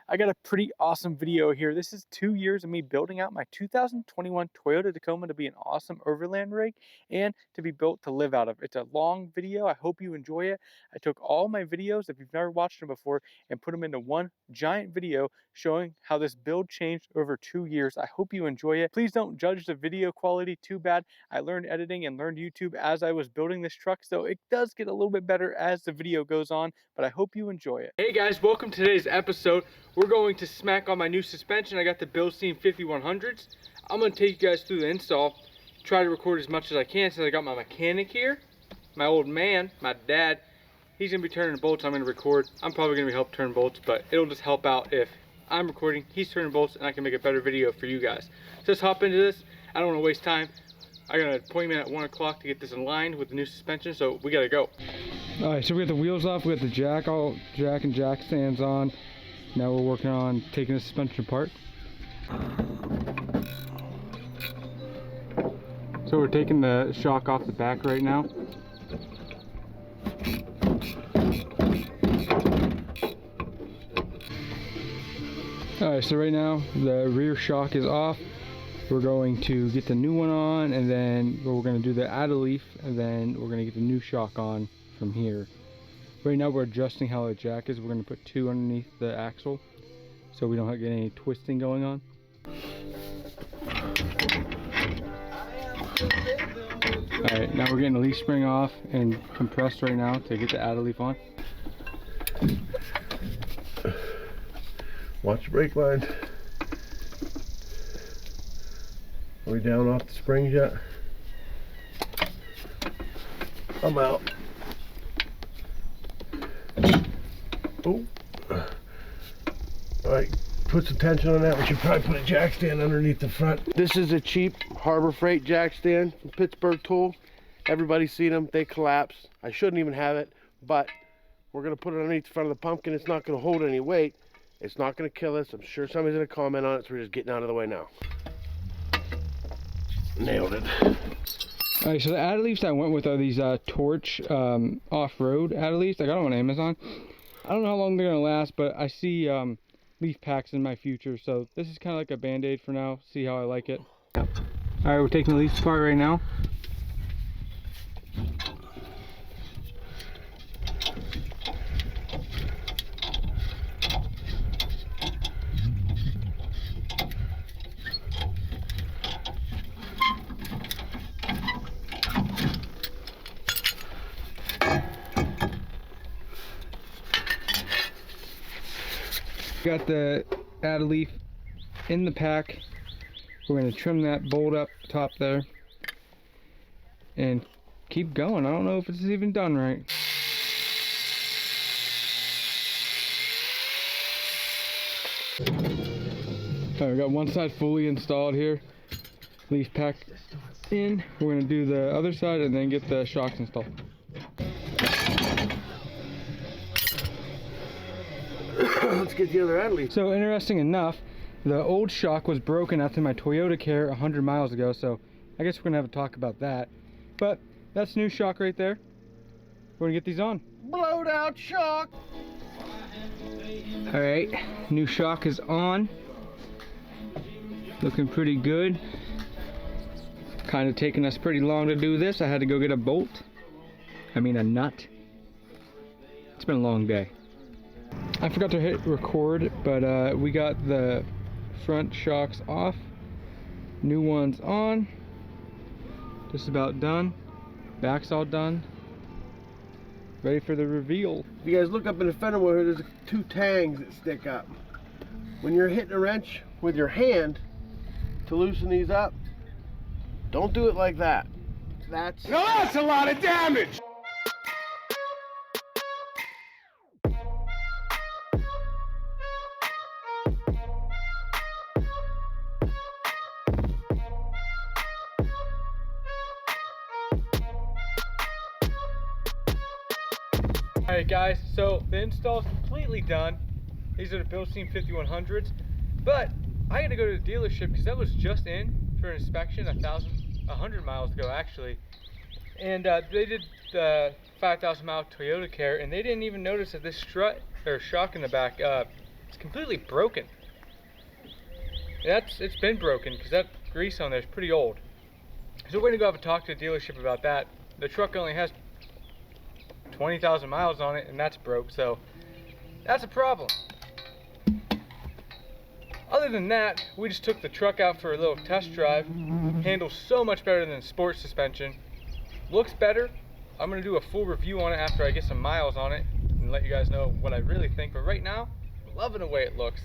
I got a pretty awesome video here. This is 2 years of me building out my 2021 Toyota Tacoma to be an awesome overland rig and to be built to live out of. It's a long video. I hope you enjoy it. I took all my videos, if you've never watched them before, and put them into one giant video showing how this build changed over 2 years. I hope you enjoy it. Please don't judge the video quality too bad. I learned editing and learned YouTube as I was building this truck, so it does get a little bit better as the video goes on, but I hope you enjoy it. Hey guys, welcome to today's episode. We're going to smack on my new suspension. I got the Bilstein 5100s. I'm going to take you guys through the install, try to record as much as I can since I got my mechanic here. My old man, my dad, he's going to be turning bolts. I'm going to record. I'm probably going to help turn bolts, but it'll just help out if I'm recording, he's turning bolts, and I can make a better video for you guys. So let's hop into this. I don't want to waste time. I got an appointment at 1 o'clock to get this aligned with the new suspension, so we got to go. All right, so we got the wheels off, we got the jack and jack stands on. Now we're working on taking the suspension apart. So we're taking the shock off the back right now. All right, so right now the rear shock is off. We're going to get the new one on, and then we're going to do the add a leaf, and then we're going to get the new shock on from here. Right now we're adjusting how the jack is. We're going to put 2 underneath the axle so we don't get any twisting going on. Alright, now we're getting the leaf spring off and compressed right now to get the add a leaf on. Watch the brake lines. Are we down off the springs yet? I'm out. Oh. Alright, put some tension on that. We should probably put a jack stand underneath the front. This is a cheap Harbor Freight jack stand from Pittsburgh Tool. Everybody's seen them. They collapse. I shouldn't even have it, but we're going to put it underneath the front of the pumpkin. It's not going to hold any weight. It's not going to kill us. I'm sure somebody's going to comment on it, so we're just getting out of the way now. Nailed it. Alright, so the add a leaves I went with are these Torch off-road add a leaves. I got them on Amazon. I don't know how long they're going to last, but I see leaf packs in my future, so this is kind of like a band-aid for now. See how I like it. Alright, we're taking the leaves apart right now. Got the add a leaf in the pack. We're going to trim that bolt up top there and keep going. I don't know if it's even done right. Alright, we got one side fully installed here. Leaf pack in. We're going to do the other side and then get the shocks installed. Let's get the other add a leaf. So interesting enough, the old shock was broken after my Toyota Care 100 miles ago, so I guess we're gonna have a talk about that. But that's new shock right there. We're gonna get these on. Blowed out shock. All right, new shock is on. Looking pretty good. Kind of taking us pretty long to do this. I had to go get a bolt. I mean a nut. It's been a long day. I forgot to hit record, but we got the front shocks off, new ones on, just about done, back's all done, ready for the reveal. If you guys look up in the fender well here, there's 2 tangs that stick up. When you're hitting a wrench with your hand to loosen these up, don't do it like that. That's a lot of damage! Alright guys, so the install is completely done. These are the Bilstein 5100s, but I had to go to the dealership because that was just in for inspection 100 miles ago actually, and they did the 5,000 mile Toyota Care, and they didn't even notice that this strut or shock in the back It's completely broken. It's been broken because that grease on there is pretty old. So we're gonna go have a talk to the dealership about that. The truck only has 20,000 miles on it, and that's broke, so that's a problem. Other than that, we just took the truck out for a little test drive. Handles so much better than sport suspension. Looks better. I'm gonna do a full review on it after I get some miles on it and let you guys know what I really think. But right now, I'm loving the way it looks.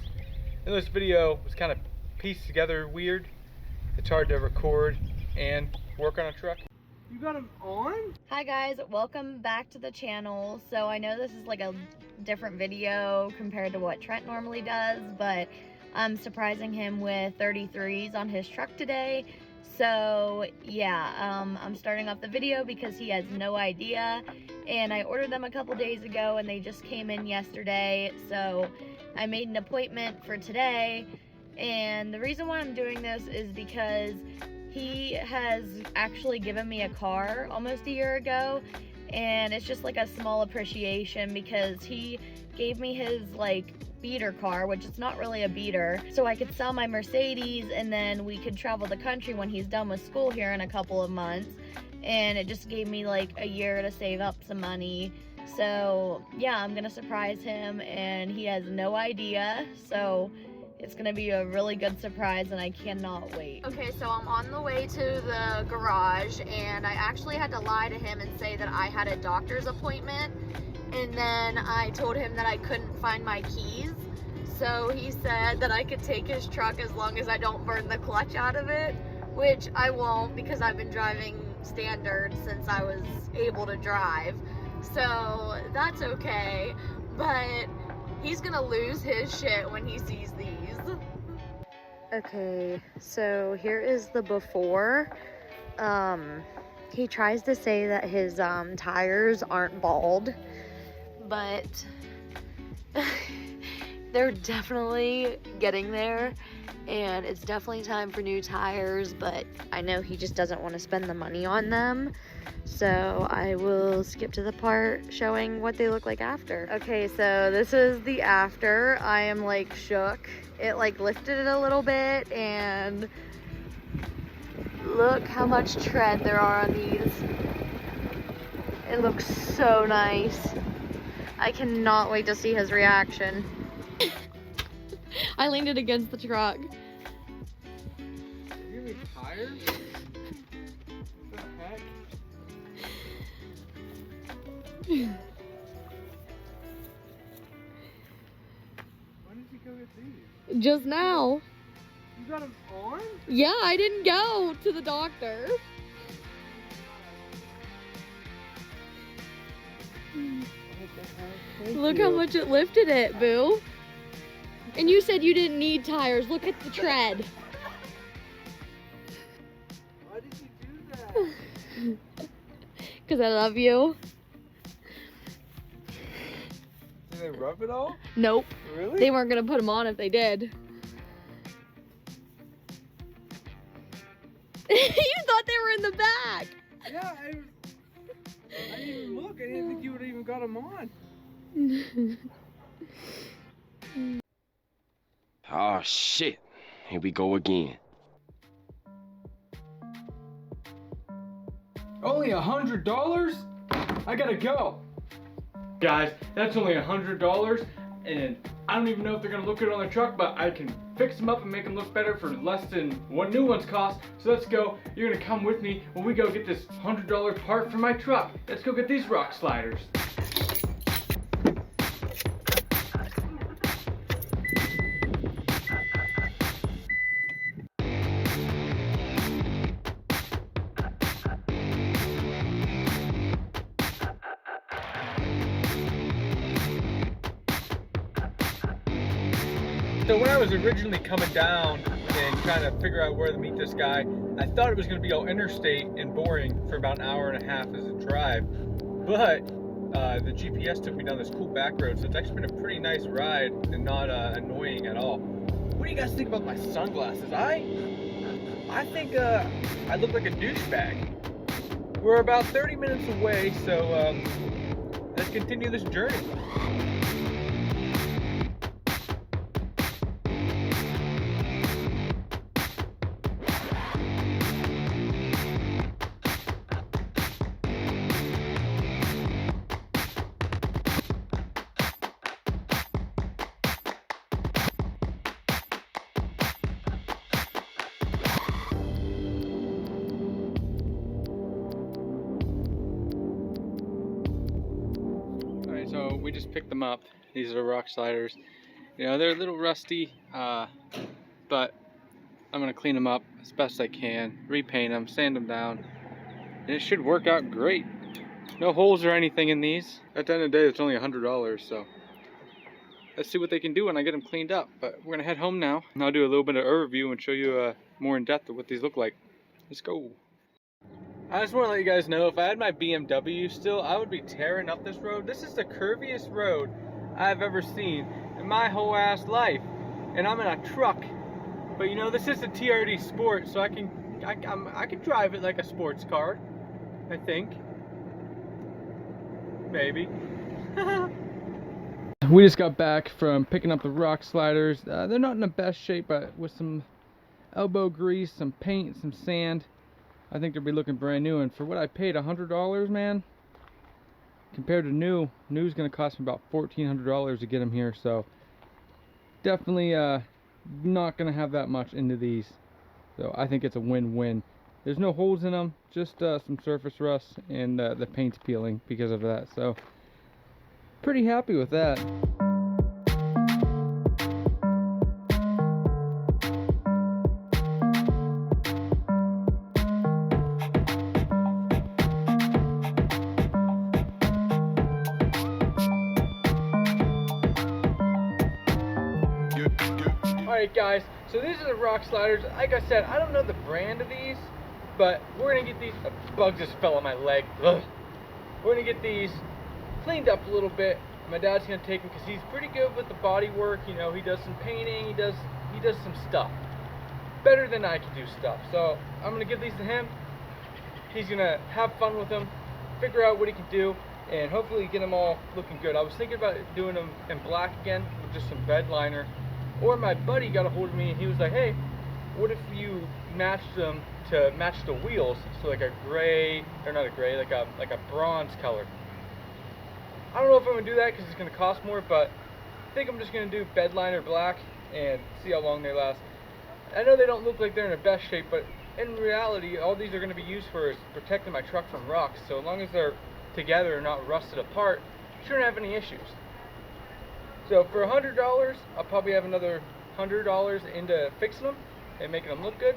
And this video was kind of pieced together weird. It's hard to record and work on a truck. You got them on? Hi guys, welcome back to the channel. So I know this is like a different video compared to what Trent normally does, but I'm surprising him with 33s on his truck today. So yeah, I'm starting off the video because he has no idea, and I ordered them a couple days ago and they just came in yesterday. So I made an appointment for today, and the reason why I'm doing this is because he has actually given me a car almost a year ago, and it's just like a small appreciation because he gave me his like beater car, which it's not really a beater, so I could sell my Mercedes and then we could travel the country when he's done with school here in a couple of months. And it just gave me like a year to save up some money. So yeah, I'm gonna surprise him and he has no idea, so it's gonna be a really good surprise and I cannot wait. Okay, so I'm on the way to the garage and I actually had to lie to him and say that I had a doctor's appointment, and then I told him that I couldn't find my keys. So he said that I could take his truck as long as I don't burn the clutch out of it, which I won't because I've been driving standard since I was able to drive. So that's okay, but he's gonna lose his shit when he sees these. Okay, so here is the before. He tries to say that his tires aren't bald, but they're definitely getting there, and it's definitely time for new tires, but I know he just doesn't want to spend the money on them, so I will skip to the part showing what they look like after. Okay, so this is the after. I am like shook. It like lifted it a little bit, and look how much tread there are on these. It looks so nice. I cannot wait to see his reaction. I leaned it against the truck. You mean tires? What the heck? When did you go get these? Just now. You got them on? Yeah, I didn't go to the doctor. Look how much it lifted it, boo. And you said you didn't need tires. Look at the tread. Why did you do that? Because I love you. Did they rub it all? Nope. Really? They weren't going to put them on if they did. You thought they were in the back. Yeah, I didn't even look. I didn't think you would have even got them on. Oh shit, here we go again. Only $100? I gotta go. Guys, that's only $100, and I don't even know if they're gonna look good on the truck, but I can fix them up and make them look better for less than what new ones cost. So let's go. You're gonna come with me when we go get this $100 part for my truck. Let's go get these rock sliders. So when I was originally coming down and trying to figure out where to meet this guy, I thought it was going to be all interstate and boring for about an hour and a half as a drive. But the GPS took me down this cool back road, so it's actually been a pretty nice ride and not annoying at all. What do you guys think about my sunglasses? I think I look like a douchebag. We're about 30 minutes away, so let's continue this journey. we just picked them up. These are rock sliders. You know, they're a little rusty, but I'm gonna clean them up as best I can, repaint them, sand them down, and it should work out great. No holes or anything in these. At the end of the day, it's only $100, so let's see what they can do when I get them cleaned up. But we're gonna head home now, and I'll do a little bit of overview and show you more in depth of what these look like. Let's go. I just want to let you guys know, if I had my BMW still, I would be tearing up this road. This is the curviest road I've ever seen in my whole ass life, and I'm in a truck. But you know, this is a TRD Sport, so I can drive it like a sports car, I think. Maybe. We just got back from picking up the rock sliders. They're not in the best shape, but with some elbow grease, some paint, some sand, I think they'll be looking brand new. And for what I paid, $100, man, compared to new's gonna cost me about $1,400 to get them here. So definitely not gonna have that much into these. So I think it's a win-win. There's no holes in them, just some surface rust, and the paint's peeling because of that. So pretty happy with that. Alright guys, so these are the rock sliders. Like I said, I don't know the brand of these, but we're gonna get these. A bug just fell on my leg. Ugh. We're gonna get these cleaned up a little bit. My dad's gonna take them because he's pretty good with the body work. You know, he does some painting, he does some stuff better than I can do stuff. So I'm gonna give these to him. He's gonna have fun with them, figure out what he can do, and hopefully get them all looking good. I was thinking about doing them in black again with just some bed liner. Or my buddy got a hold of me and he was like, hey, what if you matched them to match the wheels? So like a gray, or not a gray, like a bronze color. I don't know if I'm gonna do that because it's gonna cost more, but I think I'm just gonna do bed liner black and see how long they last. I know they don't look like they're in the best shape, but in reality, all these are gonna be used for is protecting my truck from rocks. So as long as they're together and not rusted apart, shouldn't have any issues. So for $100, I'll probably have another $100 into fixing them and making them look good.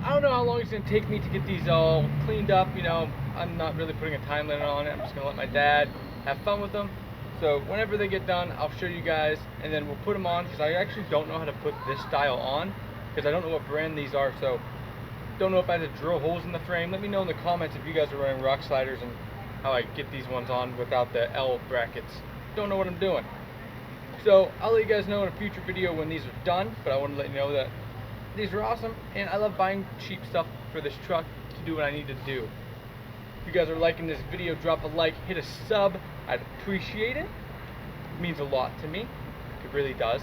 I don't know how long it's going to take me to get these all cleaned up. You know, I'm not really putting a time limit on it. I'm just going to let my dad have fun with them. So whenever they get done, I'll show you guys, and then we'll put them on, because I actually don't know how to put this style on, because I don't know what brand these are. So don't know if I have to drill holes in the frame. Let me know in the comments if you guys are running rock sliders and how I get these ones on without the L brackets. Don't know what I'm doing. So I'll let you guys know in a future video when these are done, but I want to let you know that these are awesome, and I love buying cheap stuff for this truck to do what I need to do. If you guys are liking this video, drop a like, hit a sub. I'd appreciate it. It means a lot to me. It really does.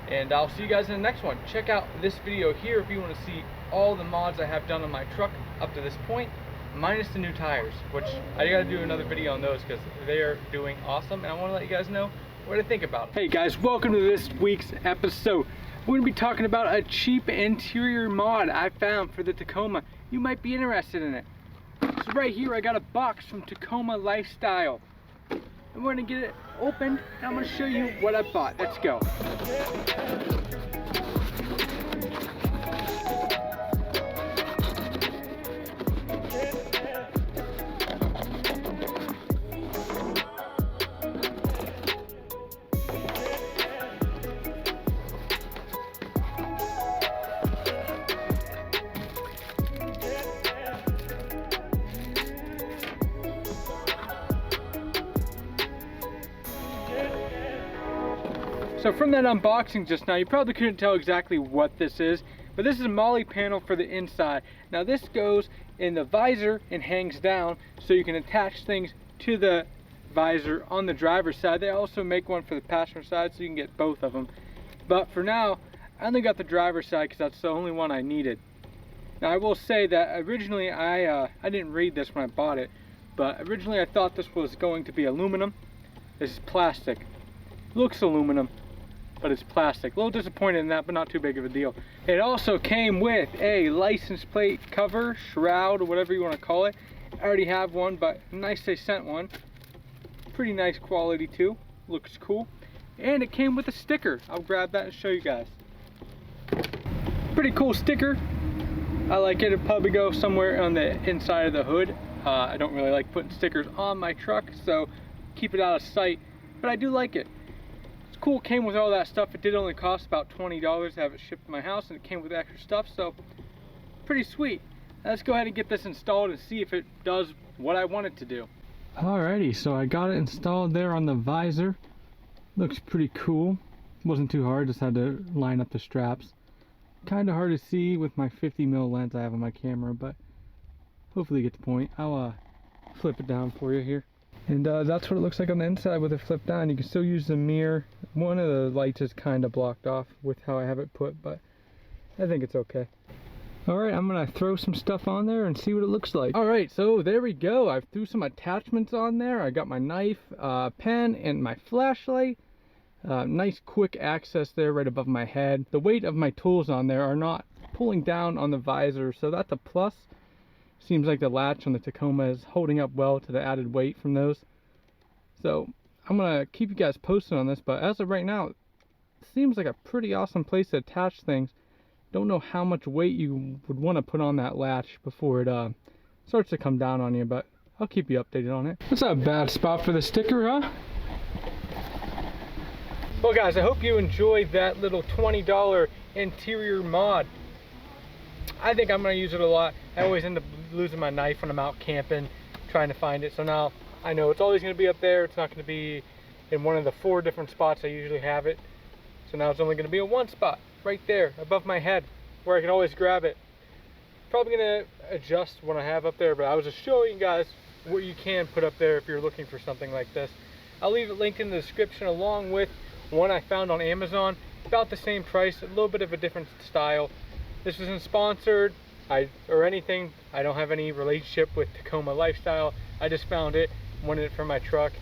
And I'll see you guys in the next one. Check out this video here if you want to see all the mods I have done on my truck up to this point, minus the new tires, which I gotta do another video on those because they are doing awesome, and I want to let you guys know what I think about it. Hey guys, welcome to this week's episode. We're gonna be talking about a cheap interior mod I found for the Tacoma. You might be interested in it. So right here I got a box from Tacoma Lifestyle. And we're gonna get it opened and I'm gonna show you what I bought. Let's go. So from that unboxing just now, you probably couldn't tell exactly what this is, but this is a Molle panel for the inside. Now this goes in the visor and hangs down, so you can attach things to the visor on the driver's side. They also make one for the passenger side, so you can get both of them. But for now, I only got the driver's side because that's the only one I needed. Now I will say that originally I didn't read this when I bought it, but originally I thought this was going to be aluminum. This is plastic. Looks aluminum, but it's plastic. A little disappointed in that, but not too big of a deal. It also came with a license plate cover, shroud, or whatever you want to call it. I already have one, but nice they sent one. Pretty nice quality too. looks cool. And it came with a sticker. I'll grab that and show you guys. Pretty cool sticker. I like it. It'll probably go somewhere on the inside of the hood. I don't really like putting stickers on my truck, so keep it out of sight, but I do like it. It's cool. It came with all that stuff. It did only cost about $20 to have it shipped to my house, and it came with extra stuff, so pretty sweet. Let's go ahead and get this installed and see if it does what I want it to do. Alrighty, so I got it installed there on the visor. Looks pretty cool. Wasn't too hard, just had to line up the straps. Kind of hard to see with my 50mm lens I have on my camera, but hopefully you get the point. I'll flip it down for you here. And that's what it looks like on the inside with it flipped down. You can still use the mirror. One of the lights is kind of blocked off with how I have it put, but I think it's okay. Alright, I'm gonna throw some stuff on there and see what it looks like. Alright, so there we go. I threw some attachments on there. I got my knife, pen, and my flashlight. Nice quick access there right above my head. The weight of my tools on there are not pulling down on the visor, so that's a plus. Seems like the latch on the Tacoma is holding up well to the added weight from those. So I'm gonna keep you guys posted on this, but as of right now, it seems like a pretty awesome place to attach things. Don't know how much weight you would want to put on that latch before it starts to come down on you, but I'll keep you updated on it. That's not a bad spot for the sticker, huh? Well guys, I hope you enjoyed that little $20 interior mod. I think I'm going to use it a lot. I always end up losing my knife when I'm out camping trying to find it, so now I know it's always going to be up there. It's not going to be in one of the 4 different spots I usually have it. So now it's only going to be in one spot right there above my head where I can always grab it. Probably going to adjust what I have up there, but I was just showing you guys what you can put up there if you're looking for something like this. I'll leave it linked in the description along with one I found on Amazon, about the same price, a little bit of a different style. This isn't sponsored or anything. I don't have any relationship with Tacoma Lifestyle. I just found it, wanted it for my truck,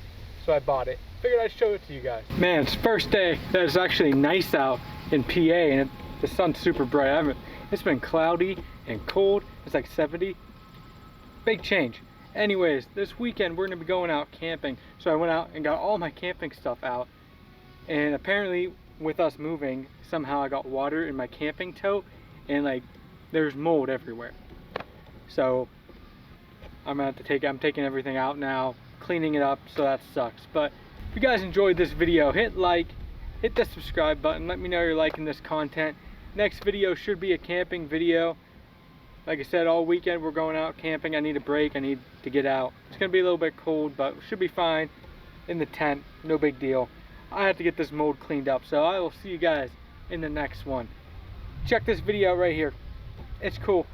so I bought it. Figured I'd show it to you guys. Man, it's first day that it's actually nice out in PA, and the sun's super bright. It's been cloudy and cold. It's like 70. Big change. Anyways, this weekend we're gonna be going out camping, so I went out and got all my camping stuff out. And apparently with us moving, somehow I got water in my camping tote, and like there's mold everywhere. So I'm taking everything out now, cleaning it up, so that sucks. But if you guys enjoyed this video, hit like, hit the subscribe button, let me know you're liking this content. Next video should be a camping video. Like I said, all weekend we're going out camping. I need a break, I need to get out. It's gonna be a little bit cold, but should be fine in the tent, no big deal. I have to get this mold cleaned up, so I will see you guys in the next one. Check this video out right here. It's cool.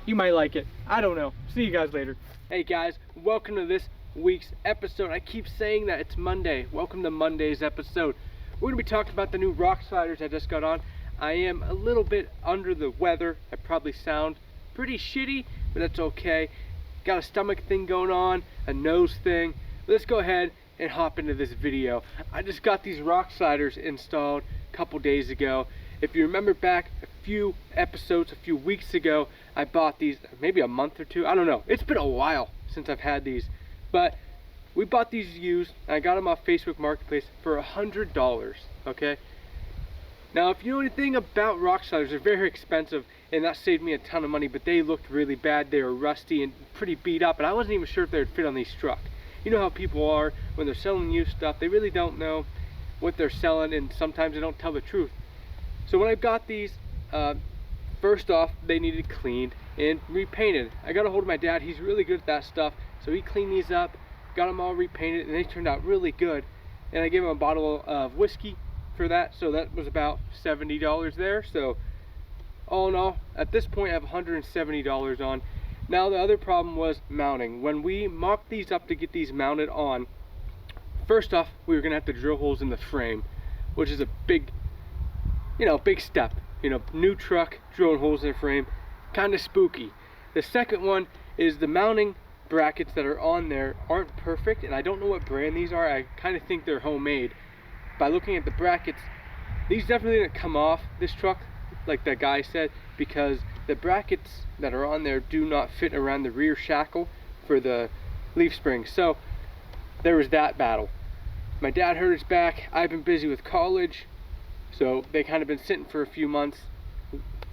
You might like it. I don't know. See you guys later. Hey guys, welcome to this week's episode. I keep saying that it's Monday. Welcome to Monday's episode. We're going to be talking about the new rock sliders I just got on. I am a little bit under the weather. I probably sound pretty shitty, but that's okay. Got a stomach thing going on, a nose thing. Let's go ahead and hop into this video. I just got these rock sliders installed a couple days ago. If you remember back a few episodes, a few weeks ago, I bought these maybe a month or two. I don't know. It's been a while since I've had these. But we bought these used, and I got them off Facebook Marketplace for $100, okay? Now, if you know anything about rock sliders, they're very expensive, and that saved me a ton of money, but they looked really bad. They were rusty and pretty beat up, and I wasn't even sure if they would fit on these truck. You know how people are when they're selling used stuff. They really don't know what they're selling, and sometimes they don't tell the truth. So when I got these, first off, they needed cleaned and repainted. I got a hold of my dad. He's really good at that stuff. So he cleaned these up, got them all repainted, and they turned out really good. And I gave him a bottle of whiskey for that. So that was about $70 there. So all in all, at this point, I have $170 on. Now the other problem was mounting. When we mocked these up to get these mounted on, first off, we were gonna have to drill holes in the frame, which is a big step. You know, new truck, drilling holes in the frame, kind of spooky. The second one is the mounting brackets that are on there aren't perfect, and I don't know what brand these are. I kind of think they're homemade. By looking at the brackets, these definitely didn't come off this truck, like that guy said, because the brackets that are on there do not fit around the rear shackle for the leaf spring. So there was that battle. My dad hurt his back. I've been busy with college, so they kind of been sitting for a few months.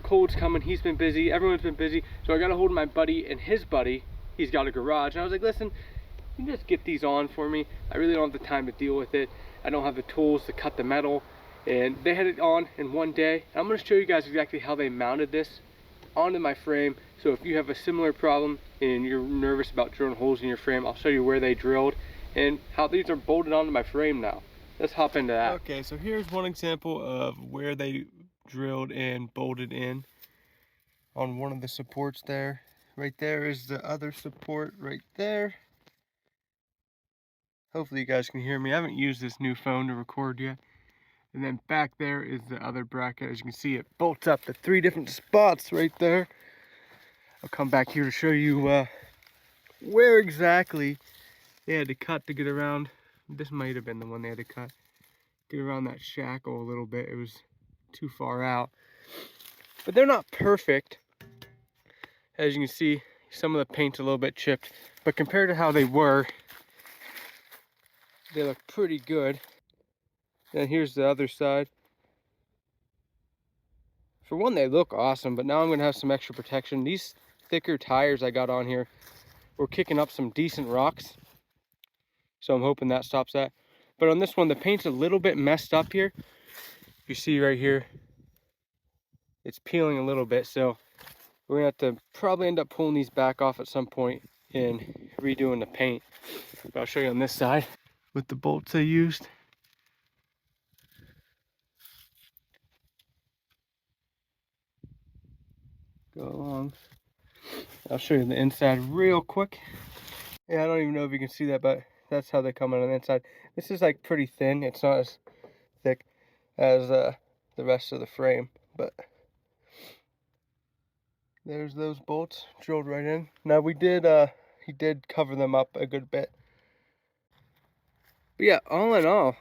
Cold's coming, he's been busy, everyone's been busy, so I got a hold of my buddy and his buddy. He's got a garage, and I was like, listen, you can just get these on for me. I really don't have the time to deal with it. I don't have the tools to cut the metal. And they had it on in one day. I'm going to show you guys exactly how they mounted this onto my frame. So if you have a similar problem and you're nervous about drilling holes in your frame, I'll show you where they drilled and how these are bolted onto my frame now. Let's hop into that. Okay, so here's one example of where they drilled and bolted in on one of the supports there. Right there is the other support right there. Hopefully you guys can hear me. I haven't used this new phone to record yet. And then back there is the other bracket. As you can see, it bolts up to 3 different spots right there. I'll come back here to show you where exactly they had to cut to get around. This might have been the one they had to cut. Get around that shackle a little bit. It was too far out. But they're not perfect. As you can see, some of the paint's a little bit chipped. But compared to how they were, they look pretty good. Then here's the other side. For one, they look awesome, but now I'm gonna have some extra protection. These thicker tires I got on here were kicking up some decent rocks, so I'm hoping that stops that. But on this one, the paint's a little bit messed up here. You see right here, it's peeling a little bit, so we're gonna have to probably end up pulling these back off at some point and redoing the paint. But I'll show you on this side with the bolts I used. Go along. I'll show you the inside real quick. Yeah, I don't even know if you can see that, but that's how they come out on the inside. This is like pretty thin. It's not as thick as the rest of the frame, but there's those bolts drilled right in. Now he did cover them up a good bit. But yeah, all in all,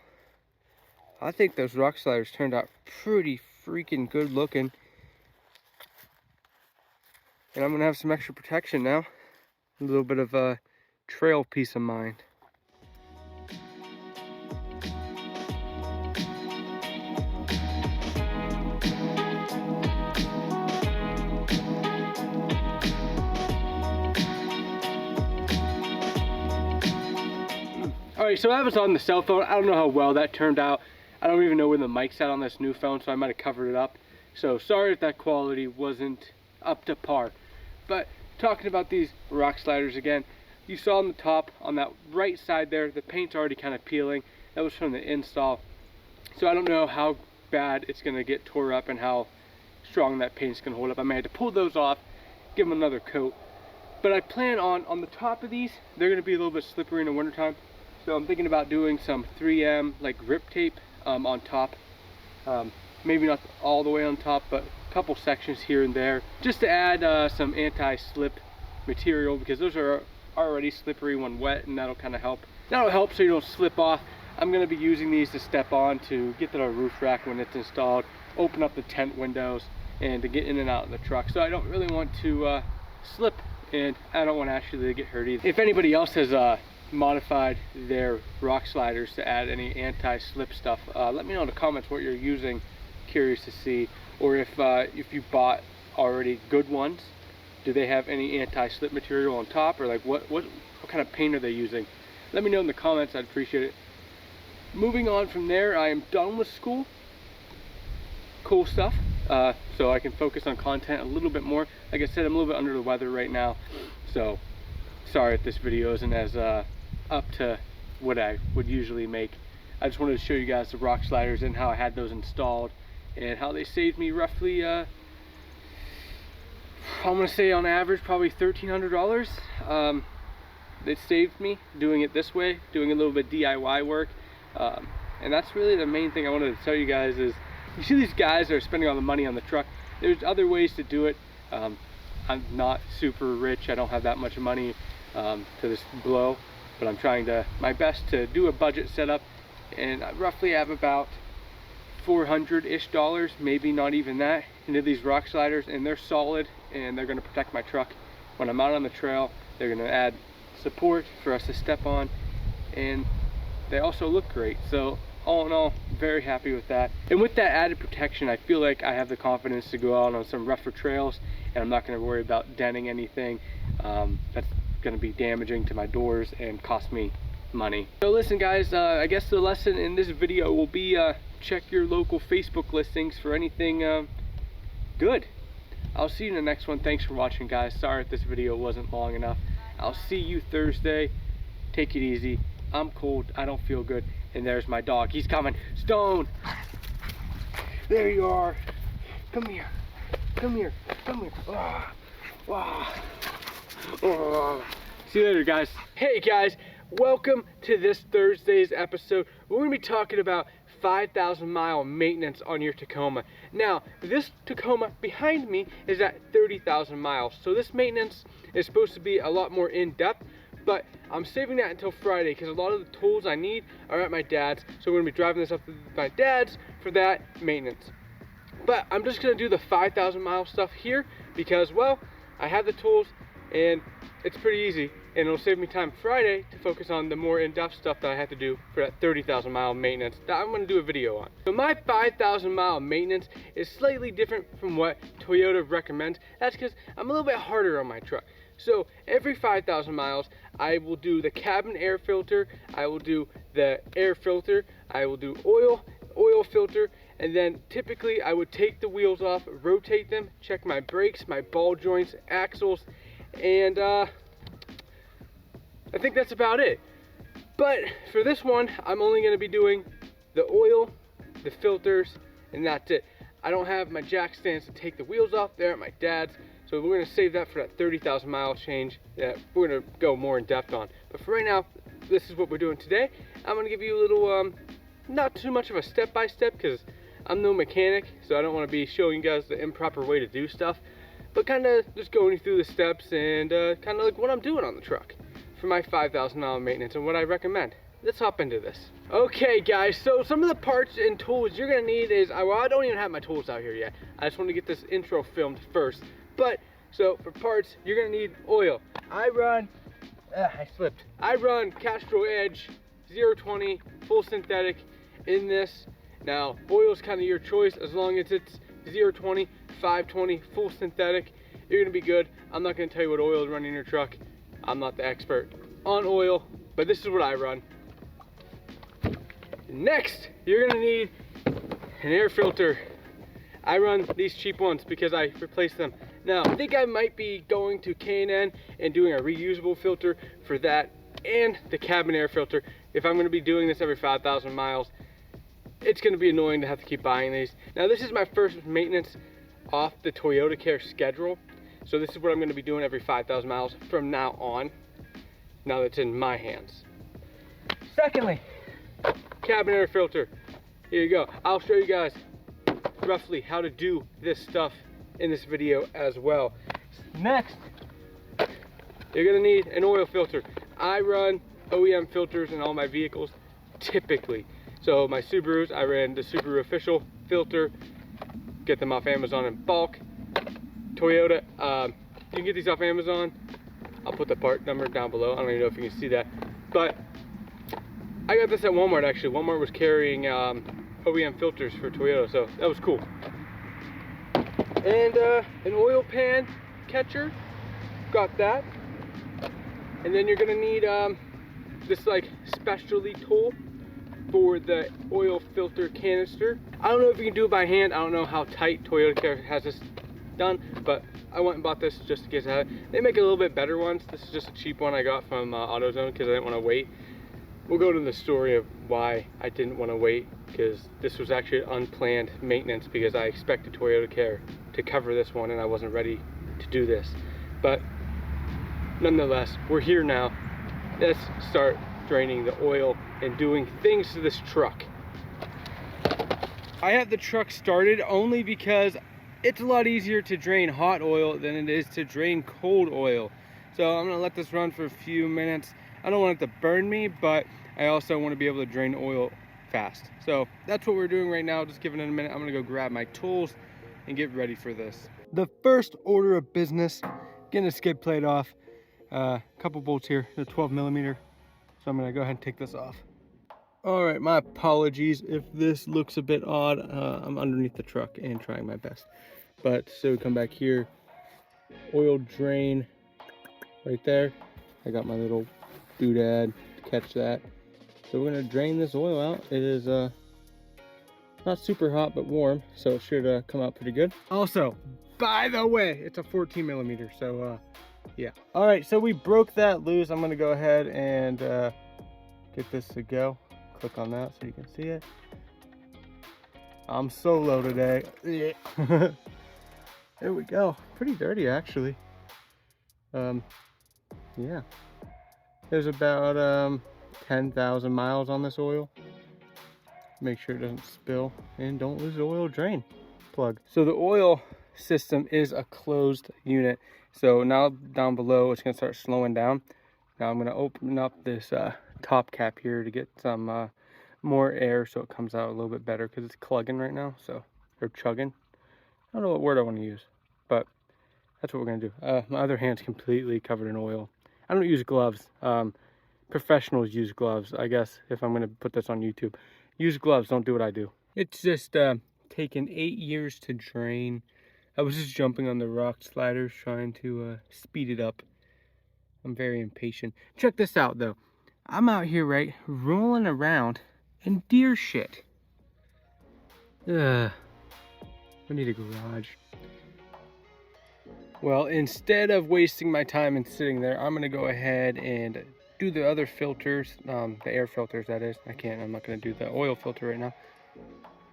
I think those rock sliders turned out pretty freaking good looking. And I'm gonna have some extra protection now. A little bit of a trail peace of mind. Alright, so I was on the cell phone. I don't know how well that turned out. I don't even know where the mic's at on this new phone, so I might have covered it up. So sorry if that quality wasn't up to par. But talking about these rock sliders again, you saw on the top, on that right side there, the paint's already kind of peeling. That was from the install. So I don't know how bad it's going to get tore up and how strong that paint's going to hold up. I may have to pull those off, give them another coat. But I plan on the top of these, they're going to be a little bit slippery in the wintertime. So I'm thinking about doing some 3M like grip tape on top. Maybe not all the way on top, but a couple sections here and there, just to add some anti-slip material, because those are already slippery when wet, and that'll kind of help. That'll help so you don't slip off. I'm going to be using these to step on to get to the roof rack when it's installed, open up the tent windows, and to get in and out of the truck. So I don't really want to slip, and I don't want to actually get hurt either. If anybody else has modified their rock sliders to add any anti-slip stuff, let me know in the comments what you're using. Curious to see. Or if you bought already good ones, do they have any anti-slip material on top, or like what kind of paint are they using? Let me know in the comments. I'd appreciate it. Moving on from there, I am done with school. Cool stuff. So I can focus on content a little bit more. Like I said, I'm a little bit under the weather right now, so sorry if this video isn't as up to what I would usually make. I just wanted to show you guys the rock sliders and how I had those installed, and how they saved me roughly, I'm gonna say on average probably $1,300. It saved me doing it this way, doing a little bit DIY work, and that's really the main thing I wanted to tell you guys is, you see these guys that are spending all the money on the truck. There's other ways to do it. I'm not super rich. I don't have that much money to this blow, but I'm trying my best to do a budget setup, and I roughly have about $400-ish, maybe not even that, into these rock sliders, and they're solid, and they're going to protect my truck when I'm out on the trail. They're going to add support for us to step on, and they also look great. So all in all, very happy with that. And with that added protection, I feel like I have the confidence to go out on some rougher trails, and I'm not going to worry about denting anything that's going to be damaging to my doors and cost me money. So listen guys, I guess the lesson in this video will be check your local Facebook listings for anything good. I'll see you in the next one. Thanks for watching guys. Sorry if this video wasn't long enough. I'll see you Thursday. Take it easy. I'm cold, I don't feel good, and there's my dog. He's coming. Stone! There you are. Come here. Come here. Come here. Oh. Oh. Oh. See you later, guys. Hey, guys. Welcome to this Thursday's episode. We're going to be talking about 5,000 mile maintenance on your Tacoma. Now, this Tacoma behind me is at 30,000 miles. So this maintenance is supposed to be a lot more in-depth, but I'm saving that until Friday because a lot of the tools I need are at my dad's. So we're going to be driving this up to my dad's for that maintenance. But I'm just going to do the 5,000 mile stuff here because, well, I have the tools and it's pretty easy. And it'll save me time Friday to focus on the more in-depth stuff that I have to do for that 30,000 mile maintenance that I'm going to do a video on. So my 5,000 mile maintenance is slightly different from what Toyota recommends. That's because I'm a little bit harder on my truck. So every 5,000 miles, I will do the cabin air filter, I will do the air filter, I will do oil filter, and then typically I would take the wheels off, rotate them, check my brakes, my ball joints, axles, and I think that's about it. But for this one, I'm only going to be doing the oil, the filters, and that's it. I don't have my jack stands to take the wheels off. They're at my dad's. So we're going to save that for that 30,000 mile change that we're going to go more in depth on. But for right now, this is what we're doing today. I'm going to give you a little, not too much of a step-by-step because I'm no mechanic, so I don't want to be showing you guys the improper way to do stuff. But kind of just going through the steps and kind of like what I'm doing on the truck for my 5,000 mile maintenance and what I recommend. Let's hop into this. Okay guys, so some of the parts and tools you're going to need is, well, I don't even have my tools out here yet. I just want to get this intro filmed first. But, so for parts, you're going to need oil. I run Castrol Edge 020 full synthetic in this. Now, oil is kind of your choice as long as it's 020, 520 full synthetic. You're going to be good. I'm not going to tell you what oil to run in your truck. I'm not the expert on oil, but this is what I run. Next, you're going to need an air filter. I run these cheap ones because I replace them. Now, I think I might be going to K&N and doing a reusable filter for that and the cabin air filter. If I'm going to be doing this every 5,000 miles, it's going to be annoying to have to keep buying these. Now, this is my first maintenance off the Toyota Care schedule. So this is what I'm going to be doing every 5,000 miles from now on, now that it's in my hands. Secondly, cabin air filter. Here you go. I'll show you guys roughly how to do this stuff in this video as well. Next, you're gonna need an oil filter. I run OEM filters in all my vehicles typically. So my Subarus, I ran the Subaru official filter, get them off Amazon in bulk. Toyota, you can get these off Amazon. I'll put the part number down below. I don't even know if you can see that, but I got this at Walmart actually. Walmart was carrying OEM filters for Toyota, so that was cool. And an oil pan catcher, got that. And then you're gonna need this like specialty tool for the oil filter canister. I don't know if you can do it by hand. I don't know how tight Toyota Care has this done, but I went and bought this just in case I had it. They make a little bit better ones. This is just a cheap one I got from AutoZone because I didn't want to wait. We'll go to the story of why I didn't want to wait, because this was actually unplanned maintenance because I expected Toyota Care to cover this one and I wasn't ready to do this. But nonetheless, we're here now. Let's start draining the oil and doing things to this truck. I have the truck started only because it's a lot easier to drain hot oil than it is to drain cold oil. So I'm gonna let this run for a few minutes. I don't want it to burn me, but I also want to be able to drain oil fast. So that's what we're doing right now. Just giving it a minute. I'm gonna go grab my tools and get ready for this. The first order of business, getting a skid plate off. A couple bolts here, they're 12 millimeter. So I'm gonna go ahead and take this off. All right, my apologies if this looks a bit odd. I'm underneath the truck and trying my best. But so we come back here, oil drain right there. I got my little doodad to catch that. So we're gonna drain this oil out. It is not super hot, but warm, so it should come out pretty good. Also, by the way, it's a 14 millimeter, so yeah. All right, so we broke that loose. I'm gonna go ahead and get this to go. Click on that so you can see it. I'm solo today. There we go. Pretty dirty, actually. Yeah. There's about 10,000 miles on this oil. Make sure it doesn't spill and don't lose the oil drain plug. So the oil system is a closed unit. So now down below it's gonna start slowing down. Now I'm gonna open up this top cap here to get some more air so it comes out a little bit better because it's clugging right now. So, or chugging. I don't know what word I want to use, but that's what we're gonna do. My other hand's completely covered in oil. I don't use gloves. Professionals use gloves, I guess, if I'm gonna put this on YouTube. Use gloves, don't do what I do. It's just taken 8 years to drain. I was just jumping on the rock sliders trying to speed it up. I'm very impatient. Check this out though. I'm out here, right, rolling around in deer shit. Ugh. I need a garage. Well, instead of wasting my time and sitting there, I'm gonna go ahead and do the other filters, the air filters that is. I'm not gonna do the oil filter right now.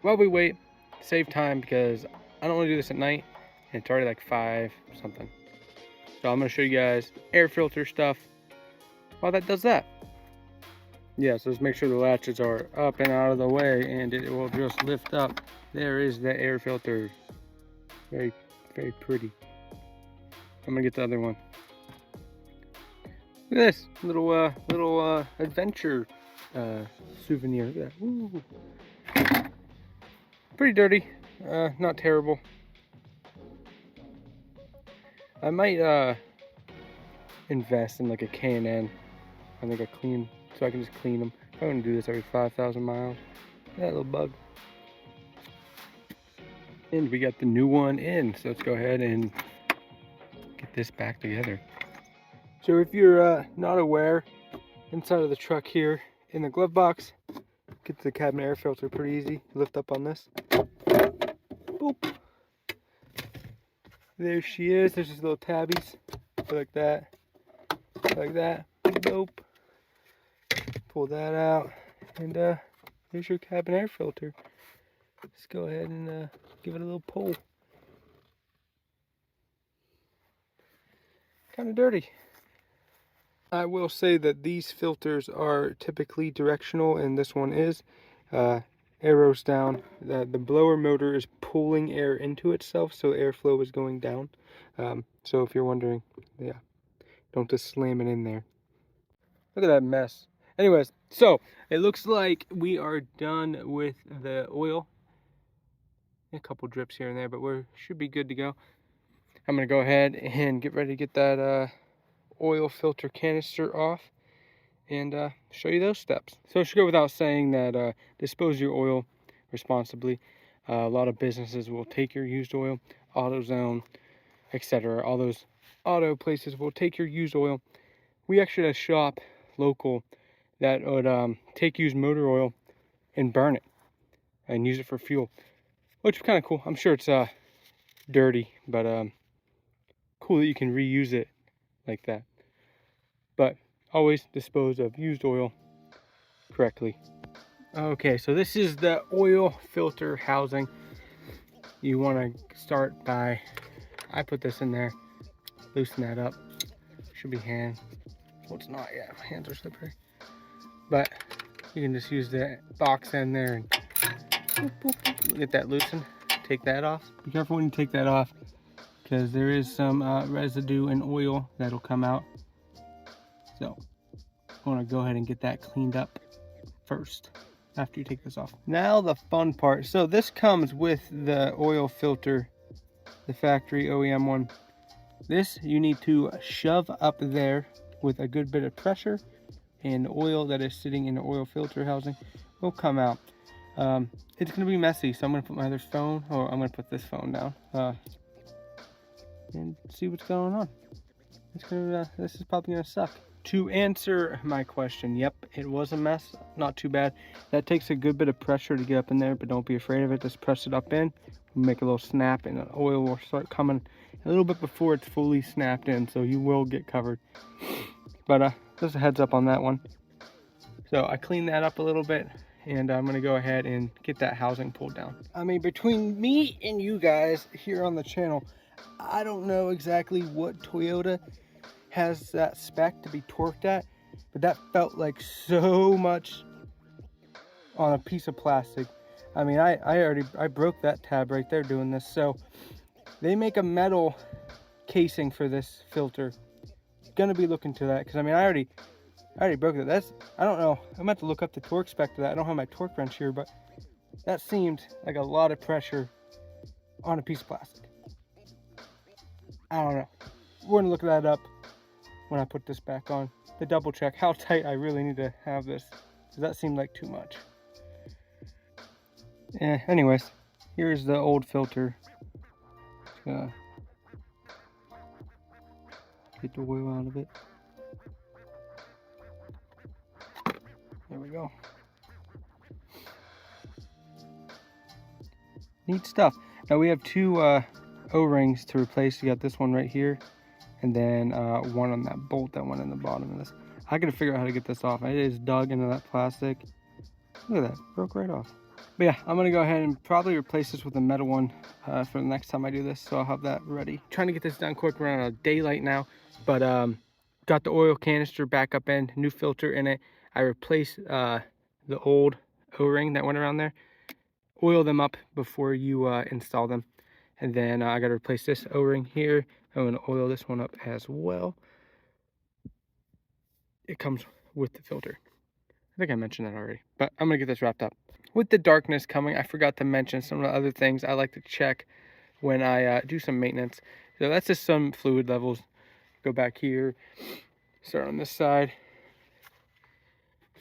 While we wait, save time because I don't wanna do this at night and it's already like 5 something. So I'm gonna show you guys air filter stuff while that does that. Yeah, so just make sure the latches are up and out of the way and it will just lift up. There is the air filter. Very, very pretty. I'm gonna get the other one. Look at this little adventure souvenir. Look at that. Ooh. Pretty dirty, not terrible. I might invest in like a K&N. I think so I can just clean them. I'm gonna do this every 5,000 miles. That little bug. And we got the new one in, so let's go ahead and get this back together. So if you're not aware, inside of the truck here in the glove box, get to the cabin air filter pretty easy. Lift up on this. Boop. There she is. There's these little tabbies. Like that. Like that. Nope. Pull that out. And there's your cabin air filter. Let's go ahead and give it a little pull. Kind of dirty. I will say that these filters are typically directional, and this one is. Arrows down. The blower motor is pulling air into itself, so airflow is going down. So if you're wondering, yeah, don't just slam it in there. Look at that mess. Anyways, so it looks like we are done with the oil. A couple drips here and there, but we should be good to go. I'm gonna go ahead and get ready to get that oil filter canister off and show you those steps. So it should go without saying that dispose your oil responsibly. A lot of businesses will take your used oil, AutoZone, etc. All those auto places will take your used oil. We actually had a shop local that would take used motor oil and burn it and use it for fuel, which is kind of cool. I'm sure it's dirty, but cool that you can reuse it like that. But always dispose of used oil correctly. Okay, so this is the oil filter housing. You want to start by, I put this in there, loosen that up. Should be hand. Well, it's not yet. My hands are slippery. But you can just use the box in there and boop, boop, boop, get that loosened. Take that off. Be careful when you take that off because there is some residue and oil that'll come out. So I want to go ahead and get that cleaned up first after you take this off. Now the fun part. So this comes with the oil filter, the factory OEM one. This you need to shove up there with a good bit of pressure and the oil that is sitting in the oil filter housing will come out. It's going to be messy, so I'm going to put my other phone, or I'm going to put this phone down and see what's going on. This is probably going to suck. To answer my question, yep, it was a mess, not too bad. That takes a good bit of pressure to get up in there, but don't be afraid of it. Just press it up in, make a little snap, and the oil will start coming a little bit before it's fully snapped in, so you will get covered. But just a heads up on that one. So I cleaned that up a little bit, and I'm gonna go ahead and get that housing pulled down. I mean, between me and you guys here on the channel, I don't know exactly what Toyota has that spec to be torqued at, but that felt like so much on a piece of plastic. I mean, I broke that tab right there doing this. So they make a metal casing for this filter. Gonna be looking to that, because I mean, I already broke it. I don't know, I'm about to look up the torque spec to that. I don't have my torque wrench here, but that seemed like a lot of pressure on a piece of plastic. I don't know, we're gonna look that up when I put this back on to double check how tight I really need to have this, because that seemed like too much. Anyways, here's the old filter. Get the oil out of it. There we go. Neat stuff. Now we have two O-rings to replace. You got this one right here, and then one on that bolt that went in the bottom of this. I gotta figure out how to get this off. It is dug into that plastic. Look at that, broke right off. But yeah, I'm gonna go ahead and probably replace this with a metal one for the next time I do this, so I'll have that ready. Trying to get this done quick. We're on a daylight now, but got the oil canister back up in, new filter in it. I replaced the old O-ring that went around there. Oil them up before you install them. And then I gotta replace this O-ring here. I'm gonna oil this one up as well. It comes with the filter. I think I mentioned that already, but I'm gonna get this wrapped up. With the darkness coming, I forgot to mention some of the other things I like to check when I do some maintenance. So that's just some fluid levels. Go back here, start on this side.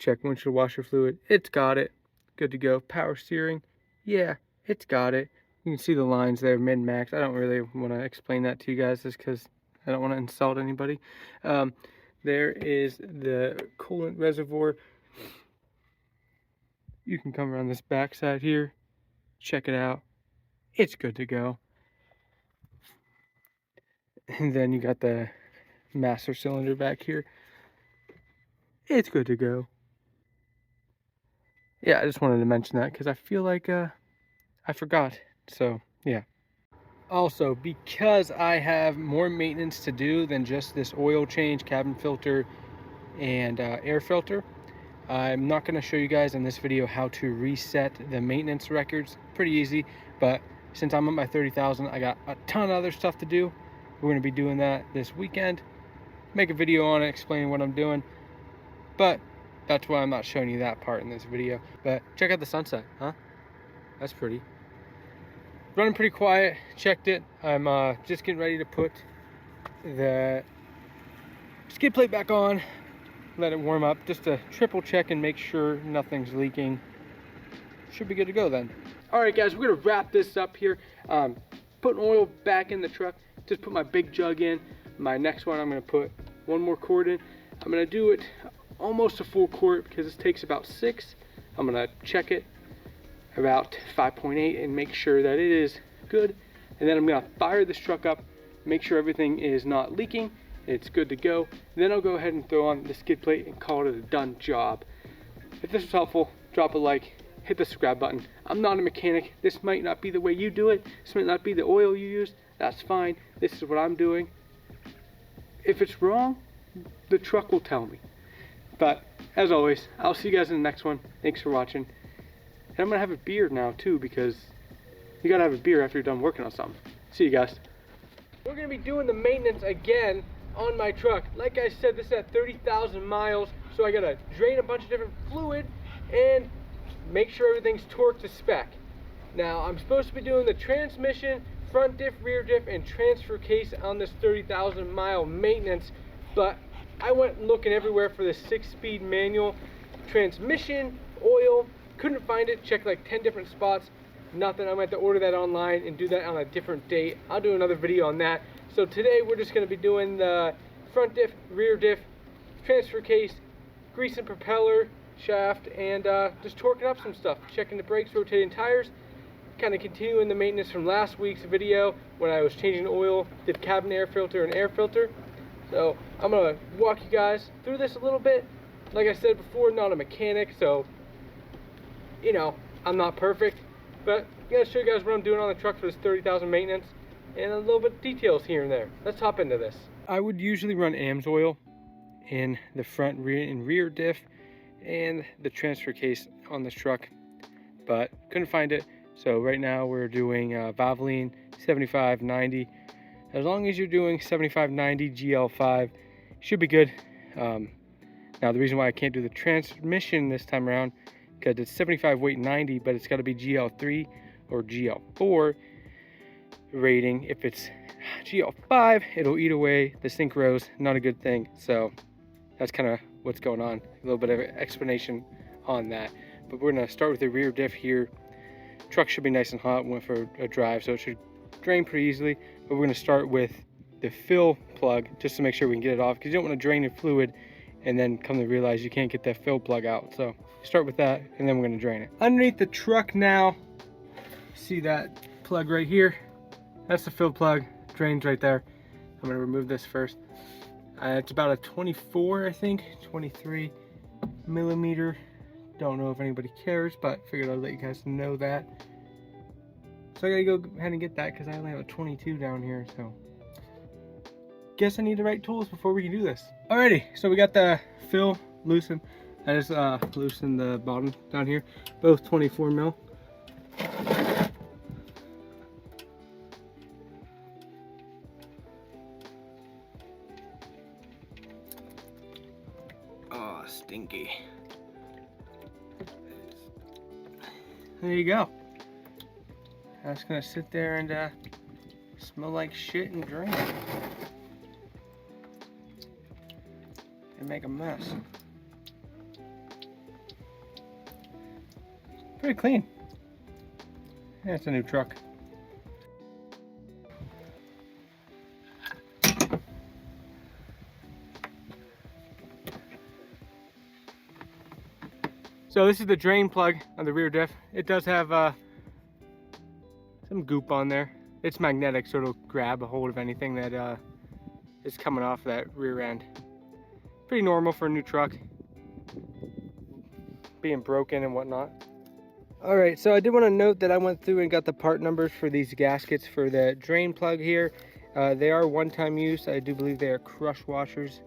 Check windshield washer fluid. It's got it. Good to go. Power steering. Yeah, it's got it. You can see the lines there, min-max. I don't really want to explain that to you guys just because I don't want to insult anybody. There is the coolant reservoir. You can come around this back side here, check it out. It's good to go. And then you got the master cylinder back here. It's good to go. Yeah, I just wanted to mention that because I feel like I forgot. So yeah. Also, because I have more maintenance to do than just this oil change, cabin filter, and air filter, I'm not going to show you guys in this video how to reset the maintenance records. Pretty easy, but since I'm at my 30,000, I got a ton of other stuff to do. We're going to be doing that this weekend. Make a video on it explaining what I'm doing, but that's why I'm not showing you that part in this video. But check out the sunset, huh? That's pretty. Running pretty quiet, checked it. I'm just getting ready to put the skid plate back on, let it warm up, just to triple check and make sure nothing's leaking. Should be good to go then. All right guys, we're gonna wrap this up here. Putting oil back in the truck, just put my big jug in. My next one, I'm gonna put one more quart in. I'm gonna do it almost a full quart because this takes about 6. I'm gonna check it about 5.8 and make sure that it is good. And then I'm gonna fire this truck up, make sure everything is not leaking, it's good to go. Then I'll go ahead and throw on the skid plate and call it a done job. If this was helpful, drop a like, hit the subscribe button. I'm not a mechanic. This might not be the way you do it. This might not be the oil you use. That's fine. This is what I'm doing. If it's wrong, the truck will tell me. But as always, I'll see you guys in the next one. Thanks for watching. And I'm gonna have a beer now too, because you gotta have a beer after you're done working on something. See you guys. We're gonna be doing the maintenance again on my truck. Like I said, this is at 30,000 miles, so I gotta drain a bunch of different fluid and make sure everything's torqued to spec. Now, I'm supposed to be doing the transmission, front diff, rear diff, and transfer case on this 30,000 mile maintenance, but I went looking everywhere for the 6-speed manual transmission, oil, couldn't find it, checked like 10 different spots, nothing. I'm gonna have to order that online and do that on a different date. I'll do another video on that. So today we're just gonna be doing the front diff, rear diff, transfer case, greasing propeller, shaft, and just torquing up some stuff, checking the brakes, rotating tires, kind of continuing the maintenance from last week's video when I was changing oil, did cabin air filter and air filter. So I'm gonna walk you guys through this a little bit. Like I said before, not a mechanic, so you know, I'm not perfect, but I'm gonna show you guys what I'm doing on the truck for this 30,000 maintenance and a little bit of details here and there. Let's hop into this. I would usually run AMS oil in the front, rear, and rear diff and the transfer case on this truck, but couldn't find it. So right now we're doing Valvoline 7590. As long as you're doing 7590 GL5, should be good. Now the reason why I can't do the transmission this time around, because it's 75 weight 90, but it's got to be GL3 or GL4 rating. If it's GL5, it'll eat away the synchros, not a good thing. So that's kind of what's going on. A little bit of an explanation on that. But we're gonna start with the rear diff here. Truck should be nice and hot, went for a drive, so it should drain pretty easily. But we're gonna start with the fill plug just to make sure we can get it off, because you don't want to drain your fluid and then come to realize you can't get that fill plug out. So start with that, and then we're gonna drain it. Underneath the truck now, see that plug right here? That's the fill plug, drains right there. I'm gonna remove this first. It's about a 24, I think, 23 millimeter. Don't know if anybody cares, but figured I'd let you guys know that. So I gotta go ahead and get that because I only have a 22 down here, so. Guess I need the right tools before we can do this. Alrighty, so we got the fill loosened. I just loosened the bottom down here, both 24 mil. Oh, stinky. There you go. That's gonna sit there and smell like shit and drain and make a mess. Pretty clean. Yeah, it's a new truck. So this is the drain plug on the rear diff. It does have some goop on there. It's magnetic, so it'll grab a hold of anything that is coming off that rear end. Pretty normal for a new truck, being broken and whatnot. All right, so I did want to note that I went through and got the part numbers for these gaskets for the drain plug here. They are one-time use. I do believe they are crush washers.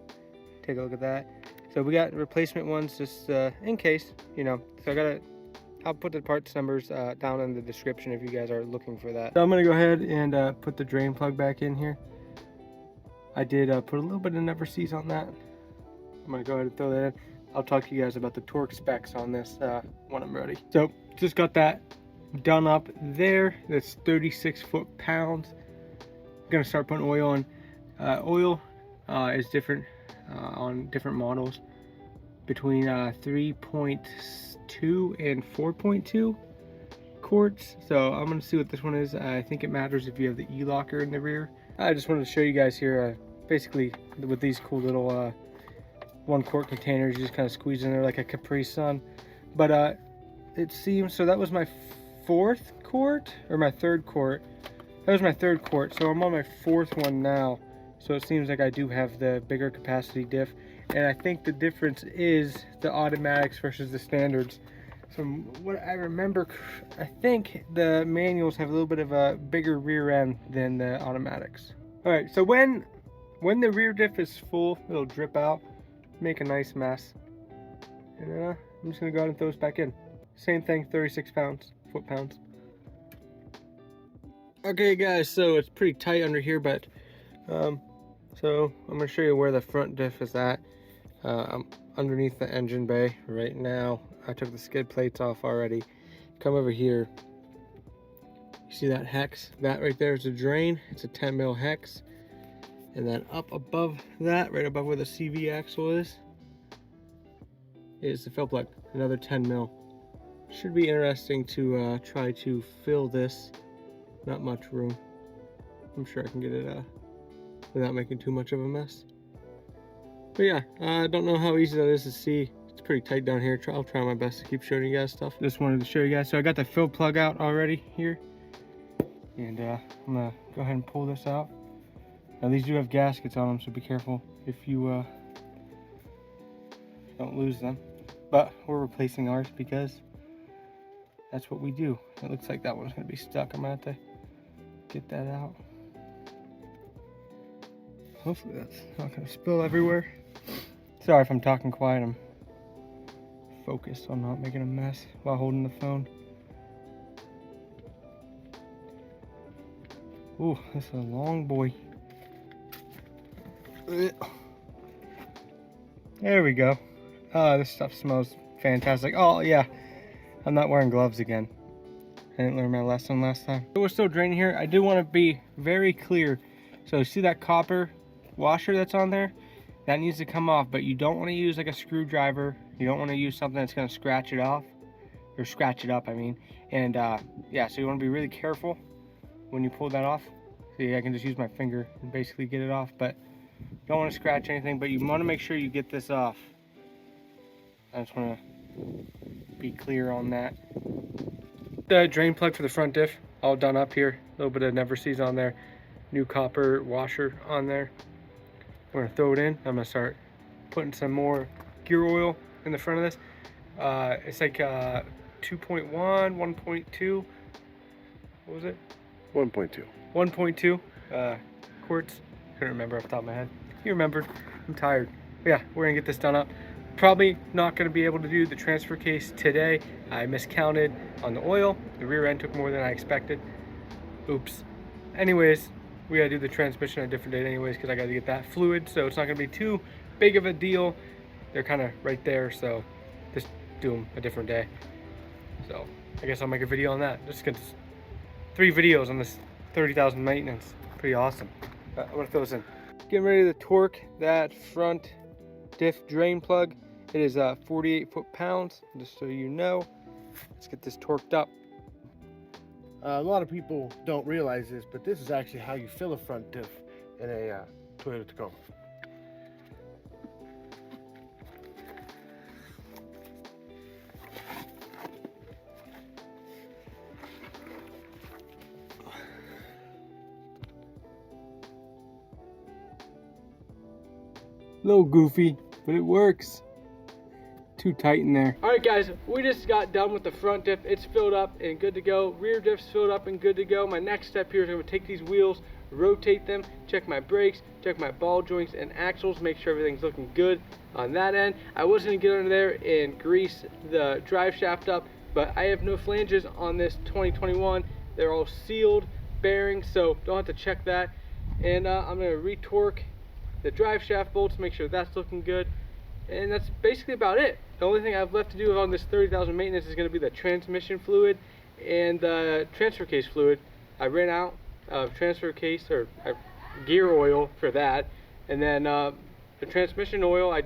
Take a look at that. So we got replacement ones just in case, you know. So I'll put the parts numbers down in the description if you guys are looking for that. So I'm gonna go ahead and put the drain plug back in here. I did put a little bit of never sees on that. I'm gonna go ahead and throw that in. I'll talk to you guys about the torque specs on this when I'm ready. So just got that done up there. That's 36 foot-pounds. I'm gonna start putting oil in. Oil is different on different models, between 3.2 and 4.2 quarts. So I'm gonna see what this one is. I think it matters if you have the e-locker in the rear. I just wanted to show you guys here, basically with these cool little 1 quart containers, you just kind of squeeze in there like a Capri Sun. But it seems, so that was my 4th quart or my 3rd quart. That was my 3rd quart, so I'm on my 4th one now. So it seems like I do have the bigger capacity diff, and I think the difference is the automatics versus the standards. From what I remember, I think the manuals have a little bit of a bigger rear end than the automatics. All right, so when the rear diff is full, it'll drip out, make a nice mess, and I'm just gonna go ahead and throw this back in. Same thing, 36 foot-pounds. Okay guys, so it's pretty tight under here, but so I'm gonna show you where the front diff is at. I'm underneath the engine bay right now. I took the skid plates off already. Come over here. You see that hex? That right there is a drain. It's a 10 mil hex. And then up above that, right above where the CV axle is the fill plug, another 10 mil. Should be interesting to try to fill this. Not much room. I'm sure I can get it without making too much of a mess. But yeah, I don't know how easy that is to see. It's pretty tight down here. I'll try my best to keep showing you guys stuff. Just wanted to show you guys. So I got the fill plug out already here. And I'm gonna go ahead and pull this out. Now these do have gaskets on them, so be careful if you don't lose them. But we're replacing ours because that's what we do. It looks like that one's gonna be stuck. I'm gonna have to get that out. Hopefully that's not gonna spill everywhere. Sorry if I'm talking quiet. I'm focused on not making a mess while holding the phone. Ooh, this is a long boy. There we go. This stuff smells fantastic. Oh yeah, I'm not wearing gloves again. I didn't learn my lesson last time. We're still draining here. I do want to be very clear. So see that copper washer that's on there? That needs to come off, but you don't want to use like a screwdriver. You don't want to use something that's going to scratch it off, or scratch it up, I mean. And yeah, so you want to be really careful when you pull that off. See, I can just use my finger and basically get it off, but you don't want to scratch anything, but you want to make sure you get this off. I just want to be clear on that. The drain plug for the front diff, all done up here. A little bit of never sees on there. New copper washer on there. We're gonna throw it in. I'm gonna start putting some more gear oil in the front of this. It's like 2.1, 1.2. What was it? 1.2. 1.2 quarts. Couldn't remember off the top of my head. You remembered. I'm tired. But yeah, we're gonna get this done up. Probably not gonna be able to do the transfer case today. I miscounted on the oil. The rear end took more than I expected. Oops. Anyways, we gotta do the transmission on a different date anyways, because I gotta get that fluid, so it's not gonna be too big of a deal. They're kind of right there, so just do them a different day. So I guess I'll make a video on that. Just get 3 videos on this 30,000 maintenance. Pretty awesome. I'm gonna throw this in. Getting ready to torque that front diff drain plug. It is 48 foot-pounds, just so you know. Let's get this torqued up. A lot of people don't realize this, but this is actually how you fill a front diff in a Toyota Tacoma. A little goofy, but it works. Too tight in there. All right guys, we just got done with the front diff. It's filled up and good to go. Rear diff's filled up and good to go. My next step here is I'm gonna take these wheels, rotate them, check my brakes, check my ball joints and axles, make sure everything's looking good on that end. I was gonna get under there and grease the drive shaft up, but I have no flanges on this 2021. They're all sealed bearings, so don't have to check that. And I'm gonna retorque the drive shaft bolts, make sure that's looking good. And that's basically about it. The only thing I have left to do on this 30,000 maintenance is going to be the transmission fluid and the transfer case fluid. I ran out of transfer case or gear oil for that, and then the transmission oil, I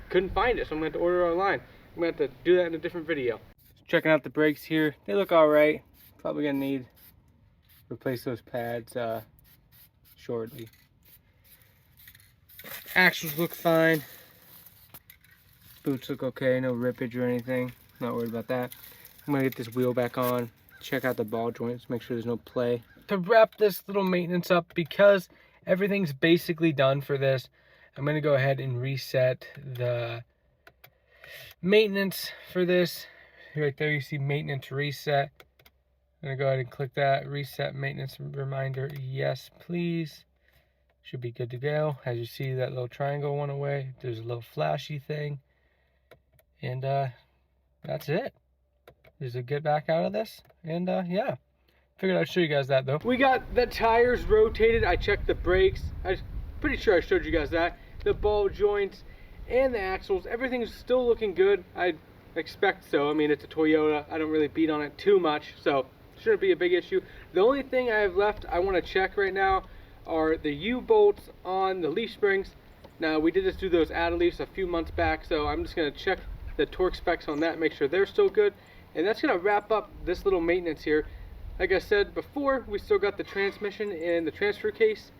couldn't find it, so I'm going to have to order it online. I'm going to have to do that in a different video. Checking out the brakes here. They look all right. Probably going to need to replace those pads shortly. Axles look fine. Boots look okay, no rippage or anything. Not worried about that. I'm gonna get this wheel back on, check out the ball joints, make sure there's no play. To wrap this little maintenance up, because everything's basically done for this, I'm gonna go ahead and reset the maintenance for this. Right there you see maintenance reset. I'm gonna go ahead and click that, reset maintenance reminder, yes please. Should be good to go. As you see, that little triangle went away. There's a little flashy thing. And that's it. Just to get back out of this. And yeah, figured I'd show you guys that though. We got the tires rotated. I checked the brakes. I'm pretty sure I showed you guys that. The ball joints and the axles. Everything's still looking good. I expect so. I mean, it's a Toyota. I don't really beat on it too much, so shouldn't be a big issue. The only thing I have left I want to check right now are the U-bolts on the leaf springs. Now we did just do those add leaves a few months back, so I'm just going to check the torque specs on that, make sure they're still good. And that's going to wrap up this little maintenance here. Like I said before, we still got the transmission in the transfer case.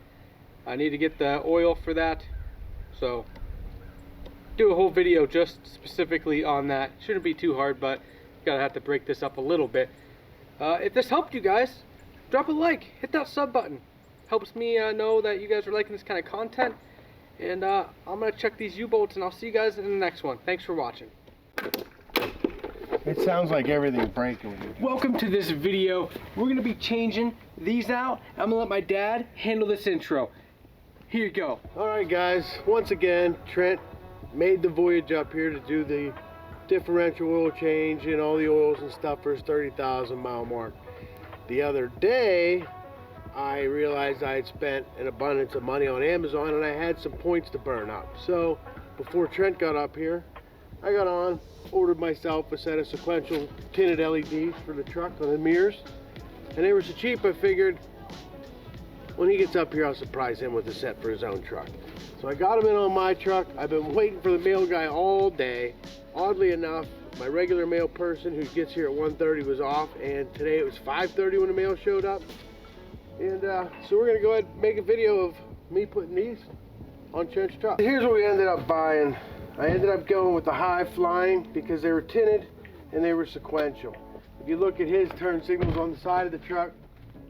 I need to get the oil for that, so do a whole video just specifically on that. Shouldn't be too hard, but gotta have to break this up a little bit. If this helped you guys, drop a like, hit that sub button. Helps me know that you guys are liking this kind of content. And I'm gonna check these U-bolts, and I'll see you guys in the next one. Thanks for watching. It sounds like everything's breaking. Welcome to this video. We're gonna be changing these out. I'm gonna let my dad handle this intro. Here you go. Alright guys, once again, Trent made the voyage up here to do the differential oil change and all the oils and stuff for his 30,000 mile mark. The other day, I realized I had spent an abundance of money on Amazon and I had some points to burn up. So before Trent got up here, I got on, ordered myself a set of sequential tinted LEDs for the truck on the mirrors, and they were so cheap I figured when he gets up here I'll surprise him with a set for his own truck. So I got them in on my truck. I've been waiting for the mail guy all day. Oddly enough, my regular mail person who gets here at 1:30 was off, and today it was 5:30 when the mail showed up. And so we're gonna go ahead and make a video of me putting these on Trent's truck. Here's what we ended up buying. I ended up going with the high flying because they were tinted and they were sequential. If you look at his turn signals on the side of the truck,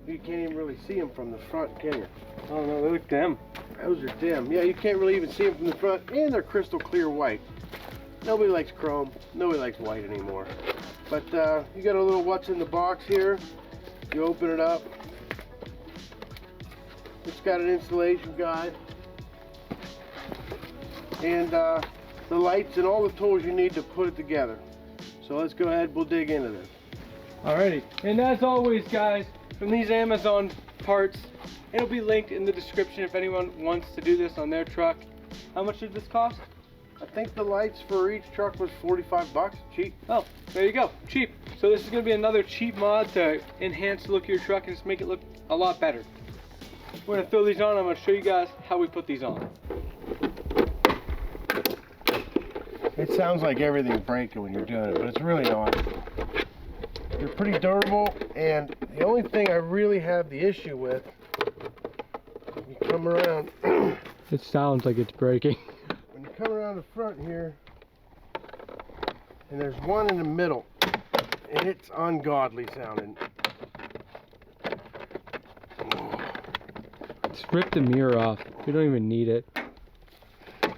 you can't even really see them from the front, can you? Oh no, they look dim. Those are dim. Yeah, you can't really even see them from the front, and they're crystal clear white. Nobody likes chrome. Nobody likes white anymore. But you got a little what's in the box here. You open it up. It's got an installation guide. And the lights and all the tools you need to put it together. So let's go ahead, we'll dig into this. Alrighty, and as always guys, from these Amazon parts, it'll be linked in the description if anyone wants to do this on their truck. How much did this cost? I think the lights for each truck was 45 bucks, cheap. Oh, there you go, cheap. So this is going to be another cheap mod to enhance the look of your truck and just make it look a lot better. We're going to throw these on. I'm going to show you guys how we put these on. It sounds like everything's breaking when you're doing it, but it's really not. They're pretty durable, and the only thing I really have the issue with, you come around, It sounds like it's breaking. when you come around the front here, and there's one in the middle, and it's ungodly sounding. Just rip the mirror off. You don't even need it. I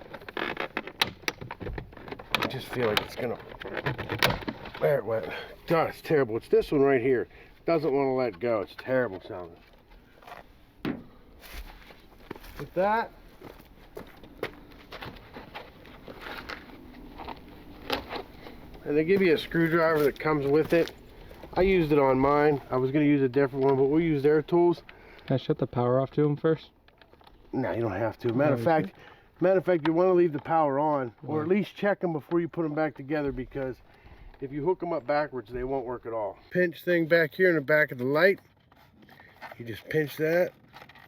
just feel like it's gonna, there it went. God, it's terrible. It's this one right here. Doesn't want to let go. It's terrible sounding. With that, and they give you a screwdriver that comes with it. I used it on mine. I was going to use a different one, but we'll use their tools. Can I shut the power off to them first? No, you don't have to. Matter of fact, you want to leave the power on, or at least check them before you put them back together, because if you hook them up backwards, they won't work at all. Pinch thing back here in the back of the light. You just pinch that.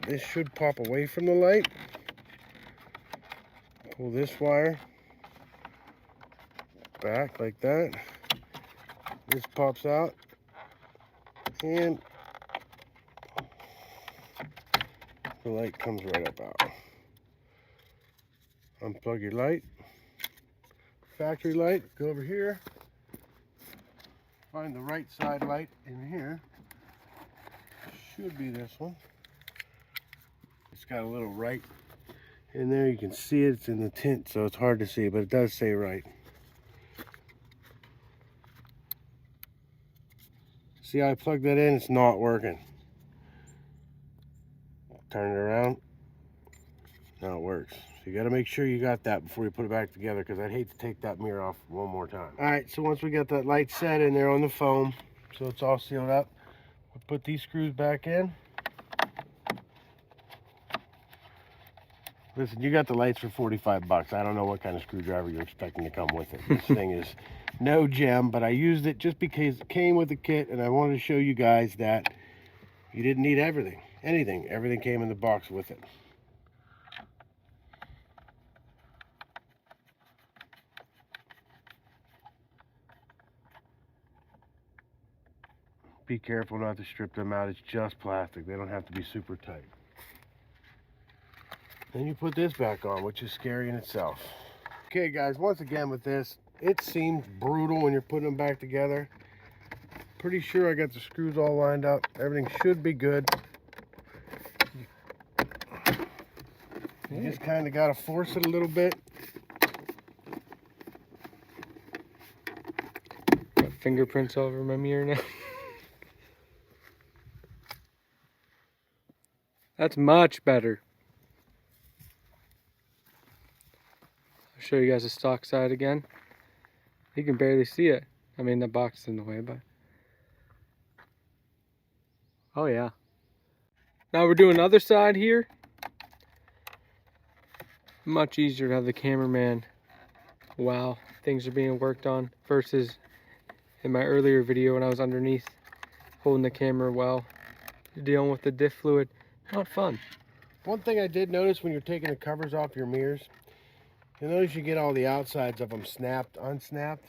This should pop away from the light. Pull this wire back like that. This pops out, and the light comes right up out. Unplug your light. Factory light, go over here. Find the right side light in here. Should be this one. It's got a little right in there. You can see it. It's in the tint, so it's hard to see, but it does say right. See how I plugged that in? It's not working. Turn it around. Now it works. So you got to make sure you got that before you put it back together, because I'd hate to take that mirror off one more time. All right, so once we got that light set in there on the foam, so it's all sealed up, we'll put these screws back in. Listen, you got the lights for 45 bucks. I don't know what kind of screwdriver you're expecting to come with it. This thing is no gem, but I used it just because it came with the kit, and I wanted to show you guys that you didn't need everything. anything. Everything came in the box with it. Be careful not to strip them out. It's just plastic. They don't have to be super tight. Then you put this back on, which is scary in itself. Okay guys, once again with this, it seems brutal when you're putting them back together. Pretty sure I got the screws all lined up. Everything should be good. You just kind of got to force it a little bit. Got fingerprints all over my mirror now. That's much better. I'll show you guys the stock side again. You can barely see it. I mean, the box is in the way, but... Oh yeah. Now we're doing the other side here. Much easier to have the cameraman while things are being worked on versus in my earlier video when I was underneath holding the camera while dealing with the diff fluid. Not fun. One thing I did notice when you're taking the covers off your mirrors, you'll notice you get all the outsides of them unsnapped,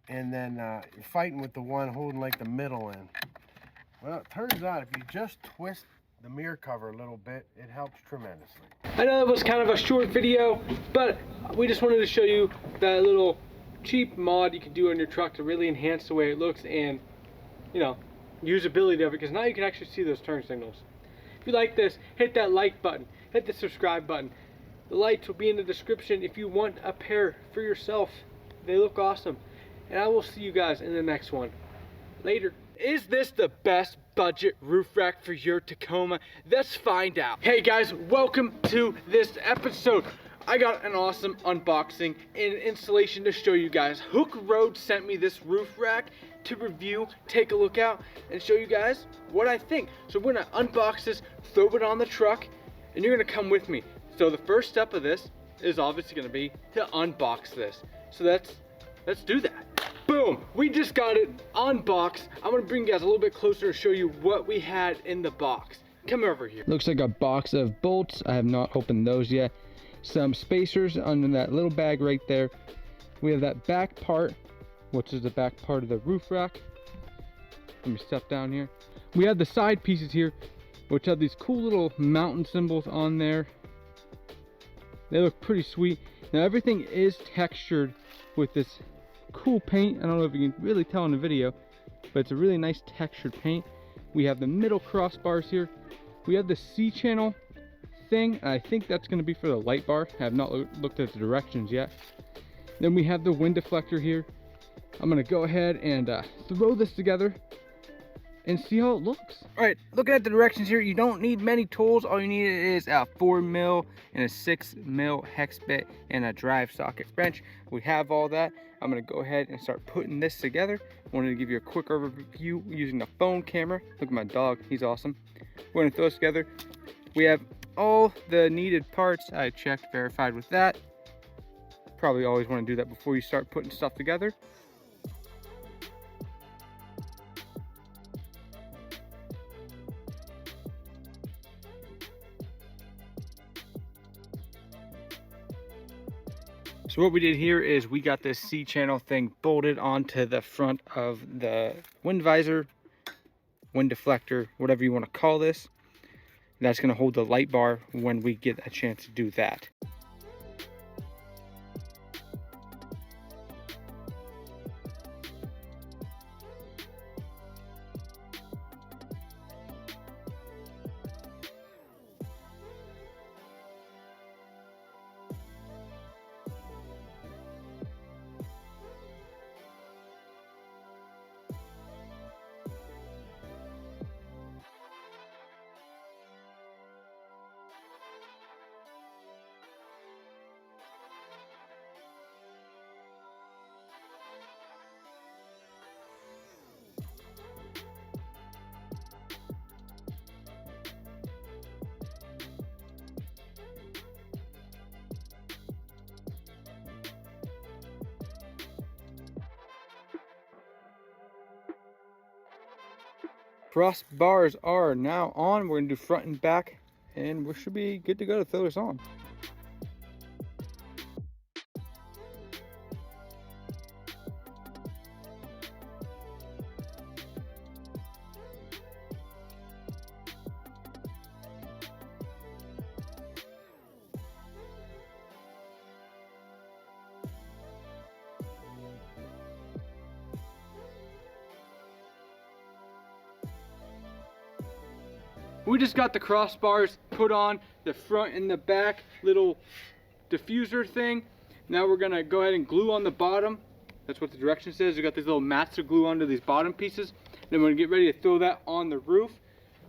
and then you're fighting with the one holding like the middle end. Well, it turns out if you just twist the mirror cover a little bit, it helps tremendously. I know it was kind of a short video, but we just wanted to show you that little cheap mod you can do on your truck to really enhance the way it looks and, you know, usability of it, because now you can actually see those turn signals. If you like this, hit that like button, hit the subscribe button. The lights will be in the description if you want a pair for yourself. They look awesome. And I will see you guys in the next one. Later. Is this the best budget roof rack for your Tacoma? Let's find out. Hey guys, welcome to this episode. I got an awesome unboxing and installation to show you guys. Hook Road sent me this roof rack to review, take a look out, and show you guys what I think. So we're gonna unbox this, throw it on the truck, and you're gonna come with me. So the first step of this is obviously gonna be to unbox this. So let's do that. Boom, we just got it unboxed. I'm gonna bring you guys a little bit closer to show you what we had in the box. Come over here. Looks like a box of bolts. I have not opened those yet. Some spacers under that little bag right there. We have that back part, which is the back part of the roof rack. Let me step down here. We have the side pieces here, which have these cool little mountain symbols on there. They look pretty sweet. Now everything is textured with this cool paint. I don't know if you can really tell in the video, but it's a really nice textured paint. We have the middle crossbars here. We have the C-channel thing, and I think that's going to be for the light bar. I have not looked at the directions yet. Then we have the wind deflector here. I'm going to go ahead and throw this together and see how it looks. All right, looking at the directions here, you don't need many tools. All you need is a 4mm and a 6mm hex bit and a drive socket wrench. We have all that. I'm gonna go ahead and start putting this together. I wanted to give you a quick overview using the phone camera. Look at my dog, he's awesome. We're gonna throw this together. We have all the needed parts. I checked, verified with that. Probably always wanna do that before you start putting stuff together. So what we did here is we got this C-channel thing bolted onto the front of the wind visor, wind deflector, whatever you want to call this. That's going to hold the light bar when we get a chance to do that. Crossbars are now on. We're gonna do front and back, and we should be good to go to throw this on. We just got the crossbars put on, the front and the back little diffuser thing. Now we're gonna go ahead and glue on the bottom. That's what the direction says. We got these little mats to glue onto these bottom pieces. Then we're gonna get ready to throw that on the roof.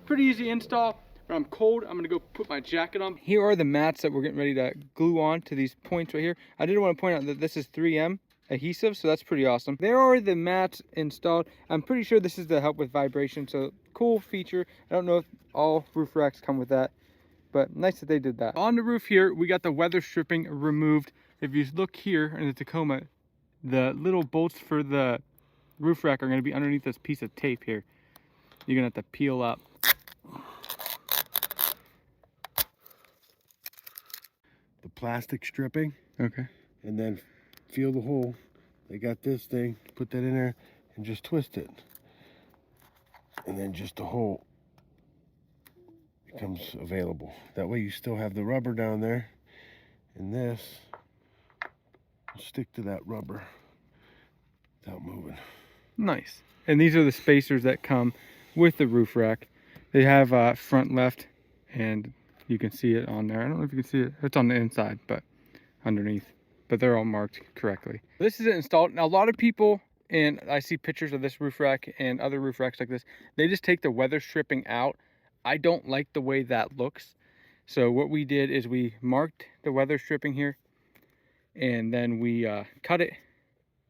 Pretty easy install, but I'm cold. I'm gonna go put my jacket on. Here are the mats that we're getting ready to glue on to these points right here. I did want to point out that this is 3M adhesive, so that's pretty awesome. There are the mats installed. I'm pretty sure this is to help with vibration, so cool feature. I don't know if all roof racks come with that, but nice that they did that. On the roof here, we got the weather stripping removed. If you look here in the Tacoma, the little bolts for the roof rack are going to be underneath this piece of tape here. You're going to have to peel up. The plastic stripping. Okay. And then feel the hole. They got this thing, put that in there and just twist it. And then just the hole becomes available. That way you still have the rubber down there, and this will stick to that rubber without moving. Nice. And these are the spacers that come with the roof rack. They have front left, and you can see it on there. I don't know if you can see it. It's on the inside, but underneath. But they're all marked correctly. This is it installed. Now a lot of people, and I see pictures of this roof rack and other roof racks like this, they just take the weather stripping out. I don't like the way that looks. So what we did is we marked the weather stripping here, and then we cut it.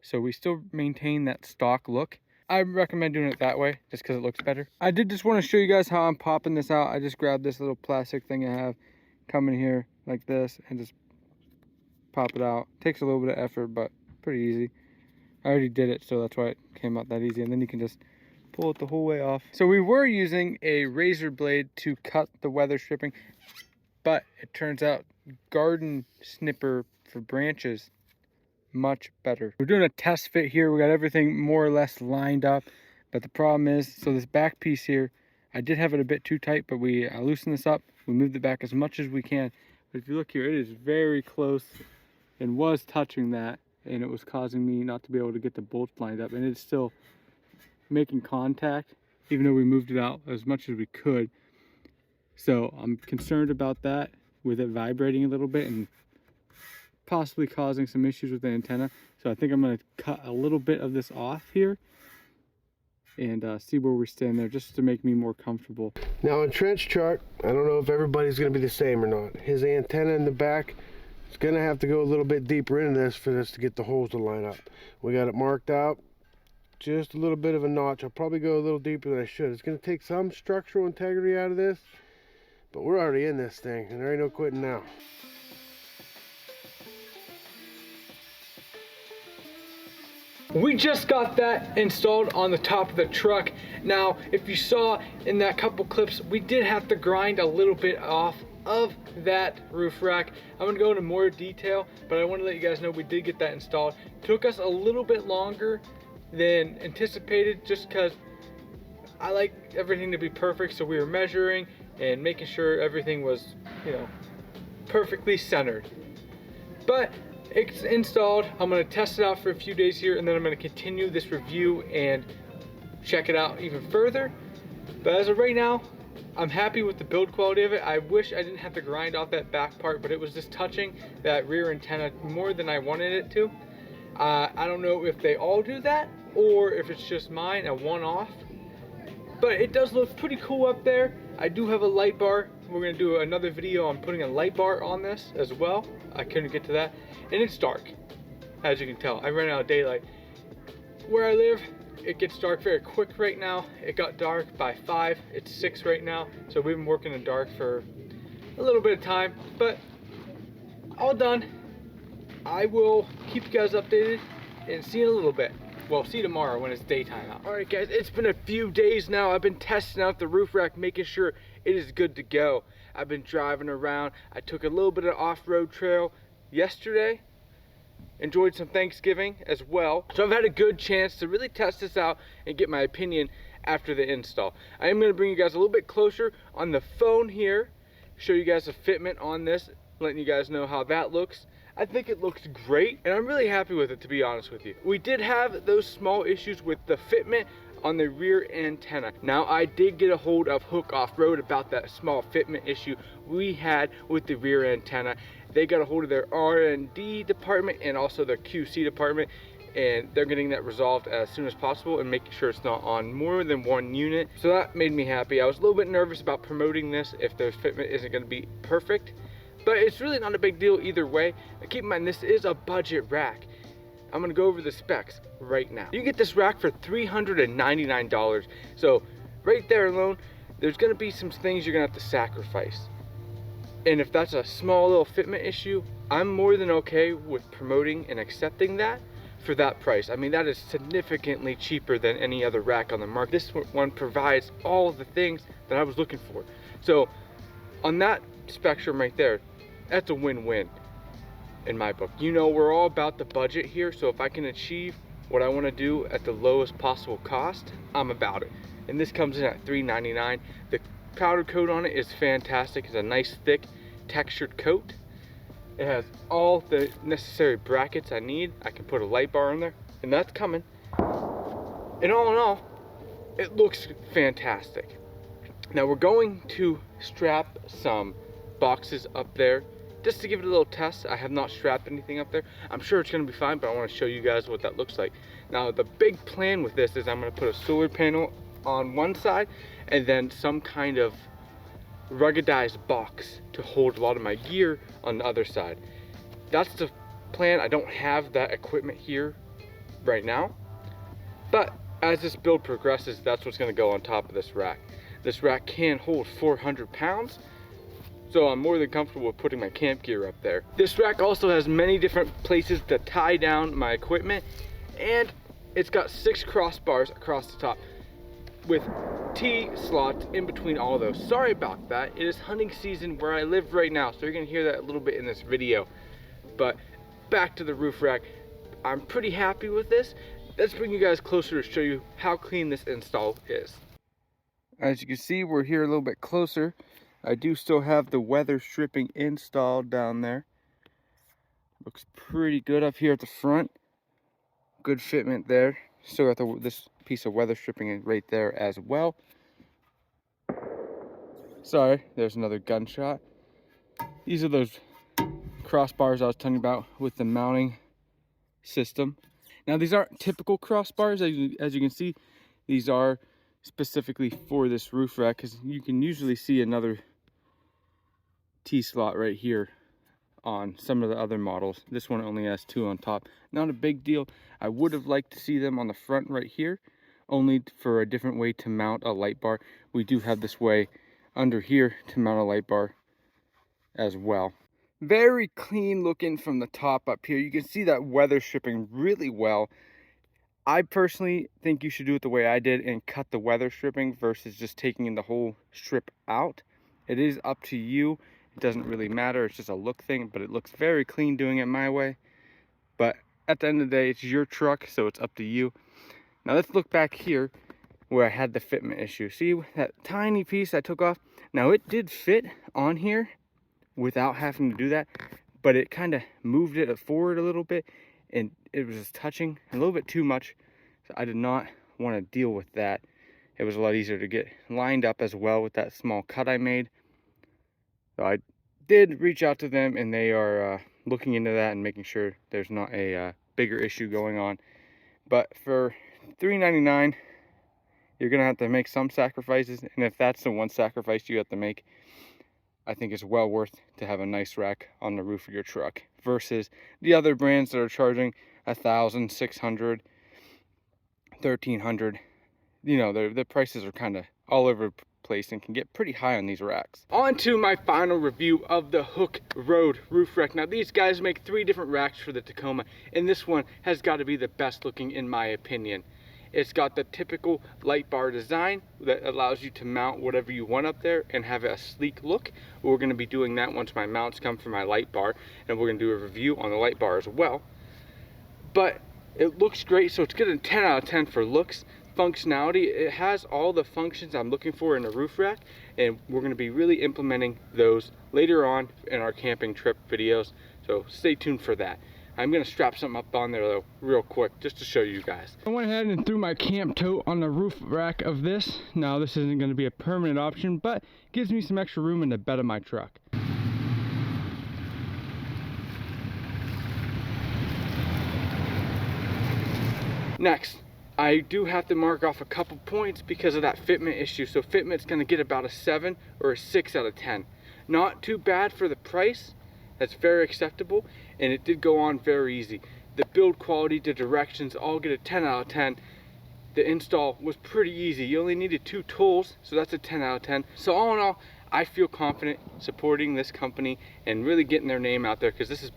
So we still maintain that stock look. I recommend doing it that way just because it looks better. I did just want to show you guys how I'm popping this out. I just grabbed this little plastic thing I have, come in here like this and just pop it out. Takes a little bit of effort, but pretty easy. I already did it, so that's why it came out that easy. And then you can just pull it the whole way off. So we were using a razor blade to cut the weather stripping, but it turns out garden snipper for branches, much better. We're doing a test fit here. We got everything more or less lined up, but the problem is, so this back piece here, I did have it a bit too tight, but we loosened this up. We moved it back as much as we can. But if you look here, it is very close and was touching that, and it was causing me not to be able to get the bolts lined up, and it's still making contact even though we moved it out as much as we could. So I'm concerned about that, with it vibrating a little bit and possibly causing some issues with the antenna. So I think I'm going to cut a little bit of this off here and see where we stand there, just to make me more comfortable. Now in Trent's chart, I don't know if everybody's going to be the same or not. His antenna in the back is going to have to go a little bit deeper into this for this to get the holes to line up. We got it marked out, just a little bit of a notch. I'll probably go a little deeper than I should. It's going to take some structural integrity out of this, but we're already in this thing and there ain't no quitting now. We just got that installed on the top of the truck. Now, if you saw in that couple clips, we did have to grind a little bit off of that roof rack. I'm gonna go into more detail, but I want to let you guys know we did get that installed. It took us a little bit longer than anticipated, just because I like everything to be perfect. So we were measuring and making sure everything was, you know, perfectly centered. But it's installed. I'm going to test it out for a few days here, and then I'm going to continue this review and check it out even further. But as of right now, I'm happy with the build quality of it. I wish I didn't have to grind off that back part, but it was just touching that rear antenna more than I wanted it to. I don't know if they all do that or if it's just mine, a one-off. But it does look pretty cool up there. I do have a light bar. We're going to do another video on putting a light bar on this as well. I couldn't get to that. And it's dark, as you can tell. I ran out of daylight. Where I live, it gets dark very quick right now. It got dark by 5. It's 6 right now. So we've been working in dark for a little bit of time. But all done. I will keep you guys updated and see you in a little bit. Well, see you tomorrow when it's daytime out. All right, guys, it's been a few days now. I've been testing out the roof rack, making sure it is good to go. I've been driving around. I took a little bit of off-road trail yesterday. Enjoyed some Thanksgiving as well. So I've had a good chance to really test this out and get my opinion after the install. I am going to bring you guys a little bit closer on the phone here, show you guys a fitment on this, letting you guys know how that looks. I think it looks great, and I'm really happy with it, to be honest with you. We did have those small issues with the fitment on the rear antenna. Now, I did get a hold of Hook Off-Road about that small fitment issue we had with the rear antenna. They got a hold of their R&D department and also their QC department, and they're getting that resolved as soon as possible and making sure it's not on more than one unit. So that made me happy. I was a little bit nervous about promoting this if the fitment isn't going to be perfect, but it's really not a big deal either way. Now keep in mind, this is a budget rack. I'm gonna go over the specs right now. You can get this rack for $399. So right there alone, there's gonna be some things you're gonna have to sacrifice. And if that's a small little fitment issue, I'm more than okay with promoting and accepting that for that price. I mean, that is significantly cheaper than any other rack on the market. This one provides all of the things that I was looking for. So on that spectrum right there, that's a win-win in my book. You know, we're all about the budget here, so if I can achieve what I want to do at the lowest possible cost, I'm about it. And this comes in at $399. The powder coat on it is fantastic. It's a nice thick textured coat. It has all the necessary brackets I need. I can put a light bar in there, and that's coming. And all in all, it looks fantastic. Now we're going to strap some boxes up there just to give it a little test. I have not strapped anything up there. I'm sure it's going to be fine, but I want to show you guys what that looks like. Now the big plan with this is I'm going to put a solar panel on one side and then some kind of ruggedized box to hold a lot of my gear on the other side. That's the plan. I don't have that equipment here right now, but as this build progresses, that's what's going to go on top of this rack. This rack can hold 400 pounds, so I'm more than comfortable with putting my camp gear up there. This rack also has many different places to tie down my equipment, and it's got 6 crossbars across the top with T slots in between all of those. Sorry about that. It is hunting season where I live right now, so you're gonna hear that a little bit in this video. But back to the roof rack. I'm pretty happy with this. Let's bring you guys closer to show you how clean this install is. As you can see, we're here a little bit closer. I do still have the weather stripping installed down there. Looks pretty good up here at the front. Good fitment there. Still got this piece of weather stripping right there as well. Sorry, there's another gunshot. These are those crossbars I was telling you about with the mounting system. Now these aren't typical crossbars, as you can see. These are specifically for this roof rack, because you can usually see another T-slot right here on some of the other models. This one only has 2 on top. Not a big deal. I would have liked to see them on the front right here, only for a different way to mount a light bar. We do have this way under here to mount a light bar as well. Very clean looking from the top up here. You can see that weather stripping really well. I personally think you should do it the way I did and cut the weather stripping versus just taking the whole strip out. It is up to you. It doesn't really matter. It's just a look thing, but it looks very clean doing it my way. But at the end of the day, it's your truck, so it's up to you. Now let's look back here where I had the fitment issue. See that tiny piece I took off? Now it did fit on here without having to do that, but it kind of moved it forward a little bit, and it was just touching a little bit too much. So I did not want to deal with that. It was a lot easier to get lined up as well with that small cut I made. So I did reach out to them, and they are looking into that and making sure there's not a bigger issue going on. But for $399, you're gonna have to make some sacrifices, and if that's the one sacrifice you have to make, I think it's well worth to have a nice rack on the roof of your truck versus the other brands that are charging $1,000, $600, $1,300. You know, the prices are kind of all over placed and can get pretty high on these racks. On to my final review of the Hook Road roof rack. Now these guys make 3 different racks for the Tacoma, and this one has got to be the best looking in my opinion. It's got the typical light bar design that allows you to mount whatever you want up there and have a sleek look. We're going to be doing that once my mounts come for my light bar, and we're going to do a review on the light bar as well. But it looks great, so it's getting 10 out of 10 for looks. Functionality, it has all the functions I'm looking for in a roof rack, and we're going to be really implementing those later on in our camping trip videos, so stay tuned for that. I'm going to strap something up on there though real quick just to show you guys. I went ahead and threw my camp tote on the roof rack of this. Now this isn't going to be a permanent option, but gives me some extra room in the bed of my truck. Next, I do have to mark off a couple points because of that fitment issue. So fitment's going to get about a 7 or a 6 out of 10. Not too bad for the price. That's very acceptable, and it did go on very easy. The build quality, the directions all get a 10 out of 10. The install was pretty easy. You only needed 2 tools, so that's a 10 out of 10. So all in all, I feel confident supporting this company and really getting their name out there, because this is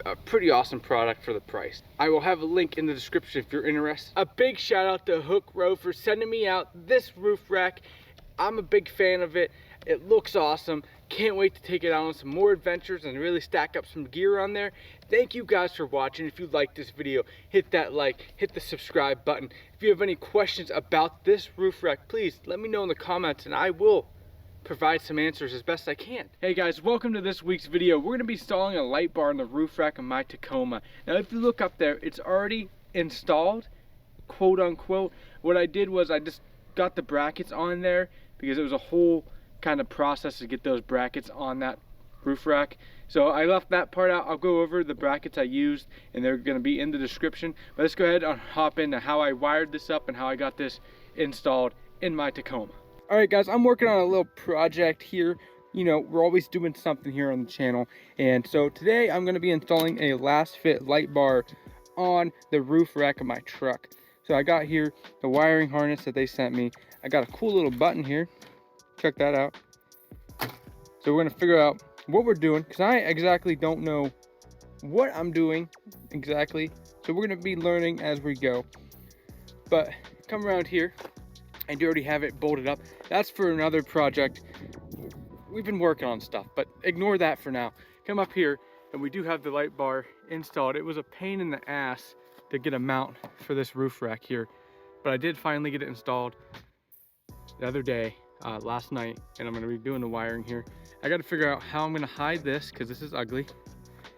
a pretty awesome product for the price. I will have a link in the description if you're interested. A big shout out to Hook Road for sending me out this roof rack. I'm a big fan of it. It looks awesome. Can't wait to take it out on some more adventures and really stack up some gear on there. Thank you guys for watching. If you liked this video, hit that like, hit the subscribe button. If you have any questions about this roof rack, please let me know in the comments and I will provide some answers as best I can. Hey guys, welcome to this week's video. We're going to be installing a light bar on the roof rack of my Tacoma. Now if you look up there, it's already installed, quote unquote. What I did was I just got the brackets on there because it was a whole kind of process to get those brackets on that roof rack. So I left that part out. I'll go over the brackets I used and they're going to be in the description. But let's go ahead and hop into how I wired this up and how I got this installed in my Tacoma. Alright guys, I'm working on a little project here. You know, we're always doing something here on the channel. And so today I'm going to be installing a last fit light bar on the roof rack of my truck. So I got here the wiring harness that they sent me. I got a cool little button here. Check that out. So we're going to figure out what we're doing, because I exactly don't know what I'm doing exactly. So we're going to be learning as we go. But come around here. I do already have it bolted up. That's for another project. We've been working on stuff, but ignore that for now. Come up here, and we do have the light bar installed. It was a pain in the ass to get a mount for this roof rack here, but I did finally get it installed the other day, last night, and I'm going to be doing the wiring here. I got to figure out how I'm going to hide this because this is ugly.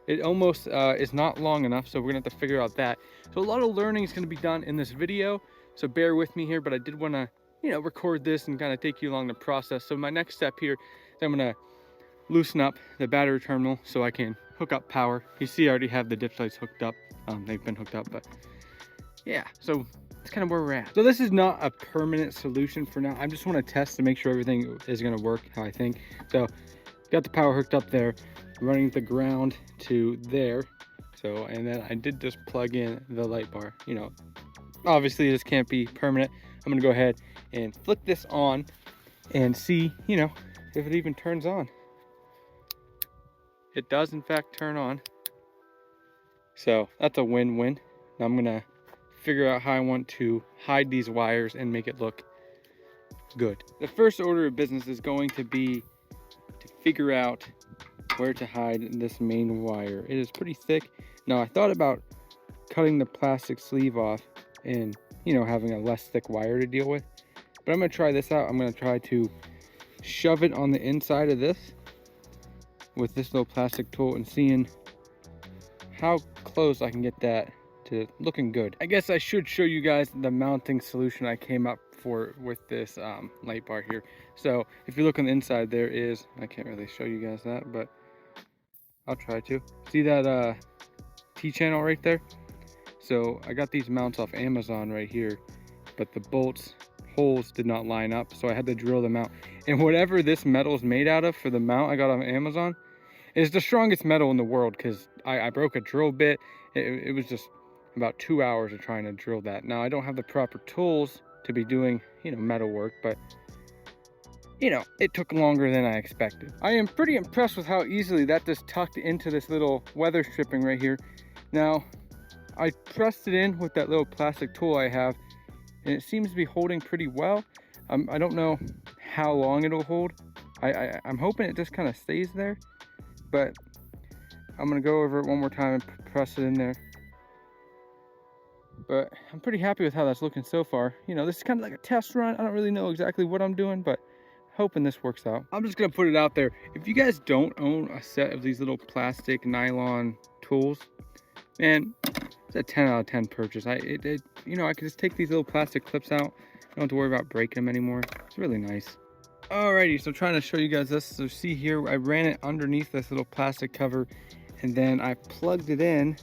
It almost is not long enough, so we're going to have to figure out that. So a lot of learning is going to be done in this video, so bear with me here, but I did want to, you know, record this and kind of take you along the process. So my next step here is I'm going to loosen up the battery terminal so I can hook up power. You see I already have the ditch lights hooked up. They've been hooked up, but yeah, so that's kind of where we're at. So this is not a permanent solution for now. I just want to test to make sure everything is going to work how I think. So got the power hooked up there, running the ground to there. So, and then I did just plug in the light bar. You know, obviously this can't be permanent. I'm going to go ahead and flick this on and see, you know, if it even turns on. It does in fact turn on. So that's a win-win. Now I'm gonna figure out how I want to hide these wires and make it look good. The first order of business is going to be to figure out where to hide this main wire. It is pretty thick. Now I thought about cutting the plastic sleeve off and, you know, having a less thick wire to deal with. But I'm gonna try this out. I'm gonna try to shove it on the inside of this with this little plastic tool and seeing how close I can get that to looking good. I guess I should show you guys the mounting solution I came up for with this light bar here. So if you look on the inside, there is, I can't really show you guys that, but I'll try to. See that T-channel right there? So I got these mounts off Amazon right here, but the bolts holes did not line up, so I had to drill them out. And whatever this metal is made out of for the mount I got on Amazon is the strongest metal in the world, because I broke a drill bit. It was just about 2 hours of trying to drill that. Now I don't have the proper tools to be doing, you know, metal work, but you know, it took longer than I expected. I am pretty impressed with how easily that just tucked into this little weather stripping right here. Now, I pressed it in with that little plastic tool I have, and it seems to be holding pretty well. I don't know how long it'll hold. I'm hoping it just kind of stays there, but I'm gonna go over it one more time and press it in there. But I'm pretty happy with how that's looking so far. You know, this is kind of like a test run. I don't really know exactly what I'm doing, but hoping this works out. I'm just gonna put it out there. If you guys don't own a set of these little plastic nylon tools, man, it's a 10 out of 10 purchase. You know, I could just take these little plastic clips out. I don't have to worry about breaking them anymore. It's really nice. Alrighty, so trying to show you guys this. So see here, I ran it underneath this little plastic cover, and then I plugged it in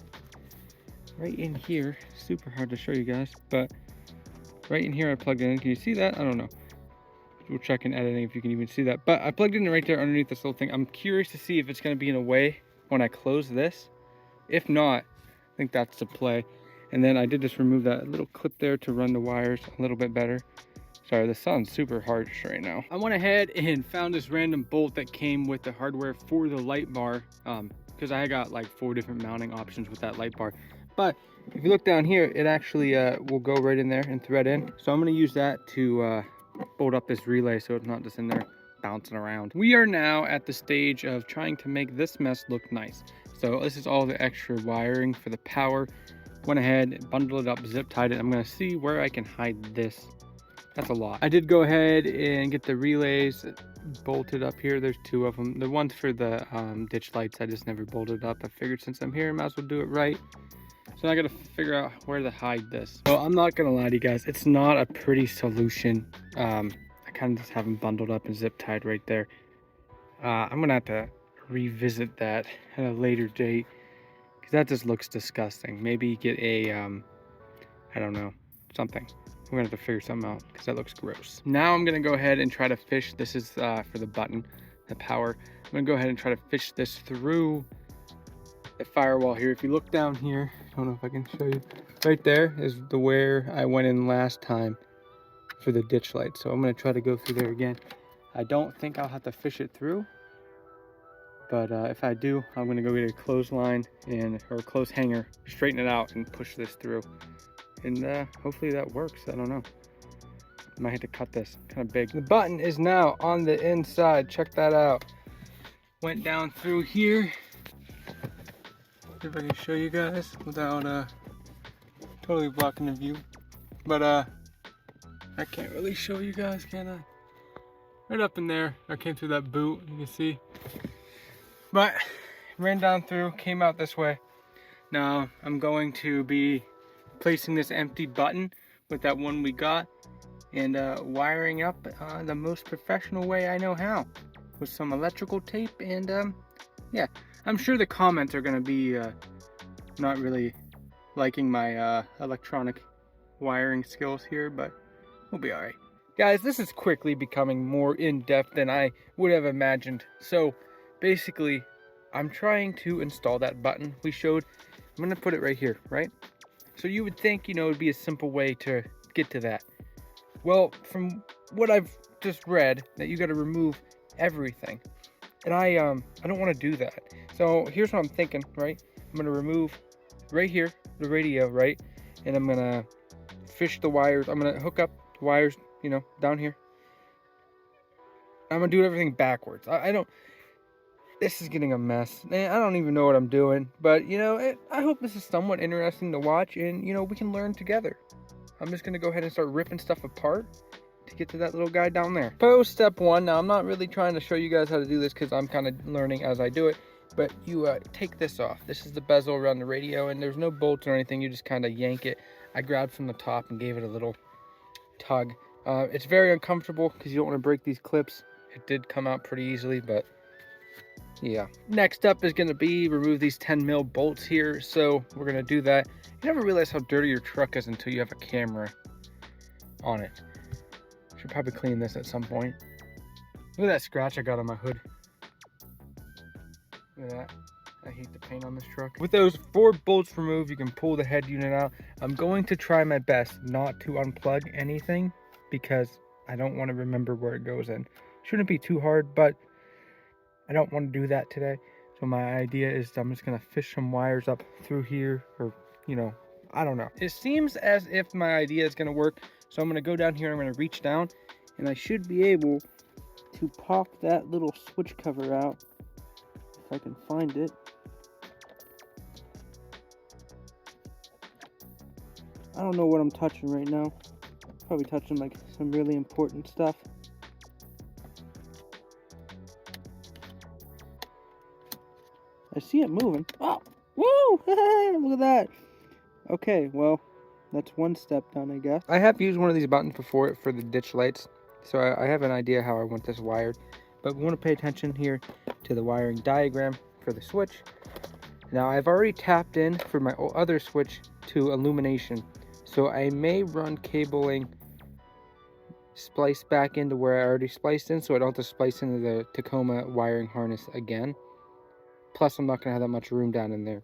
right in here. Super hard to show you guys, but right in here I plugged it in. Can you see that? I don't know. We'll check in editing if you can even see that. But I plugged it in right there underneath this little thing. I'm curious to see if it's going to be in a way when I close this. If not, I think that's the play. And then I did just remove that little clip there to run the wires a little bit better. Sorry, the sun's super harsh right now. I went ahead and found this random bolt that came with the hardware for the light bar, because I got like 4 different mounting options with that light bar. But if you look down here, it actually will go right in there and thread in. So I'm going to use that to bolt up this relay so it's not just in there bouncing around. We are now at the stage of trying to make this mess look nice. So this is all the extra wiring for the power. Went ahead, bundled it up, zip tied it. I'm going to see where I can hide this. That's a lot. I did go ahead and get the relays bolted up here. There's 2 of them. The ones for the ditch lights, I just never bolted up. I figured since I'm here, I might as well do it right. So I got to figure out where to hide this. So I'm not going to lie to you guys. It's not a pretty solution. I kind of just have them bundled up and zip tied right there. I'm going to have to revisit that at a later date, because that just looks disgusting. Maybe get a, I don't know, something. We're gonna have to figure something out because that looks gross. Now I'm gonna go ahead and try to fish. This is for the button, the power. I'm gonna go ahead and try to fish this through the firewall here. If you look down here, I don't know if I can show you. Right there is the where I went in last time for the ditch light. So I'm gonna try to go through there again. I don't think I'll have to fish it through, but if I do, I'm gonna go get a clothesline or a clothes hanger, straighten it out, and push this through. And hopefully that works. I don't know. Might have to cut this, kind of big. The button is now on the inside. Check that out. Went down through here. See if I can show you guys without totally blocking the view. But I can't really show you guys, can I? Right up in there. I came through that boot, you can see. But ran down through, came out this way. Now I'm going to be placing this empty button with that one we got and wiring up the most professional way I know how, with some electrical tape. And yeah, I'm sure the comments are gonna be not really liking my electronic wiring skills here, but we'll be all right. Guys, this is quickly becoming more in-depth than I would have imagined. So basically, I'm trying to install that button we showed. I'm gonna put it right here, right? So you would think, you know, it'd be a simple way to get to that. Well, from what I've just read, that you got to remove everything, and I don't want to do that. So here's what I'm thinking, right? I'm gonna remove right here the radio, right, and I'm gonna fish the wires. I'm gonna hook up the wires, you know, down here. I'm gonna do everything backwards. I don't. This is getting a mess. I don't even know what I'm doing, but you know, I hope this is somewhat interesting to watch, and you know, we can learn together. I'm just gonna go ahead and start ripping stuff apart to get to that little guy down there. Pose step 1. Now I'm not really trying to show you guys how to do this because I'm kind of learning as I do it, but you take this off. This is the bezel around the radio, and there's no bolts or anything. You just kind of yank it. I grabbed from the top and gave it a little tug. It's very uncomfortable because you don't want to break these clips. It did come out pretty easily, but yeah. Next up is going to be remove these 10 mil bolts here. So we're going to do that. You never realize how dirty your truck is until you have a camera on it. Should probably clean this at some point. Look at that scratch I got on my hood. Look at that. I hate the paint on this truck. With those 4 bolts removed, you can pull the head unit out. I'm going to try my best not to unplug anything because I don't want to remember where it goes in. Shouldn't be too hard, but I don't want to do that today. So my idea is I'm just gonna fish some wires up through here, or I don't know. It seems as if my idea is gonna work. So I'm gonna go down here, I'm gonna reach down, and I should be able to pop that little switch cover out if I can find it. I don't know what I'm touching right now. Probably touching like some really important stuff. I see it moving. Oh, woo! Look at that. Okay, well, that's one step done, I guess. I have used one of these buttons before for the ditch lights, so I have an idea how I want this wired. But we want to pay attention here to the wiring diagram for the switch. Now, I've already tapped in for my other switch to illumination, so I may run cabling splice back into where I already spliced in, so I don't have to splice into the Tacoma wiring harness again. Plus, I'm not going to have that much room down in there.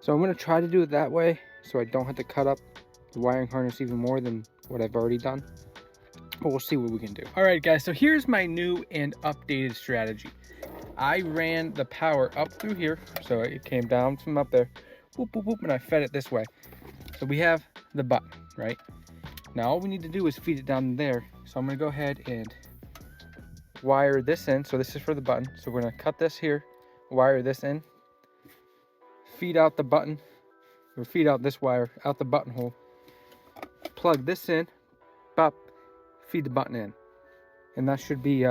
So I'm going to try to do it that way, so I don't have to cut up the wiring harness even more than what I've already done. But we'll see what we can do. Alright guys, so here's my new and updated strategy. I ran the power up through here, so it came down from up there, whoop, whoop, whoop, and I fed it this way. So we have the button, right? Now all we need to do is feed it down there. So I'm going to go ahead and wire this in. So this is for the button. So we're going to cut this here, wire this in, feed out the button, or feed out this wire out the buttonhole, plug this in, pop, feed the button in, and that should be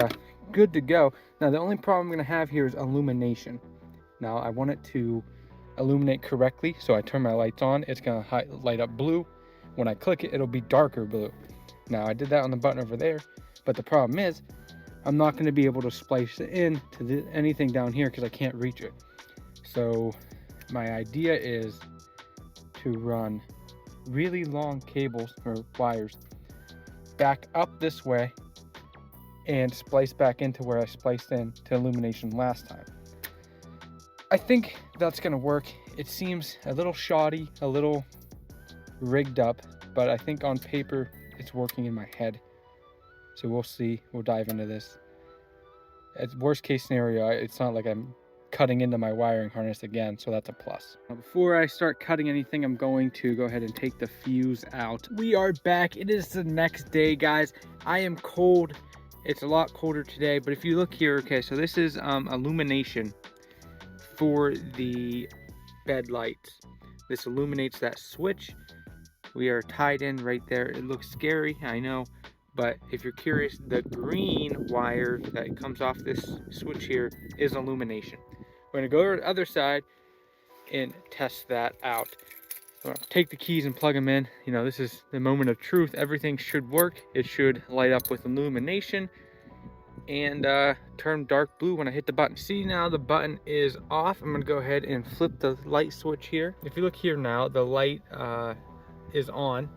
good to go. Now the only problem I'm going to have here is illumination. Now I want it to illuminate correctly, so I turn my lights on, it's going to light up blue. When I click it, it'll be darker blue. Now I did that on the button over there, but the problem is I'm not going to be able to splice it in to anything down here because I can't reach it. So my idea is to run really long cables or wires back up this way and splice back into where I spliced in to illumination last time. I think that's going to work. It seems a little shoddy, a little rigged up, but I think on paper it's working in my head. So we'll see. We'll dive into this. At worst case scenario, it's not like I'm cutting into my wiring harness again, so that's a plus. Now, before I start cutting anything, I'm going to go ahead and take the fuse out. We are back. It is the next day, guys. I am cold. It's a lot colder today, but if you look here, okay, so this is illumination for the bed lights. This illuminates that switch. We are tied in right there. It looks scary, I know, but if you're curious, the green wire that comes off this switch here is illumination. We're gonna go to the other side and test that out. So take the keys and plug them in. You know, this is the moment of truth. Everything should work. It should light up with illumination and turn dark blue when I hit the button. See, now the button is off. I'm gonna go ahead and flip the light switch here. If you look here now, the light is on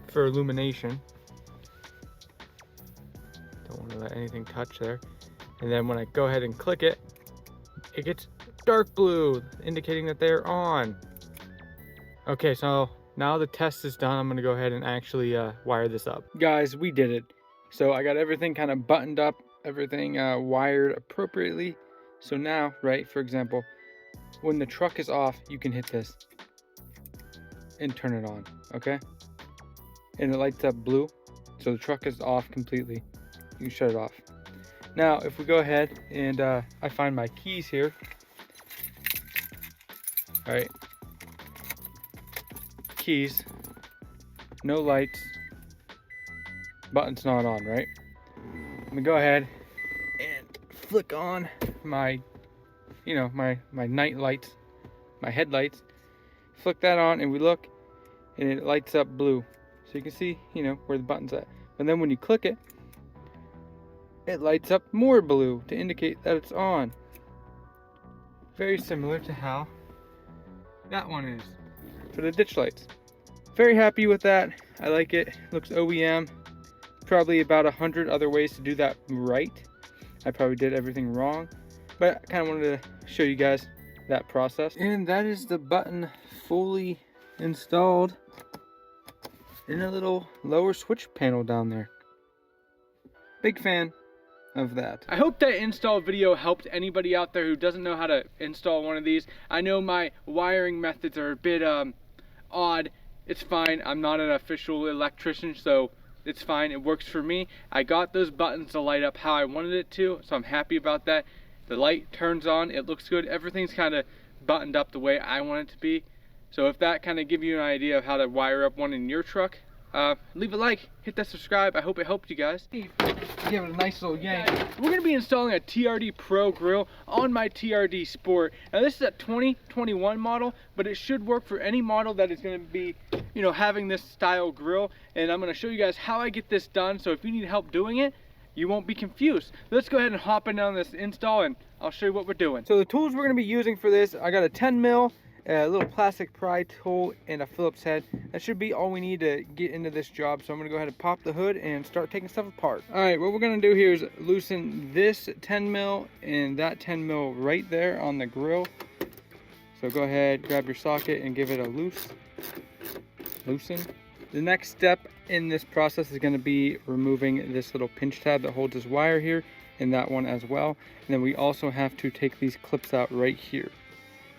for illumination. Don't want to let anything touch there. And then when I go ahead and click it, it gets dark blue, indicating that they're on. Okay, so now the test is done. I'm gonna go ahead and actually wire this up. Guys, we did it. So I got everything kind of buttoned up, everything wired appropriately. So now, right, for example, when the truck is off, you can hit this and turn it on, okay? And it lights up blue. So the truck is off completely. You can shut it off. Now, if we go ahead and I find my keys here. All right. Keys. No lights. Button's not on, right? I'm gonna go ahead and flick on my, my night lights, my headlights. Flick that on and we look and it lights up blue. So you can see, where the button's at. And then when you click it, it lights up more blue to indicate that it's on. Very similar to how that one is for the ditch lights. Very happy with that. I like it. Looks OEM. Probably about 100 other ways to do that right. I probably did everything wrong, but I kind of wanted to show you guys that process. And that is the button fully installed in a little lower switch panel down there. Big fan of that. I hope that install video helped anybody out there who doesn't know how to install one of these. I know my wiring methods are a bit odd. It's fine. I'm not an official electrician, so it's fine. It works for me. I got those buttons to light up how I wanted it to, so I'm happy about that. The light turns on, it looks good. Everything's kind of buttoned up the way I want it to be. So if that kind of gives you an idea of how to wire up one in your truck, leave a like, hit that subscribe. I hope it helped you guys. Give it a nice little yank. We're going to be installing a TRD Pro grill on my TRD Sport. Now this is a 2021 model, but it should work for any model that is going to be, you know, having this style grill. And I'm going to show you guys how I get this done, so if you need help doing it, you won't be confused. Let's go ahead and hop in on this install and I'll show you what we're doing. So the tools we're going to be using for this, I got a 10 mil, a little plastic pry tool, and a Phillips head. That should be all we need to get into this job. So I'm going to go ahead and pop the hood and start taking stuff apart. All right, what we're going to do here is loosen this 10 mil and that 10 mil right there on the grill. So go ahead, grab your socket and give it a loosen. The next step in this process is going to be removing this little pinch tab that holds this wire here, and that one as well. And then we also have to take these clips out right here.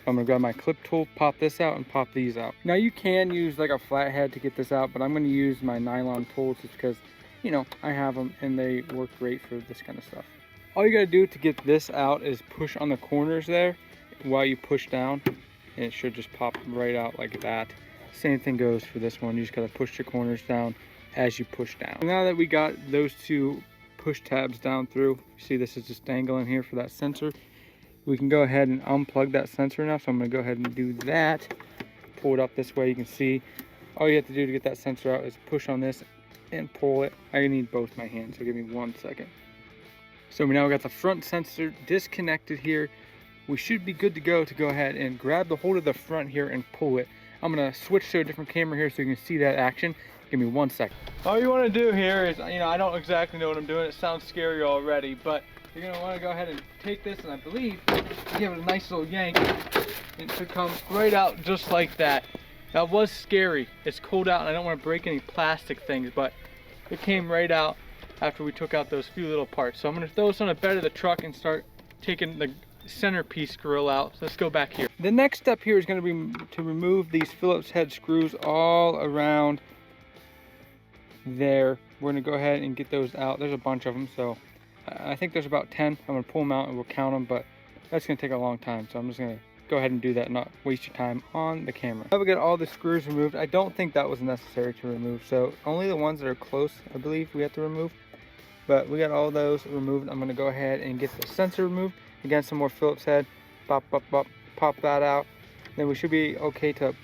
I'm going to grab my clip tool, pop this out, and pop these out. Now you can use like a flathead to get this out, but I'm going to use my nylon tools just because, you know, I have them and they work great for this kind of stuff. All you got to do to get this out is push on the corners there while you push down, and it should just pop right out like that. Same thing goes for this one. You just got to push the corners down as you push down. Now that we got those two push tabs down through, you see this is just dangling here for that sensor. We can go ahead and unplug that sensor now, so I'm going to go ahead and do that. Pull it up this way. You can see all you have to do to get that sensor out is push on this and pull it. I need both my hands, so give me 1 second. So we now got the front sensor disconnected here. We should be good to go ahead and grab the hold of the front here and pull it. I'm going to switch to a different camera here so you can see that action. Give me 1 second. All you want to do here is, you know, I don't exactly know what I'm doing. It sounds scary already, but you're going to want to go ahead and take this, and I believe give it a nice little yank. It should come right out just like that. That was scary. It's cold out and I don't want to break any plastic things, but it came right out after we took out those few little parts. So I'm going to throw this on the bed of the truck and start taking the centerpiece grill out. So let's go back here. The next step here is going to be to remove these Phillips head screws all around there. We're going to go ahead and get those out. There's a bunch of them, so I think there's about 10. I'm going to pull them out and we'll count them, but that's going to take a long time, so I'm just going to go ahead and do that and not waste your time on the camera. Now we got all the screws removed. I don't think that was necessary to remove, so only the ones that are close, I believe, we have to remove. But we got all those removed. I'm going to go ahead and get the sensor removed. Again, some more Phillips head. Pop that out. Then we should be okay to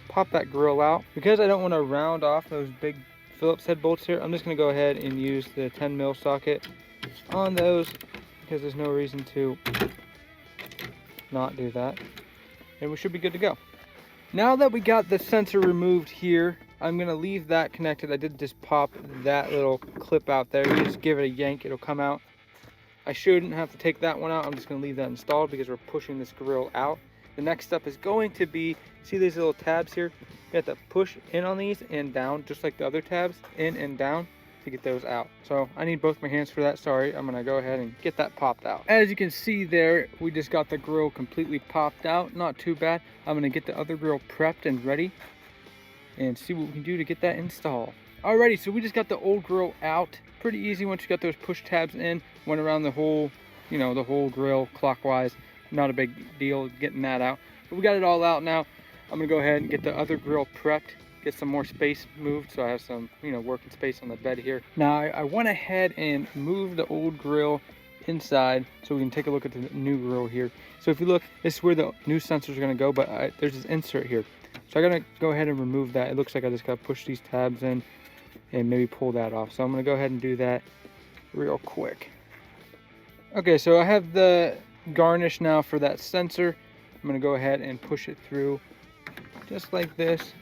pop that grill out. Because I don't want to round off those big Phillips head bolts here, I'm just going to go ahead and use the 10 mil socket on those, because there's no reason to not do that, and we should be good to go. Now that we got the sensor removed here, I'm going to leave that connected. I did just pop that little clip out there. You just give it a yank, it'll come out. I shouldn't have to take that one out. I'm just going to leave that installed because we're pushing this grill out. The next step is going to be, see these little tabs here? You have to push in on these and down, just like the other tabs, in and down, to get those out. So I need both my hands for that. Sorry, I'm gonna go ahead and get that popped out. As you can see there, we just got the grill completely popped out. Not too bad. I'm gonna get the other grill prepped and ready and see what we can do to get that installed. Alrighty, so we just got the old grill out. Pretty easy once you got those push tabs in. Went around the whole, you know, the whole grill clockwise. Not a big deal getting that out. But we got it all out now. I'm gonna go ahead and get the other grill prepped, get some more space moved so I have some, you know, working space on the bed here. Now I went ahead and moved the old grill inside so we can take a look at the new grill here. So if you look, this is where the new sensors are gonna go, but there's this insert here. So I gotta go ahead and remove that. It looks like I just gotta push these tabs in and maybe pull that off. So I'm gonna go ahead and do that real quick. Okay, so I have the garnish now for that sensor. I'm gonna go ahead and push it through just like this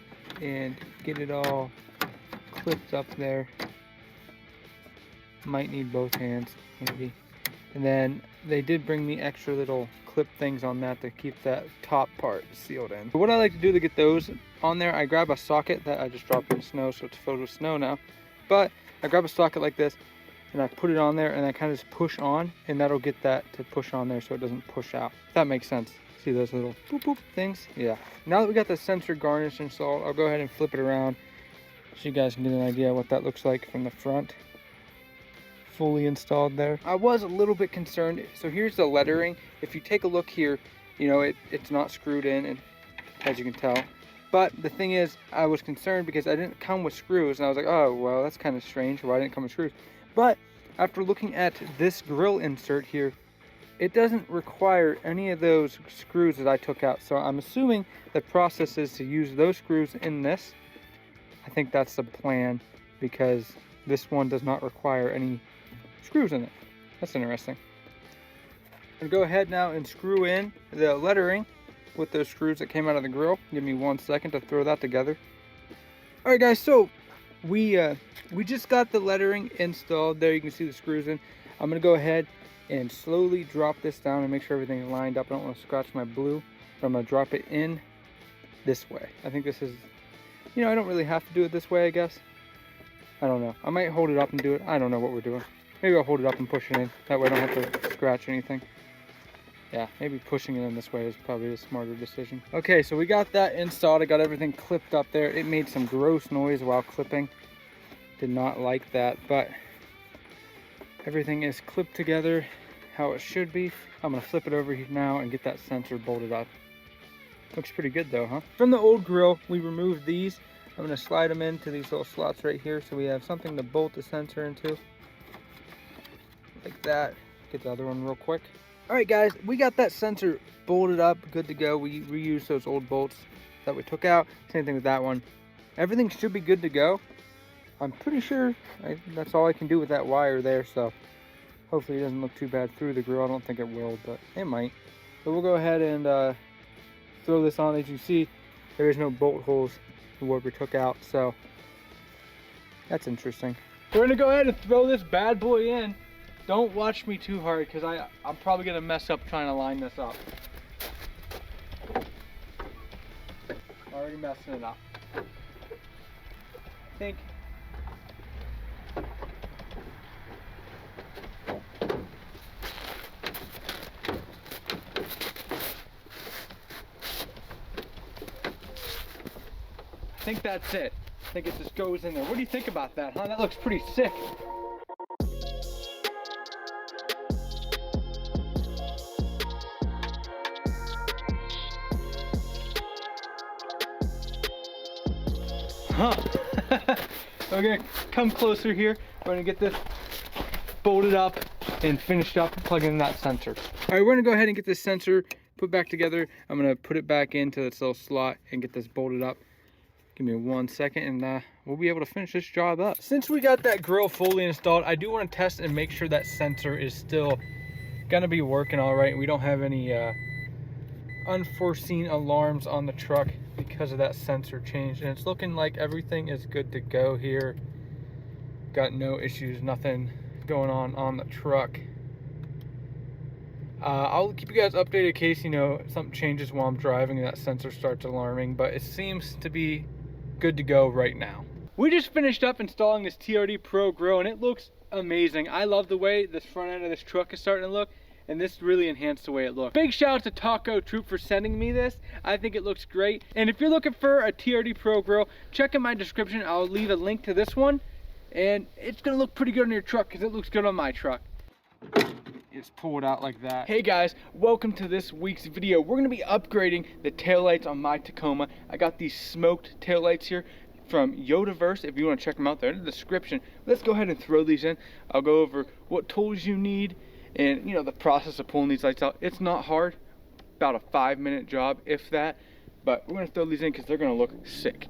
and get it all clipped up there. Might need both hands maybe. And then they did bring me extra little clip things on that to keep that top part sealed in. But what I like to do to get those on there, I grab a socket that I just dropped in the snow, so it's filled with snow now. But I grab a socket like this and I put it on there, and I kind of just push on, and that'll get that to push on there so it doesn't push out. If that makes sense. See those little boop boop things? Yeah. Now that we got the sensor garnish installed, I'll go ahead and flip it around so you guys can get an idea what that looks like from the front. Fully installed there. I was a little bit concerned. So here's the lettering. If you take a look here, you know, it's not screwed in, and as you can tell. But the thing is, I was concerned because I didn't come with screws, and I was like, oh, well, that's kind of strange. Why didn't it come with screws? But after looking at this grill insert here, it doesn't require any of those screws that I took out. So I'm assuming the process is to use those screws in this. I think that's the plan, because this one does not require any screws in it. That's interesting. I'm gonna go ahead now and screw in the lettering with those screws that came out of the grill. Give me 1 second to throw that together. All right, guys, so we just got the lettering installed. There you can see the screws in. I'm gonna go ahead and slowly drop this down and make sure everything is lined up. I don't want to scratch my blue, but I'm gonna drop it in this way. I think this is, you know, I don't really have to do it this way, I guess. I don't know. I might hold it up and do it. I don't know what we're doing. Maybe I'll hold it up and push it in. That way I don't have to scratch anything. Yeah, maybe pushing it in this way is probably a smarter decision. Okay, so we got that installed. I got everything clipped up there. It made some gross noise while clipping. Did not like that, but everything is clipped together how it should be. I'm gonna flip it over here now and get that sensor bolted up. Looks pretty good though, huh? From the old grill, we removed these. I'm gonna slide them into these little slots right here so we have something to bolt the sensor into. Like that. Get the other one real quick. All right, guys, we got that sensor bolted up, good to go. We reused those old bolts that we took out. Same thing with that one. Everything should be good to go. I'm pretty sure that's all I can do with that wire there, so hopefully it doesn't look too bad through the grill. I don't think it will, but it might. So we'll go ahead and throw this on. As you see, there is no bolt holes in what we took out, so that's interesting. We're gonna go ahead and throw this bad boy in. Don't watch me too hard, because I'm probably gonna mess up trying to line this up. Already messing it up. I think that's it. I think it just goes in there. What do you think about that, huh? That looks pretty sick. Huh. We're gonna come closer here. We're gonna get this bolted up and finished up, plug in that sensor. All right, we're gonna go ahead and get this sensor put back together. I'm gonna put it back into this little slot and get this bolted up. Give me 1 second and we'll be able to finish this job up. Since we got that grill fully installed, I do want to test and make sure that sensor is still gonna be working all right. We don't have any unforeseen alarms on the truck because of that sensor change, and it's looking like everything is good to go here. Got no issues, nothing going on the truck. I'll keep you guys updated in case, you know, something changes while I'm driving and that sensor starts alarming, but it seems to be good to go right now. We just finished up installing this TRD Pro grill, and it looks amazing. I love the way this front end of this truck is starting to look, and this really enhanced the way it looks. Big shout out to Taco Troop for sending me this. I think it looks great. And if you're looking for a TRD Pro grill, check in my description. I'll leave a link to this one, and it's gonna look pretty good on your truck because it looks good on my truck. It's pulled out like that. Hey guys, welcome to this week's video. We're gonna be upgrading the taillights on my Tacoma. I got these smoked taillights here from Yodaverse. If you want to check them out, they're in the description. Let's go ahead and throw these in. I'll go over what tools you need and, you know, the process of pulling these lights out. It's not hard, about a 5-minute job, if that, but we're gonna throw these in because they're gonna look sick.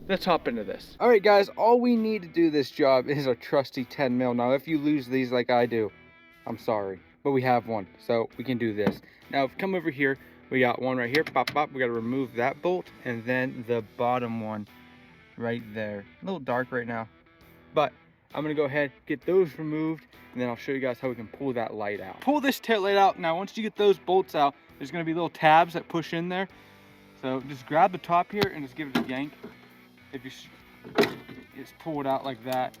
Let's hop into this. All right guys, all we need to do this job is a trusty 10 mil. Now if you lose these like I do, I'm sorry, but we have one, so we can do this. Now if you come over here, we got one right here, pop, pop. We gotta remove that bolt, and then the bottom one right there. A little dark right now, but I'm gonna go ahead, get those removed, and then I'll show you guys how we can pull that light out. Pull this tail light out. Now, once you get those bolts out, there's gonna be little tabs that push in there. So just grab the top here and just give it a yank. If you just pull it out like that,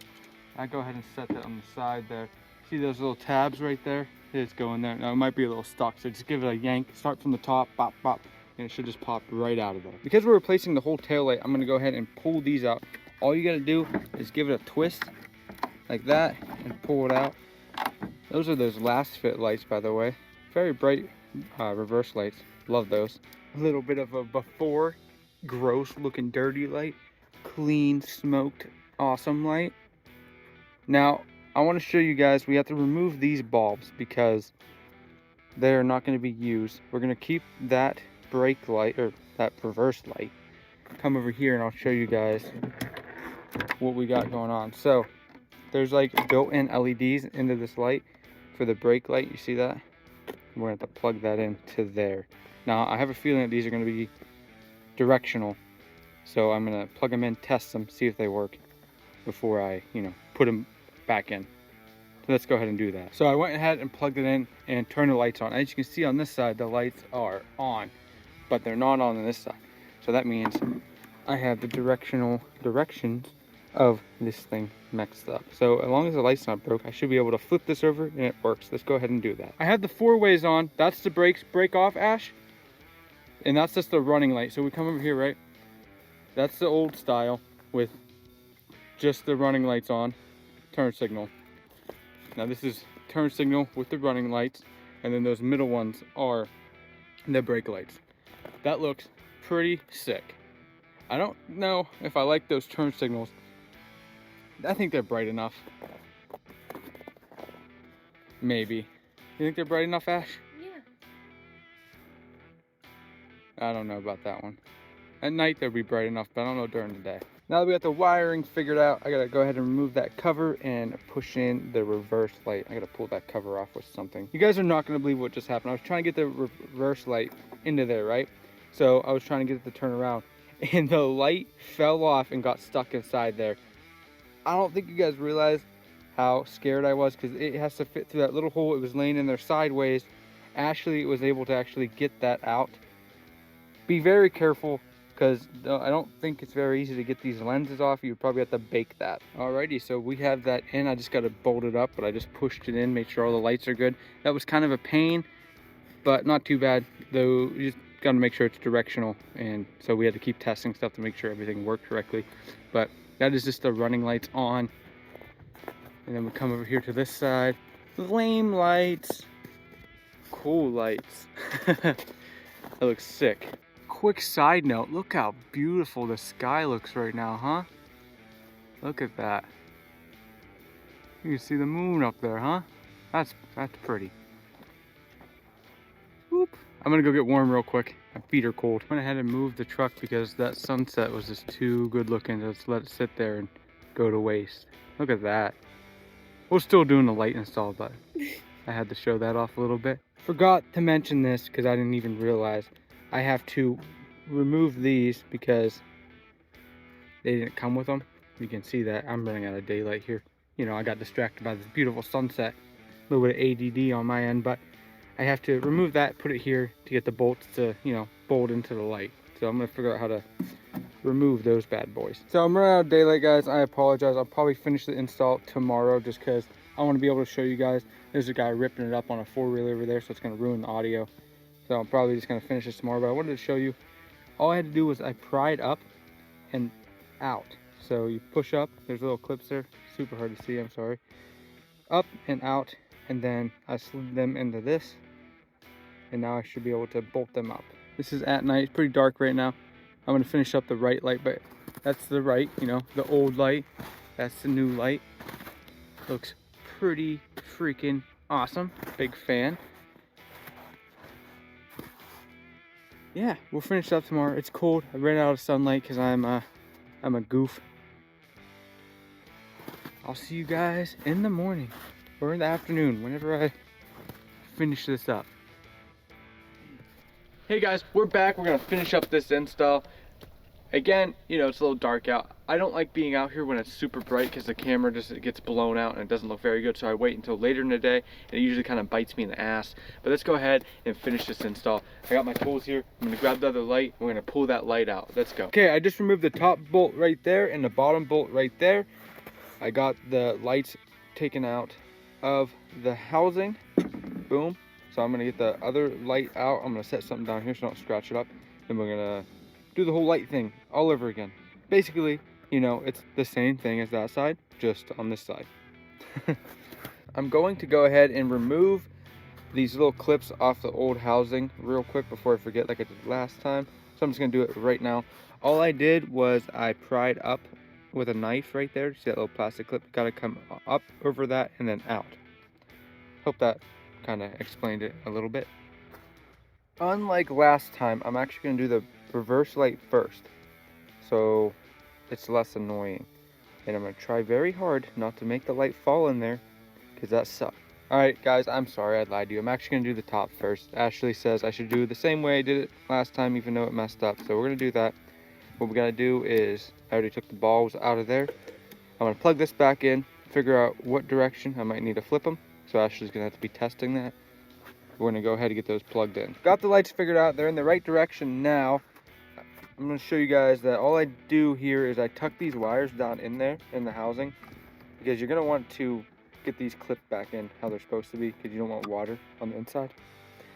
I go ahead and set that on the side there. See those little tabs right there? It's going there. Now it might be a little stuck, so just give it a yank. Start from the top, bop, bop, and it should just pop right out of there. Because we're replacing the whole tail light, I'm gonna go ahead and pull these out. All you gotta do is give it a twist like that and pull it out. Those are those last fit lights, by the way. Very bright reverse lights. Love those. A little bit of a before, gross looking dirty light. Clean, smoked, awesome light. Now, I want to show you guys, we have to remove these bulbs because they're not going to be used. We're going to keep that brake light, or that reverse light. Come over here and I'll show you guys what we got going on. So, there's like built-in LEDs into this light for the brake light. You see that? We're going to have to plug that into there. Now, I have a feeling that these are going to be directional. So I'm going to plug them in, test them, see if they work before I, put them back in. So let's go ahead and do that. So I went ahead and plugged it in and turned the lights on. As you can see on this side, the lights are on, but they're not on this side. So that means I have the directions of this thing mixed up. So as long as the light's not broke, I should be able to flip this over and it works. Let's go ahead and do that. I have the 4-ways on. That's the brakes, brake off, Ash. And that's just the running light. So we come over here, right? That's the old style with just the running lights on, turn signal. Now this is turn signal with the running lights, and then those middle ones are the brake lights. That looks pretty sick. I don't know if I like those turn signals. I think they're bright enough. Maybe. You think they're bright enough, Ash? Yeah. I don't know about that one. At night they'll be bright enough, but I don't know during the day. Now that we got the wiring figured out, I gotta go ahead and remove that cover and push in the reverse light. I gotta pull that cover off with something. You guys are not gonna believe what just happened. I was trying to get the reverse light into there, right? So I was trying to get it to turn around, and the light fell off and got stuck inside there. I don't think you guys realize how scared I was, because it has to fit through that little hole. It was laying in there sideways. Ashley was able to actually get that out. Be very careful, because I don't think it's very easy to get these lenses off. You would probably have to bake that. Alrighty, so we have that in. I just got to bolt it up, but I just pushed it in, make sure all the lights are good. That was kind of a pain, but not too bad, though. You just got to make sure it's directional, and so we had to keep testing stuff to make sure everything worked correctly. But that is just the running lights on. And then we come over here to this side. Lame lights. Cool lights. That looks sick. Quick side note, look how beautiful the sky looks right now, huh? Look at that. You can see the moon up there, huh? That's pretty. Whoop. I'm gonna go get warm real quick. My feet are cold. Went ahead and moved the truck because that sunset was just too good looking to just let it sit there and go to waste. Look at that. We're still doing the light install, but I had to show that off a little bit. Forgot to mention this because I didn't even realize. I have to remove these because they didn't come with them. You can see that I'm running out of daylight here. I got distracted by this beautiful sunset. A little bit of ADD on my end, but I have to remove that, put it here to get the bolts to, bolt into the light. So I'm gonna figure out how to remove those bad boys. So I'm running out of daylight, guys. I apologize. I'll probably finish the install tomorrow just because I want to be able to show you guys. There's a guy ripping it up on a 4-wheeler over there, so it's gonna ruin the audio. So I'm probably just gonna finish this tomorrow, but I wanted to show you. All I had to do was I pried up and out. So you push up, there's little clips there, super hard to see, I'm sorry. Up and out, and then I slid them into this, and now I should be able to bolt them up. This is at night, it's pretty dark right now. I'm gonna finish up the right light, but that's the right, the old light. That's the new light. Looks pretty freaking awesome, big fan. Yeah, we'll finish up tomorrow. It's cold. I ran out of sunlight because I'm a goof. I'll see you guys in the morning or in the afternoon whenever I finish this up. Hey guys, we're back. We're gonna finish up this install. Again, it's a little dark out. I don't like being out here when it's super bright because the camera just gets blown out and it doesn't look very good. So I wait until later in the day, and it usually kind of bites me in the ass. But let's go ahead and finish this install. I got my tools here. I'm gonna grab the other light. We're gonna pull that light out. Let's go. Okay, I just removed the top bolt right there and the bottom bolt right there. I got the lights taken out of the housing. Boom. So I'm gonna get the other light out. I'm gonna set something down here so I don't scratch it up. Then we're gonna do the whole light thing all over again. Basically, you know, it's the same thing as that side, just on this side. I'm going to go ahead and remove these little clips off the old housing real quick before I forget like I did last time. So I'm just gonna do it right now. All I did was I pried up with a knife right there. See that little plastic clip? Gotta come up over that and then out. Hope that kind of explained it a little bit. Unlike last time, I'm actually going to do the reverse light first, so it's less annoying. And I'm going to try very hard not to make the light fall in there, because that sucks. Alright guys, I'm sorry I lied to you. I'm actually going to do the top first. Ashley says I should do it the same way I did it last time, even though it messed up. So we're going to do that. What we got to do is, I already took the balls out of there. I'm going to plug this back in, figure out what direction I might need to flip them. So Ashley's gonna have to be testing that. We're gonna go ahead and get those plugged in. Got the lights figured out, they're in the right direction now. I'm gonna show you guys that all I do here is I tuck these wires down in there, in the housing, because you're gonna want to get these clipped back in how they're supposed to be, because you don't want water on the inside.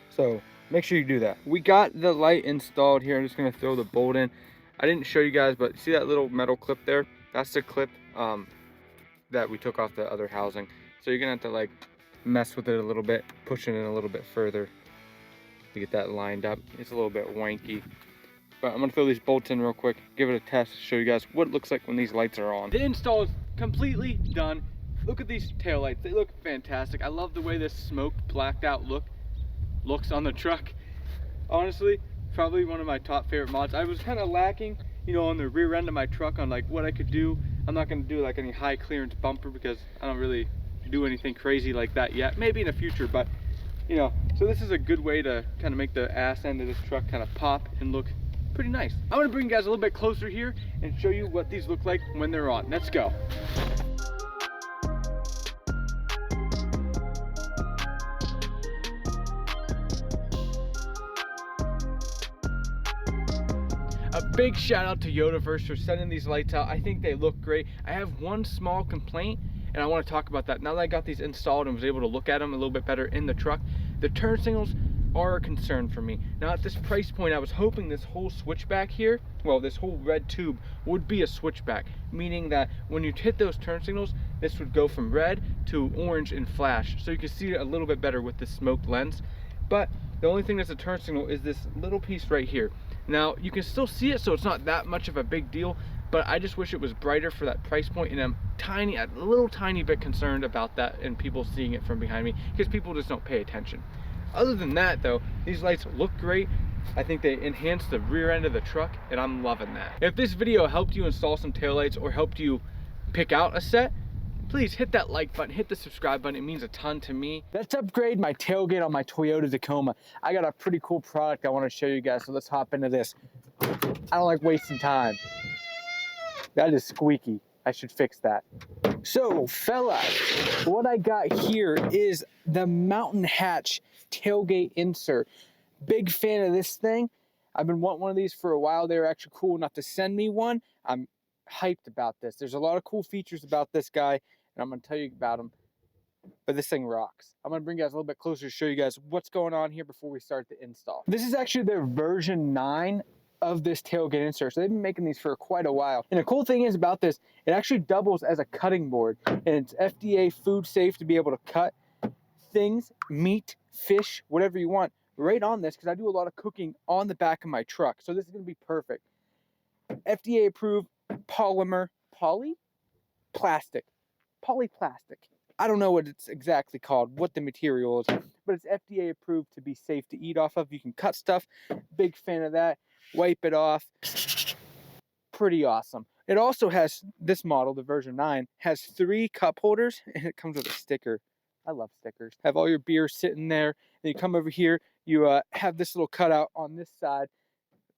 So make sure you do that. We got the light installed here. I'm just gonna throw the bolt in. I didn't show you guys, but see that little metal clip there? That's the clip that we took off the other housing. So you're gonna have to like mess with it a little bit, push it in a little bit further to get that lined up. It's a little bit wanky, but I'm gonna throw these bolts in real quick, give it a test, show you guys what it looks like when these lights are on. The install is completely done. Look at these tail lights, they look fantastic. I love the way this smoke blacked out looks on the truck. Honestly, probably one of my top favorite mods. I was kind of lacking, you know, on the rear end of my truck on like what I could do. I'm not gonna do like any high clearance bumper because I don't really do anything crazy like that yet, maybe in the future, but you know, so this is a good way to kind of make the ass end of this truck kind of pop and look pretty nice. I'm gonna bring you guys a little bit closer here and show you what these look like when they're on. Let's go. A big shout out to Toyota for sending these lights out. I think they look great. I have one small complaint, and I want to talk about that. Now that I got these installed and was able to look at them a little bit better in the truck, the turn signals are a concern for me. Now at this price point, I was hoping this whole switchback here, well, this whole red tube would be a switchback, meaning that when you hit those turn signals, this would go from red to orange and flash, so you can see it a little bit better with this smoked lens. But the only thing that's a turn signal is this little piece right here. Now you can still see it, so it's not that much of a big deal, but I just wish it was brighter for that price point, and I'm a little tiny bit concerned about that and people seeing it from behind me, because people just don't pay attention. Other than that though, these lights look great. I think they enhance the rear end of the truck, and I'm loving that. If this video helped you install some taillights or helped you pick out a set, please hit that like button, hit the subscribe button. It means a ton to me. Let's upgrade my tailgate on my Toyota Tacoma. I got a pretty cool product I want to show you guys, so let's hop into this. I don't like wasting time. That is squeaky. I should fix that. So, fellas, what I got here is the Mountain Hatch tailgate insert. Big fan of this thing. I've been wanting one of these for a while. They were actually cool enough to send me one. I'm hyped about this. There's a lot of cool features about this guy, and I'm going to tell you about them. But this thing rocks. I'm going to bring you guys a little bit closer to show you guys what's going on here before we start the install. This is actually their version 9 of this tailgate insert. So they've been making these for quite a while. And the cool thing is about this, it actually doubles as a cutting board, and it's FDA food safe to be able to cut things, meat, fish, whatever you want, right on this, because I do a lot of cooking on the back of my truck. So this is going to be perfect. FDA approved polymer, polyplastic. I don't know what it's exactly called, what the material is, but it's FDA approved to be safe to eat off of. You can cut stuff. Big fan of that. Wipe it off. Pretty awesome. It also has, this model, the version 9, has 3 cup holders, and it comes with a sticker. I love stickers. Have all your beer sitting there, and you come over here, you have this little cutout on this side.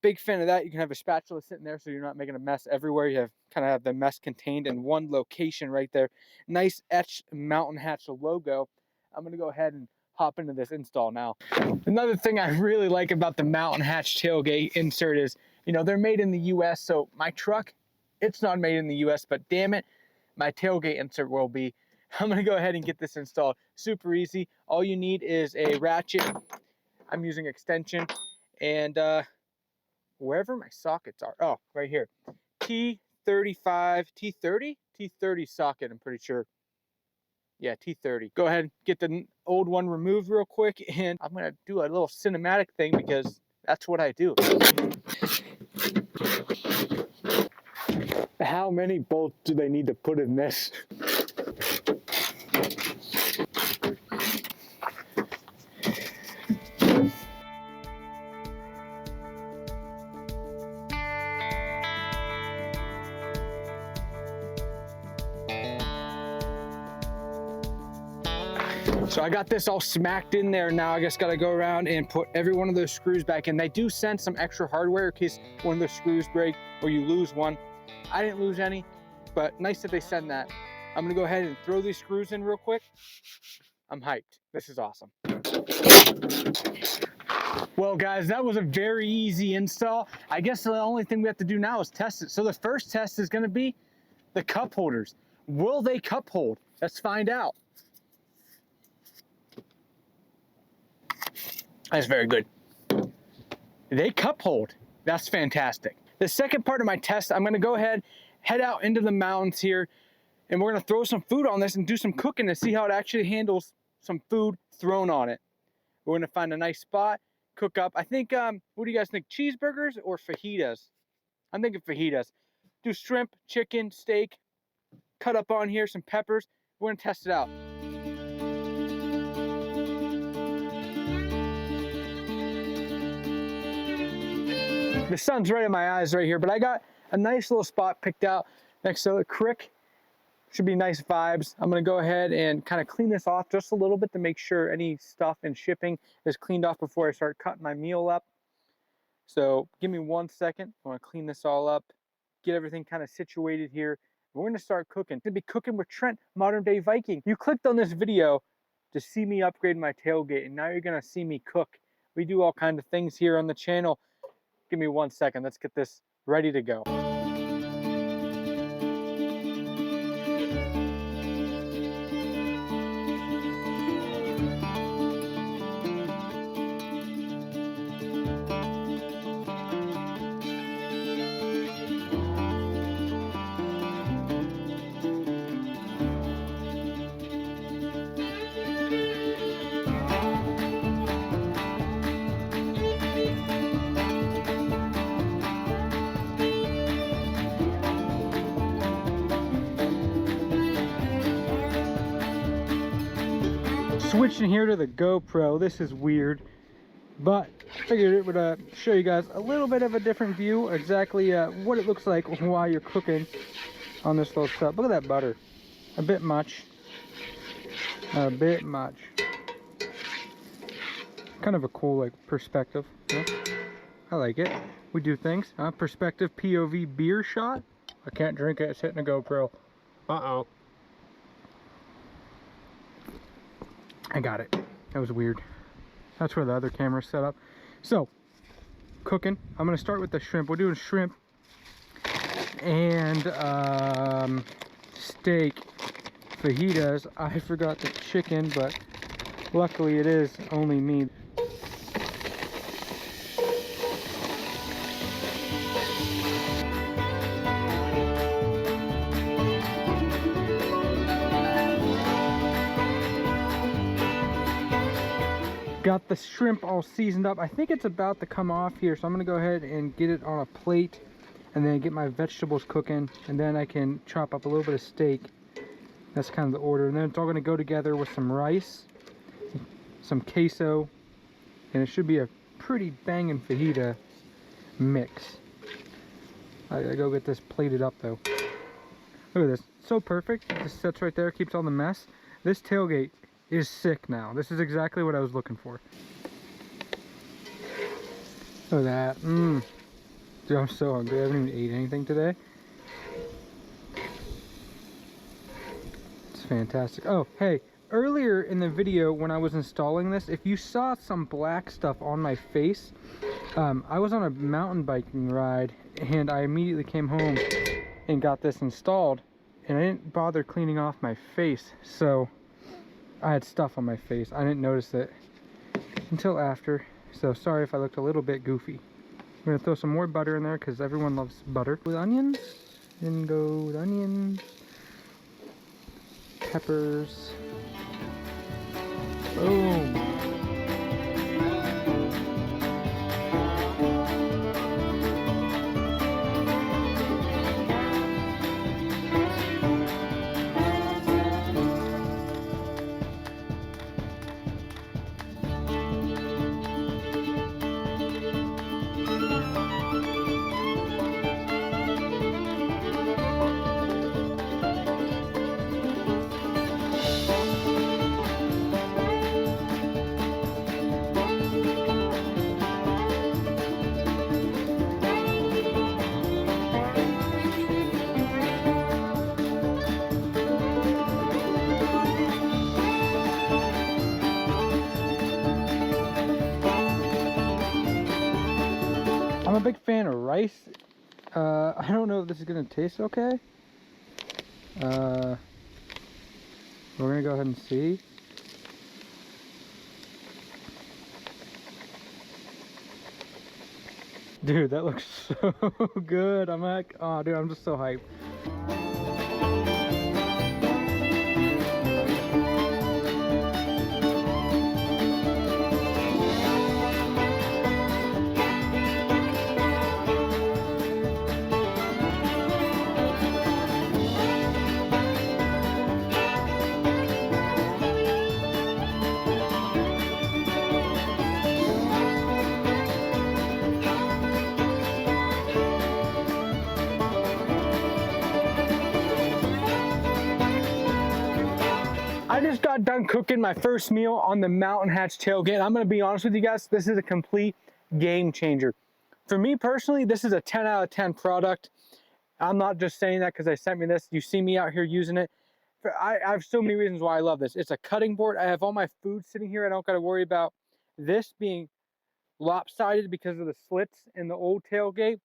Big fan of that. You can have a spatula sitting there so you're not making a mess everywhere. You have the mess contained in one location right there. Nice etched Mountain Hatch logo. I'm going to go ahead and hop into this install now. Another thing I really like about the Mountain Hatch tailgate insert is, you know, they're made in the US, so my truck, it's not made in the US, but damn it, my tailgate insert will be. I'm gonna go ahead and get this installed. Super easy. All you need is a ratchet. I'm using extension, and wherever my sockets are. Oh, right here. T35, T30 socket, I'm pretty sure. Yeah, T30. Go ahead and get the old one removed real quick, and I'm gonna do a little cinematic thing because that's what I do. How many bolts do they need to put in this? So I got this all smacked in there. Now I just gotta go around and put every one of those screws back in. They do send some extra hardware in case one of the screws break or you lose one. I didn't lose any, but nice that they send that. I'm gonna go ahead and throw these screws in real quick. I'm hyped. This is awesome. Well guys, that was a very easy install. I guess the only thing we have to do now is test it. So the first test is gonna be the cup holders. Will they cup hold? Let's find out. That's very good. They cup hold. That's fantastic. The second part of my test, I'm gonna go ahead, head out into the mountains here, and we're gonna throw some food on this and do some cooking to see how it actually handles some food thrown on it. We're gonna find a nice spot, cook up. I think, what do you guys think? Cheeseburgers or fajitas? I'm thinking fajitas. Do shrimp, chicken, steak, cut up on here, some peppers. We're gonna test it out. The sun's right in my eyes right here, but I got a nice little spot picked out next to the creek. Should be nice vibes. I'm gonna go ahead and kind of clean this off just a little bit to make sure any stuff in shipping is cleaned off before I start cutting my meal up. So give me 1 second. I wanna clean this all up, get everything kind of situated here. We're gonna start cooking. I'm gonna be cooking with Trent, Modern Day Viking. You clicked on this video to see me upgrade my tailgate, and now you're gonna see me cook. We do all kinds of things here on the channel. Give me 1 second. Let's get this ready to go. Switching here to the GoPro. This is weird, but I figured it would show you guys a little bit of a different view, exactly what it looks like while you're cooking on this little stuff. Look at that butter. A bit much. A bit much. Kind of a cool like perspective. Yeah? I like it. We do things. Perspective POV beer shot. I can't drink it. It's hitting a GoPro. Uh-oh. I got it. That was weird. That's where the other camera's set up. So, cooking. I'm gonna start with the shrimp. We're doing shrimp and steak, fajitas. I forgot the chicken, but luckily it is only me. Got the shrimp all seasoned up. I think it's about to come off here, so I'm gonna go ahead and get it on a plate and then get my vegetables cooking, and then I can chop up a little bit of steak. That's kind of the order, and then it's all gonna go together with some rice, some queso, and it should be a pretty banging fajita mix. I gotta go get this plated up though. Look at this, so perfect. It just sits right there, keeps all the mess. This tailgate is sick now. This is exactly what I was looking for. Look at that. Dude, I'm so hungry. I haven't even ate anything today. It's fantastic. Oh, hey, earlier in the video when I was installing this, if you saw some black stuff on my face, I was on a mountain biking ride and I immediately came home and got this installed, and I didn't bother cleaning off my face, so I had stuff on my face. I didn't notice it until after, so sorry if I looked a little bit goofy. I'm gonna throw some more butter in there because everyone loves butter. With onions, and go with onions, peppers, boom. I'm a big fan of rice. I don't know if this is gonna taste okay. We're gonna go ahead and see. Dude, that looks so good. I'm like, oh dude, I'm just so hyped. I just got done cooking my first meal on the Mountain Hatch tailgate. I'm gonna be honest with you guys, this is a complete game changer. For me personally, this is a 10 out of 10 product. I'm not just saying that because they sent me this. You see me out here using it. I have so many reasons why I love this. It's a cutting board. I have all my food sitting here. I don't gotta worry about this being lopsided because of the slits in the old tailgate.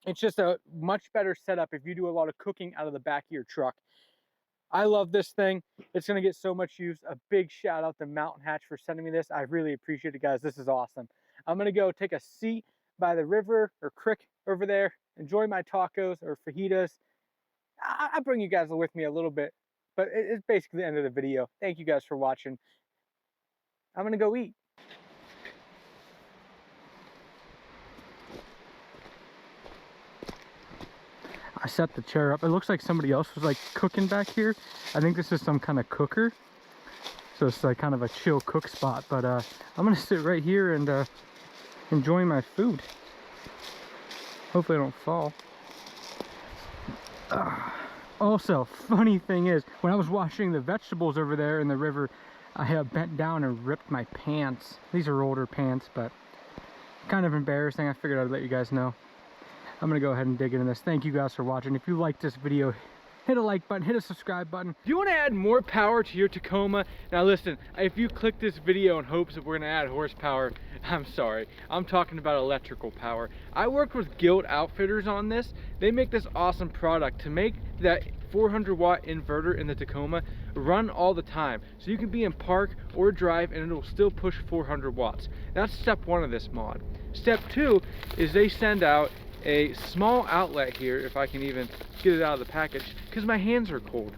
It's just a much better setup if you do a lot of cooking out of the back of your truck. I love this thing. It's going to get so much use. A big shout out to Mountain Hatch for sending me this. I really appreciate it, guys. This is awesome. I'm going to go take a seat by the river or creek over there, enjoy my tacos or fajitas. I bring you guys with me a little bit, but it's basically the end of the video. Thank you guys for watching. I'm going to go eat. I set the chair up. It looks like somebody else was like cooking back here. I think this is some kind of cooker. So it's like kind of a chill cook spot. But I'm gonna sit right here and enjoy my food. Hopefully I don't fall. Also, funny thing is, when I was washing the vegetables over there in the river, I had bent down and ripped my pants. These are older pants, but kind of embarrassing. I figured I'd let you guys know. I'm gonna go ahead and dig into this. Thank you guys for watching. If you liked this video, hit a like button, hit a subscribe button. Do you want to add more power to your Tacoma? Now listen, if you click this video in hopes that we're gonna add horsepower, I'm sorry. I'm talking about electrical power. I worked with GRILLE Outfitters on this. They make this awesome product to make that 400-watt inverter in the Tacoma run all the time. So you can be in park or drive and it'll still push 400 watts. That's step one of this mod. Step two is they send out a small outlet here, if I can even get it out of the package, because my hands are cold.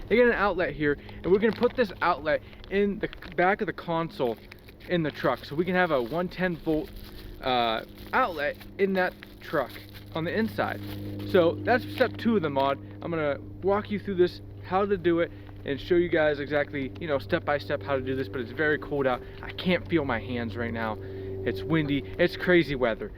They get an outlet here, and we're going to put this outlet in the back of the console in the truck, so we can have a 110 volt outlet in that truck on the inside. So that's step two of the mod. I'm going to walk you through this, how to do it, and show you guys exactly, you know, step by step how to do this. But it's very cold out. I can't feel my hands right now. It's windy. It's crazy weather.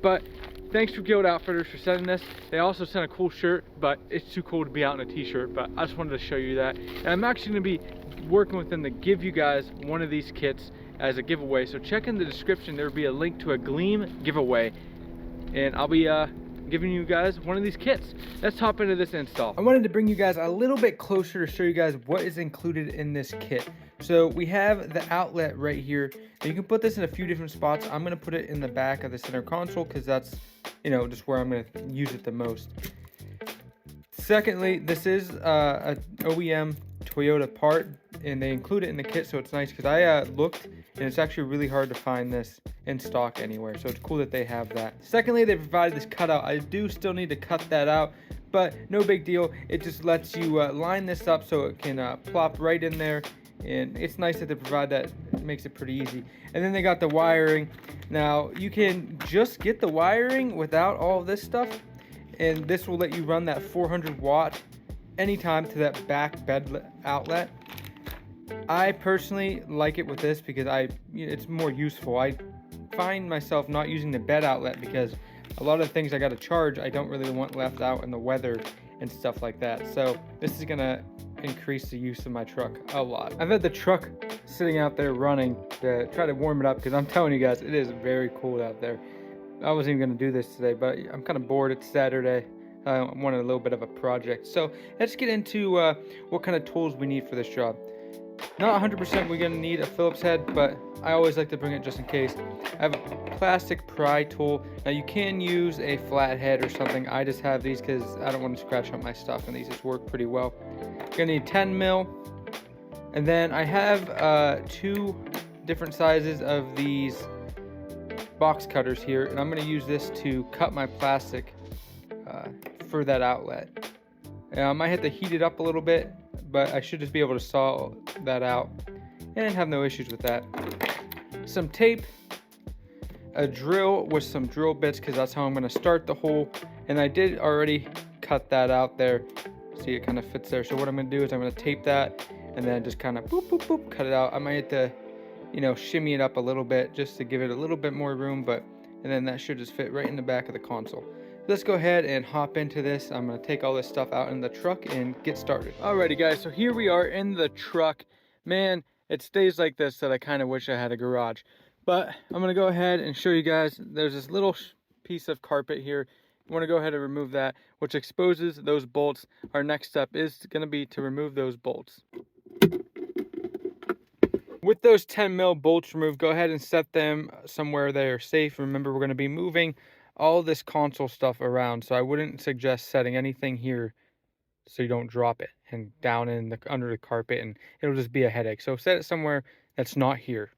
But thanks for GRILLE Outfitters for sending this. They also sent a cool shirt, but it's too cold to be out in a t-shirt, but I just wanted to show you that. And I'm actually going to be working with them to give you guys one of these kits as a giveaway. So check in the description. There will be a link to a Gleam giveaway, and I'll be giving you guys one of these kits. Let's hop into this install. I wanted to bring you guys a little bit closer to show you guys what is included in this kit. So we have the outlet right here. You can put this in a few different spots. I'm going to put it in the back of the center console because that's, you know, just where I'm going to use it the most. Secondly, this is a OEM Toyota part, and they include it in the kit, so it's nice because I looked, and it's actually really hard to find this in stock anywhere, so it's cool that they have that. Secondly, they provided this cutout. I do still need to cut that out, but no big deal. It just lets you line this up so it can plop right in there, and it's nice that they provide that. It makes it pretty easy. And then they got the wiring. Now, you can just get the wiring without all of this stuff, and this will let you run that 400 watt anytime to that back bed outlet. I personally like it with this because it's more useful. I find myself not using the bed outlet because a lot of the things I got to charge I don't really want left out in the weather and stuff like that. So this is gonna increase the use of my truck a lot. I've had the truck sitting out there running to try to warm it up because I'm telling you guys, it is very cold out there. I wasn't even gonna do this today, but I'm kind of bored. It's Saturday. I wanted a little bit of a project. So let's get into what kind of tools we need for this job. Not 100% we're gonna need a Phillips head, but I always like to bring it just in case. I have a plastic pry tool. Now you can use a flat head or something. I just have these because I don't want to scratch up my stuff, and these just work pretty well. You're gonna need 10 mil, and then I have 2 different sizes of these box cutters here, and I'm gonna use this to cut my plastic for that outlet. I might have to heat it up a little bit, but I should just be able to saw that out and have no issues with that. Some tape, a drill with some drill bits because that's how I'm going to start the hole, and I did already cut that out there. See, it kind of fits there. So what I'm going to do is I'm going to tape that and then just kind of boop boop boop cut it out. I might have to, you know, shimmy it up a little bit just to give it a little bit more room, and then that should just fit right in the back of the console. Let's go ahead and hop into this. I'm going to take all this stuff out in the truck and get started. Alrighty guys, so here we are in the truck. Man, it stays like this that I kind of wish I had a garage. But I'm going to go ahead and show you guys. There's this little piece of carpet here. You want to go ahead and remove that, which exposes those bolts. Our next step is going to be to remove those bolts. With those 10 mil bolts removed, go ahead and set them somewhere they are safe. Remember, we're going to be moving all this console stuff around, so I wouldn't suggest setting anything here so you don't drop it and down in the under the carpet, and it'll just be a headache. So set it somewhere that's not here.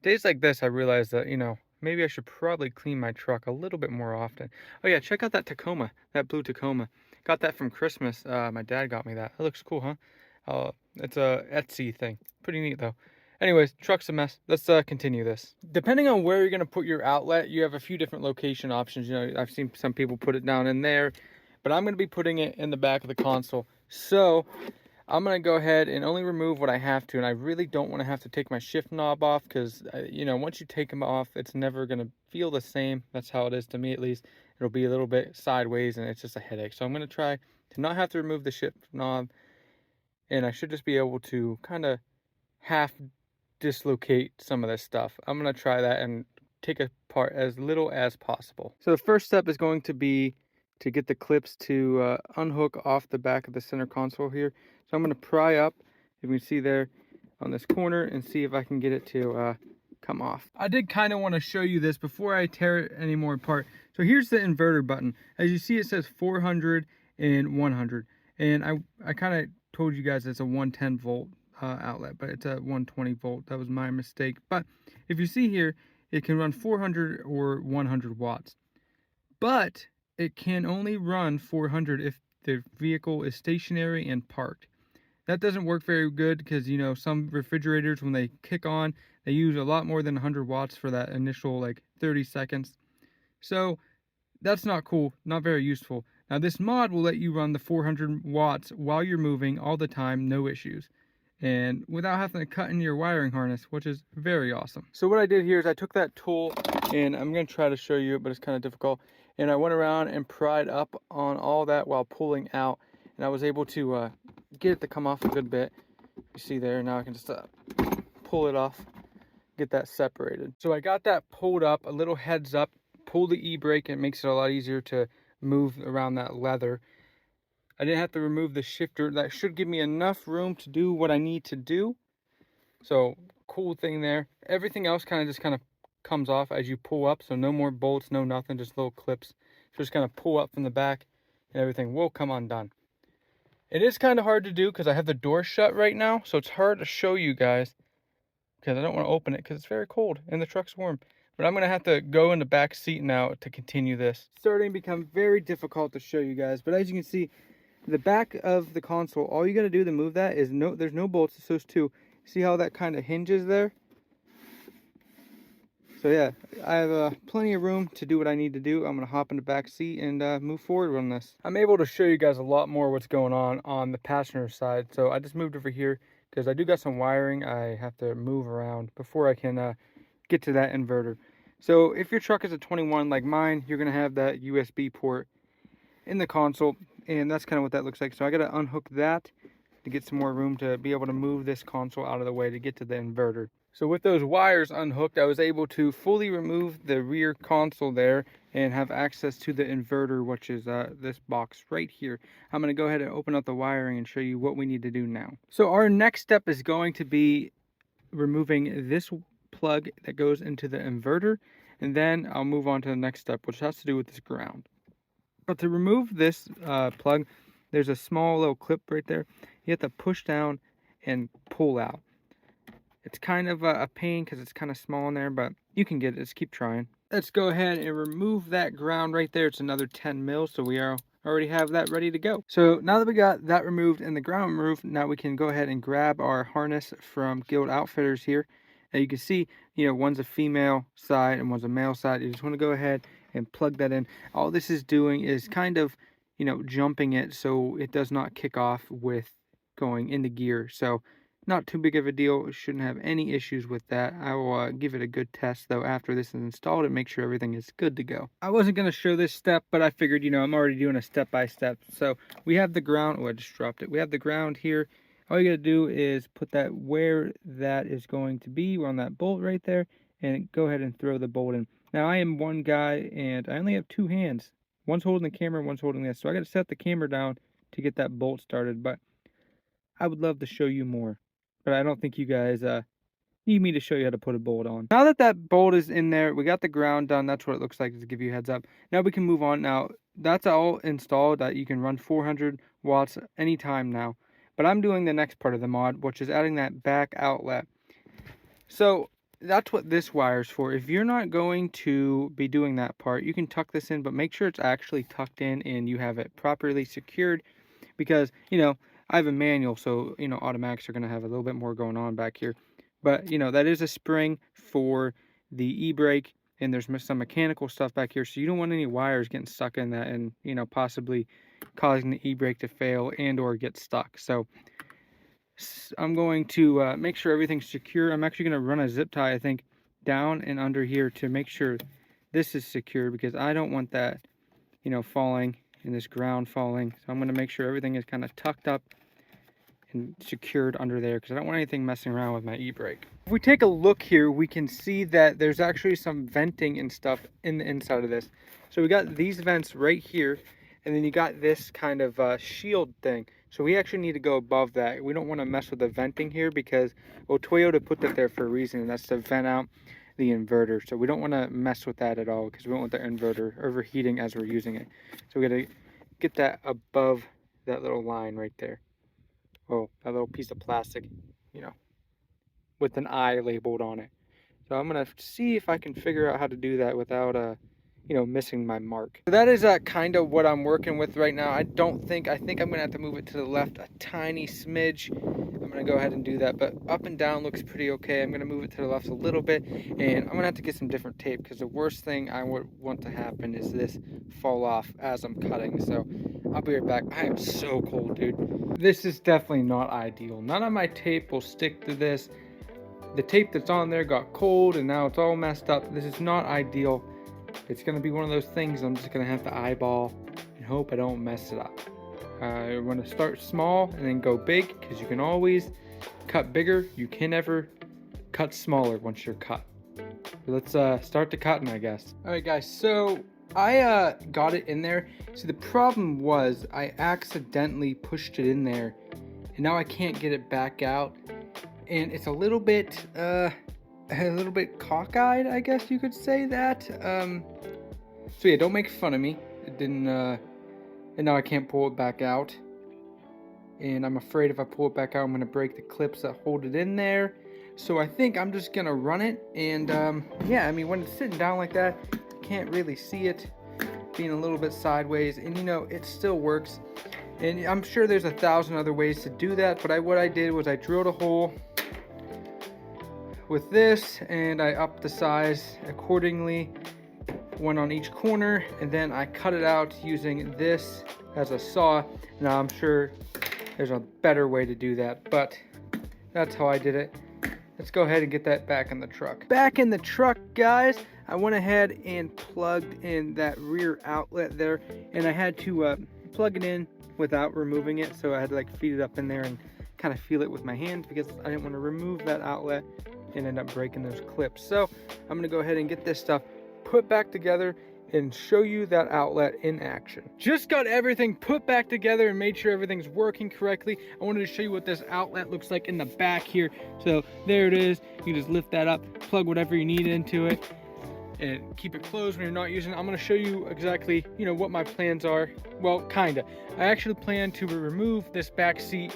Days like this, I realize that, you know, maybe I should probably clean my truck a little bit more often. Oh yeah, check out that Tacoma, that blue Tacoma. Got that from Christmas. My dad got me that. It looks cool, huh? It's a Etsy thing. Pretty neat though. Anyways, truck's a mess. Let's continue this. Depending on where you're going to put your outlet, you have a few different location options. You know, I've seen some people put it down in there, but I'm going to be putting it in the back of the console. So I'm going to go ahead and only remove what I have to, and I really don't want to have to take my shift knob off because, you know, once you take them off, it's never going to feel the same. That's how it is to me, at least. It'll be a little bit sideways, and it's just a headache. So I'm going to try to not have to remove the shift knob, and I should just be able to kind of half dislocate some of this stuff. I'm going to try that and take apart as little as possible. So the first step is going to be to get the clips to unhook off the back of the center console here. So I'm going to pry up, if you can see there on this corner, and see if I can get it to come off. I did kind of want to show you this before I tear it any more apart. So here's the inverter button. As you see, it says 400 and 100, and I kind of told you guys it's a 110 volt outlet, but it's a 120 volt. That was my mistake. But if you see here, it can run 400 or 100 watts, but it can only run 400 if the vehicle is stationary and parked. That doesn't work very good because, you know, some refrigerators, when they kick on, they use a lot more than 100 watts for that initial like 30 seconds. So that's not cool, not very useful. Now this mod will let you run the 400 watts while you're moving all the time, no issues, and without having to cut into your wiring harness, which is very awesome. So what I did here is I took that tool, and I'm going to try to show you it, but it's kind of difficult, and I went around and pried up on all that while pulling out, and I was able to get it to come off a good bit. You see there, now I can just pull it off, get that separated. So I got that pulled up, a little heads up, pull the e-brake, and it makes it a lot easier to move around that leather. I didn't have to remove the shifter. That should give me enough room to do what I need to do. So cool thing there. Everything else kind of comes off as you pull up. So no more bolts, no nothing, just little clips. So just kind of pull up from the back and everything will come undone. It is kind of hard to do because I have the door shut right now, so it's hard to show you guys because I don't want to open it because it's very cold and the truck's warm. But I'm going to have to go in the back seat now to continue this. It's starting to become very difficult to show you guys, but as you can see, the back of the console, all you got to do to move that is there's no bolts, it's those two. See how that kind of hinges there? So yeah, I have plenty of room to do what I need to do. I'm going to hop in the back seat and move forward on this. I'm able to show you guys a lot more what's going on the passenger side. So I just moved over here because I do got some wiring I have to move around before I can get to that inverter. So if your truck is a 21 like mine, you're going to have that USB port in the console, and that's kind of what that looks like. So I got to unhook that to get some more room to be able to move this console out of the way to get to the inverter. So with those wires unhooked, I was able to fully remove the rear console there and have access to the inverter, which is this box right here. I'm going to go ahead and open up the wiring and show you what we need to do now. So our next step is going to be removing this plug that goes into the inverter, and then I'll move on to the next step, which has to do with this ground. But to remove this plug, there's a small little clip right there. You have to push down and pull out. It's kind of a pain because it's kind of small in there, but you can get it. Just keep trying. Let's go ahead and remove that ground right there. It's another 10 mils, so we already have that ready to go. So now that we got that removed and the ground removed, now we can go ahead and grab our harness from GRILLE Outfitters here. And you can see, you know, one's a female side and one's a male side. You just want to go ahead and plug that in. All this is doing is kind of, you know, jumping it so it does not kick off with going into gear. So not too big of a deal. Shouldn't have any issues with that. I will give it a good test though after this is installed and make sure everything is good to go. I wasn't going to show this step, but I figured, you know, I'm already doing a step-by-step. So we have the ground. Oh, I just dropped it. We have the ground here. All you got to do is put that where that is going to be on that bolt right there, and go ahead and throw the bolt in. Now I am one guy and I only have two hands. One's holding the camera, one's holding this. So I got to set the camera down to get that bolt started, but I would love to show you more. But I don't think you guys need me to show you how to put a bolt on. Now that that bolt is in there, we got the ground done. That's what it looks like, to give you a heads up. Now we can move on. Now that's all installed, that you can run 400 watts anytime now. But I'm doing the next part of the mod, which is adding that back outlet. So that's what this wire's for. If you're not going to be doing that part, you can tuck this in, but make sure it's actually tucked in and you have it properly secured, because, you know, I have a manual, so, you know, automatics are going to have a little bit more going on back here. But, you know, that is a spring for the e-brake, and there's some mechanical stuff back here, so you don't want any wires getting stuck in that and, you know, possibly causing the e-brake to fail and or get stuck. So I'm going to make sure everything's secure. I'm actually going to run a zip tie, I think, down and under here to make sure this is secure, because I don't want that, you know, falling and this ground falling. So I'm going to make sure everything is kind of tucked up and secured under there, because I don't want anything messing around with my e-brake. If we take a look here, we can see that there's actually some venting and stuff in the inside of this. So we got these vents right here, and then you got this kind of shield thing. So we actually need to go above that. We don't want to mess with the venting here because, well, Toyota put that there for a reason, and that's to vent out the inverter. So we don't want to mess with that at all, because we don't want the inverter overheating as we're using it. So we got to get that above that little line right there. Oh, that little piece of plastic, you know, with an I labeled on it. So I'm going to see if I can figure out how to do that without, you know, missing my mark. So that is kind of what I'm working with right now. I think I'm going to have to move it to the left a tiny smidge. I'm going to go ahead and do that, but up and down looks pretty okay. I'm going to move it to the left a little bit, and I'm going to have to get some different tape, because the worst thing I would want to happen is this fall off as I'm cutting. So I'll be right back. I am so cold, dude. This is definitely not ideal. None of my tape will stick to this. The tape that's on there got cold and now it's all messed up. This is not ideal. It's going to be one of those things I'm just going to have to eyeball and hope I don't mess it up. I want to start small and then go big, because you can always cut bigger. You can never cut smaller once you're cut. So let's start the cutting, I guess. Alright guys, so I got it in there. See, the problem was I accidentally pushed it in there, and now I can't get it back out. And it's a little bit cockeyed, I guess you could say that. So yeah, don't make fun of me. It and now I can't pull it back out. And I'm afraid if I pull it back out, I'm gonna break the clips that hold it in there. So I think I'm just gonna run it, and yeah, I mean, when it's sitting down like that, you can't really see it being a little bit sideways, and you know, it still works. And I'm sure there's 1,000 other ways to do that, but what I did was I drilled a hole with this, and I upped the size accordingly, one on each corner, and then I cut it out using this as a saw. Now I'm sure there's a better way to do that, but that's how I did it. Let's go ahead and get that back in the truck. Back in the truck, guys, I went ahead and plugged in that rear outlet there, and I had to plug it in without removing it, so I had to like feed it up in there and kind of feel it with my hands because I didn't want to remove that outlet and end up breaking those clips. So I'm gonna go ahead and get this stuff put back together and show you that outlet in action. Just got everything put back together and made sure everything's working correctly. I wanted to show you what this outlet looks like in the back here. So there it is. You just lift that up, plug whatever you need into it, and keep it closed when you're not using it. I'm gonna show you exactly, you know, what my plans are. Well, kinda. I actually plan to remove this back seat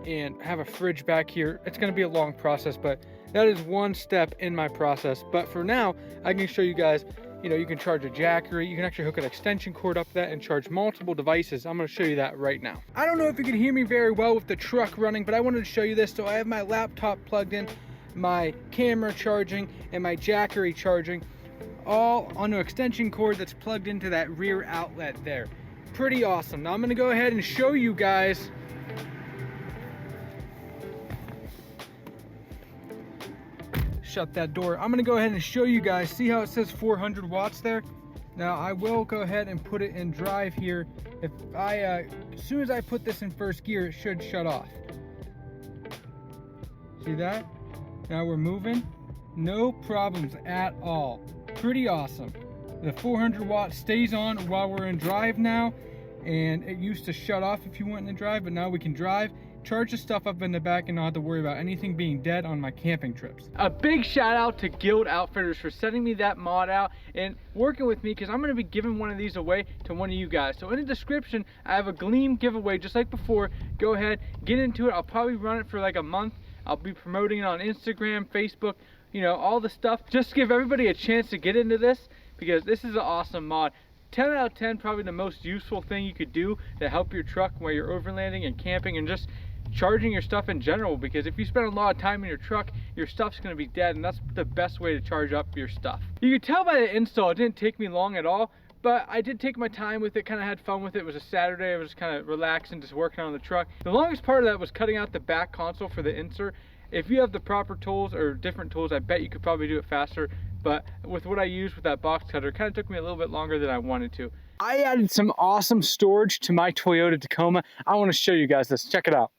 and have a fridge back here. It's gonna be a long process, but that is one step in my process. But for now, I can show you guys, you know, you can charge a Jackery. You can actually hook an extension cord up that and charge multiple devices. I'm gonna show you that right now. I don't know if you can hear me very well with the truck running, but I wanted to show you this. So I have my laptop plugged in, my camera charging, and my Jackery charging, all on an extension cord that's plugged into that rear outlet there. Pretty awesome. Now I'm gonna go ahead and show you guys shut that door. I'm gonna go ahead and show you guys. See how it says 400 watts there? Now I will go ahead and put it in drive here. If I, as soon as I put this in first gear, it should shut off. See that? Now we're moving. No problems at all. Pretty awesome. The 400 watt stays on while we're in drive now, and it used to shut off if you went in drive, but now we can drive, charge the stuff up in the back, and not have to worry about anything being dead on my camping trips. A big shout out to Guild Outfitters for sending me that mod out and working with me, because I'm going to be giving one of these away to one of you guys. So in the description, I have a Gleam giveaway just like before. Go ahead, get into it. I'll probably run it for like a month. I'll be promoting it on Instagram, Facebook, you know, all the stuff. Just to give everybody a chance to get into this, because this is an awesome mod. 10 out of 10, probably the most useful thing you could do to help your truck while you're overlanding and camping and just charging your stuff in general, because if you spend a lot of time in your truck, your stuff's going to be dead, and that's the best way to charge up your stuff. You can tell by the install, it didn't take me long at all, but I did take my time with it, kind of had fun with it. It was a Saturday, I was just kind of relaxing, just working on the truck. The longest part of that was cutting out the back console for the insert. If you have the proper tools or different tools, I bet you could probably do it faster, but with what I used with that box cutter, it kind of took me a little bit longer than I wanted to. I added some awesome storage to my Toyota Tacoma. I want to show you guys this. Check it out.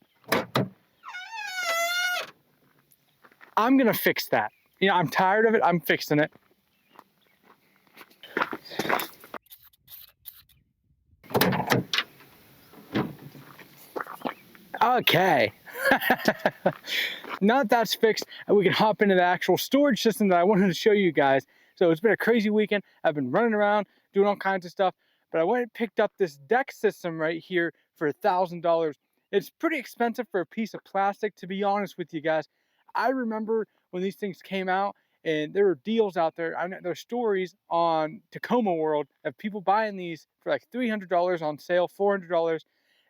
I'm gonna fix that. You know, I'm tired of it. I'm fixing it. Okay. Now that that's fixed, and we can hop into the actual storage system that I wanted to show you guys. So it's been a crazy weekend. I've been running around doing all kinds of stuff, but I went and picked up this deck system right here for $1,000. It's pretty expensive for a piece of plastic, to be honest with you guys. I remember when these things came out and there were deals out there. I know there's stories on Tacoma World of people buying these for like $300 on sale, $400. And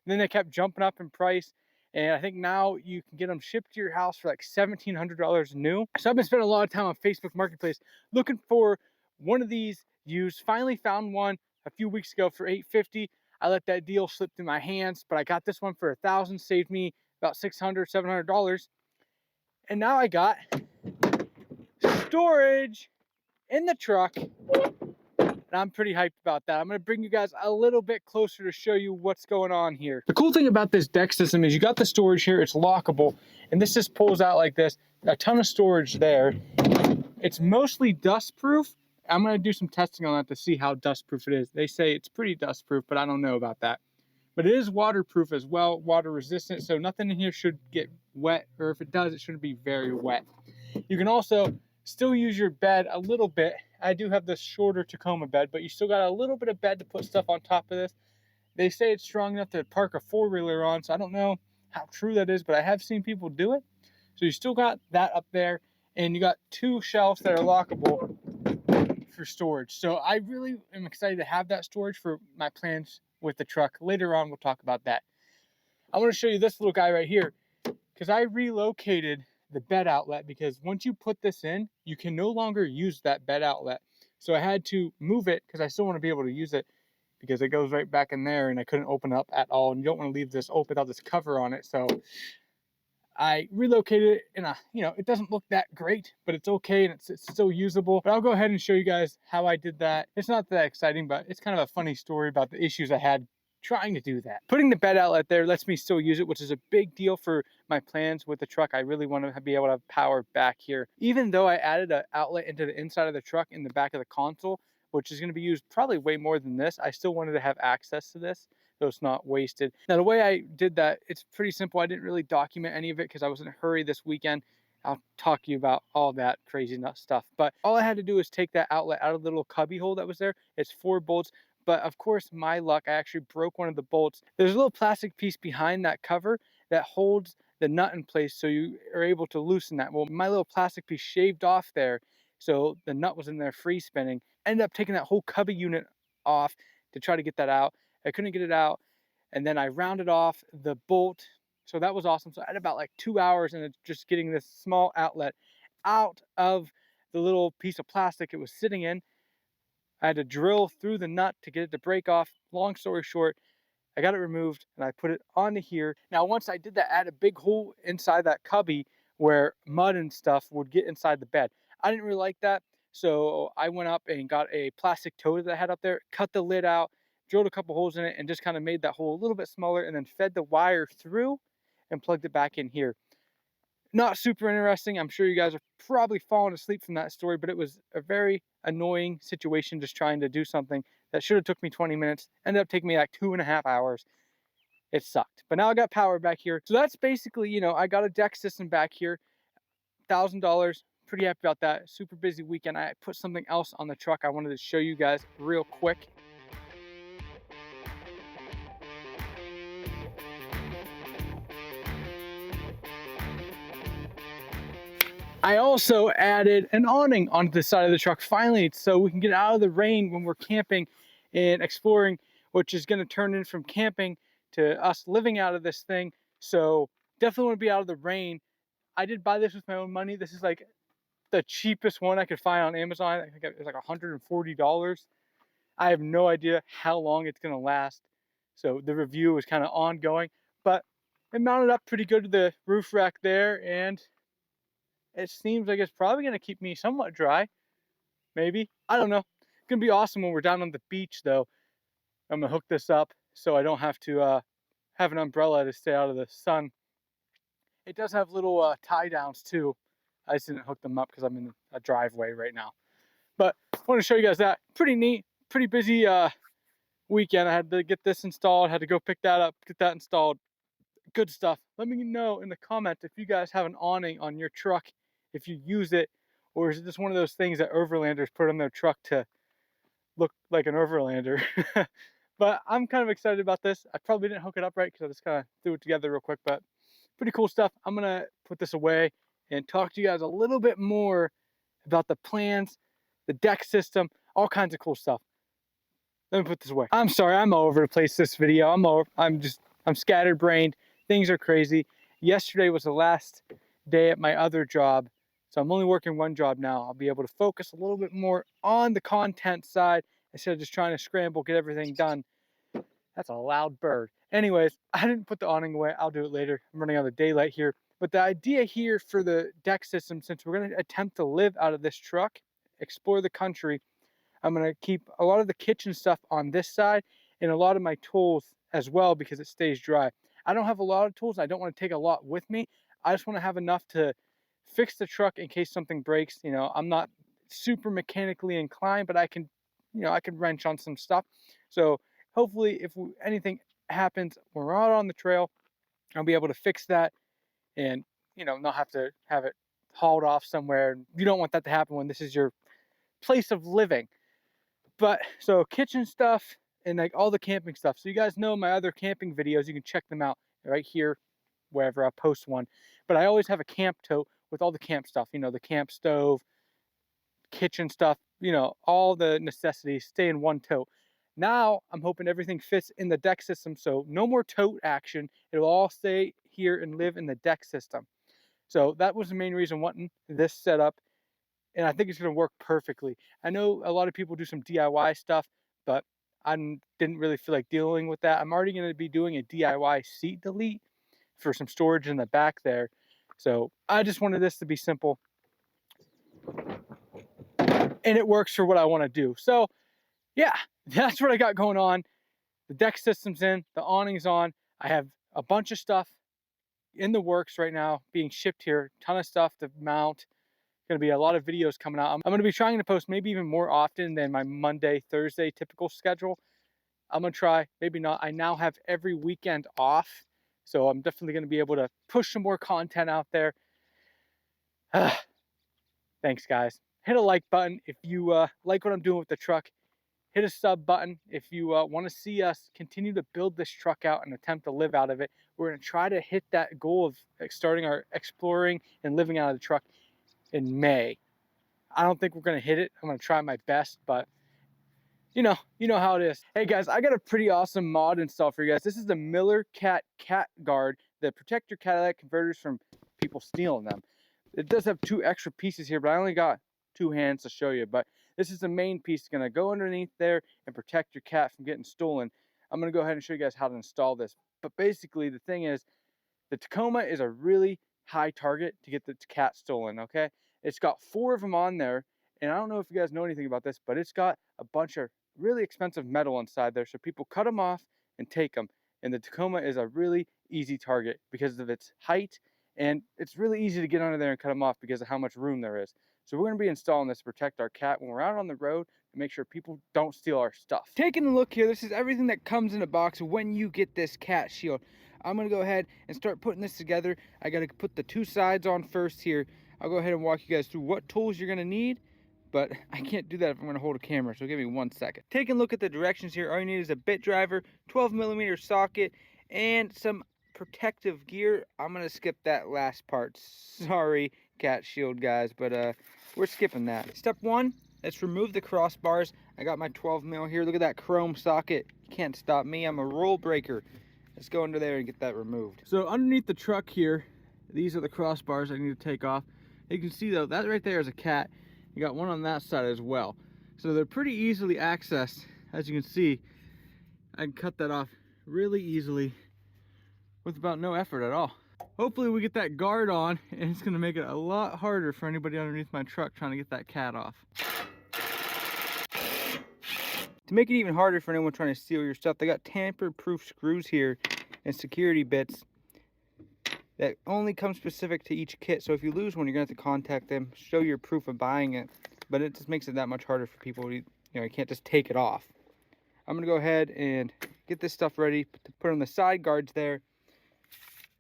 then they kept jumping up in price. And I think now you can get them shipped to your house for like $1,700 new. So I've been spending a lot of time on Facebook Marketplace looking for one of these used. Finally found one a few weeks ago for $850. I let that deal slip through my hands, but I got this one for $1,000, saved me about $600, $700. And now I got storage in the truck. And I'm pretty hyped about that. I'm gonna bring you guys a little bit closer to show you what's going on here. The cool thing about this deck system is you got the storage here, it's lockable, and this just pulls out like this. A ton of storage there. It's mostly dust proof. I'm gonna do some testing on that to see how dust proof it is. They say it's pretty dust proof, but I don't know about that. But it is waterproof as well, water resistant, so nothing in here should get wet, or if it does, it shouldn't be very wet. You can also still use your bed a little bit. I do have this shorter Tacoma bed, but you still got a little bit of bed to put stuff on top of this. They say it's strong enough to park a four-wheeler on, so I don't know how true that is, but I have seen people do it. So you still got that up there, and you got two shelves that are lockable for storage. So I really am excited to have that storage for my plans with the truck. Later on, we'll talk about that. I want to show you this little guy right here, because I relocated the bed outlet, because once you put this in, you can no longer use that bed outlet. So I had to move it because I still want to be able to use it, because it goes right back in there and I couldn't open up at all. And you don't want to leave this open without this cover on it. So I relocated it in a, it doesn't look that great, but it's okay and it's still usable. But I'll go ahead and show you guys how I did that. It's not that exciting, but it's kind of a funny story about the issues I had trying to do that. Putting the bed outlet there lets me still use it, which is a big deal for my plans with the truck. I really want to be able to have power back here. Even though I added an outlet into the inside of the truck in the back of the console, which is going to be used probably way more than this, I still wanted to have access to this, so it's not wasted. Now, the way I did that, it's pretty simple. I didn't really document any of it because I was in a hurry this weekend. I'll talk to you about all that crazy stuff. But all I had to do is take that outlet out of the little cubby hole that was there. It's 4 bolts. But of course, my luck, I actually broke one of the bolts. There's a little plastic piece behind that cover that holds the nut in place, so you are able to loosen that. Well, my little plastic piece shaved off there, so the nut was in there free spinning. Ended up taking that whole cubby unit off to try to get that out. I couldn't get it out, and then I rounded off the bolt. So that was awesome. So I had about like 2 hours and just getting this small outlet out of the little piece of plastic it was sitting in. I had to drill through the nut to get it to break off. Long story short, I got it removed and I put it onto here. Now, once I did that, I had a big hole inside that cubby where mud and stuff would get inside the bed. I didn't really like that. So I went up and got a plastic tote that I had up there, cut the lid out, drilled a couple holes in it, and just kind of made that hole a little bit smaller, and then fed the wire through and plugged it back in here. Not super interesting. I'm sure you guys are probably falling asleep from that story, but it was a very annoying situation just trying to do something that should have took me 20 minutes. Ended up taking me like 2.5 hours. It sucked. But now I got power back here. So that's basically, I got a deck system back here. $1,000. Pretty happy about that. Super busy weekend. I put something else on the truck I wanted to show you guys real quick. I also added an awning onto the side of the truck finally, so we can get out of the rain when we're camping and exploring, which is going to turn in from camping to us living out of this thing. So definitely want to be out of the rain. I did buy this with my own money. This is like the cheapest one I could find on Amazon. I think it was like $140. I have no idea how long it's going to last. So the review is kind of ongoing, but it mounted up pretty good to the roof rack there, and it seems like it's probably going to keep me somewhat dry. Maybe. I don't know. It's going to be awesome when we're down on the beach, though. I'm going to hook this up so I don't have to have an umbrella to stay out of the sun. It does have little tie downs, too. I just didn't hook them up because I'm in a driveway right now. But I want to show you guys that. Pretty neat. Pretty busy weekend. I had to get this installed. Had to go pick that up, get that installed. Good stuff. Let me know in the comments if you guys have an awning on your truck, if you use it, or is it just one of those things that Overlanders put on their truck to look like an Overlander? But I'm kind of excited about this. I probably didn't hook it up right because I just kind of threw it together real quick, but pretty cool stuff. I'm going to put this away and talk to you guys a little bit more about the plans, the deck system, all kinds of cool stuff. Let me put this away. I'm sorry, I'm all over the place this video. I'm scatterbrained. Things are crazy. Yesterday was the last day at my other job, so I'm only working one job now. I'll be able to focus a little bit more on the content side instead of just trying to scramble, get everything done. That's a loud bird. Anyways, I didn't put the awning away. I'll do it later. I'm running out of daylight here. But the idea here for the deck system, since we're going to attempt to live out of this truck, explore the country, I'm going to keep a lot of the kitchen stuff on this side and a lot of my tools as well because it stays dry. I don't have a lot of tools. I don't want to take a lot with me. I just want to have enough to fix the truck in case something breaks. I'm not super mechanically inclined, but I can wrench on some stuff. So hopefully if anything happens when we're out on the trail, I'll be able to fix that and, not have to have it hauled off somewhere. You don't want that to happen when this is your place of living. But so kitchen stuff and like all the camping stuff. So you guys know my other camping videos, you can check them out right here, wherever I post one. But I always have a camp tote with all the camp stuff, you know, the camp stove, kitchen stuff, you know, all the necessities stay in one tote. Now I'm hoping everything fits in the deck system, so no more tote action. It'll all stay here and live in the deck system. So that was the main reason wanting this setup, and I think it's going to work perfectly. I know a lot of people do some DIY stuff, but I didn't really feel like dealing with that. I'm already going to be doing a DIY seat delete for some storage in the back there. So I just wanted this to be simple, and it works for what I want to do. So yeah, that's what I got going on. The deck system's in, the awning's on. I have a bunch of stuff in the works right now being shipped here, ton of stuff to mount. Going to be a lot of videos coming out. I'm going to be trying to post maybe even more often than my Monday, Thursday typical schedule. I'm going to try, maybe not. I now have every weekend off, so I'm definitely going to be able to push some more content out there. Thanks, guys. Hit a like button if you like what I'm doing with the truck. Hit a sub button if you want to see us continue to build this truck out and attempt to live out of it. We're going to try to hit that goal of starting our exploring and living out of the truck in May. I don't think we're going to hit it. I'm going to try my best, but you know how it is. Hey guys, I got a pretty awesome mod installed for you guys. This is the Miller Cat Guard that protect your catalytic converters from people stealing them. It does have 2 extra pieces here, but I only got 2 hands to show you. But this is the main piece. It's going to go underneath there and protect your cat from getting stolen. I'm going to go ahead and show you guys how to install this. But basically, the thing is, the Tacoma is a really high target to get the cat stolen, okay? It's got 4 of them on there, and I don't know if you guys know anything about this, but it's got a bunch of really expensive metal inside there, so people cut them off and take them. And the Tacoma is a really easy target because of its height, and it's really easy to get under there and cut them off because of how much room there is. So we're going to be installing this to protect our cat when we're out on the road to make sure people don't steal our stuff. Taking a look here, this is everything that comes in a box when you get this cat shield. I'm going to go ahead and start putting this together. I got to put the 2 sides on first here. I'll go ahead and walk you guys through what tools you're going to need, but I can't do that if I'm going to hold a camera, so give me 1 second. Taking a look at the directions here, all you need is a bit driver, 12mm socket, and some protective gear. I'm going to skip that last part. Sorry, cat shield guys, but we're skipping that. Step 1, let's remove the crossbars. I got my 12mm here. Look at that chrome socket. You can't stop me. I'm a rule breaker. Let's go under there and get that removed. So underneath the truck here, these are the crossbars I need to take off. You can see though, that right there is a cat. You got one on that side as well. So they're pretty easily accessed. As you can see, I can cut that off really easily with about no effort at all. Hopefully we get that guard on, and it's gonna make it a lot harder for anybody underneath my truck trying to get that cat off. To make it even harder for anyone trying to steal your stuff, they got tamper-proof screws here and security bits that only come specific to each kit. So if you lose one, you're gonna have to contact them, show your proof of buying it, but it just makes it that much harder for people. You can't just take it off. I'm gonna go ahead and get this stuff ready to put on the side guards there,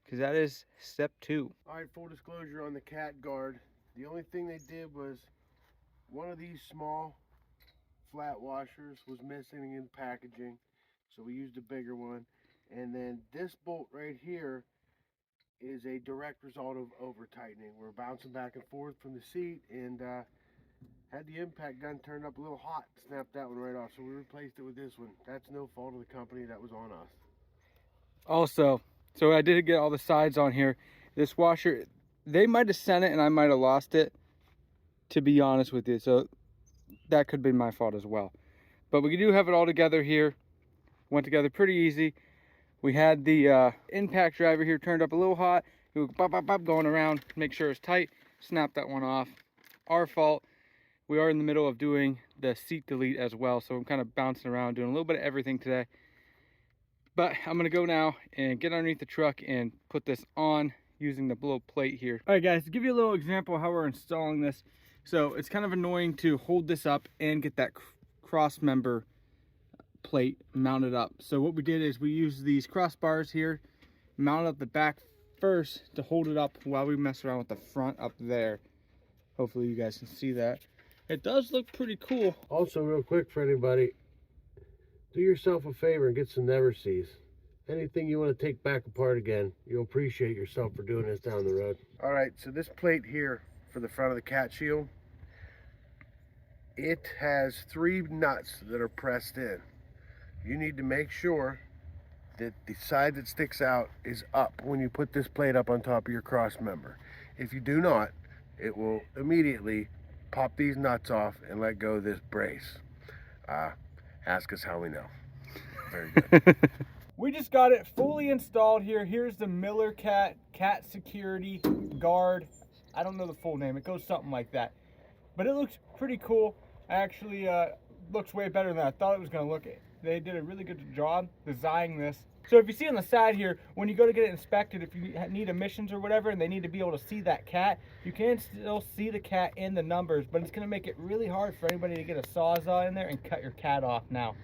because that is step 2. All right, full disclosure on the cat guard. The only thing they did was one of these small flat washers was missing in packaging, so we used a bigger one. And then this bolt right here is a direct result of over tightening. We're bouncing back and forth from the seat, and had the impact gun turned up a little hot, snapped that one right off, so we replaced it with this one. That's no fault of the company, that was on us. Also, so I did get all the sides on here. This washer, they might have sent it and I might have lost it, to be honest with you. So that could be my fault as well. But we do have it all together here. Went together pretty easy. We had the impact driver here turned up a little hot. It was bop, bop, bop, going around, make sure it's tight. Snap that one off. Our fault. We are in the middle of doing the seat delete as well, so I'm kind of bouncing around, doing a little bit of everything today. But I'm gonna go now and get underneath the truck and put this on using the little plate here. All right guys, to give you a little example of how we're installing this. So it's kind of annoying to hold this up and get that cross member plate mounted up. So what we did is we used these crossbars here, mounted up the back first to hold it up while we mess around with the front up there. Hopefully you guys can see that. It does look pretty cool. Also, real quick for anybody, Do yourself a favor and get some never sees. Anything you want to take back apart again, you'll appreciate yourself for doing this down the road. All right, so this plate here for the front of the cat shield, it has 3 nuts that are pressed in. You need to make sure that the side that sticks out is up when you put this plate up on top of your cross member. If you do not, it will immediately pop these nuts off and let go of this brace. Ask us how we know. Very good. We just got it fully installed here. Here's the Miller Cat Security Guard. I don't know the full name. It goes something like that. But it looks pretty cool. Actually, looks way better than I thought it was going to look. They did a really good job designing this. So if you see on the side here, when you go to get it inspected, if you need emissions or whatever, and they need to be able to see that cat, you can still see the cat in the numbers, but it's going to make it really hard for anybody to get a Sawzall in there and cut your cat off now.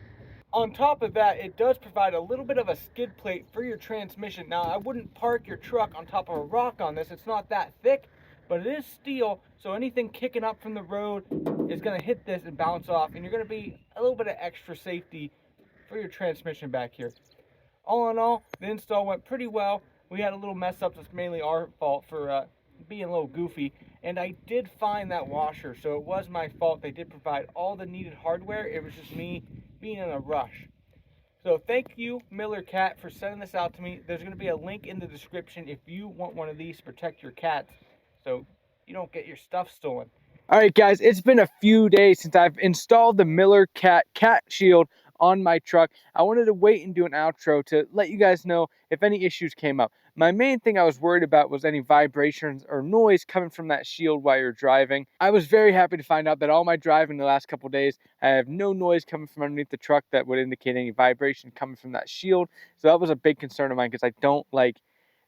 On top of that, it does provide a little bit of a skid plate for your transmission. Now, I wouldn't park your truck on top of a rock on this. It's not that thick, but it is steel, so anything kicking up from the road is going to hit this and bounce off, and you're going to be a little bit of extra safety for your transmission back here. All in all, the install went pretty well. We had a little mess up that's mainly our fault for being a little goofy, and I did find that washer, so it was my fault. They did provide all the needed hardware. It was just me being in a rush. So thank you, Miller Cat, for sending this out to me. There's going to be a link in the description if you want one of these to protect your cats so you don't get your stuff stolen. All right, guys, it's been a few days since I've installed the Miller Cat Shield on my truck. I wanted to wait and do an outro to let you guys know if any issues came up. My main thing I was worried about was any vibrations or noise coming from that shield while you're driving. I was very happy to find out that all my driving the last couple days, I have no noise coming from underneath the truck that would indicate any vibration coming from that shield. So that was a big concern of mine because I don't like,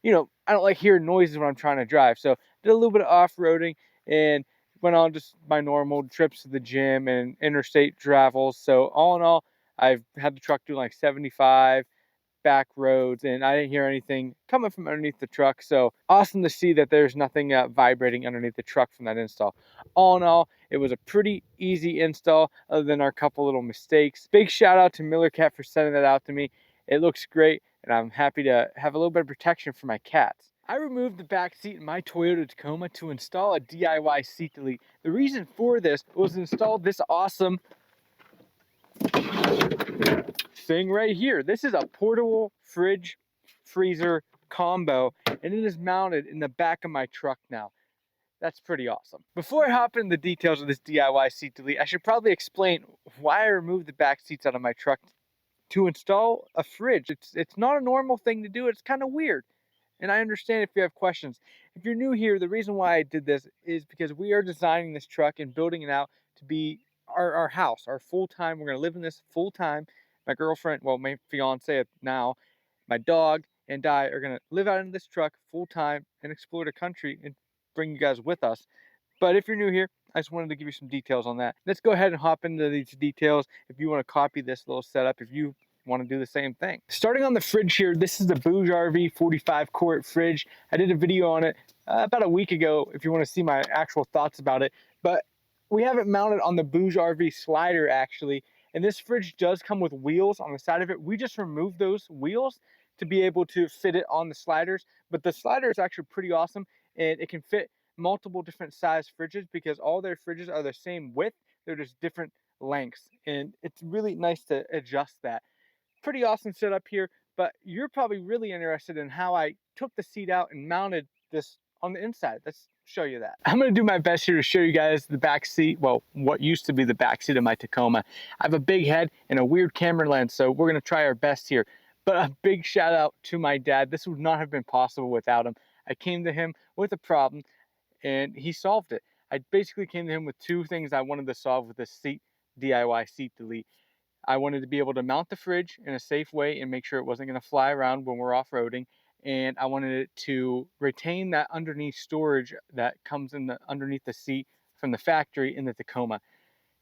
I don't like hearing noises when I'm trying to drive. So did a little bit of off-roading and went on just my normal trips to the gym and interstate travels. So all in all, I've had the truck do like 75 back roads, and I didn't hear anything coming from underneath the truck. So awesome to see that there's nothing vibrating underneath the truck from that install. All in all, it was a pretty easy install other than our couple little mistakes. Big shout out to Miller Cat for sending that out to me. It looks great, and I'm happy to have a little bit of protection for my cats. I removed the back seat in my Toyota Tacoma to install a DIY seat delete. The reason for this was to install this awesome thing right here. This is a portable fridge freezer combo, and it is mounted in the back of my truck now. That's pretty awesome. Before I hop into the details of this DIY seat delete, I should probably explain why I removed the back seats out of my truck to install a fridge. It's not a normal thing to do. It's kind of weird. And I understand if you have questions. If you're new here, the reason why I did this is because we are designing this truck and building it out to be our house, our full-time. We're going to live in this full-time. My girlfriend, well, my fiance now, my dog, and I are going to live out in this truck full-time and explore the country and bring you guys with us. But if you're new here, I just wanted to give you some details on that. Let's go ahead and hop into these details. If you want to copy this little setup, if you want to do the same thing. Starting on the fridge here, this is the Bouge RV 45 quart fridge. I did a video on it about a week ago if you want to see my actual thoughts about it, but we have it mounted on the Bouge RV slider actually, and this fridge does come with wheels on the side of it. We just removed those wheels to be able to fit it on the sliders, but the slider is actually pretty awesome, and it can fit multiple different size fridges because all their fridges are the same width, they're just different lengths, and it's really nice to adjust that. Pretty awesome setup here, but you're probably really interested in how I took the seat out and mounted this on the inside. Let's show you that. I'm going to do my best here to show you guys the back seat, well, what used to be the back seat of my Tacoma. I have a big head and a weird camera lens, so we're going to try our best here. But a big shout out to my dad. This would not have been possible without him. I came to him with a problem and he solved it. I basically came to him with two things I wanted to solve with this DIY seat delete. I wanted to be able to mount the fridge in a safe way and make sure it wasn't going to fly around when we're off-roading. And I wanted it to retain that underneath storage that comes in underneath the seat from the factory in the Tacoma.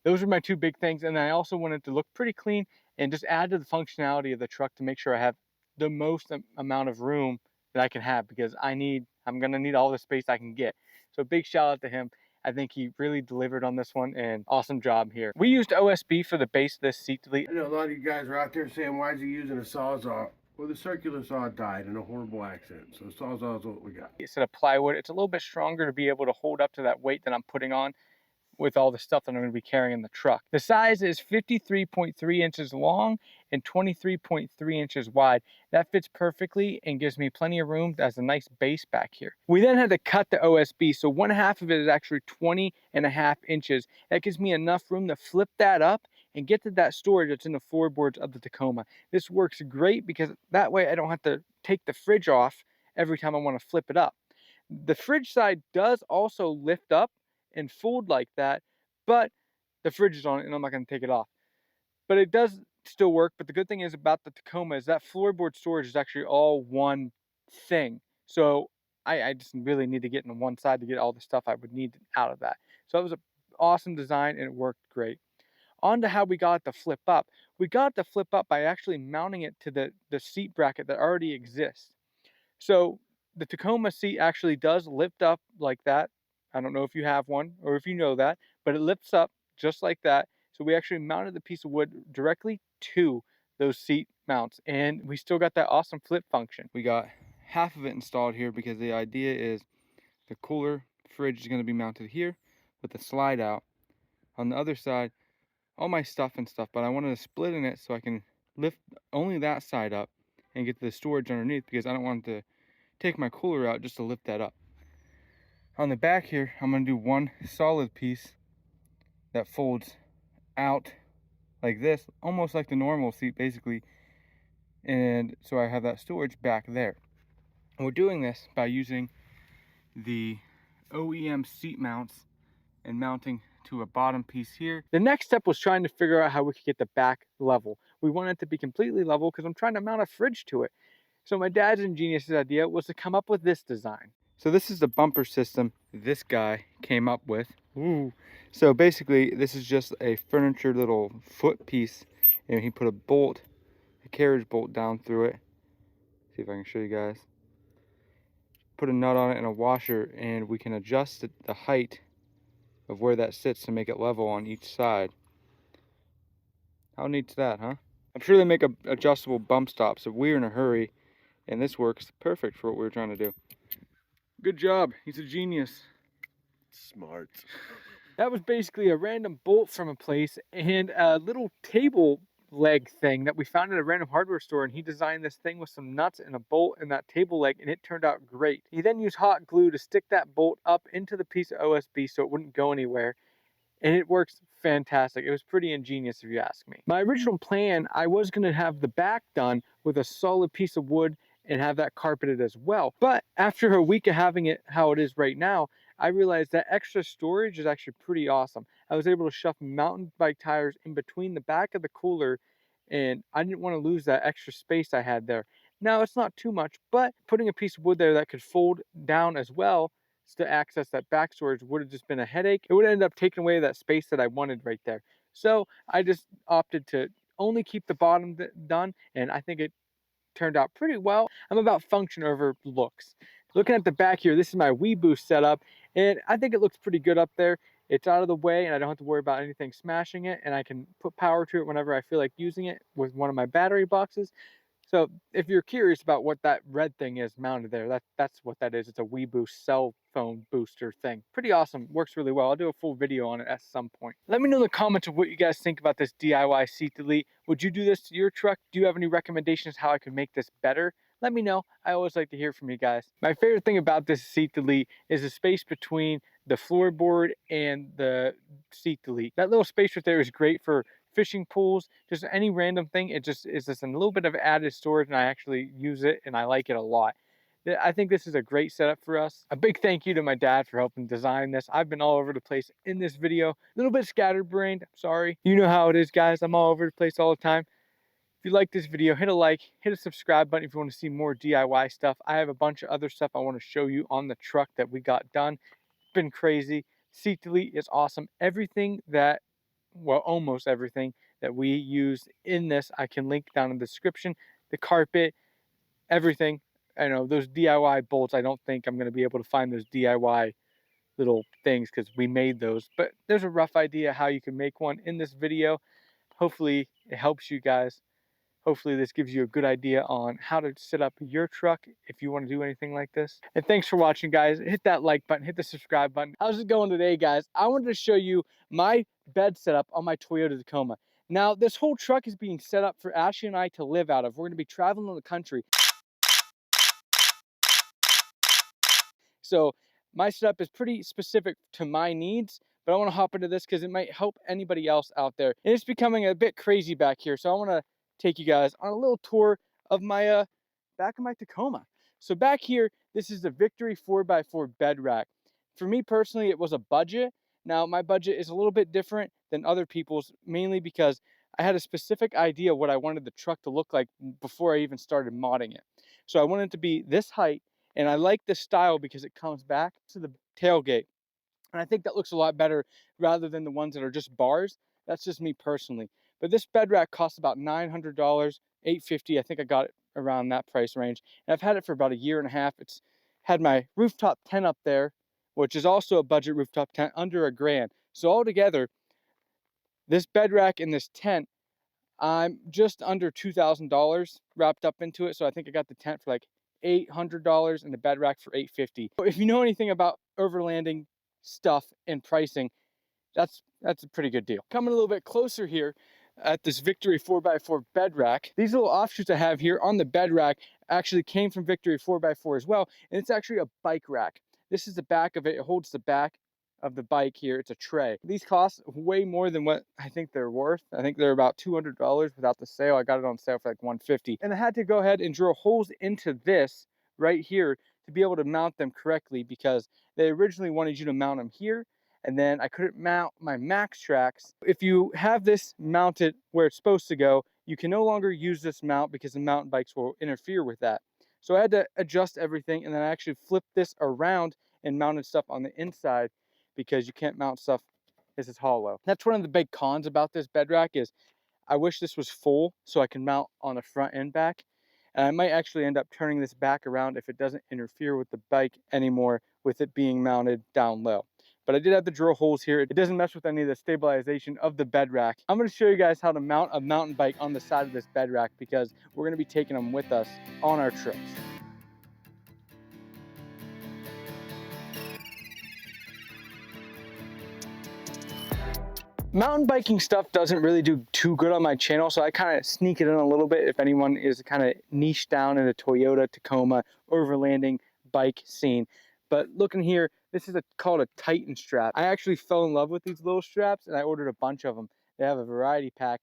Those are my two big things. And I also wanted to look pretty clean and just add to the functionality of the truck to make sure I have the most amount of room that I can have, because I'm going to need all the space I can get. So big shout out to him. I think he really delivered on this one, and awesome job here. We used OSB for the base of this seat delete. I know a lot of you guys are out there saying, why is he using a Sawzall? Well, the circular saw died in a horrible accident, so Sawzall is what we got. Instead of plywood, it's a little bit stronger to be able to hold up to that weight that I'm putting on with all the stuff that I'm going to be carrying in the truck. The size is 53.3 inches long and 23.3 inches wide. That fits perfectly and gives me plenty of room as a nice base back here. We then had to cut the OSB, so 1/2 of it is actually 20.5 inches. That gives me enough room to flip that up and get to that storage that's in the floorboards of the Tacoma. This works great because that way I don't have to take the fridge off every time I want to flip it up. The fridge side does also lift up and fold like that, but the fridge is on it and I'm not going to take it off. But it does still work. But the good thing is about the Tacoma is that floorboard storage is actually all one thing. So I just really need to get in one side to get all the stuff I would need out of that. So it was an awesome design and it worked great. On to how we got it to flip up. We got it to flip up by actually mounting it to the seat bracket that already exists. So the Tacoma seat actually does lift up like that. I don't know if you have one or if you know that, but it lifts up just like that. So we actually mounted the piece of wood directly to those seat mounts, and we still got that awesome flip function. We got half of it installed here because the idea is the cooler fridge is going to be mounted here with the slide out. On the other side, all my stuff and stuff, but I wanted to split in it so I can lift only that side up and get the storage underneath because I don't want to take my cooler out just to lift that up. On the back here, I'm going to do one solid piece that folds out like this, almost like the normal seat basically, and so I have that storage back there. And we're doing this by using the OEM seat mounts and mounting to a bottom piece here. The next step was trying to figure out how we could get the back level. We want it to be completely level because I'm trying to mount a fridge to it. So my dad's ingenious idea was to come up with this design. So this is the bumper system this guy came up with. Ooh. So basically this is just a furniture little foot piece, and he put a bolt, a carriage bolt down through it. See if I can show you guys. Put a nut on it and a washer, and we can adjust the height of where that sits to make it level on each side. How neat's that, huh? I'm sure they make adjustable bump stops if we're in a hurry, and this works perfect for what we were trying to do. Good job. He's a genius. Smart. That was basically a random bolt from a place and a little table leg thing that we found at a random hardware store, and he designed this thing with some nuts and a bolt and that table leg, and it turned out great. He then used hot glue to stick that bolt up into the piece of OSB so it wouldn't go anywhere, and it works fantastic. It was pretty ingenious if you ask me. My original plan, I was going to have the back done with a solid piece of wood and have that carpeted as well. But after a week of having it how it is right now, I realized that extra storage is actually pretty awesome. I was able to shove mountain bike tires in between the back of the cooler, and I didn't want to lose that extra space I had there. Now it's not too much, but putting a piece of wood there that could fold down as well to access that back storage would have just been a headache. It would end up taking away that space that I wanted right there. So I just opted to only keep the bottom done, and I think it turned out pretty well. I'm about function over looks. Looking at the back here, this is my Boost setup, and I think it looks pretty good up there. It's out of the way, and I don't have to worry about anything smashing it, and I can put power to it whenever I feel like using it with one of my battery boxes. So if you're curious about what that red thing is mounted there, that's what that is. It's a Boost cell phone booster thing. Pretty awesome. Works really well. I'll do a full video on it at some point. Let me know in the comments of what you guys think about this DIY seat delete. Would you do this to your truck? Do you have any recommendations how I can make this better? Let me know. I always like to hear from you guys. My favorite thing about this seat delete is the space between the floorboard and the seat delete. That little space right there is great for fishing pools, just any random thing. It just is just a little bit of added storage, and I actually use it and I like it a lot. I think this is a great setup for us. A big thank you to my dad for helping design this. I've been all over the place in this video, a little bit scatterbrained. I'm sorry. You know how it is, guys. I'm all over the place all the time. If you like this video, hit a like, hit a subscribe button if you want to see more DIY stuff. I have a bunch of other stuff I want to show you on the truck that we got done. It's been crazy. Seat delete is awesome. Everything that, well, almost everything that we use in this, I can link down in the description. The carpet, everything. I know those DIY bolts, I don't think I'm going to be able to find those DIY little things because we made those. But there's a rough idea how you can make one in this video. Hopefully it helps you guys. Hopefully this gives you a good idea on how to set up your truck if you want to do anything like this. And thanks for watching, guys. Hit that like button, hit the subscribe button. How's it going today, guys? I wanted to show you my bed setup on my Toyota Tacoma. Now, this whole truck is being set up for Ashley and I to live out of. We're going to be traveling the country. So my setup is pretty specific to my needs, but I want to hop into this because it might help anybody else out there. And it's becoming a bit crazy back here. So I want to take you guys on a little tour of my back of my Tacoma. So back here, this is the Victory 4x4 bed rack. For me personally, it was a budget. Now my budget is a little bit different than other people's, mainly because I had a specific idea what I wanted the truck to look like before I even started modding it. So I wanted it to be this height, and I like this style because it comes back to the tailgate. And I think that looks a lot better rather than the ones that are just bars. That's just me personally. But this bed rack costs about $900, $850. I think I got it around that price range. And I've had it for about a year and a half. It's had my rooftop tent up there, which is also a budget rooftop tent, under $1,000. So altogether, this bed rack and this tent, I'm just under $2,000 wrapped up into it. So I think I got the tent for like $800 and the bed rack for $850. If you know anything about overlanding stuff and pricing, that's a pretty good deal. Coming a little bit closer here at this Victory 4x4 bed rack, these little offshoots I have here on the bed rack actually came from Victory 4x4 as well, and it's actually a bike rack. This is the back of it. It holds the back of the bike here. It's a tray. These cost way more than what I think they're worth. I think they're about $200 without the sale. I got it on sale for like $150. And I had to go ahead and drill holes into this right here to be able to mount them correctly, because they originally wanted you to mount them here, and then I couldn't mount my max tracks. If you have this mounted where it's supposed to go, you can no longer use this mount because the mountain bikes will interfere with that. So I had to adjust everything, and then I actually flipped this around and mounted stuff on the inside, because you can't mount stuff. This is hollow. That's one of the big cons about this bed rack, is I wish this was full so I can mount on the front and back. And I might actually end up turning this back around if it doesn't interfere with the bike anymore with it being mounted down low. But I did have to drill holes here. It doesn't mess with any of the stabilization of the bed rack. I'm going to show you guys how to mount a mountain bike on the side of this bed rack, because we're going to be taking them with us on our trips. Mountain biking stuff doesn't really do too good on my channel, so I kind of sneak it in a little bit if anyone is kind of niche down in the Toyota Tacoma overlanding bike scene. But looking here, this is called a Titan strap. I actually fell in love with these little straps, and I ordered a bunch of them. They have a variety pack.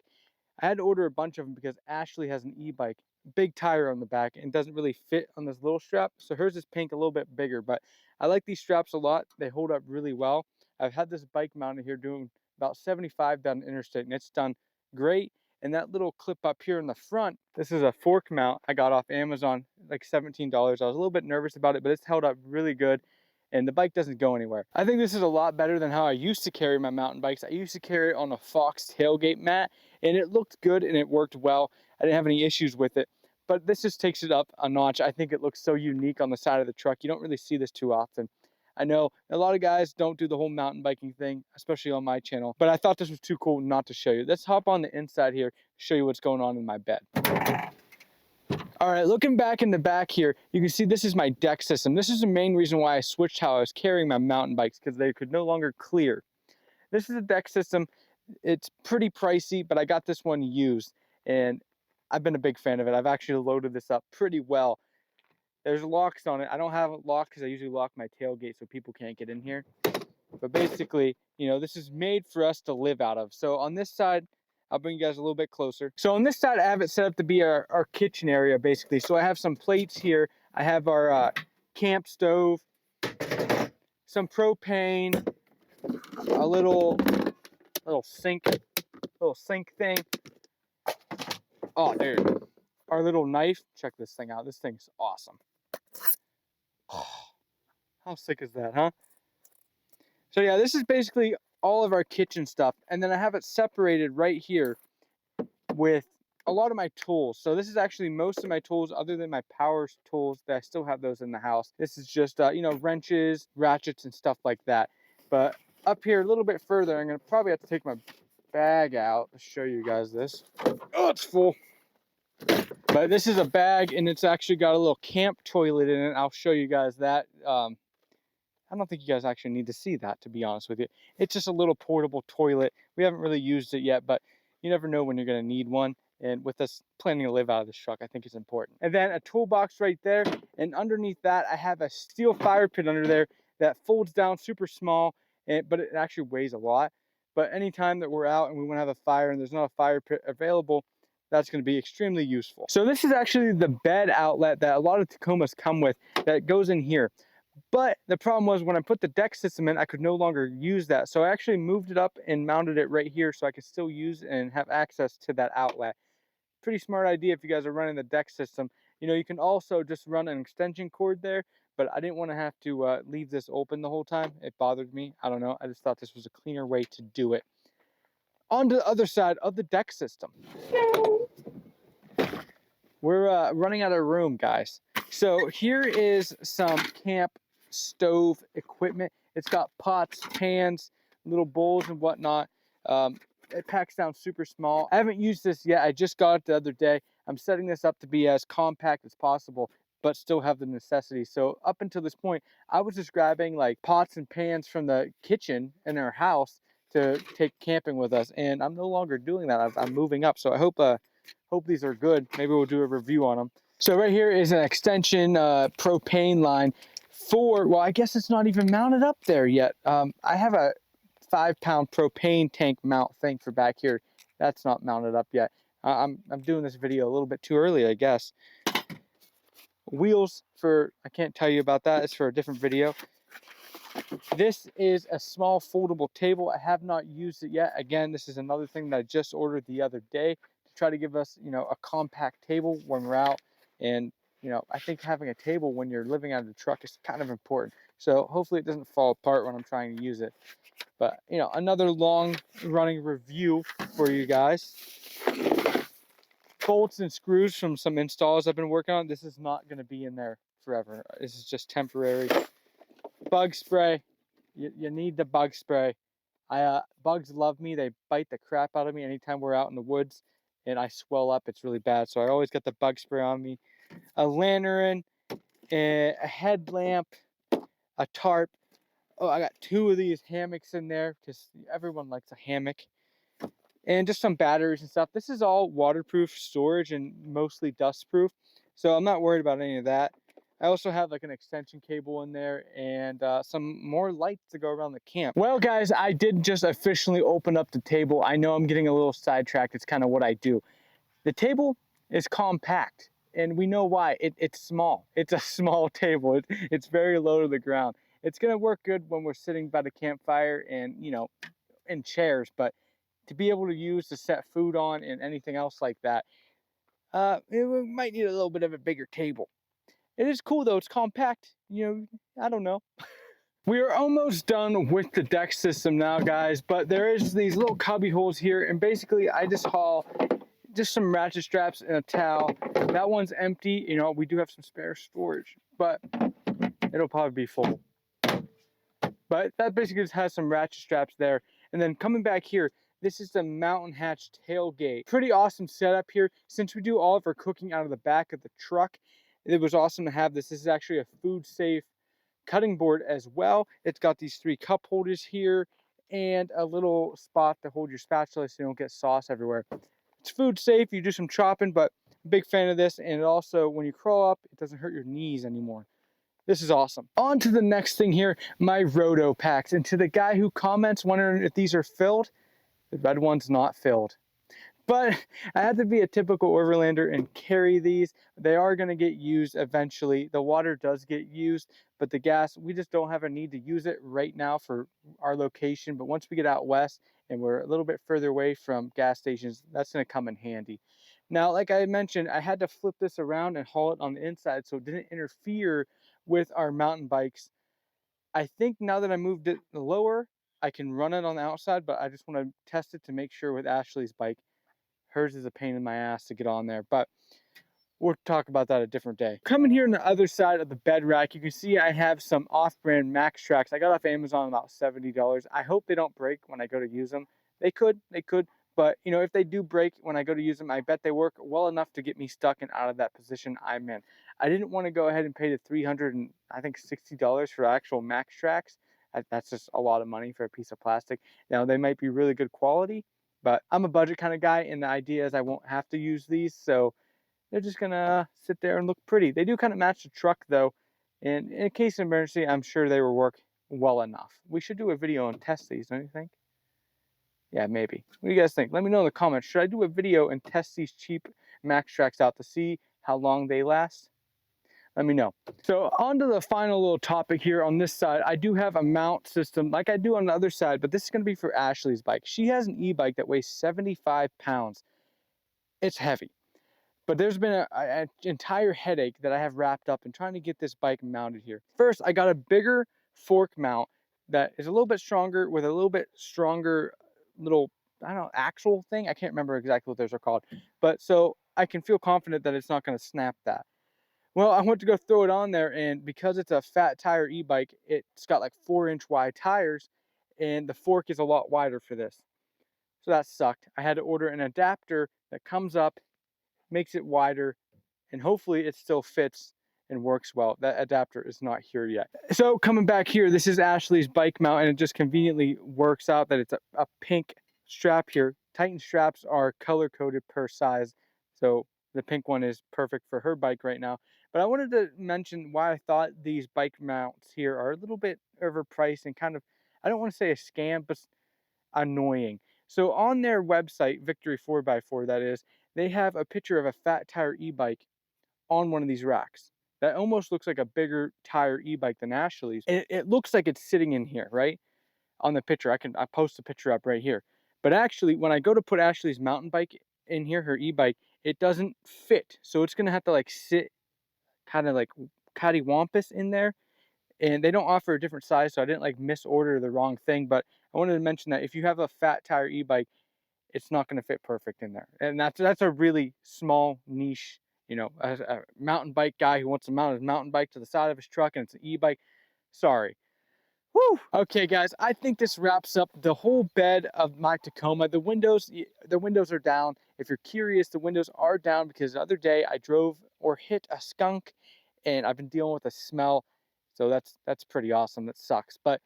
I had to order a bunch of them because Ashley has an e-bike, big tire on the back, and doesn't really fit on this little strap. So hers is pink, a little bit bigger, but I like these straps a lot. They hold up really well. I've had this bike mounted here doing about 75 down the interstate, and it's done great. And that little clip up here in the front, this is a fork mount I got off Amazon, like $17. I was a little bit nervous about it, but it's held up really good, and the bike doesn't go anywhere. I think this is a lot better than how I used to carry my mountain bikes. I used to carry it on a Fox tailgate mat, and it looked good and it worked well. I didn't have any issues with it, but this just takes it up a notch. I think it looks so unique on the side of the truck. You don't really see this too often. I know a lot of guys don't do the whole mountain biking thing, especially on my channel, but I thought this was too cool not to show you. Let's hop on the inside here, show you what's going on in my bed. All right, looking back in the back here, you can see this is my deck system. This is the main reason why I switched how I was carrying my mountain bikes, because they could no longer clear. This is a deck system. It's pretty pricey, but I got this one used, and I've been a big fan of it. I've actually loaded this up pretty well. There's locks on it. I don't have it locked because I usually lock my tailgate so people can't get in here. But basically, you know, this is made for us to live out of. So on this side, I'll bring you guys a little bit closer. So on this side, I have it set up to be our kitchen area, basically. So I have some plates here. I have our camp stove, some propane, a little sink thing. Oh, dude. Our little knife. Check this thing out. This thing's awesome. How sick is that, huh? So yeah, this is basically all of our kitchen stuff. And then I have it separated right here with a lot of my tools. So this is actually most of my tools other than my power tools that I still have those in the house. This is just, you know, wrenches, ratchets, and stuff like that. But up here a little bit further, I'm gonna probably have to take my bag out to show you guys this. Oh, it's full. But this is a bag, and it's actually got a little camp toilet in it. I'll show you guys that. I don't think you guys actually need to see that, to be honest with you. It's just a little portable toilet. We haven't really used it yet, but you never know when you're going to need one. And with us planning to live out of this truck, I think it's important. And then a toolbox right there. And underneath that, I have a steel fire pit under there that folds down super small, but it actually weighs a lot. But anytime that we're out and we want to have a fire and there's not a fire pit available, that's going to be extremely useful. So this is actually the bed outlet that a lot of Tacomas come with that goes in here. But the problem was when I put the deck system in, I could no longer use that. So I actually moved it up and mounted it right here so I could still use and have access to that outlet. Pretty smart idea if you guys are running the deck system. You know, you can also just run an extension cord there, but I didn't want to have to leave this open the whole time. It bothered me. I don't know. I just thought this was a cleaner way to do it. On to the other side of the deck system. We're running out of room, guys. So here is some camp stove equipment. It's got pots, pans, little bowls and whatnot. It packs down super small. I haven't used this yet. I just got it the other day. I'm setting this up to be as compact as possible, but still have the necessities. So up until this point, I was just grabbing like pots and pans from the kitchen in our house to take camping with us, and I'm no longer doing that. I'm moving up, so I hope these are good. Maybe we'll do a review on them. So right here is an extension propane line for, well, I guess it's not even mounted up there yet. I have a 5-pound propane tank mount thing for back here. That's not mounted up yet. I'm doing this video a little bit too early, I guess. Wheels for, I can't tell you about that. It's for a different video. This is a small foldable table. I have not used it yet. Again, this is another thing that I just ordered the other day to try to give us, you know, a compact table when we're out. And, you know, I think having a table when you're living out of the truck is kind of important. So hopefully it doesn't fall apart when I'm trying to use it. But, you know, another long running review for you guys. Bolts and screws from some installs I've been working on. This is not going to be in there forever. This is just temporary. Bug spray. You need the bug spray. Bugs love me. They bite the crap out of me anytime we're out in the woods and I swell up. It's really bad. So I always got the bug spray on me. A lantern, a headlamp, a tarp. Oh, I got 2 of these hammocks in there because everyone likes a hammock. And just some batteries and stuff. This is all waterproof storage and mostly dust proof. So I'm not worried about any of that. I also have like an extension cable in there and some more lights to go around the camp. Well, guys, I did just officially open up the table. I know I'm getting a little sidetracked. It's kind of what I do. The table is compact, and we know why. It's small. It's a small table. It's very low to the ground. It's going to work good when we're sitting by the campfire and, you know, in chairs, but to be able to use to set food on and anything else like that, we might need a little bit of a bigger table. It is cool though, it's compact, you know, I don't know. We are almost done with the deck system now, guys, but there is these little cubby holes here, and basically I just haul just some ratchet straps and a towel. That one's empty, you know, we do have some spare storage, but it'll probably be full. But that basically just has some ratchet straps there. And then coming back here, this is the mountain hatch tailgate. Pretty awesome setup here. Since we do all of our cooking out of the back of the truck, it was awesome to have this. This is actually a food safe cutting board as well. It's got these 3 cup holders here and a little spot to hold your spatula so you don't get sauce everywhere. It's food safe. You do some chopping, but big fan of this. And it also, when you crawl up, it doesn't hurt your knees anymore. This is awesome. On to the next thing here, my roto packs. And to the guy who comments wondering if these are filled, the red one's not filled. But I have to be a typical Overlander and carry these. They are going to get used eventually. The water does get used, but the gas, we just don't have a need to use it right now for our location. But once we get out west and we're a little bit further away from gas stations, that's going to come in handy. Now, like I mentioned, I had to flip this around and haul it on the inside so it didn't interfere with our mountain bikes. I think now that I moved it lower, I can run it on the outside, but I just want to test it to make sure with Ashley's bike. Hers is a pain in my ass to get on there, but we'll talk about that a different day. Coming here on the other side of the bed rack, you can see I have some off-brand Max Tracks. I got off Amazon about $70. I hope they don't break when I go to use them. They could, but you know, if they do break when I go to use them, I bet they work well enough to get me stuck and out of that position I'm in. I didn't want to go ahead and pay the $360 for actual Max Tracks. That's just a lot of money for a piece of plastic. Now, they might be really good quality, but I'm a budget kind of guy, and the idea is I won't have to use these, so they're just gonna sit there and look pretty. They do kind of match the truck though, and in case of emergency, I'm sure they will work well enough. We should do a video and test these, don't you think? Yeah, maybe. What do you guys think? Let me know in the comments. Should I do a video and test these cheap Max Tracks out to see how long they last? Let me know. So on to the final little topic here on this side. I do have a mount system like I do on the other side, but this is gonna be for Ashley's bike. She has an e-bike that weighs 75 pounds. It's heavy. But there's been an entire headache that I have wrapped up in trying to get this bike mounted here. First, I got a bigger fork mount that is a little bit stronger with a little bit stronger little, I don't know, axle thing. I can't remember exactly what those are called. But so I can feel confident that it's not going to snap that. Well, I went to go throw it on there, and because it's a fat tire e-bike, it's got like 4-inch wide tires, and the fork is a lot wider for this. So that sucked. I had to order an adapter that comes up, makes it wider, and hopefully it still fits and works well. That adapter is not here yet. So coming back here, this is Ashley's bike mount, and it just conveniently works out that it's a pink strap here. Titan straps are color coded per size, so the pink one is perfect for her bike right now. But I wanted to mention why I thought these bike mounts here are a little bit overpriced and kind of, I don't want to say a scam, but annoying. So on their website, Victory 4x4 that is, they have a picture of a fat tire e-bike on one of these racks. That almost looks like a bigger tire e-bike than Ashley's. And it looks like it's sitting in here, right? On the picture, I post the picture up right here. But actually, when I go to put Ashley's mountain bike in here, her e-bike, it doesn't fit. So it's gonna have to like sit kind of like cattywampus in there. And they don't offer a different size, so I didn't like misorder the wrong thing. But I wanted to mention that if you have a fat tire e-bike, it's not going to fit perfect in there. And that's a really small niche, you know, a mountain bike guy who wants to mount his mountain bike to the side of his truck and it's an e-bike. Sorry. Whew. Okay, guys, I think this wraps up the whole bed of my Tacoma. The windows are down. If you're curious, the windows are down because the other day I drove or hit a skunk and I've been dealing with a smell. So that's pretty awesome. That sucks. But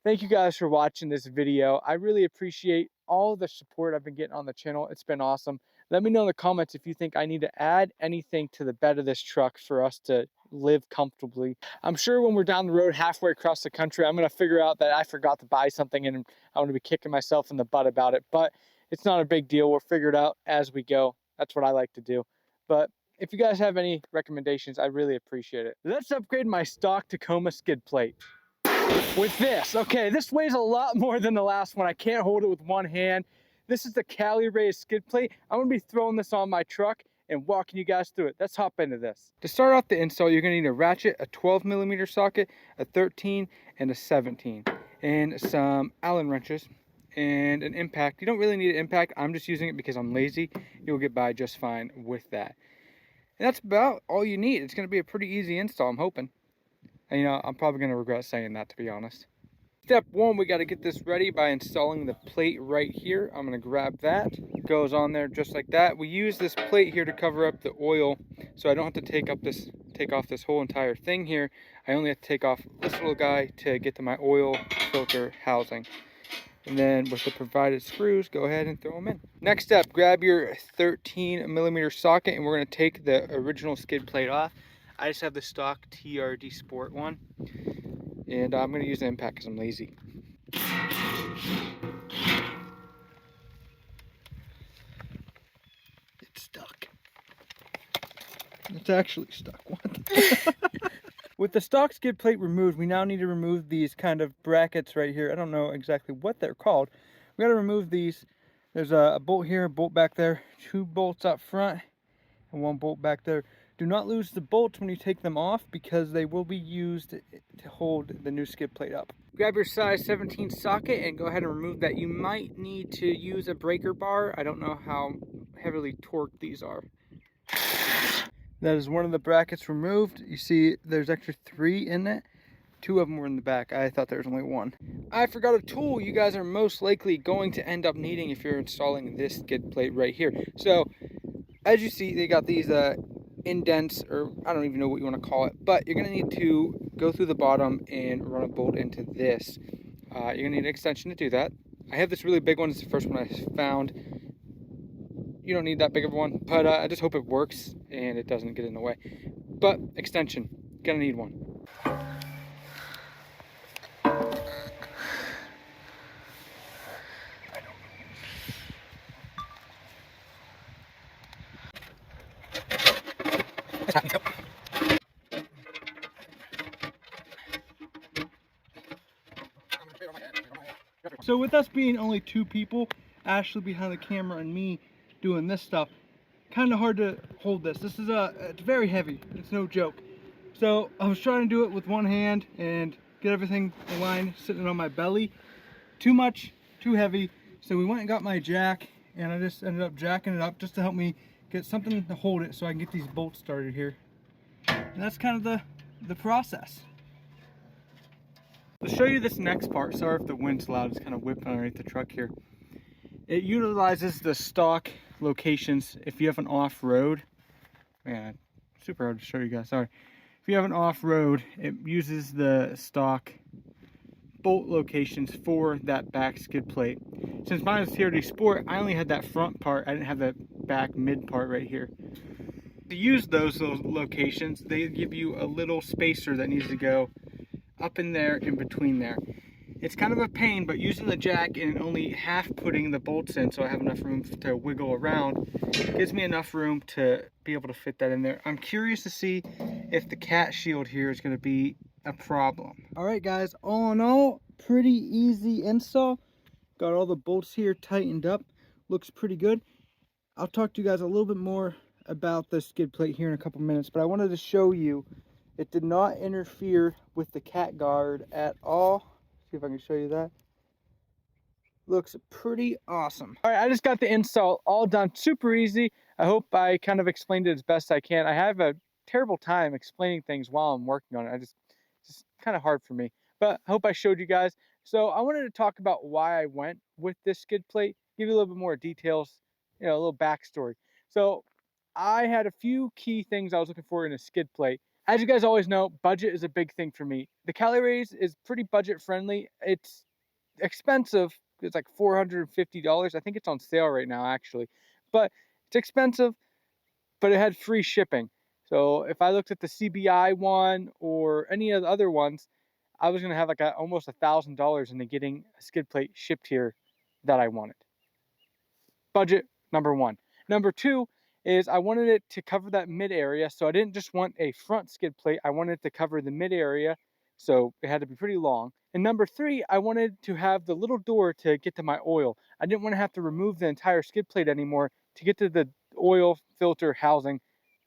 thank you guys for watching this video. I really appreciate all the support I've been getting on the channel. It's been awesome. Let me know in the comments if you think I need to add anything to the bed of this truck for us to live comfortably. I'm sure when we're down the road halfway across the country, I'm going to figure out that I forgot to buy something and I'm going to be kicking myself in the butt about it. But it's not a big deal. We'll figure it out as we go. That's what I like to do. But if you guys have any recommendations, I really appreciate it. Let's upgrade my stock Tacoma skid plate with this. Okay, this weighs a lot more than the last one. I can't hold it with one hand. This is the Cali raised skid plate. I'm gonna be throwing this on my truck and walking you guys through it. Let's hop into this. To start off the install, you're gonna need a ratchet, a 12mm socket, a 13, and a 17, and some Allen wrenches, and an impact. You don't really need an impact. I'm just using it because I'm lazy. You'll get by just fine with that. And that's about all you need. It's gonna be a pretty easy install, I'm hoping. And you know, I'm probably gonna regret saying that, to be honest. Step one, we gotta get this ready by installing the plate right here. I'm gonna grab that. It goes on there just like that. We use this plate here to cover up the oil, so I don't have to take off this whole entire thing here. I only have to take off this little guy to get to my oil filter housing. And then with the provided screws, go ahead and throw them in. Next step, grab your 13mm socket and we're gonna take the original skid plate off. I just have the stock TRD Sport one. And I'm gonna use the impact because I'm lazy. It's stuck. It's actually stuck. What? With the stock skid plate removed, we now need to remove these kind of brackets right here. I don't know exactly what they're called. We gotta remove these. There's a bolt here, a bolt back there, 2 bolts up front, and 1 bolt back there. Do not lose the bolts when you take them off because they will be used to hold the new skid plate up. Grab your size 17 socket and go ahead and remove that. You might need to use a breaker bar. I don't know how heavily torqued these are. That is one of the brackets removed. You see there's actually 3 in it. 2 of them were in the back. I thought there was only 1. I forgot a tool you guys are most likely going to end up needing if you're installing this skid plate right here. So as you see, they got these indents, or I don't even know what you want to call it, but you're going to need to go through the bottom and run a bolt into this. You're going to need an extension to do that. I have this really big one. It's the first one I found. You don't need that big of one, but I just hope it works and it doesn't get in the way. But extension, gonna need one. So with us being only 2 people, Ashley behind the camera and me doing this stuff, kind of hard to hold this. This is it's very heavy. It's no joke. So I was trying to do it with one hand and get everything aligned, sitting on my belly. Too much, too heavy. So we went and got my jack, and I just ended up jacking it up just to help me get something to hold it so I can get these bolts started here. And that's kind of the process. To show you this next part, sorry if the wind's loud, it's kind of whipping underneath the truck here. It utilizes the stock locations. If you have an off-road, man, super hard to show you guys, sorry. If you have an off-road, it uses the stock bolt locations for that back skid plate. Since mine is TRD Sport, I only had that front part. I didn't have that back mid part right here. To use those locations, they give you a little spacer that needs to go up in there, in between there. It's kind of a pain, but using the jack and only half putting the bolts in so I have enough room to wiggle around gives me enough room to be able to fit that in there. I'm curious to see if the cat shield here is going to be a problem. All right guys, all in all, pretty easy install. Got all the bolts here tightened up. Looks pretty good. I'll talk to you guys a little bit more about the skid plate here in a couple minutes, but I wanted to show you it did not interfere with the cat guard at all. See if I can show you that. Looks pretty awesome. All right, I just got the install all done, super easy. I hope I kind of explained it as best I can. I have a terrible time explaining things while I'm working on it. It's just kind of hard for me, but I hope I showed you guys. So I wanted to talk about why I went with this skid plate, give you a little bit more details, you know, a little backstory. So I had a few key things I was looking for in a skid plate. As you guys always know, budget is a big thing for me. The Cali Rays is pretty budget friendly. It's expensive. It's like $450. I think it's on sale right now, actually. But it's expensive, but it had free shipping. So if I looked at the CBI one or any of the other ones, I was going to have like almost $1,000 into getting a skid plate shipped here that I wanted. Budget, number 1. Number 2 is I wanted it to cover that mid area. So I didn't just want a front skid plate. I wanted it to cover the mid area. So it had to be pretty long. And number 3, I wanted to have the little door to get to my oil. I didn't want to have to remove the entire skid plate anymore to get to the oil filter housing.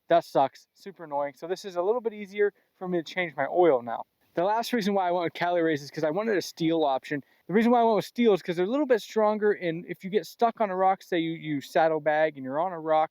That sucks, super annoying. So this is a little bit easier for me to change my oil now. The last reason why I went with Cali Rays is because I wanted a steel option. The reason why I went with steel is because they're a little bit stronger, and if you get stuck on a rock, say you saddlebag and you're on a rock,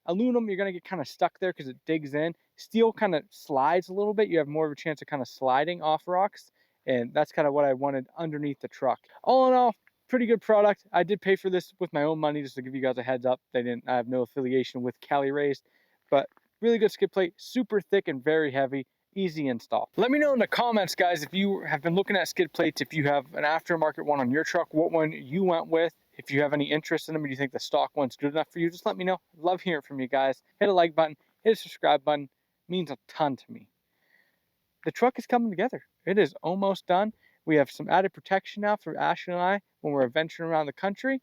aluminum, you're gonna get kind of stuck there because it digs in. Steel kind of slides a little bit. You have more of a chance of kind of sliding off rocks, and that's kind of what I wanted underneath the truck. All in all, pretty good product. I did pay for this with my own money, just to give you guys a heads up. I have no affiliation with Cali Rays, but really good skid plate, super thick and very heavy. Easy install. Let me know in the comments, guys, if you have been looking at skid plates, if you have an aftermarket one on your truck, what one you went with. If you have any interest in them, or do you think the stock one's good enough for you, just let me know. Love hearing from you guys. Hit a like button, hit a subscribe button. It means a ton to me. The truck is coming together. It is almost done. We have some added protection now for Ashley and I when we're adventuring around the country.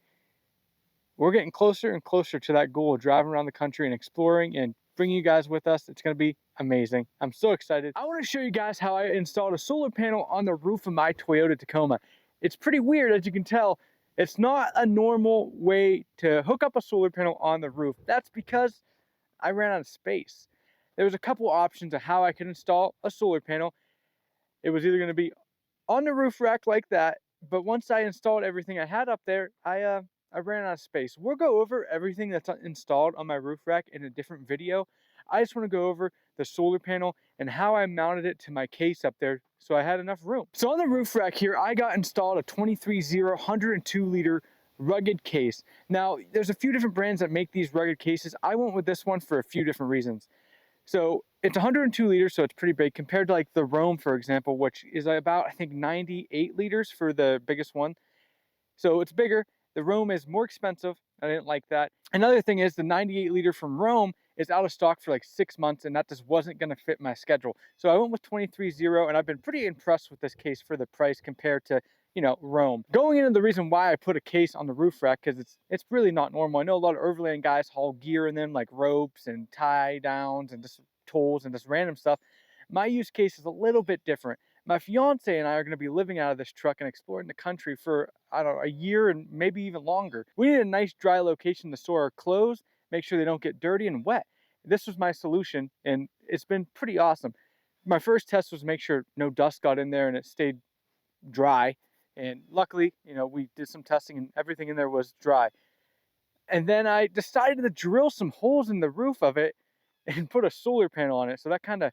We're getting closer and closer to that goal of driving around the country and exploring and bringing you guys with us. It's going to be amazing. I'm so excited. I want to show you guys how I installed a solar panel on the roof of my Toyota Tacoma. It's pretty weird, as you can tell. It's not a normal way to hook up a solar panel on the roof. That's because I ran out of space. There was a couple options of how I could install a solar panel. It was either going to be on the roof rack like that, but once I installed everything I had up there, I I ran out of space. We'll go over everything that's installed on my roof rack in a different video. I just want to go over the solar panel and how I mounted it to my case up there so I had enough room. So on the roof rack here, I got installed a 23-0 102 liter rugged case. Now, there's a few different brands that make these rugged cases. I went with this one for a few different reasons. So it's 102 liters, so it's pretty big compared to like the Rome, for example, which is about, I think, 98 liters for the biggest one. So it's bigger. The Rome is more expensive. I didn't like that. Another thing is the 98 liter from Rome is out of stock for like 6 months, and that just wasn't going to fit my schedule. So I went with 23-0, and I've been pretty impressed with this case for the price compared to, you know, Rome. Going into the reason why I put a case on the roof rack, because it's really not normal. I know a lot of Overland guys haul gear in them like ropes and tie downs and just tools and just random stuff. My use case is a little bit different. My fiance and I are going to be living out of this truck and exploring the country for, I don't know, a year and maybe even longer. We need a nice dry location to store our clothes, make sure they don't get dirty and wet. This was my solution, and it's been pretty awesome. My first test was to make sure no dust got in there and it stayed dry. And luckily, you know, we did some testing and everything in there was dry. And then I decided to drill some holes in the roof of it and put a solar panel on it. So that kind of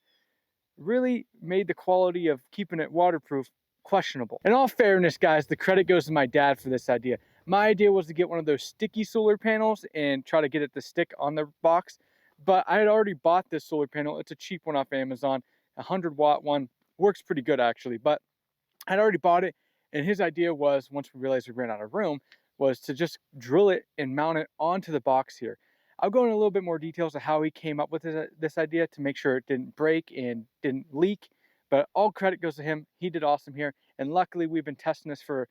really made the quality of keeping it waterproof questionable. In all fairness, guys, the credit goes to my dad for this idea. My idea was to get one of those sticky solar panels and try to get it to stick on the box, but I had already bought this solar panel. It's a cheap one off Amazon, a 100-watt one. Works pretty good actually, but I'd already bought it, and his idea was, once we realized we ran out of room, was to just drill it and mount it onto the box here. I'll go into a little bit more details of how he came up with this idea to make sure it didn't break and didn't leak, but all credit goes to him. He did awesome here, and luckily we've been testing this for,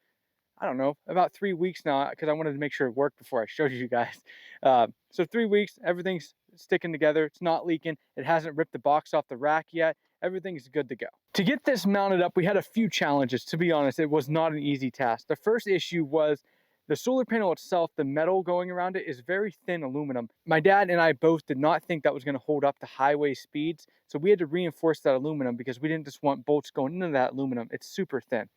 I don't know, about 3 weeks now, because I wanted to make sure it worked before I showed you guys. So 3 weeks, everything's sticking together. It's not leaking. It hasn't ripped the box off the rack yet. Everything's good to go. To get this mounted up, we had a few challenges. To be honest, it was not an easy task. The first issue was the solar panel itself, the metal going around it is very thin aluminum. My dad and I both did not think that was going to hold up to highway speeds, so we had to reinforce that aluminum because we didn't just want bolts going into that aluminum. It's super thin.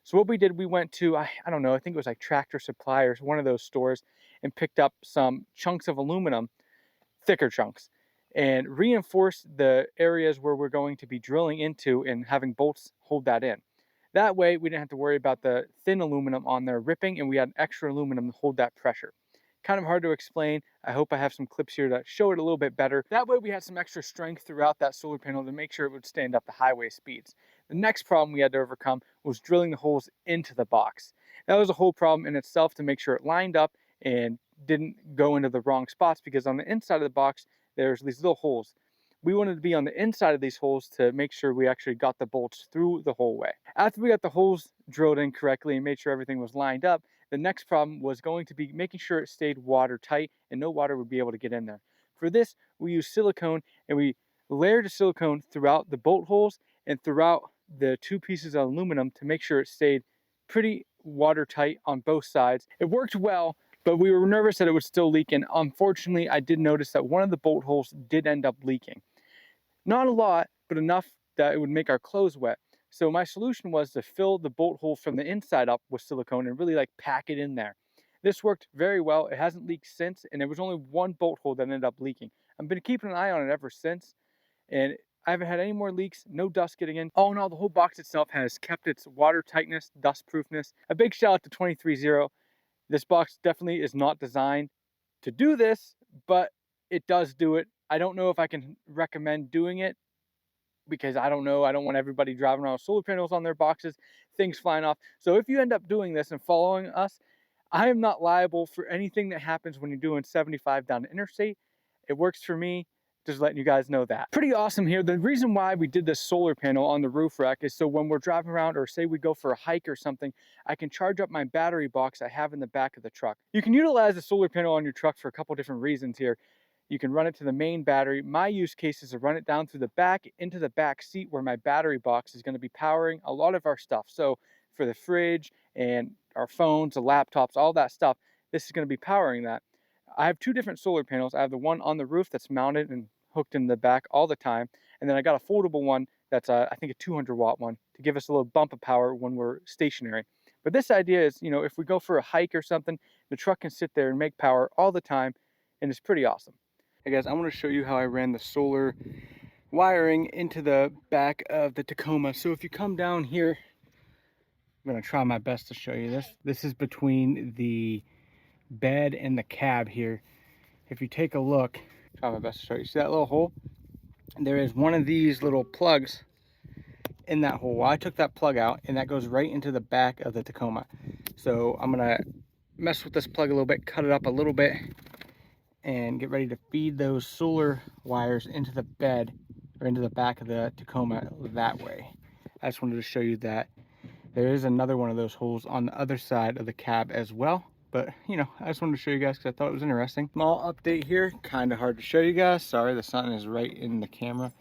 So what we did, we went to, I don't know, I think it was like Tractor Supply or one of those stores, and picked up some chunks of aluminum, thicker chunks, and reinforced the areas where we're going to be drilling into and having bolts hold that in. That way, we didn't have to worry about the thin aluminum on there ripping, and we had extra aluminum to hold that pressure. Kind of hard to explain. I hope I have some clips here to show it a little bit better. That way we had some extra strength throughout that solar panel to make sure it would stand up to highway speeds. The next problem we had to overcome was drilling the holes into the box. That was a whole problem in itself to make sure it lined up and didn't go into the wrong spots, because on the inside of the box, there's these little holes. We wanted to be on the inside of these holes to make sure we actually got the bolts through the whole way. After we got the holes drilled in correctly and made sure everything was lined up, the next problem was going to be making sure it stayed watertight and no water would be able to get in there. For this, we used silicone, and we layered the silicone throughout the bolt holes and throughout the 2 pieces of aluminum to make sure it stayed pretty watertight on both sides. It worked well, but we were nervous that it would still leak, and unfortunately I did notice that one of the bolt holes did end up leaking. Not a lot, but enough that it would make our clothes wet. So my solution was to fill the bolt hole from the inside up with silicone and really like pack it in there. This worked very well. It hasn't leaked since, and there was only one bolt hole that ended up leaking. I've been keeping an eye on it ever since, and I haven't had any more leaks, no dust getting in. All in all, the whole box itself has kept its water tightness, dust proofness. A big shout out to 23-0. This box definitely is not designed to do this, but it does do it. I don't know if I can recommend doing it, because I don't know, I don't want everybody driving around with solar panels on their boxes, things flying off. So if you end up doing this and following us, I am not liable for anything that happens when you're doing 75 down the interstate. It works for me, just letting you guys know that. Pretty awesome here. The reason why we did this solar panel on the roof rack is so when we're driving around, or say we go for a hike or something, I can charge up my battery box I have in the back of the truck. You can utilize the solar panel on your truck for a couple different reasons here. You can run it to the main battery. My use case is to run it down through the back into the back seat where my battery box is going to be powering a lot of our stuff. So for the fridge and our phones, the laptops, all that stuff, this is going to be powering that. I have 2 different solar panels. I have the one on the roof that's mounted and hooked in the back all the time. And then I got a foldable one that's I think a 200-watt one to give us a little bump of power when we're stationary. But this idea is, you know, if we go for a hike or something, the truck can sit there and make power all the time, and it's pretty awesome. Hey guys, I want to show you how I ran the solar wiring into the back of the Tacoma. So if you come down here, I'm going to try my best to show you this. This is between the bed and the cab here. If you take a look, try my best to show you. See that little hole? There is one of these little plugs in that hole. Well, I took that plug out, and that goes right into the back of the Tacoma. So I'm gonna mess with this plug a little bit, cut it up a little bit, and get ready to feed those solar wires into the bed or into the back of the Tacoma that way. I just wanted to show you that. There is another one of those holes on the other side of the cab as well. But, you know, I just wanted to show you guys because I thought it was interesting. Small update here, kind of hard to show you guys. Sorry, the sun is right in the camera.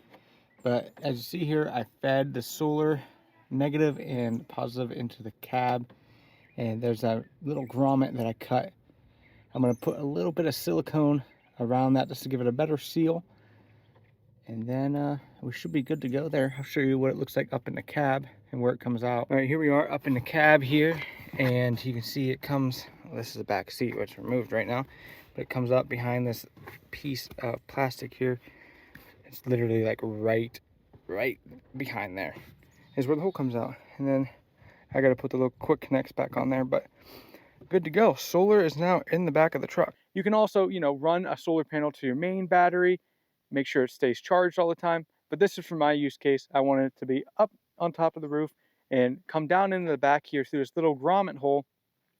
But as you see here, I fed the solar negative and positive into the cab. And there's a little grommet that I cut. I'm going to put a little bit of silicone around that just to give it a better seal. And then we should be good to go there. I'll show you what it looks like up in the cab and where it comes out. All right, here we are up in the cab here. And you can see it comes, well, this is the back seat, which is removed right now. But it comes up behind this piece of plastic here. It's literally like right behind there is where the hole comes out. And then I got to put the little quick connects back on there, but good to go. Solar is now in the back of the truck. You can also, you know, run a solar panel to your main battery, make sure it stays charged all the time. But this is for my use case. I want it to be up on top of the roof and come down into the back here through this little grommet hole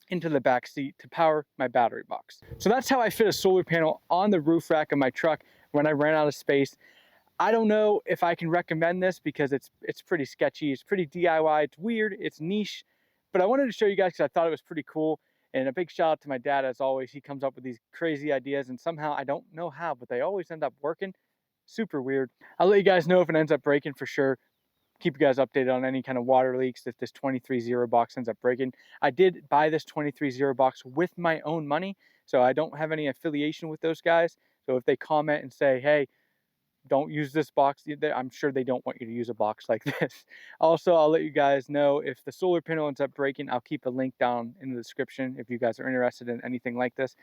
into the back seat to power my battery box. So that's how I fit a solar panel on the roof rack of my truck when I ran out of space. I don't know if I can recommend this because it's pretty sketchy, it's pretty DIY, it's weird, it's niche, but I wanted to show you guys because I thought it was pretty cool. And a big shout out to my dad, as always. He comes up with these crazy ideas, and somehow, I don't know how, but they always end up working. Super weird. I'll let you guys know if it ends up breaking for sure. Keep you guys updated on any kind of water leaks if this 23-0 box ends up breaking. I did buy this 23-0 box with my own money, so I don't have any affiliation with those guys. So if they comment and say, hey, don't use this box, I'm sure they don't want you to use a box like this. Also, I'll let you guys know if the solar panel ends up breaking. I'll keep a link down in the description if you guys are interested in anything like this.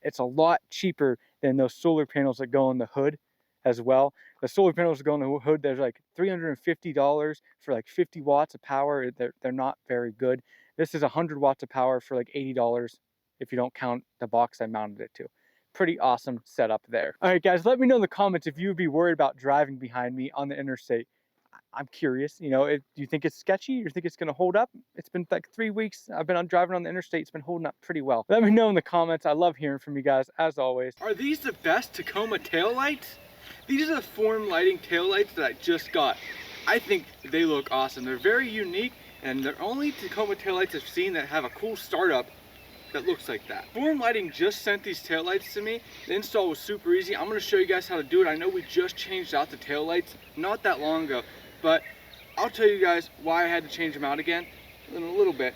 It's a lot cheaper than those solar panels that go on the hood as well. The solar panels that go on the hood, there's like $350 for like 50 watts of power. They're not very good. This is 100 watts of power for like $80 if you don't count the box I mounted it to. Pretty awesome setup there. All right, guys, let me know in the comments if you would be worried about driving behind me on the interstate. I'm curious, you know, do you think it's sketchy? You think it's going to hold up? It's been like 3 weeks. I've been driving on the interstate. It's been holding up pretty well. Let me know in the comments. I love hearing from you guys, as always. Are these the best Tacoma taillights? These are the form lighting taillights that I just got. I think they look awesome. They're very unique, and they're only Tacoma taillights I've seen that have a cool startup that looks like that. Form Lighting just sent these taillights to me. The install was super easy. I'm gonna show you guys how to do it. I know we just changed out the taillights not that long ago, but I'll tell you guys why I had to change them out again in a little bit.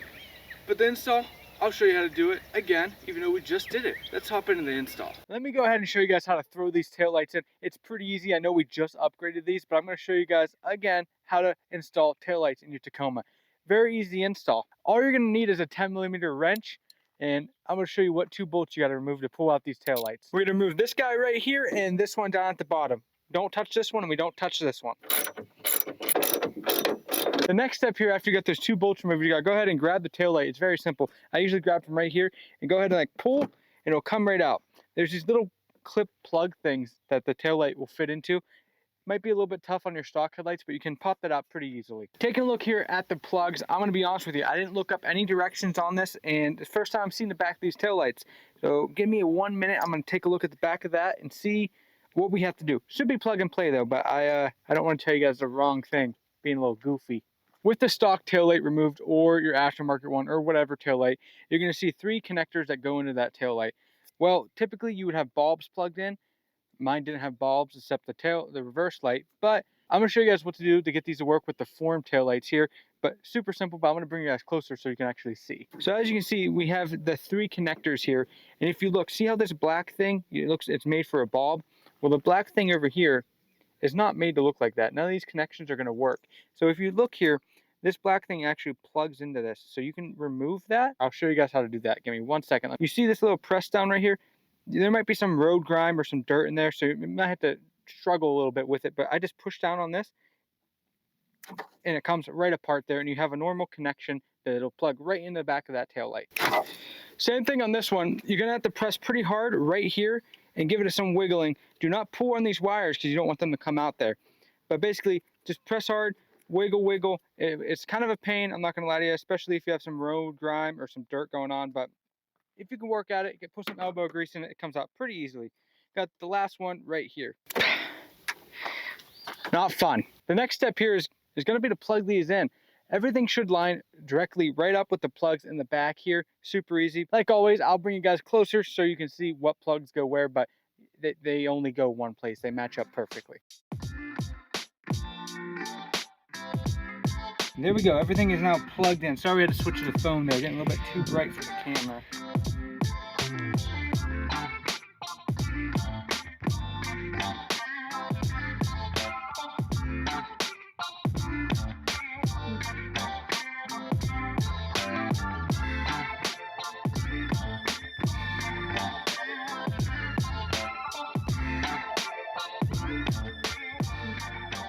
But the install, I'll show you how to do it again, even though we just did it. Let's hop into the install. Let me go ahead and show you guys how to throw these taillights in. It's pretty easy. I know we just upgraded these, but I'm gonna show you guys again how to install taillights in your Tacoma. Very easy install. All you're gonna need is a 10mm wrench, and I'm going to show you what 2 bolts you got to remove to pull out these taillights. We're going to remove this guy right here and this one down at the bottom. Don't touch this one, and we don't touch this one. The next step here, after you got those 2 bolts removed, you got to go ahead and grab the taillight. It's very simple. I usually grab from right here and go ahead and like pull, and it'll come right out. There's these little clip plug things that the taillight will fit into. Might be a little bit tough on your stock headlights, but you can pop that out pretty easily. Taking a look here at the plugs, I'm going to be honest with you, I didn't look up any directions on this, and the first time I'm seeing the back of these taillights. So give me 1 minute, I'm going to take a look at the back of that and see what we have to do. Should be plug and play though, but I don't want to tell you guys the wrong thing, being a little goofy. With the stock taillight removed, or your aftermarket one, or whatever taillight, you're going to see 3 connectors that go into that taillight. Well, typically you would have bulbs plugged in. Mine didn't have bulbs except the reverse light, but I'm going to show you guys what to do to get these to work with the form taillights here. But super simple, but I'm going to bring you guys closer so you can actually see. So as you can see, we have the 3 connectors here, and if you look, see how this black thing, it's made for a bulb? Well, the black thing over here is not made to look like that. None of these connections are going to work. So if you look here, this black thing actually plugs into this. So you can remove that. I'll show you guys how to do that. Give me 1 second. You see this little press down right here? There might be some road grime or some dirt in there, so you might have to struggle a little bit with it, but I just push down on this and it comes right apart there, and you have a normal connection that it'll plug right in the back of that tail light. Same thing on this one. You're gonna have to press pretty hard right here and give it some wiggling. Do not pull on these wires because you don't want them to come out there. But basically, just press hard, wiggle, wiggle. It's kind of a pain, I'm not gonna lie to you, especially if you have some road grime or some dirt going on, but if you can work at it, you can put some elbow grease in it, it comes out pretty easily. Got the last one right here. Not fun. The next step here is going to be to plug these in. Everything should line directly right up with the plugs in the back here. Super easy. Like always, I'll bring you guys closer so you can see what plugs go where, but they only go one place. They match up perfectly. There we go. Everything is now plugged in. Sorry we had to switch to the phone there. Getting a little bit too bright for the camera.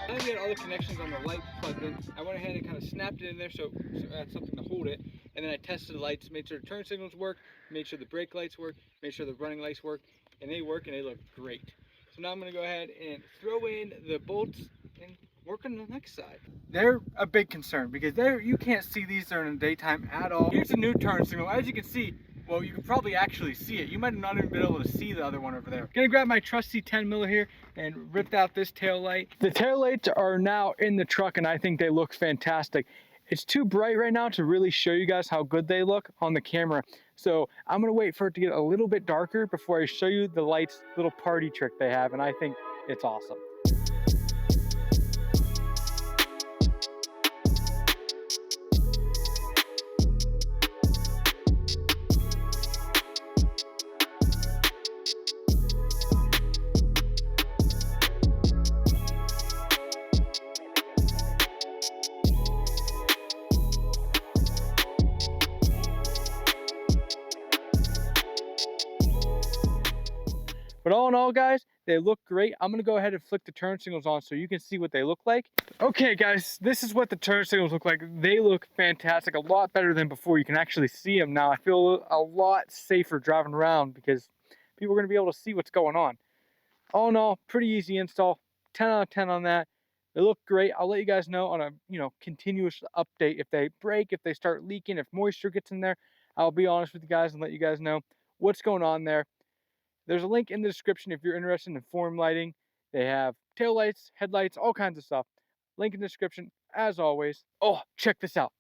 Now we had all the connections on the light plugged in, I went ahead and kind of snapped it in there so I had something to hold it, and then I tested the lights, made sure the turn signals work, made sure the brake lights work, made sure the running lights work, and they work and they look great. So now I'm going to go ahead and throw in the bolts and work on the next side. They're a big concern because you can't see these during the daytime at all. Here's a new turn signal. As you can see, well, you can probably actually see it. You might have not even been able to see the other one over there. Gonna grab my trusty 10 mil here and ripped out this tail light. The tail lights are now in the truck and I think they look fantastic. It's too bright right now to really show you guys how good they look on the camera. So I'm gonna wait for it to get a little bit darker before I show you the lights little party trick they have, and I think it's awesome. But all in all, guys, they look great. I'm gonna go ahead and flick the turn signals on so you can see what they look like. Okay, guys, this is what the turn signals look like. They look fantastic, a lot better than before. You can actually see them now. I feel a lot safer driving around because people are gonna be able to see what's going on. All in all, pretty easy install. 10 out of 10 on that. They look great. I'll let you guys know on a continuous update if they break, if they start leaking, if moisture gets in there. I'll be honest with you guys and let you guys know what's going on there. There's a link in the description if you're interested in form lighting. They have tail lights, headlights, all kinds of stuff. Link in the description, as always. Oh, check this out.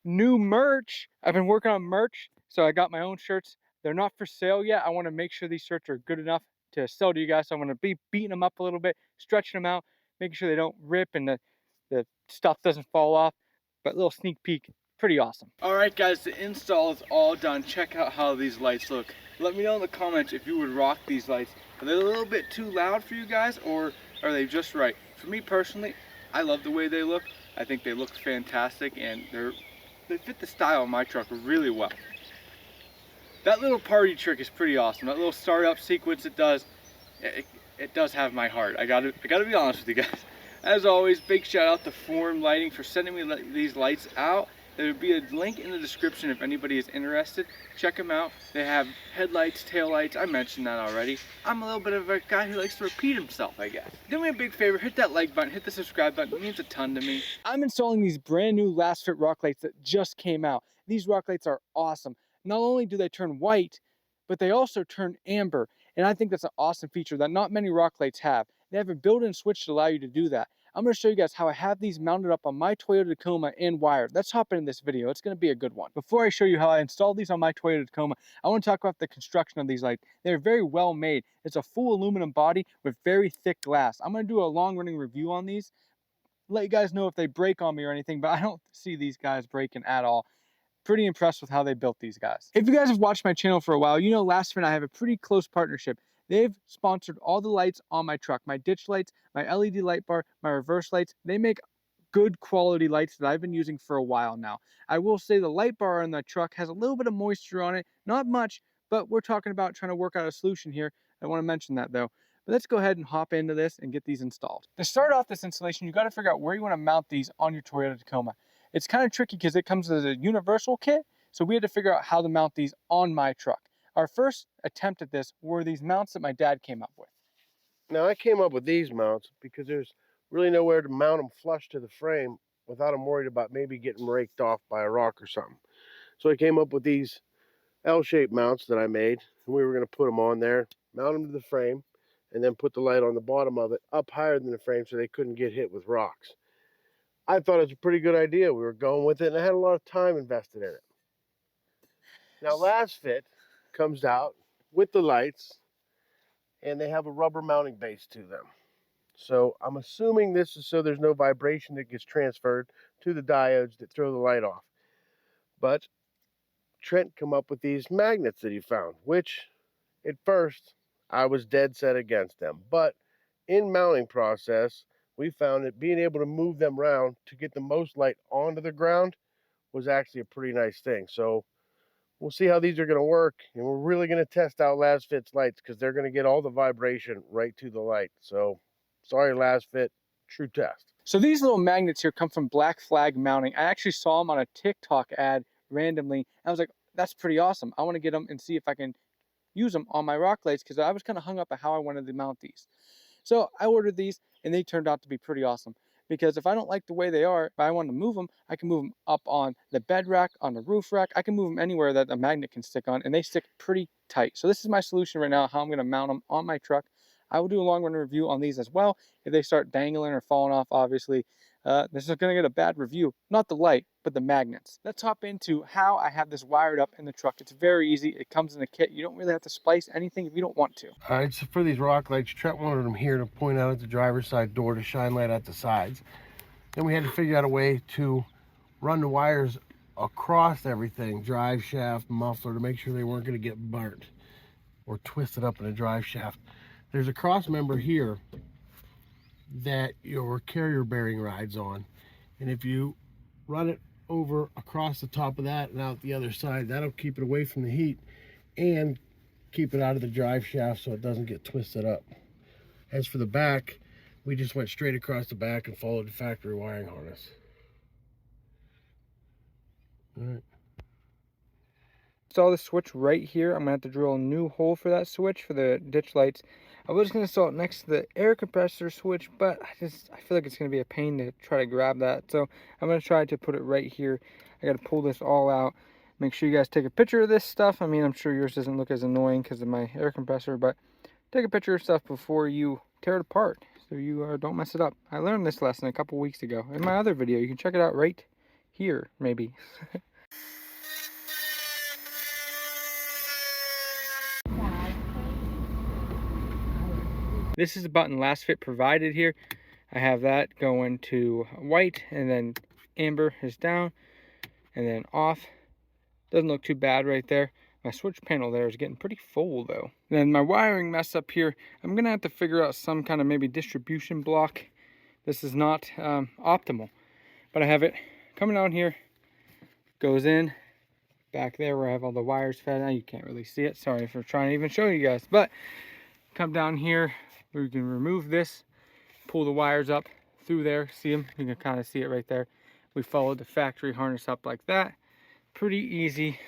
New merch. I've been working on merch, so I got my own shirts. They're not for sale yet. I want to make sure these shirts are good enough to sell to you guys. So I'm going to be beating them up a little bit, stretching them out, making sure they don't rip and the stuff doesn't fall off. But a little sneak peek. Pretty awesome. All right, guys, the install is all done. Check out how these lights look. Let me know in the comments if you would rock these lights. Are they a little bit too loud for you guys, or are they just right? For me personally, I love the way they look. I think they look fantastic, and they fit the style of my truck really well. That little party trick is pretty awesome. That little startup sequence it does have my heart. I gotta be honest with you guys. As always, big shout out to Form Lighting for sending me these lights out. There will be a link in the description if anybody is interested. Check them out. They have headlights, taillights. I mentioned that already. I'm a little bit of a guy who likes to repeat himself, I guess. Do me a big favor, hit that like button, hit the subscribe button. It means a ton to me. I'm installing these brand new last fit rock lights that just came out. These rock lights are awesome. Not only do they turn white, but they also turn amber. And I think that's an awesome feature that not many rock lights have. They have a built-in switch to allow you to do that. I'm going to show you guys how I have these mounted up on my Toyota Tacoma and wired. Let's hop into this video. It's going to be a good one. Before I show you how I installed these on my Toyota Tacoma, I want to talk about the construction of these lights. They're very well made. It's a full aluminum body with very thick glass. I'm going to do a long-running review on these. Let you guys know if they break on me or anything, but I don't see these guys breaking at all. Pretty impressed with how they built these guys. If you guys have watched my channel for a while, you know Lastfit and I have a pretty close partnership. They've sponsored all the lights on my truck, my ditch lights, my LED light bar, my reverse lights. They make good quality lights that I've been using for a while now. I will say the light bar on the truck has a little bit of moisture on it, not much, but we're talking about trying to work out a solution here. I want to mention that though. But let's go ahead and hop into this and get these installed. To start off this installation, you got to figure out where you want to mount these on your Toyota Tacoma. It's kind of tricky because it comes as a universal kit, so we had to figure out how to mount these on my truck. Our first attempt at this were these mounts that my dad came up with. Now I came up with these mounts because there's really nowhere to mount them flush to the frame without them worried about maybe getting raked off by a rock or something. So I came up with these L-shaped mounts that I made, and we were going to put them on there, mount them to the frame, and then put the light on the bottom of it up higher than the frame so they couldn't get hit with rocks. I thought it was a pretty good idea. We were going with it, and I had a lot of time invested in it. Now last fit comes out with the lights, and they have a rubber mounting base to them. So I'm assuming this is so there's no vibration that gets transferred to the diodes that throw the light off. But Trent come up with these magnets that he found, which at first I was dead set against them. But in mounting process, we found that being able to move them around to get the most light onto the ground was actually a pretty nice thing. So we'll see how these are going to work, and we're really going to test out Last Fit's lights because they're going to get all the vibration right to the light. So sorry, Last Fit, true test. So these little magnets here come from Black Flag Mounting. I actually saw them on a TikTok ad randomly. I was like, that's pretty awesome. I want to get them and see if I can use them on my rock lights because I was kind of hung up at how I wanted to mount these. So I ordered these and they turned out to be pretty awesome. Because if I don't like the way they are, if I want to move them, I can move them up on the bed rack, on the roof rack. I can move them anywhere that a magnet can stick on, and they stick pretty tight. So this is my solution right now, how I'm going to mount them on my truck. I will do a long run review on these as well. If they start dangling or falling off, obviously, this is going to get a bad review. Not the light, but the magnets. Let's hop into how I have this wired up in the truck. It's very easy. It comes in a kit. You don't really have to splice anything if you don't want to. All right, so for these rock lights, Trent wanted them here to point out at the driver's side door to shine light at the sides. Then we had to figure out a way to run the wires across everything, drive shaft, muffler, to make sure they weren't going to get burnt or twisted up in a drive shaft. There's a cross member here that your carrier bearing rides on, and if you run it over across the top of that and out the other side, that'll keep it away from the heat and keep it out of the drive shaft so it doesn't get twisted up. As for the back, we just went straight across the back and followed the factory wiring harness. All right. Install the switch right here. I'm gonna have to drill a new hole for that switch for the ditch lights. I was gonna install it next to the air compressor switch, but I feel like it's gonna be a pain to try to grab that. So I'm gonna try to put it right here. I gotta pull this all out. Make sure you guys take a picture of this stuff. I mean, I'm sure yours doesn't look as annoying because of my air compressor, but take a picture of stuff before you tear it apart so you don't mess it up. I learned this lesson a couple weeks ago in my other video. You can check it out right here, maybe. This is the button Last Fit provided here. I have that going to white, and then amber is down, and then off. Doesn't look too bad right there. My switch panel there is getting pretty full though. And then my wiring mess up here, I'm gonna have to figure out some kind of maybe distribution block. This is not optimal, but I have it coming out here, goes in back there where I have all the wires fed. Now you can't really see it. Sorry for trying to even show you guys, but come down here. We can remove this, pull the wires up through there. See them? You can kind of see it right there. We followed the factory harness up like that. Pretty easy,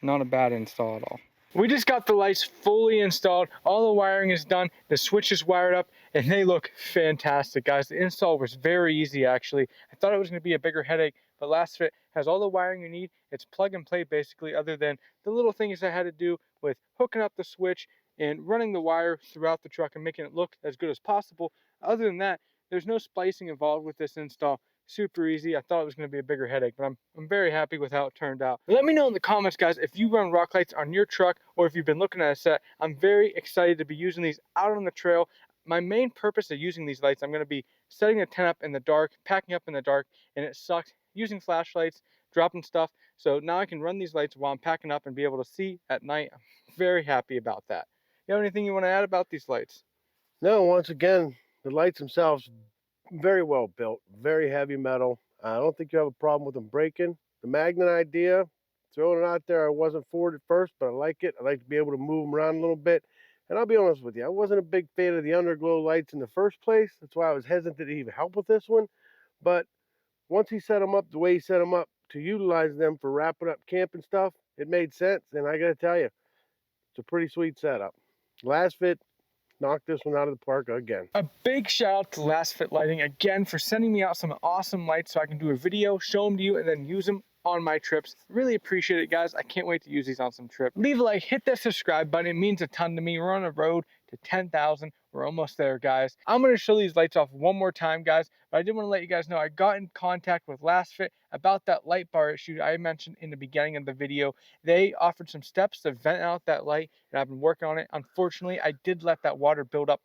not a bad install at all. We just got the lights fully installed. All the wiring is done. The switch is wired up and they look fantastic, guys. The install was very easy, actually. I thought it was going to be a bigger headache, but Last Fit has all the wiring you need. It's plug and play basically, other than the little things I had to do with hooking up the switch and running the wire throughout the truck and making it look as good as possible. Other than that, there's no splicing involved with this install. Super easy. I thought it was going to be a bigger headache, but I'm very happy with how it turned out. Let me know in the comments, guys, if you run rock lights on your truck or if you've been looking at a set. I'm very excited to be using these out on the trail. My main purpose of using these lights, I'm going to be setting the tent up in the dark, packing up in the dark, and it sucked using flashlights, dropping stuff. So now I can run these lights while I'm packing up and be able to see at night. I'm very happy about that. You have anything you want to add about these lights? No, once again, the lights themselves very well built, very heavy metal. I don't think you have a problem with them breaking. The magnet idea, throwing it out there, I wasn't for it at first, but I like it. I like to be able to move them around a little bit. And I'll be honest with you, I wasn't a big fan of the underglow lights in the first place. That's why I was hesitant to even help with this one. But once he set them up the way he set them up to utilize them for wrapping up camping stuff, it made sense. And I got to tell you, it's a pretty sweet setup. Last Fit knocked this one out of the park again. A big shout out to Last Fit Lighting again for sending me out some awesome lights so I can do a video, show them to you, and then use them on my trips. Really appreciate it, guys. I can't wait to use these on some trip. Leave a like, hit that subscribe button. It means a ton to me. We're on a road to 10,000. We're almost there, guys. I'm going to show these lights off one more time, guys, but I did want to let you guys know I got in contact with Last Fit about that light bar issue I mentioned in the beginning of the video. They offered some steps to vent out that light, and I've been working on it. Unfortunately, I did let that water build up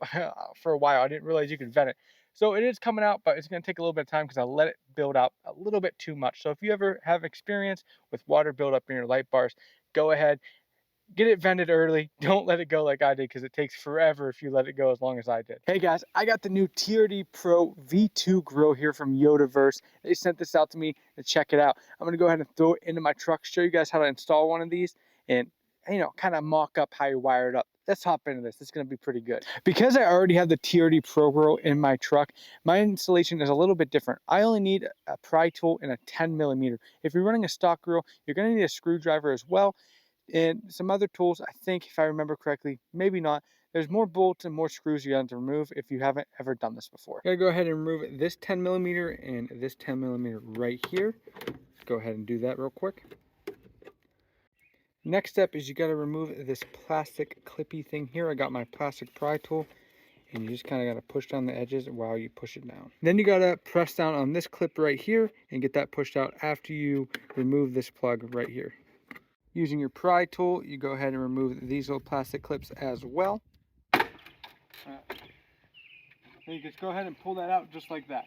for a while. I didn't realize you could vent it. So it is coming out, but it's going to take a little bit of time because I let it build out a little bit too much. So if you ever have experience with water buildup in your light bars, go ahead, get it vented early. Don't let it go like I did because it takes forever if you let it go as long as I did. Hey guys, I got the new TRD Pro V2 grill here from Yodaverse. They sent this out to me to check it out. I'm going to go ahead and throw it into my truck, show you guys how to install one of these, and kind of mock up how you wire it up. Let's hop into this. It's going to be pretty good. Because I already have the TRD Pro grill in my truck, my installation is a little bit different. I only need a pry tool and a 10mm. If you're running a stock grill, you're going to need a screwdriver as well, and some other tools. I think, if I remember correctly, maybe not. There's more bolts and more screws you have to remove if you haven't ever done this before. I'm going to go ahead and remove this 10mm and this 10mm right here. Let's go ahead and do that real quick. Next step is you got to remove this plastic clippy thing here. I got my plastic pry tool, and you just kind of got to push down the edges while you push it down. Then you got to press down on this clip right here and get that pushed out after you remove this plug right here. Using your pry tool, you go ahead and remove these little plastic clips as well. Then you just go ahead and pull that out just like that.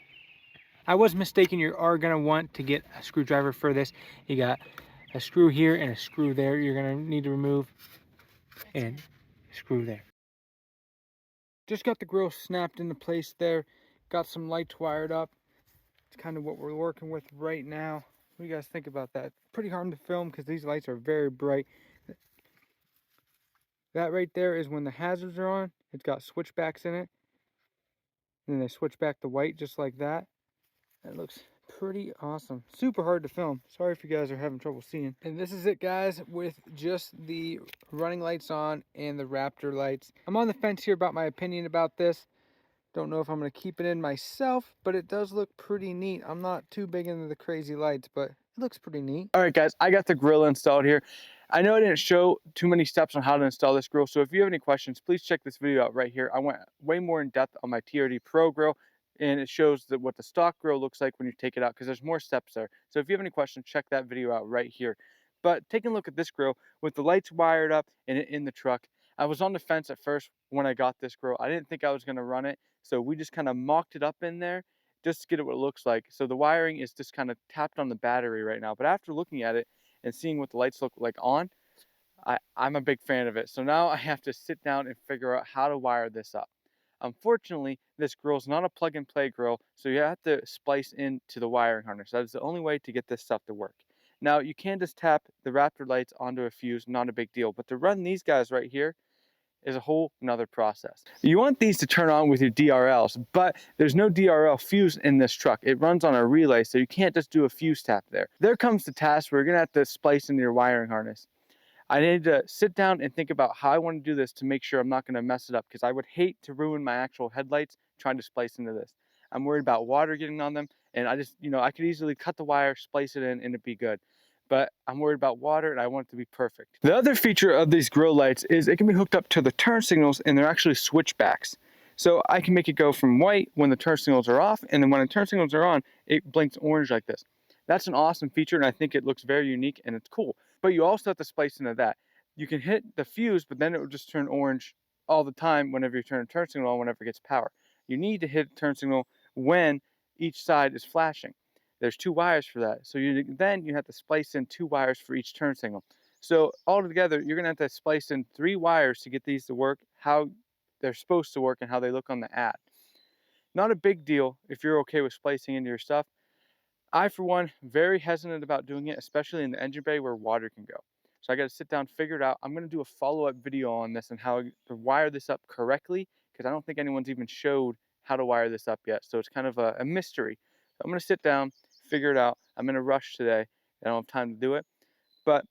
I was mistaken. You are going to want to get a screwdriver for this. You got a screw here and a screw there you're going to need to remove, and screw there. Just got the grill snapped into place there. Got some lights wired up. It's kind of what we're working with right now. What do you guys think about that? Pretty hard to film because these lights are very bright. That right there is when the hazards are on. It's got switchbacks in it. And then they switch back to white just like that. That looks pretty awesome. Super hard to film. Sorry if you guys are having trouble seeing. And this is it, guys, with just the running lights on and the Raptor lights. I'm on the fence here about my opinion about this. Don't know if I'm going to keep it in myself, but it does look pretty neat. I'm not too big into the crazy lights, but it looks pretty neat. All right, guys, I got the grill installed here. I know I didn't show too many steps on how to install this grill, so if you have any questions, please check this video out right here. I went way more in depth on my TRD Pro grill, and it shows what the stock grill looks like when you take it out, because there's more steps there. So if you have any questions, check that video out right here. But taking a look at this grill with the lights wired up and in the truck, I was on the fence at first when I got this grill. I didn't think I was going to run it, so we just kind of mocked it up in there just to get it what it looks like. So the wiring is just kind of tapped on the battery right now. But after looking at it and seeing what the lights look like on, I'm a big fan of it. So now I have to sit down and figure out how to wire this up. Unfortunately, this grill is not a plug-and-play grill, so you have to splice into the wiring harness. That is the only way to get this stuff to work. Now, you can just tap the Raptor lights onto a fuse, not a big deal. But to run these guys right here is a whole nother process. You want these to turn on with your DRLs, but there's no DRL fuse in this truck. It runs on a relay, so you can't just do a fuse tap there. There comes the task where you're gonna have to splice into your wiring harness. I need to sit down and think about how I want to do this to make sure I'm not going to mess it up, because I would hate to ruin my actual headlights trying to splice into this. I'm worried about water getting on them, and I just, I could easily cut the wire, splice it in, and it'd be good. But I'm worried about water, and I want it to be perfect. The other feature of these grill lights is it can be hooked up to the turn signals, and they're actually switchbacks. So I can make it go from white when the turn signals are off, and then when the turn signals are on, it blinks orange like this. That's an awesome feature, and I think it looks very unique, and it's cool. But you also have to splice into that. You can hit the fuse, but then it will just turn orange all the time whenever you turn a turn signal on, whenever it gets power. You need to hit a turn signal when each side is flashing. There's 2 wires for that. So then you have to splice in 2 wires for each turn signal. So altogether, you're going to have to splice in 3 wires to get these to work how they're supposed to work and how they look on the ad. Not a big deal if you're okay with splicing into your stuff. I, for one, very hesitant about doing it, especially in the engine bay where water can go. So I got to sit down, figure it out. I'm going to do a follow-up video on this and how to wire this up correctly, because I don't think anyone's even showed how to wire this up yet. So it's kind of a mystery. So I'm going to sit down, figure it out. I'm in a rush today. I don't have time to do it, but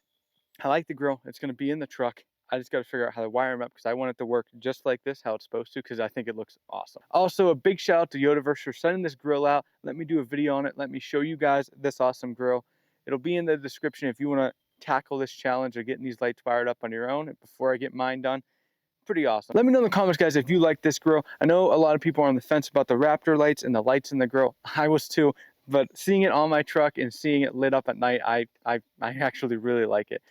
I like the grill. It's going to be in the truck. I just got to figure out how to wire them up because I want it to work just like this, how it's supposed to, because I think it looks awesome. Also, a big shout out to Yodaverse for sending this grill out. Let me do a video on it. Let me show you guys this awesome grill. It'll be in the description if you want to tackle this challenge of getting these lights wired up on your own before I get mine done. Pretty awesome. Let me know in the comments, guys, if you like this grill. I know a lot of people are on the fence about the Raptor lights and the lights in the grill. I was too, but seeing it on my truck and seeing it lit up at night, I actually really like it.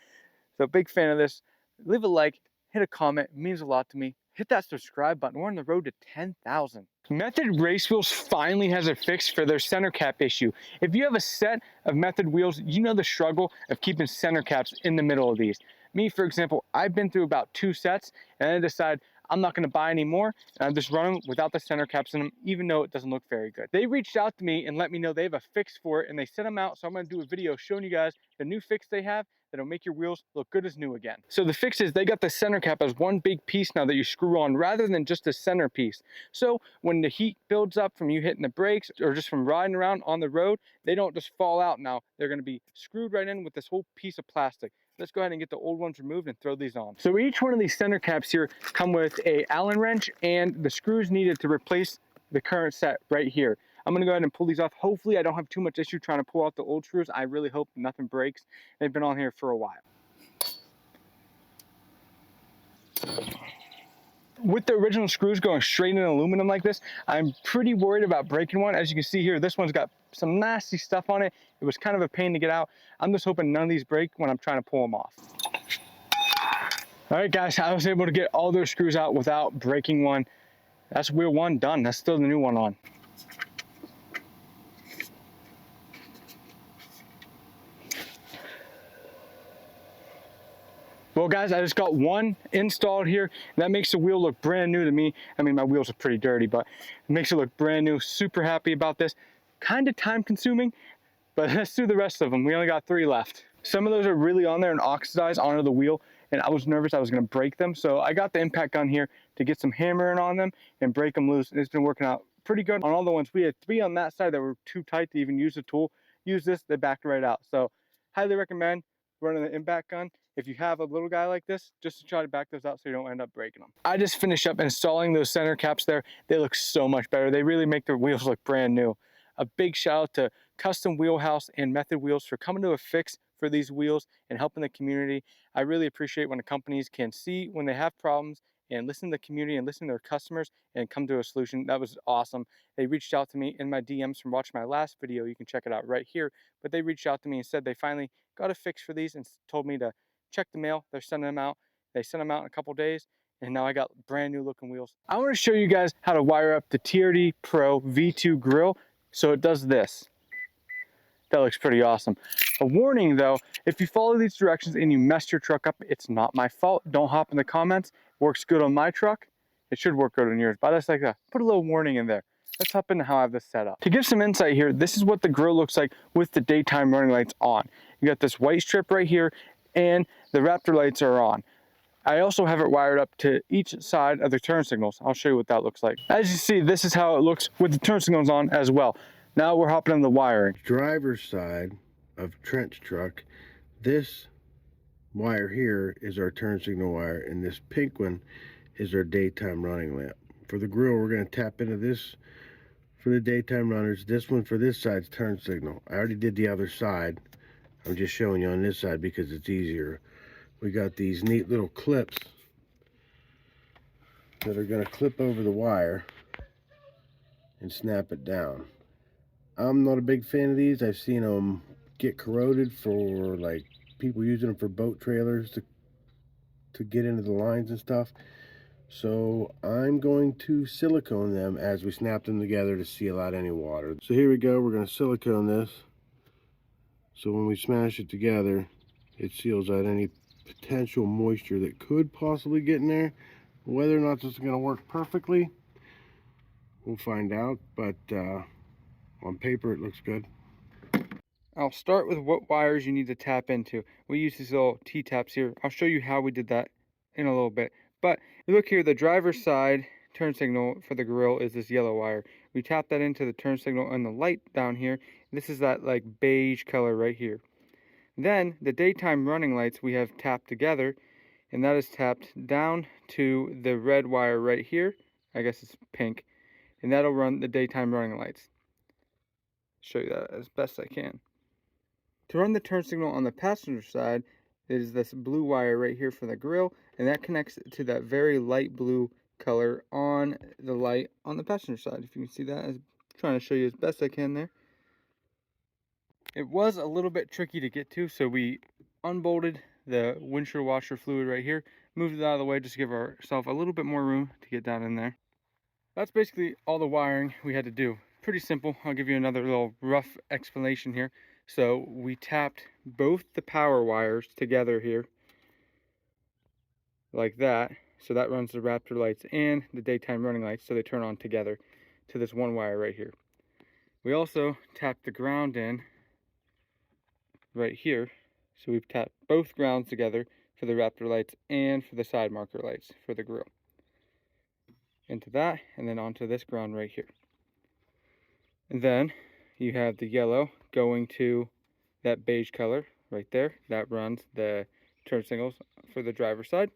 So big fan of this. Leave a like, hit a comment, it means a lot to me. Hit that subscribe button. We're on the road to 10,000. Method Race Wheels finally has a fix for their center cap issue. If you have a set of Method wheels, you know the struggle of keeping center caps in the middle of these. Me, for example, I've been through about 2 sets and I decide I'm not going to buy any more, and I just run them without the center caps in them, even though it doesn't look very good. They reached out to me and let me know they have a fix for it, and they sent them out, so I'm going to do a video showing you guys the new fix they have that'll make your wheels look good as new again. So the fix is they got the center cap as one big piece now that you screw on rather than just a center piece. So when the heat builds up from you hitting the brakes or just from riding around on the road, they don't just fall out now. They're going to be screwed right in with this whole piece of plastic. Let's go ahead and get the old ones removed and throw these on. So each one of these center caps here come with a Allen wrench and the screws needed to replace the current set right here. I'm gonna go ahead and pull these off. Hopefully I don't have too much issue trying to pull out the old screws. I really hope nothing breaks. They've been on here for a while. With the original screws going straight in aluminum like this, I'm pretty worried about breaking one. As you can see here, this one's got some nasty stuff on it. It was kind of a pain to get out. I'm just hoping none of these break when I'm trying to pull them off. All right, guys, I was able to get all those screws out without breaking one. That's wheel 1 done. That's still the new one on. Well, guys, I just got one installed here. That makes the wheel look brand new to me. I mean, my wheels are pretty dirty, but it makes it look brand new. Super happy about this. Kind of time consuming, but let's do the rest of them. We only got 3 left. Some of those are really on there and oxidized onto the wheel, and I was nervous I was gonna break them. So I got the impact gun here to get some hammering on them and break them loose. And it's been working out pretty good on all the ones. We had 3 on that side that were too tight to even use the tool. Use this, they backed right out. So highly recommend running the impact gun if you have a little guy like this, just to try to back those out so you don't end up breaking them. I just finished up installing those center caps there. They look so much better. They really make the wheels look brand new. A big shout out to Custom Wheelhouse and Method Wheels for coming to a fix for these wheels and helping the community. I really appreciate when the companies can see when they have problems and listen to the community and listen to their customers and come to a solution. That was awesome. They reached out to me in my DMs from watching my last video. You can check it out right here. But they reached out to me and said they finally got a fix for these and told me to check the mail. They're sending them out. They sent them out in a couple days, and now I got brand new looking wheels. I want to show you guys how to wire up the TRD Pro V2 grill. So it does this. That looks pretty awesome. A warning though, if you follow these directions and you mess your truck up, it's not my fault. Don't hop in the comments. It works good on my truck. It should work good on yours, but I just like to put a little warning in there. Let's hop into how I have this set up. To give some insight here, this is what the grill looks like with the daytime running lights on. You got this white strip right here, and the Raptor lights are on. I also have it wired up to each side of the turn signals. I'll show you what that looks like. As you see, this is how it looks with the turn signals on as well. Now we're hopping on the wiring. Driver's side of Trent's truck, this wire here is our turn signal wire, and this pink one is our daytime running lamp. For the grill, we're going to tap into this for the daytime runners. This one for this side's turn signal. I already did the other side. I'm just showing you on this side because it's easier. We got these neat little clips that are going to clip over the wire and snap it down. I'm not a big fan of these. I've seen them get corroded for like people using them for boat trailers to get into the lines and stuff. So I'm going to silicone them as we snap them together to seal out any water. So here we go. We're going to silicone this. So when we smash it together, it seals out any potential moisture that could possibly get in there. Whether or not this is going to work perfectly, We'll find out, but on paper it looks good. I'll start with what wires you need to tap into. We use these little T-taps here. I'll show you how we did that in a little bit. But you look here, the driver's side turn signal for the grill is this yellow wire. We tap that into the turn signal and the light down here. This is that like beige color right here. Then the daytime running lights we have tapped together, and that is tapped down to the red wire right here. I guess it's pink, and that'll run the daytime running lights. Show you that as best I can. To run the turn signal on the passenger side, is this blue wire right here for the grill, and that connects to that very light blue color on the light on the passenger side. If you can see that, I'm trying to show you as best I can there. It was a little bit tricky to get to, so we unbolted the windshield washer fluid right here, moved it out of the way just to give ourselves a little bit more room to get down in there. That's basically all the wiring we had to do. Pretty simple. I'll give you another little rough explanation here. So we tapped both the power wires together here like that. So that runs the Raptor lights and the daytime running lights, so they turn on together to this one wire right here. We also tapped the ground in right here. So we've tapped both grounds together for the Raptor lights and for the side marker lights for the grill. Into that, and then onto this ground right here. And then you have the yellow going to that beige color right there. That runs the turn signals for the driver's side.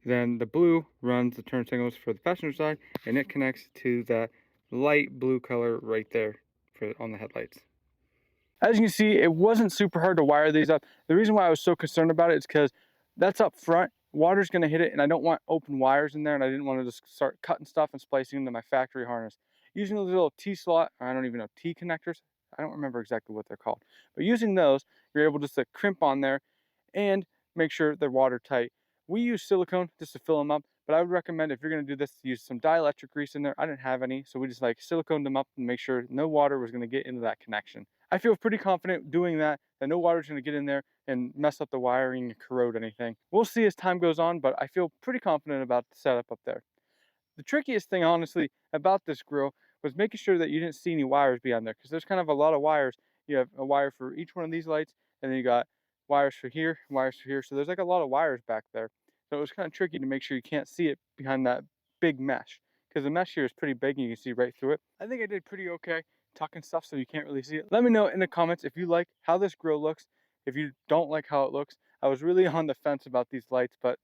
Then the blue runs the turn signals for the passenger side, and it connects to that light blue color right there on the headlights. As you can see, it wasn't super hard to wire these up. The reason why I was so concerned about it is because that's up front. Water's going to hit it, and I don't want open wires in there, and I didn't want to just start cutting stuff and splicing into my factory harness. Using those little T-slot, or I don't even know, T-connectors, I don't remember exactly what they're called. But using those, you're able just to crimp on there and make sure they're watertight. We use silicone just to fill them up, but I would recommend if you're going to do this, to use some dielectric grease in there. I didn't have any, so we just like siliconed them up and make sure no water was going to get into that connection. I feel pretty confident doing that no water's going to get in there and mess up the wiring and corrode anything. We'll see as time goes on, but I feel pretty confident about the setup up there. The trickiest thing, honestly, about this grill was making sure that you didn't see any wires beyond there, because there's kind of a lot of wires. You have a wire for each one of these lights, and then you got wires for here, wires for here. So there's like a lot of wires back there. So it was kind of tricky to make sure you can't see it behind that big mesh, because the mesh here is pretty big and you can see right through it. I think I did pretty okay tucking stuff so you can't really see it. Let me know in the comments if you like how this grill looks. If you don't like how it looks, I was really on the fence about these lights, but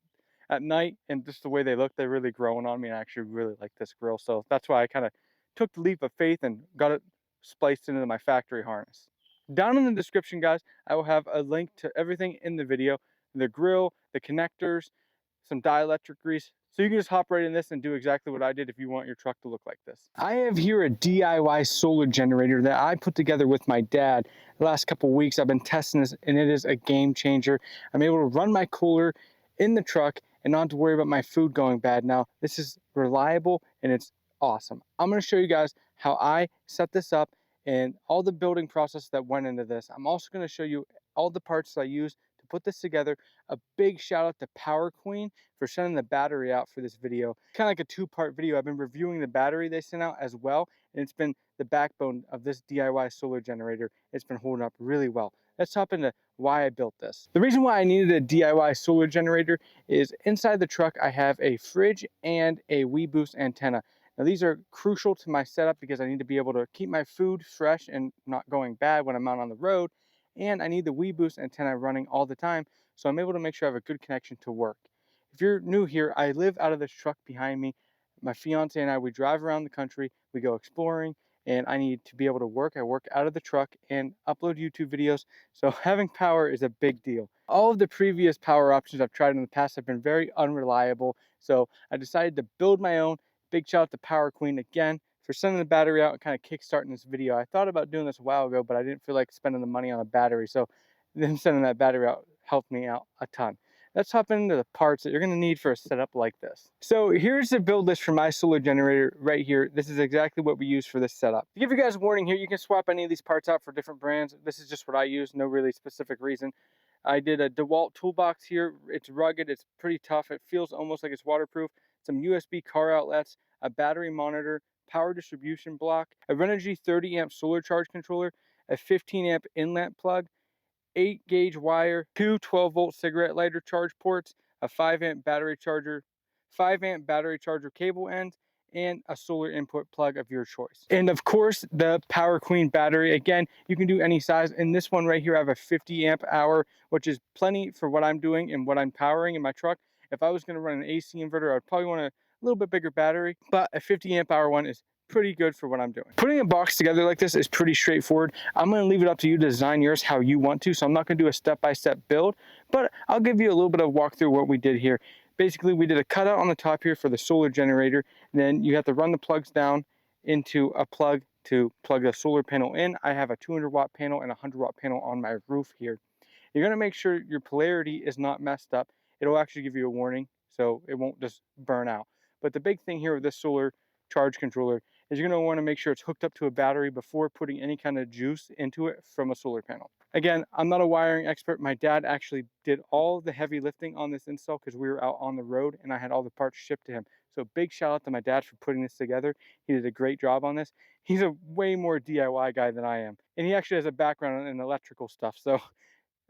at night and just the way they look, they're really growing on me. And I actually really like this grill, so that's why I kind of took the leap of faith and got it spliced into my factory harness. Down in the description, guys, I will have a link to everything in the video: the grill, the connectors, some dielectric grease, so you can just hop right in this and do exactly what I did if you want your truck to look like this. I have here a DIY solar generator that I put together with my dad. The last couple weeks I've been testing this, and it is a game changer. I'm able to run my cooler in the truck and not have to worry about my food going bad. Now, this is reliable and it's awesome. I'm going to show you guys how I set this up and all the building process that went into this. I'm also going to show you all the parts that I used to put this together. A big shout out to Power Queen for sending the battery out for this video. Kind of like a two-part video. I've been reviewing the battery they sent out as well, and it's been the backbone of this DIY solar generator. It's been holding up really well. Let's hop into why I built this. The reason why I needed a DIY solar generator is inside the truck I have a fridge and a WeBoost antenna. Now these are crucial to my setup because I need to be able to keep my food fresh and not going bad when I'm out on the road. And I need the WeBoost antenna running all the time, so I'm able to make sure I have a good connection to work. If you're new here, I live out of this truck behind me. My fiance and I, we drive around the country, we go exploring, and I need to be able to work. I work out of the truck and upload YouTube videos, so having power is a big deal. All of the previous power options I've tried in the past have been very unreliable, so I decided to build my own. Big shout out to Power Queen again for sending the battery out and kind of kickstarting this video. I thought about doing this a while ago, but I didn't feel like spending the money on a battery, so them sending that battery out helped me out a ton. Let's hop into the parts that you're going to need for a setup like this. So here's the build list for my solar generator right here. This is exactly what we use for this setup. To give you guys a warning here, you can swap any of these parts out for different brands. This is just what I use, no really specific reason. I did a DeWalt toolbox here. It's rugged, it's pretty tough. It feels almost like it's waterproof. some USB car outlets, a battery monitor, power distribution block, a Renogy 30 amp solar charge controller, a 15 amp inlet plug, 8-gauge wire, two 12-volt cigarette lighter charge ports, a 5 amp battery charger, 5 amp battery charger cable end, and a solar input plug of your choice. And of course, the Power Queen battery. Again, you can do any size. In this one right here, I have a 50 amp hour, which is plenty for what I'm doing and what I'm powering in my truck. If I was going to run an AC inverter, I'd probably want a little bit bigger battery, but a 50 amp hour one is pretty good for what I'm doing. Putting a box together like this is pretty straightforward. I'm going to leave it up to you to design yours how you want to, so I'm not going to do a step-by-step build, but I'll give you a little bit of walkthrough what we did here. Basically, we did a cutout on the top here for the solar generator, and then you have to run the plugs down into a plug to plug the solar panel in. I have a 200 watt panel and a 100 watt panel on my roof here. You're going to make sure your polarity is not messed up. It'll actually give you a warning, so it won't just burn out. But the big thing here with this solar charge controller is you're going to want to make sure it's hooked up to a battery before putting any kind of juice into it from a solar panel. Again, I'm not a wiring expert. My dad actually did all the heavy lifting on this install because we were out on the road and I had all the parts shipped to him. So big shout out to my dad for putting this together. He did a great job on this. He's a way more DIY guy than I am. And he actually has a background in electrical stuff. So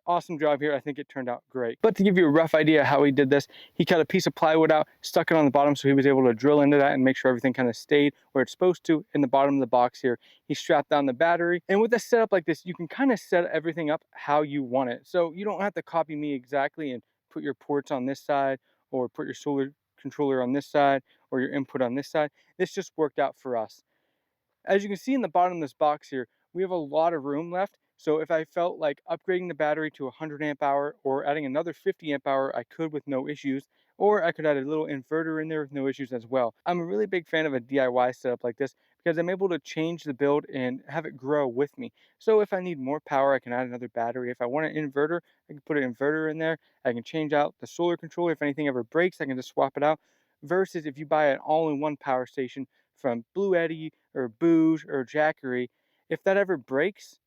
awesome job here. I think it turned out great. But to give you a rough idea how he did this, he cut a piece of plywood out, stuck it on the bottom so he was able to drill into that and make sure everything kind of stayed where it's supposed to in the bottom of the box here. He strapped down the battery. And with a setup like this, you can kind of set everything up how you want it. So you don't have to copy me exactly and put your ports on this side or put your solar controller on this side or your input on this side. This just worked out for us. As you can see in the bottom of this box here, we have a lot of room left. So if I felt like upgrading the battery to 100 amp hour or adding another 50 amp hour, I could with no issues, or I could add a little inverter in there with no issues as well. I'm a really big fan of a DIY setup like this because I'm able to change the build and have it grow with me. So if I need more power, I can add another battery. If I want an inverter, I can put an inverter in there. I can change out the solar controller. If anything ever breaks, I can just swap it out. Versus if you buy an all-in-one power station from Blue Eddy or Booge or Jackery, if that ever breaks,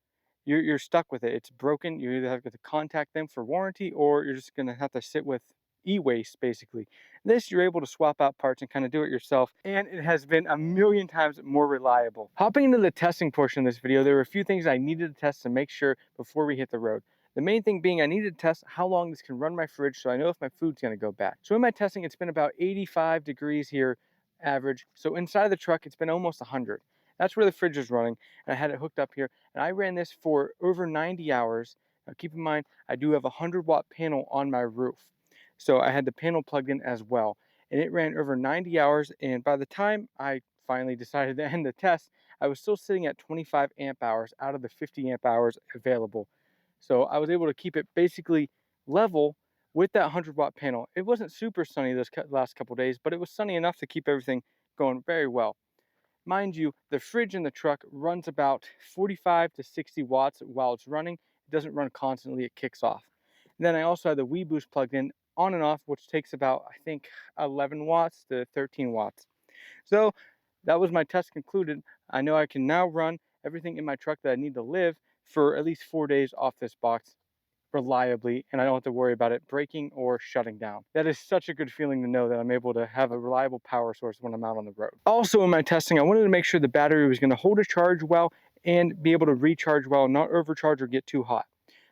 you're stuck with it. It's broken. You either have to contact them for warranty or you're just going to have to sit with e-waste basically. This, you're able to swap out parts and kind of do it yourself, and it has been a million times more reliable. Hopping into the testing portion of this video, there were a few things I needed to test to make sure before we hit the road. The main thing being I needed to test how long this can run my fridge so I know if my food's going to go bad. So in my testing, it's been about 85 degrees here average. So inside the truck, it's been almost 100. That's where the fridge is running, and I had it hooked up here, and I ran this for over 90 hours. Now keep in mind, I do have a 100 watt panel on my roof, so I had the panel plugged in as well, and it ran over 90 hours, and by the time I finally decided to end the test, I was still sitting at 25 amp hours out of the 50 amp hours available. So I was able to keep it basically level with that 100 watt panel. It wasn't super sunny this last couple days, but it was sunny enough to keep everything going very well. Mind you, the fridge in the truck runs about 45 to 60 watts while it's running. It doesn't run constantly, it kicks off. And then I also have the WeBoost plugged in on and off, which takes about, I think, 11 watts to 13 watts. So that was my test concluded. I know I can now run everything in my truck that I need to live for at least 4 days off this box reliably, and I don't have to worry about it breaking or shutting down. That is such a good feeling to know that I'm able to have a reliable power source when I'm out on the road. Also in my testing, I wanted to make sure the battery was going to hold a charge well and be able to recharge well, not overcharge or get too hot.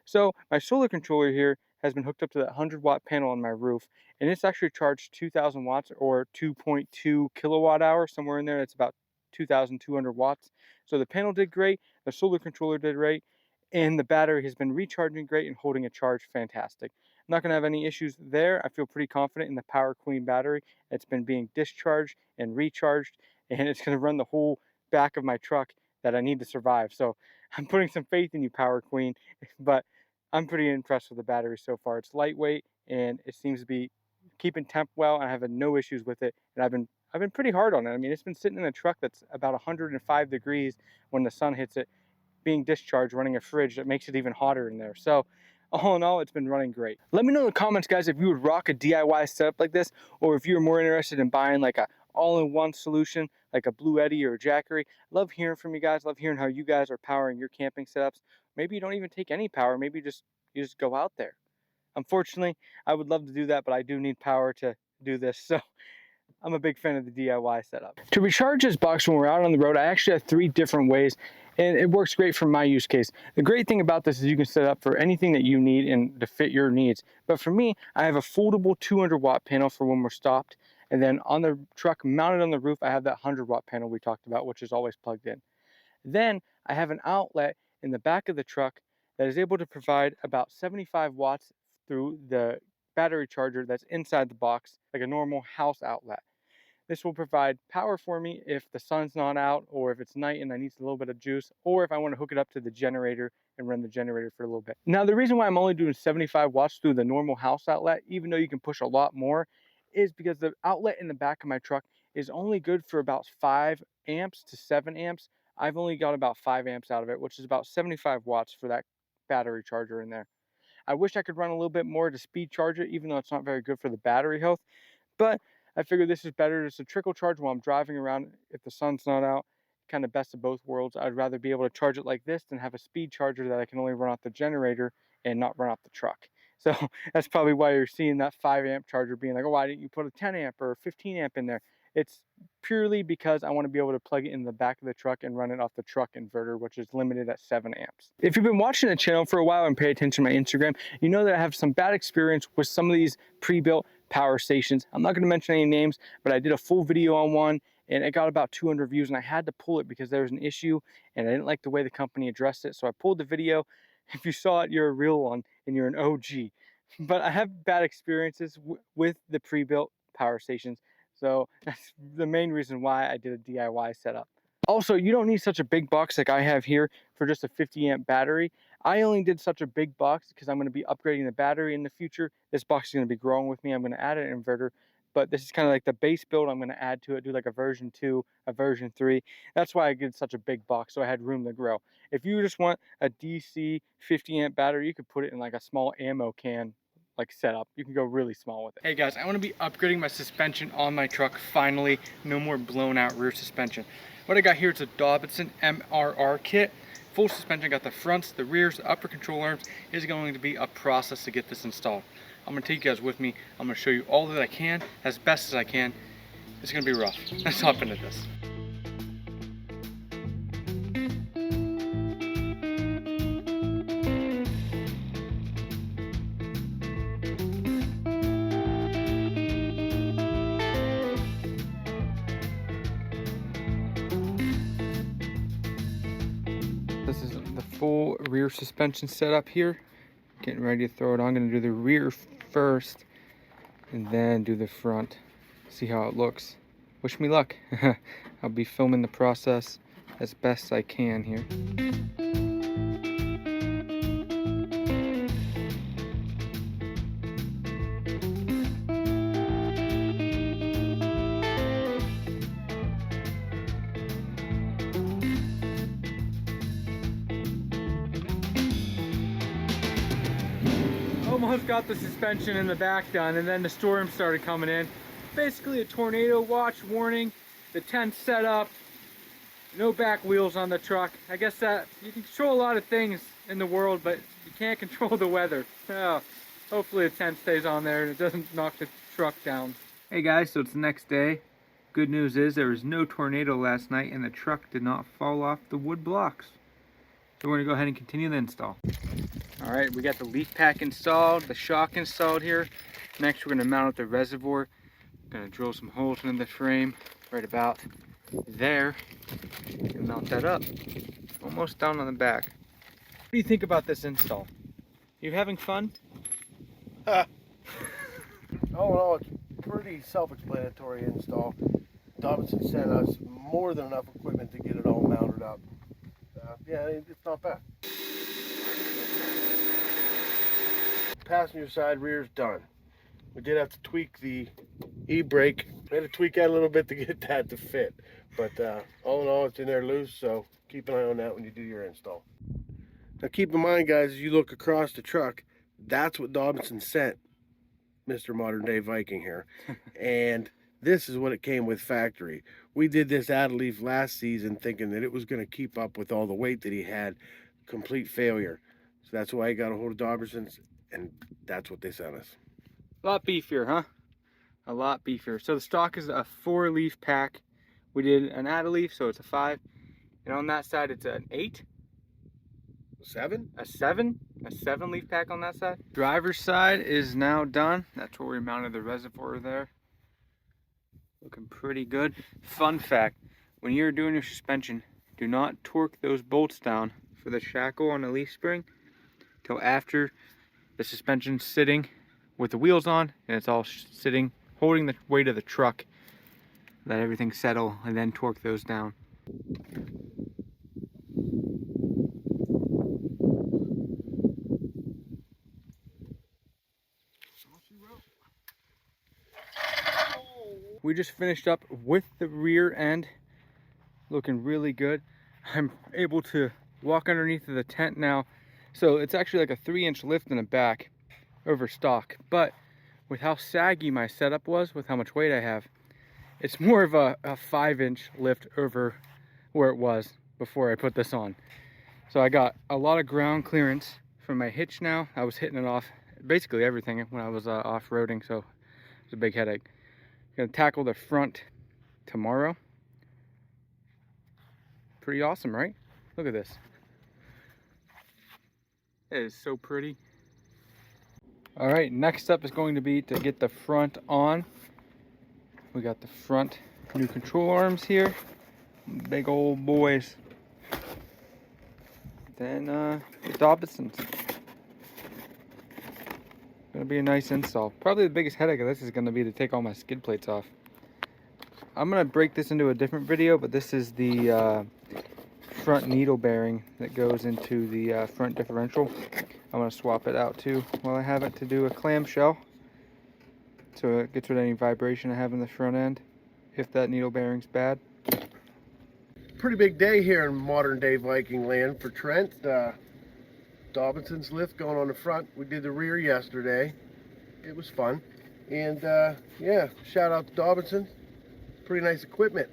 So my solar controller here has been hooked up to that 100 watt panel on my roof, and it's actually charged 2,000 watts or 2.2 kilowatt hours, somewhere in there. It's about 2,200 watts. So the panel did great, the solar controller did great, and the battery has been recharging great and holding a charge fantastic. I'm not going to have any issues there. I feel pretty confident in the Power Queen battery. It's been being discharged and recharged, and it's going to run the whole back of my truck that I need to survive. So I'm putting some faith in you, Power Queen, but I'm pretty impressed with the battery so far. It's lightweight and it seems to be keeping temp well, and I have no issues with it. And I've been pretty hard on it. I mean, it's been sitting in a truck that's about 105 degrees when the sun hits it, being discharged, running a fridge that makes it even hotter in there. So all in all, it's been running great. Let me know in the comments, guys, if you would rock a DIY setup like this, or if you're more interested in buying like a all-in-one solution like a Blue Eddy or a Jackery. Love hearing from you guys. Love hearing how you guys are powering your camping setups. Maybe you don't even take any power. Maybe you just go out there. Unfortunately, I would love to do that, but I do need power to do this. So I'm a big fan of the DIY setup. To recharge this box when we're out on the road, I actually have 3 different ways, and it works great for my use case. The great thing about this is you can set up for anything that you need and to fit your needs. But for me, I have a foldable 200-watt panel for when we're stopped, and then on the truck mounted on the roof, I have that 100-watt panel we talked about, which is always plugged in. Then I have an outlet in the back of the truck that is able to provide about 75 watts through the battery charger that's inside the box, like a normal house outlet. This will provide power for me if the sun's not out, or if it's night and I need a little bit of juice, or if I want to hook it up to the generator and run the generator for a little bit. Now, the reason why I'm only doing 75 watts through the normal house outlet, even though you can push a lot more, is because the outlet in the back of my truck is only good for about 5 amps to 7 amps. I've only got about 5 amps out of it, which is about 75 watts for that battery charger in there. I wish I could run a little bit more to speed charge it, even though it's not very good for the battery health. But I figured this is better just to trickle charge while I'm driving around if the sun's not out. Kind of best of both worlds. I'd rather be able to charge it like this than have a speed charger that I can only run off the generator and not run off the truck. So that's probably why you're seeing that 5 amp charger being like, oh, why didn't you put a 10 amp or a 15 amp in there? It's purely because I want to be able to plug it in the back of the truck and run it off the truck inverter, which is limited at 7 amps. If you've been watching the channel for a while and pay attention to my Instagram, you know that I have some bad experience with some of these pre-built power stations. I'm not going to mention any names, but I did a full video on one and it got about 200 views, and I had to pull it because there was an issue and I didn't like the way the company addressed it. So I pulled the video. If you saw it, you're a real one and you're an OG. But I have bad experiences with the pre-built power stations. So that's the main reason why I did a DIY setup. Also, you don't need such a big box like I have here for just a 50 amp battery. I only did such a big box because I'm going to be upgrading the battery in the future. This box is going to be growing with me. I'm going to add an inverter, but this is kind of like the base build I'm going to add to it, do like a version 2, a version 3. That's why I did such a big box, so I had room to grow. If you just want a DC 50 amp battery, you could put it in like a small ammo can like setup. You can go really small with it. Hey guys, I want to be upgrading my suspension on my truck finally. No more blown out rear suspension. What I got here is a Dobinson MRR Kit. Full suspension, got the fronts, the rears, the upper control arms. It's going to be a process to get this installed. I'm going to take you guys with me. I'm going to show you all that I can, as best as I can. It's going to be rough. Let's hop into this. This is the full rear suspension setup here. Getting ready to throw it on. I'm going to do the rear first and then do the front. See how it looks. Wish me luck. I'll be filming the process as best I can here. Almost got the suspension in the back done, and then the storm started coming in. Basically a tornado watch warning, the tent set up, no back wheels on the truck. I guess that you can control a lot of things in the world, but you can't control the weather. Hopefully the tent stays on there and it doesn't knock the truck down. Hey guys, so it's the next day. Good news is there was no tornado last night and the truck did not fall off the wood blocks. So we're gonna go ahead and continue the install. All right, we got the leaf pack installed, the shock installed here. Next, we're gonna mount up the reservoir. Gonna drill some holes in the frame right about there and mount that up. Almost down on the back. What do you think about this install? You having fun? All in all, it's pretty self-explanatory install. Dobinson sent us more than enough equipment to get it all mounted up. Yeah, it's not bad. Passenger side rear's done. We did have to tweak the e-brake. We had to tweak that a little bit to get that to fit. But all in all, it's in there loose, so keep an eye on that when you do your install. Now keep in mind, guys, as you look across the truck, that's what Dobinson sent Mr. Modern Day Viking here. And this is what it came with factory. We did this out of leaf last season thinking that it was going to keep up with all the weight that he had. Complete failure. So that's why I got a hold of Dobinson's, and that's what they sent us. A lot beefier, huh? A lot beefier. So the stock is a 4-leaf pack. We did an add a leaf, so it's a 5. And on that side, it's an 8. 7? A 7. A 7-leaf pack on that side. Driver's side is now done. That's where we mounted the reservoir there. Looking pretty good. Fun fact, when you're doing your suspension, do not torque those bolts down for the shackle on the leaf spring till after the suspension's sitting with the wheels on and it's all sitting, holding the weight of the truck. Let everything settle and then torque those down. We just finished up with the rear end, looking really good. I'm able to walk underneath of the tent now. So it's actually like a 3-inch lift in the back over stock, but with how saggy my setup was, with how much weight I have, it's more of a 5-inch lift over where it was before I put this on. So I got a lot of ground clearance from my hitch now. I was hitting it off basically everything when I was off-roading, so it's a big headache. Gonna tackle the front tomorrow. Pretty awesome, right? Look at this. It is so pretty. All right, next up is going to be to get the front on. We got the front new control arms here. Big old boys. Then the Dobinsons. Gonna be a nice install. Probably the biggest headache of this is gonna be to take all my skid plates off. I'm gonna break this into a different video, but this is the front needle bearing that goes into the front differential. I'm gonna swap it out too while I have it to do a clamshell, so it gets rid of any vibration I have in the front end if that needle bearing's bad. Pretty big day here in modern day Viking land for Trent. Dobinson's lift going on the front. We did the rear yesterday. It was fun. And yeah, shout out to Dobinson. Pretty nice equipment.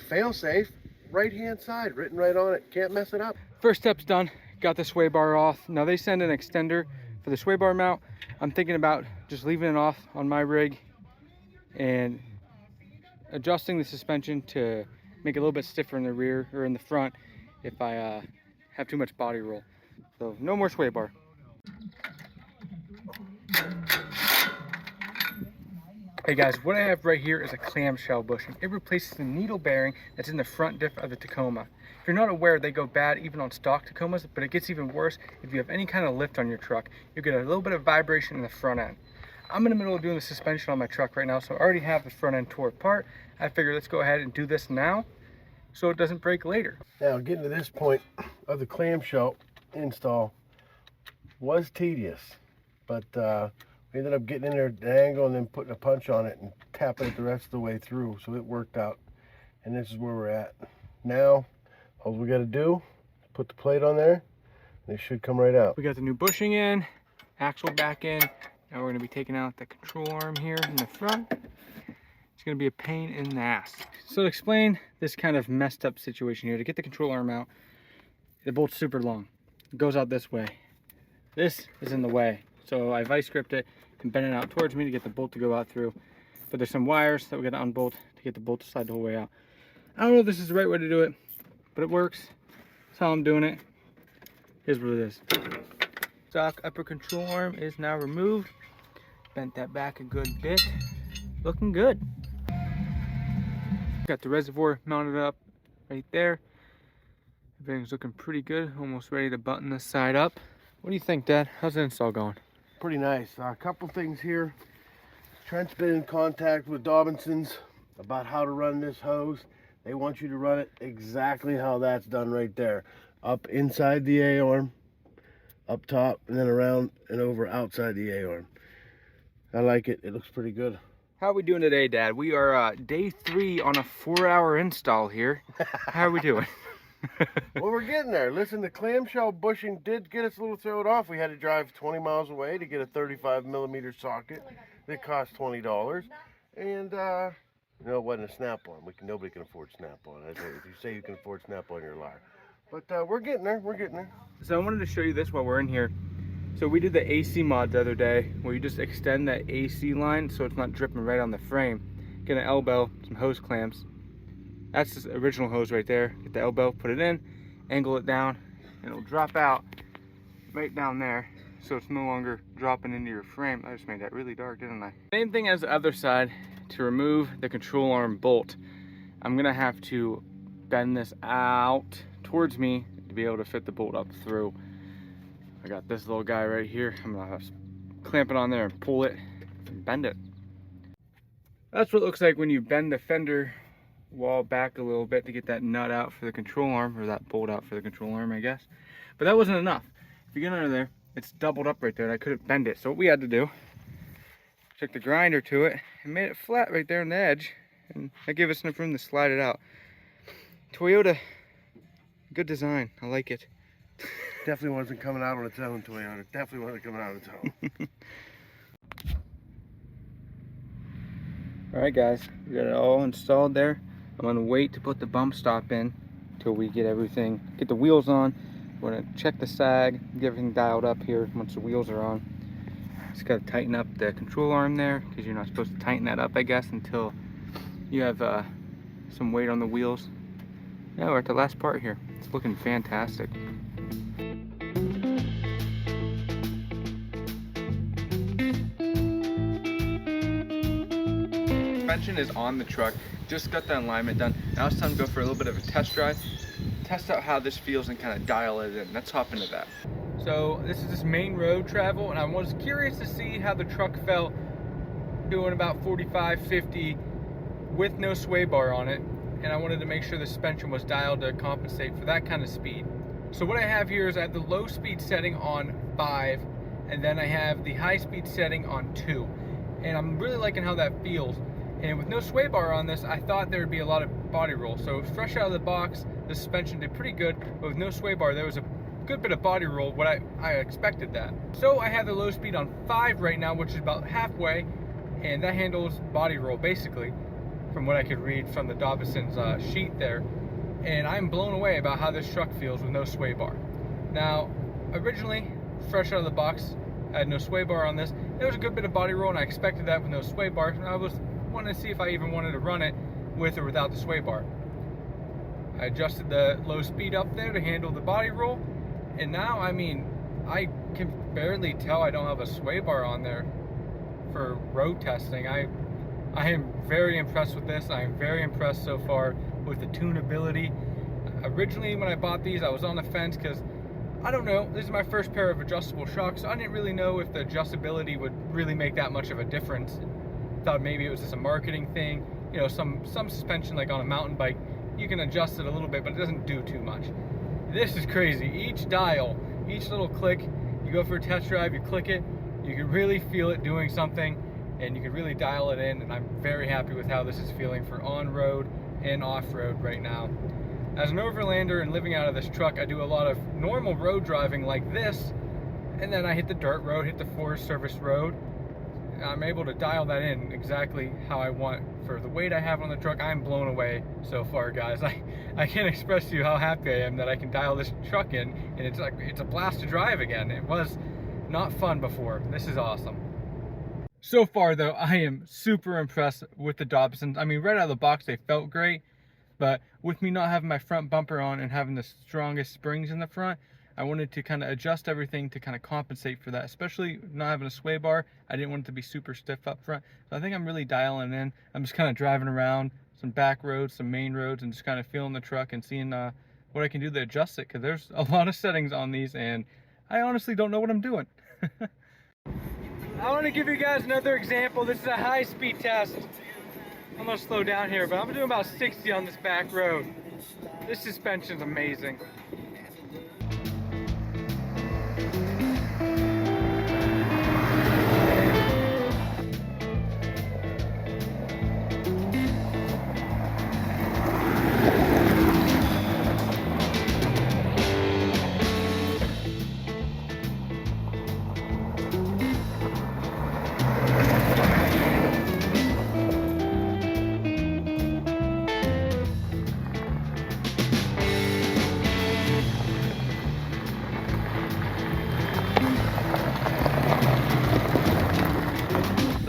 Fail safe, right hand side, written right on it. Can't mess it up. First step's done. Got the sway bar off. Now they send an extender for the sway bar mount. I'm thinking about just leaving it off on my rig and adjusting the suspension to make it a little bit stiffer in the rear or in the front if I have too much body roll. So no more sway bar. Hey guys, what I have right here is a clamshell bushing. It replaces the needle bearing that's in the front diff of the Tacoma. If you're not aware, they go bad even on stock Tacomas, but it gets even worse if you have any kind of lift on your truck. You get a little bit of vibration in the front end. I'm in the middle of doing the suspension on my truck right now, so I already have the front end tore apart. I figured let's go ahead and do this now so it doesn't break later. Now getting to this point of the clamshell install was tedious, but we ended up getting in there at the angle and then putting a punch on it and tapping it the rest of the way through, so it worked out. And this is where we're at now. All we got to do is put the plate on there and it should come right out. We got the new bushing in, axle back in. Now we're going to be taking out the control arm here in the front. It's going to be a pain in the ass. So to explain this kind of messed up situation here, to get the control arm out, the bolt's super long. It goes out this way. This is in the way. So I vice gripped it and bent it out towards me to get the bolt to go out through. But there's some wires that we got to unbolt to get the bolt to slide the whole way out. I don't know if this is the right way to do it, but it works. That's how I'm doing it. Here's what it is. Stock upper control arm is now removed. Bent that back a good bit. Looking good. Got the reservoir mounted up right there. Everything's looking pretty good. Almost ready to button this side up. What do you think, Dad? How's the install going? Pretty nice. A couple things here. Trent's been in contact with Dobinson's about how to run this hose. They want you to run it exactly how that's done right there. Up inside the A-arm, up top, and then around and over outside the A-arm. I like it. It looks pretty good. How are we doing today, Dad? We are day 3 on a 4-hour install here. How are we doing? Well, we're getting there. Listen, the clamshell bushing did get us a little thrown off. We had to drive 20 miles away to get a 35mm socket that cost $20. And, no, it wasn't a snap-on. Nobody can afford snap-on. If you say you can afford snap-on, you're a liar. But we're getting there. We're getting there. So I wanted to show you this while we're in here. So we did the AC mod the other day where you just extend that AC line so it's not dripping right on the frame. Get an elbow, some hose clamps. That's the original hose right there. Get the elbow, put it in, angle it down, and it'll drop out right down there. So it's no longer dropping into your frame. I just made that really dark, didn't I? Same thing as the other side. To remove the control arm bolt, I'm gonna have to bend this out towards me to be able to fit the bolt up through. I got this little guy right here. I'm gonna have to clamp it on there and pull it and bend it. That's what it looks like when you bend the fender wall back a little bit to get that nut out for the control arm, or that bolt out for the control arm, I guess. But that wasn't enough. If you get under there, it's doubled up right there and I couldn't bend it. So what we had to do, took the grinder to it and made it flat right there on the edge, and that gave us enough room to slide it out. Toyota, good design. I like it. Definitely wasn't coming out on its own, Toyota. Definitely wasn't coming out on its own. All right, guys, we got it all installed there. I'm gonna wait to put the bump stop in until we get everything, get the wheels on. We're gonna check the sag, get everything dialed up here once the wheels are on. Just gotta tighten up the control arm there because you're not supposed to tighten that up, I guess, until you have some weight on the wheels. Yeah, we're at the last part here. It's looking fantastic. Suspension is on the truck. Just got the alignment done. Now it's time to go for a little bit of a test drive. Test out how this feels and kind of dial it in. Let's hop into that. So this is just main road travel, and I was curious to see how the truck felt doing about 45, 50 with no sway bar on it. And I wanted to make sure the suspension was dialed to compensate for that kind of speed. So what I have here is I have the low speed setting on 5, and then I have the high speed setting on 2. And I'm really liking how that feels. And with no sway bar on this, I thought there would be a lot of body roll. So fresh out of the box, the suspension did pretty good, but with no sway bar, there was a good bit of body roll, what I expected that. So I have the low speed on 5 right now, which is about halfway, and that handles body roll basically, from what I could read from the Dobinson's sheet there. And I'm blown away about how this truck feels with no sway bar. Now, originally, fresh out of the box, I had no sway bar on this. There was a good bit of body roll, and I expected that with no sway bar. And I was wanting to see if I even wanted to run it with or without the sway bar. I adjusted the low speed up there to handle the body roll, and now, I mean, I can barely tell I don't have a sway bar on there for road testing. I am very impressed with this. I am very impressed so far with the tunability. Originally, when I bought these, I was on the fence because, I don't know, this is my first pair of adjustable shocks, so I didn't really know if the adjustability would really make that much of a difference. Thought maybe it was just a marketing thing. You know, some suspension, like on a mountain bike, you can adjust it a little bit, but it doesn't do too much. This is crazy. Each dial, each little click, you go for a test drive, you click it, you can really feel it doing something, and you can really dial it in, and I'm very happy with how this is feeling for on-road and off-road right now. As an overlander and living out of this truck, I do a lot of normal road driving like this, and then I hit the dirt road, hit the Forest Service road. I'm able to dial that in exactly how I want for the weight I have on the truck. I'm blown away so far, guys. I can't express to you how happy I am that I can dial this truck in, and it's a blast to drive again. It was not fun before. This is awesome. So far though, I am super impressed with the Dobinsons. I mean, right out of the box, they felt great, but with me not having my front bumper on and having the strongest springs in the front, I wanted to kind of adjust everything to kind of compensate for that, especially not having a sway bar. I didn't want it to be super stiff up front. So I think I'm really dialing in. I'm just kind of driving around some back roads, some main roads, and just kind of feeling the truck and seeing what I can do to adjust it, because there's a lot of settings on these and I honestly don't know what I'm doing. I want to give you guys another example. This is a high-speed test. I'm going to slow down here, but I'm doing about 60 on this back road. This suspension's amazing.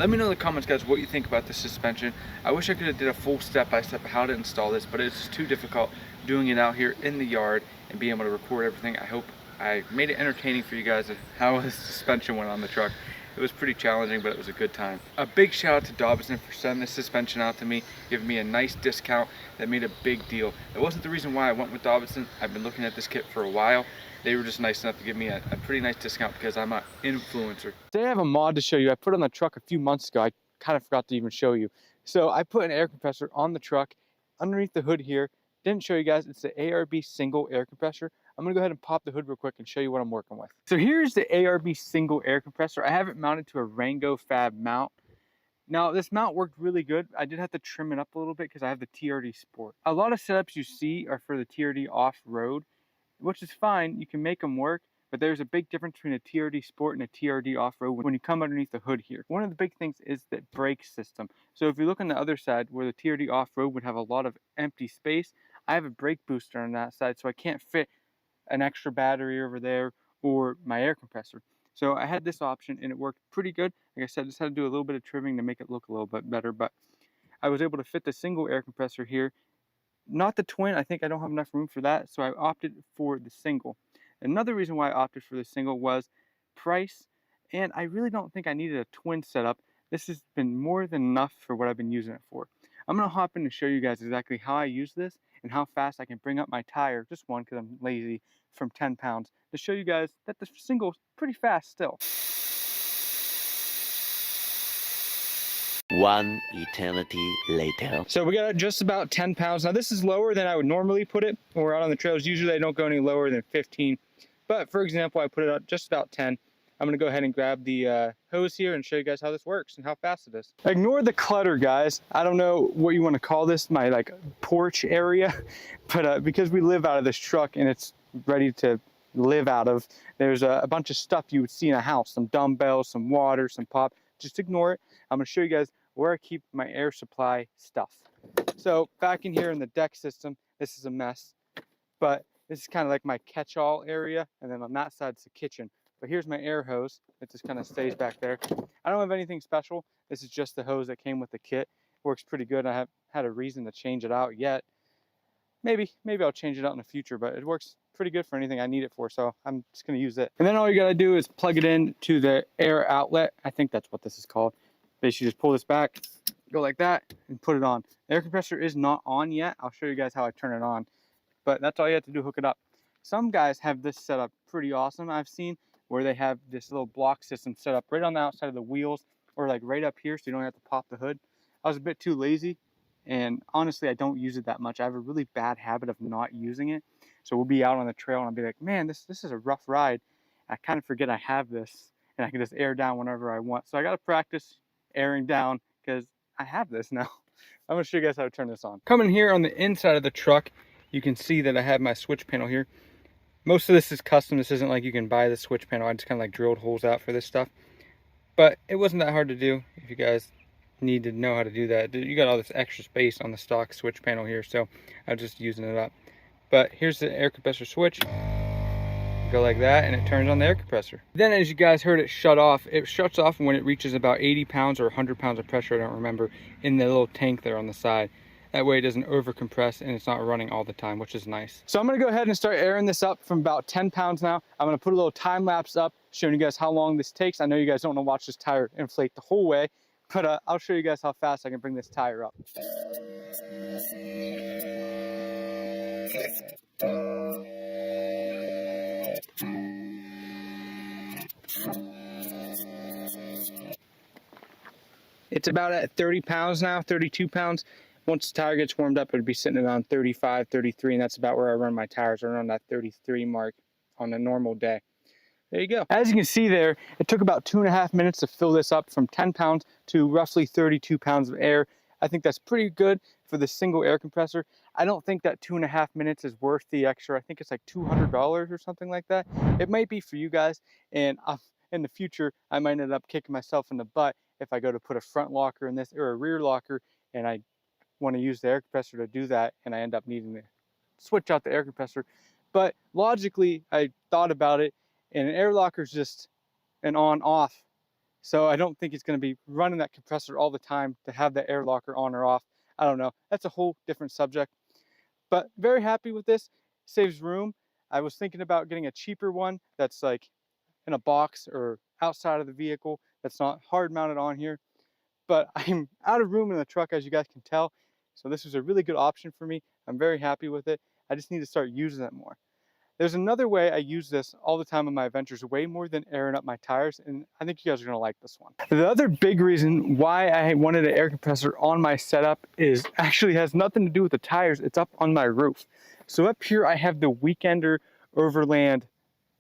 Let me know in the comments, guys, what you think about this suspension. I wish I could have did a full step-by-step how to install this, but it's just too difficult doing it out here in the yard and being able to record everything. I hope I made it entertaining for you guys of how the suspension went on the truck. It was pretty challenging, but it was a good time. A big shout out to Dobinson for sending this suspension out to me, giving me a nice discount that made a big deal. It wasn't the reason why I went with Dobinson. I've been looking at this kit for a while. They were just nice enough to give me a pretty nice discount because I'm an influencer. Today I have a mod to show you. I put on the truck a few months ago. I kind of forgot to even show you. So I put an air compressor on the truck underneath the hood here. Didn't show you guys, it's the ARB single air compressor. I'm gonna go ahead and pop the hood real quick and show you what I'm working with. So here's the ARB single air compressor. I have it mounted to a Rango Fab mount. Now this mount worked really good. I did have to trim it up a little bit because I have the TRD Sport. A lot of setups you see are for the TRD off-road, which is fine, you can make them work, but there's a big difference between a TRD Sport and a TRD off-road when you come underneath the hood here. One of the big things is the brake system. So if you look on the other side where the TRD off-road would have a lot of empty space, I have a brake booster on that side, so I can't fit an extra battery over there or my air compressor. So I had this option and it worked pretty good. Like I said, I just had to do a little bit of trimming to make it look a little bit better, but I was able to fit the single air compressor here. Not the twin, I think I don't have enough room for that, so I opted for the single. Another reason why I opted for the single was price, and I really don't think I needed a twin setup. This has been more than enough for what I've been using it for. I'm gonna hop in and show you guys exactly how I use this and how fast I can bring up my tire, just one because I'm lazy, from 10 pounds, to show you guys that the single's pretty fast still. One eternity later. So we got just about 10 pounds. Now this is lower than I would normally put it when we're out on the trails. Usually I don't go any lower than 15. But for example, I put it at just about 10. I'm gonna go ahead and grab the hose here and show you guys how this works and how fast it is. Ignore the clutter, guys. I don't know what you want to call this, my like porch area, but because we live out of this truck and it's ready to live out of, there's a bunch of stuff you would see in a house, some dumbbells, some water, some pop. Just ignore it. I'm gonna show you guys where I keep my air supply stuff. So back in here in the deck system, this is a mess, but this is kind of like my catch-all area, and then on that side it's the kitchen. But here's my air hose. It just kind of stays back there. I don't have anything special. This is just the hose that came with the kit. Works pretty good. I haven't had a reason to change it out yet. Maybe I'll change it out in the future, but it works pretty good for anything I need it for, so I'm just gonna use it. And then all you gotta do is plug it in to the air outlet. I think that's what this is called. Basically just pull this back, go like that, and put it on. The air compressor is not on yet. I'll show you guys how I turn it on, but that's all you have to do, hook it up. Some guys have this set up pretty awesome, I've seen, where they have this little block system set up right on the outside of the wheels, or like right up here so you don't have to pop the hood. I was a bit too lazy, and honestly I don't use it that much. I have a really bad habit of not using it. So we'll be out on the trail and I'll be like, man, this is a rough ride. I kind of forget I have this and I can just air down whenever I want. So I got to practice airing down because I have this now. I'm gonna show you guys how to turn this on. Coming here on the inside of the truck, you can see that I have my switch panel here. Most of this is custom. This isn't like you can buy the switch panel. I just kind of like drilled holes out for this stuff. But it wasn't that hard to do if you guys need to know how to do that. You got all this extra space on the stock switch panel here, so I'm just using it up. But here's the air compressor switch. Go like that and it turns on the air compressor. Then as you guys heard it shut off, it shuts off when it reaches about 80 pounds or 100 pounds of pressure, I don't remember, in the little tank there on the side. That way it doesn't over compress and it's not running all the time, which is nice. So I'm gonna go ahead and start airing this up from about 10 pounds now. I'm gonna put a little time lapse up showing you guys how long this takes. I know you guys don't wanna watch this tire inflate the whole way, but I'll show you guys how fast I can bring this tire up. It's about at 30 pounds now, 32 pounds. Once the tire gets warmed up, it'd be sitting around 35, 33, and that's about where I run my tires, around that 33 mark on a normal day. There you go. As you can see there, it took about 2.5 minutes to fill this up from 10 pounds to roughly 32 pounds of air. I think that's pretty good for the single air compressor. I don't think that 2.5 minutes is worth the extra. I think it's like $200 or something like that. It might be for you guys, and in the future, I might end up kicking myself in the butt if I go to put a front locker in this or a rear locker, and I want to use the air compressor to do that, and I end up needing to switch out the air compressor. But logically, I thought about it, and an air locker is just an on-off So I don't think it's going to be running that compressor all the time to have the air locker on or off. I don't know. That's a whole different subject. But very happy with this. Saves room. I was thinking about getting a cheaper one that's like in a box or outside of the vehicle that's not hard mounted on here. But I'm out of room in the truck, as you guys can tell. So this is a really good option for me. I'm very happy with it. I just need to start using it more. There's another way I use this all the time on my adventures, way more than airing up my tires, and I think you guys are gonna like this one. The other big reason why I wanted an air compressor on my setup is actually has nothing to do with the tires, it's up on my roof. So up here I have the Weekender Overland,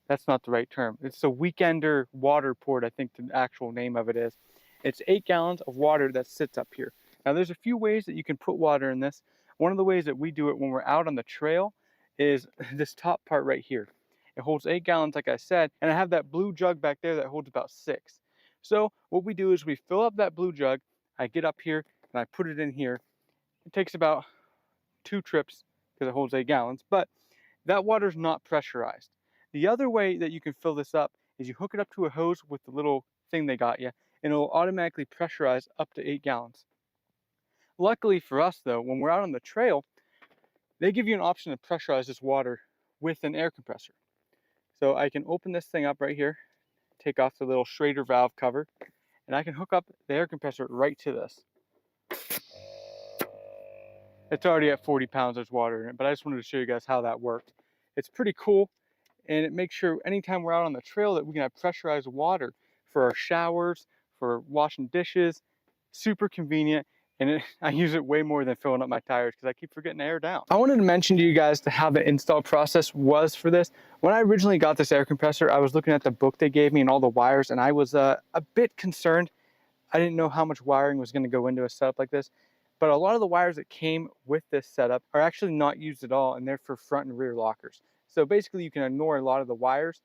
that's not the right term, it's the Weekender water port, I think the actual name of it is. It's 8 gallons of water that sits up here. Now there's a few ways that you can put water in this. One of the ways that we do it when we're out on the trail is this top part right here. It holds 8 gallons, like I said, and I have that blue jug back there that holds about 6. So what we do is we fill up that blue jug, I get up here and I put it in here. It takes about 2 trips because it holds 8 gallons, but that water's not pressurized. The other way that you can fill this up is you hook it up to a hose with the little thing they got you, and it'll automatically pressurize up to 8 gallons. Luckily for us though, when we're out on the trail, they give you an option to pressurize this water with an air compressor. So I can open this thing up right here, take off the little Schrader valve cover, and I can hook up the air compressor right to this. It's already at 40 pounds, there's water in it, but I just wanted to show you guys how that worked. It's pretty cool, and it makes sure anytime we're out on the trail that we can have pressurized water for our showers, for washing dishes. Super convenient. And I use it way more than filling up my tires because I keep forgetting to air down. I wanted to mention to you guys how the install process was for this. When I originally got this air compressor, I was looking at the book they gave me and all the wires, and I was a bit concerned. I didn't know how much wiring was going to go into a setup like this, but a lot of the wires that came with this setup are actually not used at all, and they're for front and rear lockers. So basically you can ignore a lot of the wires,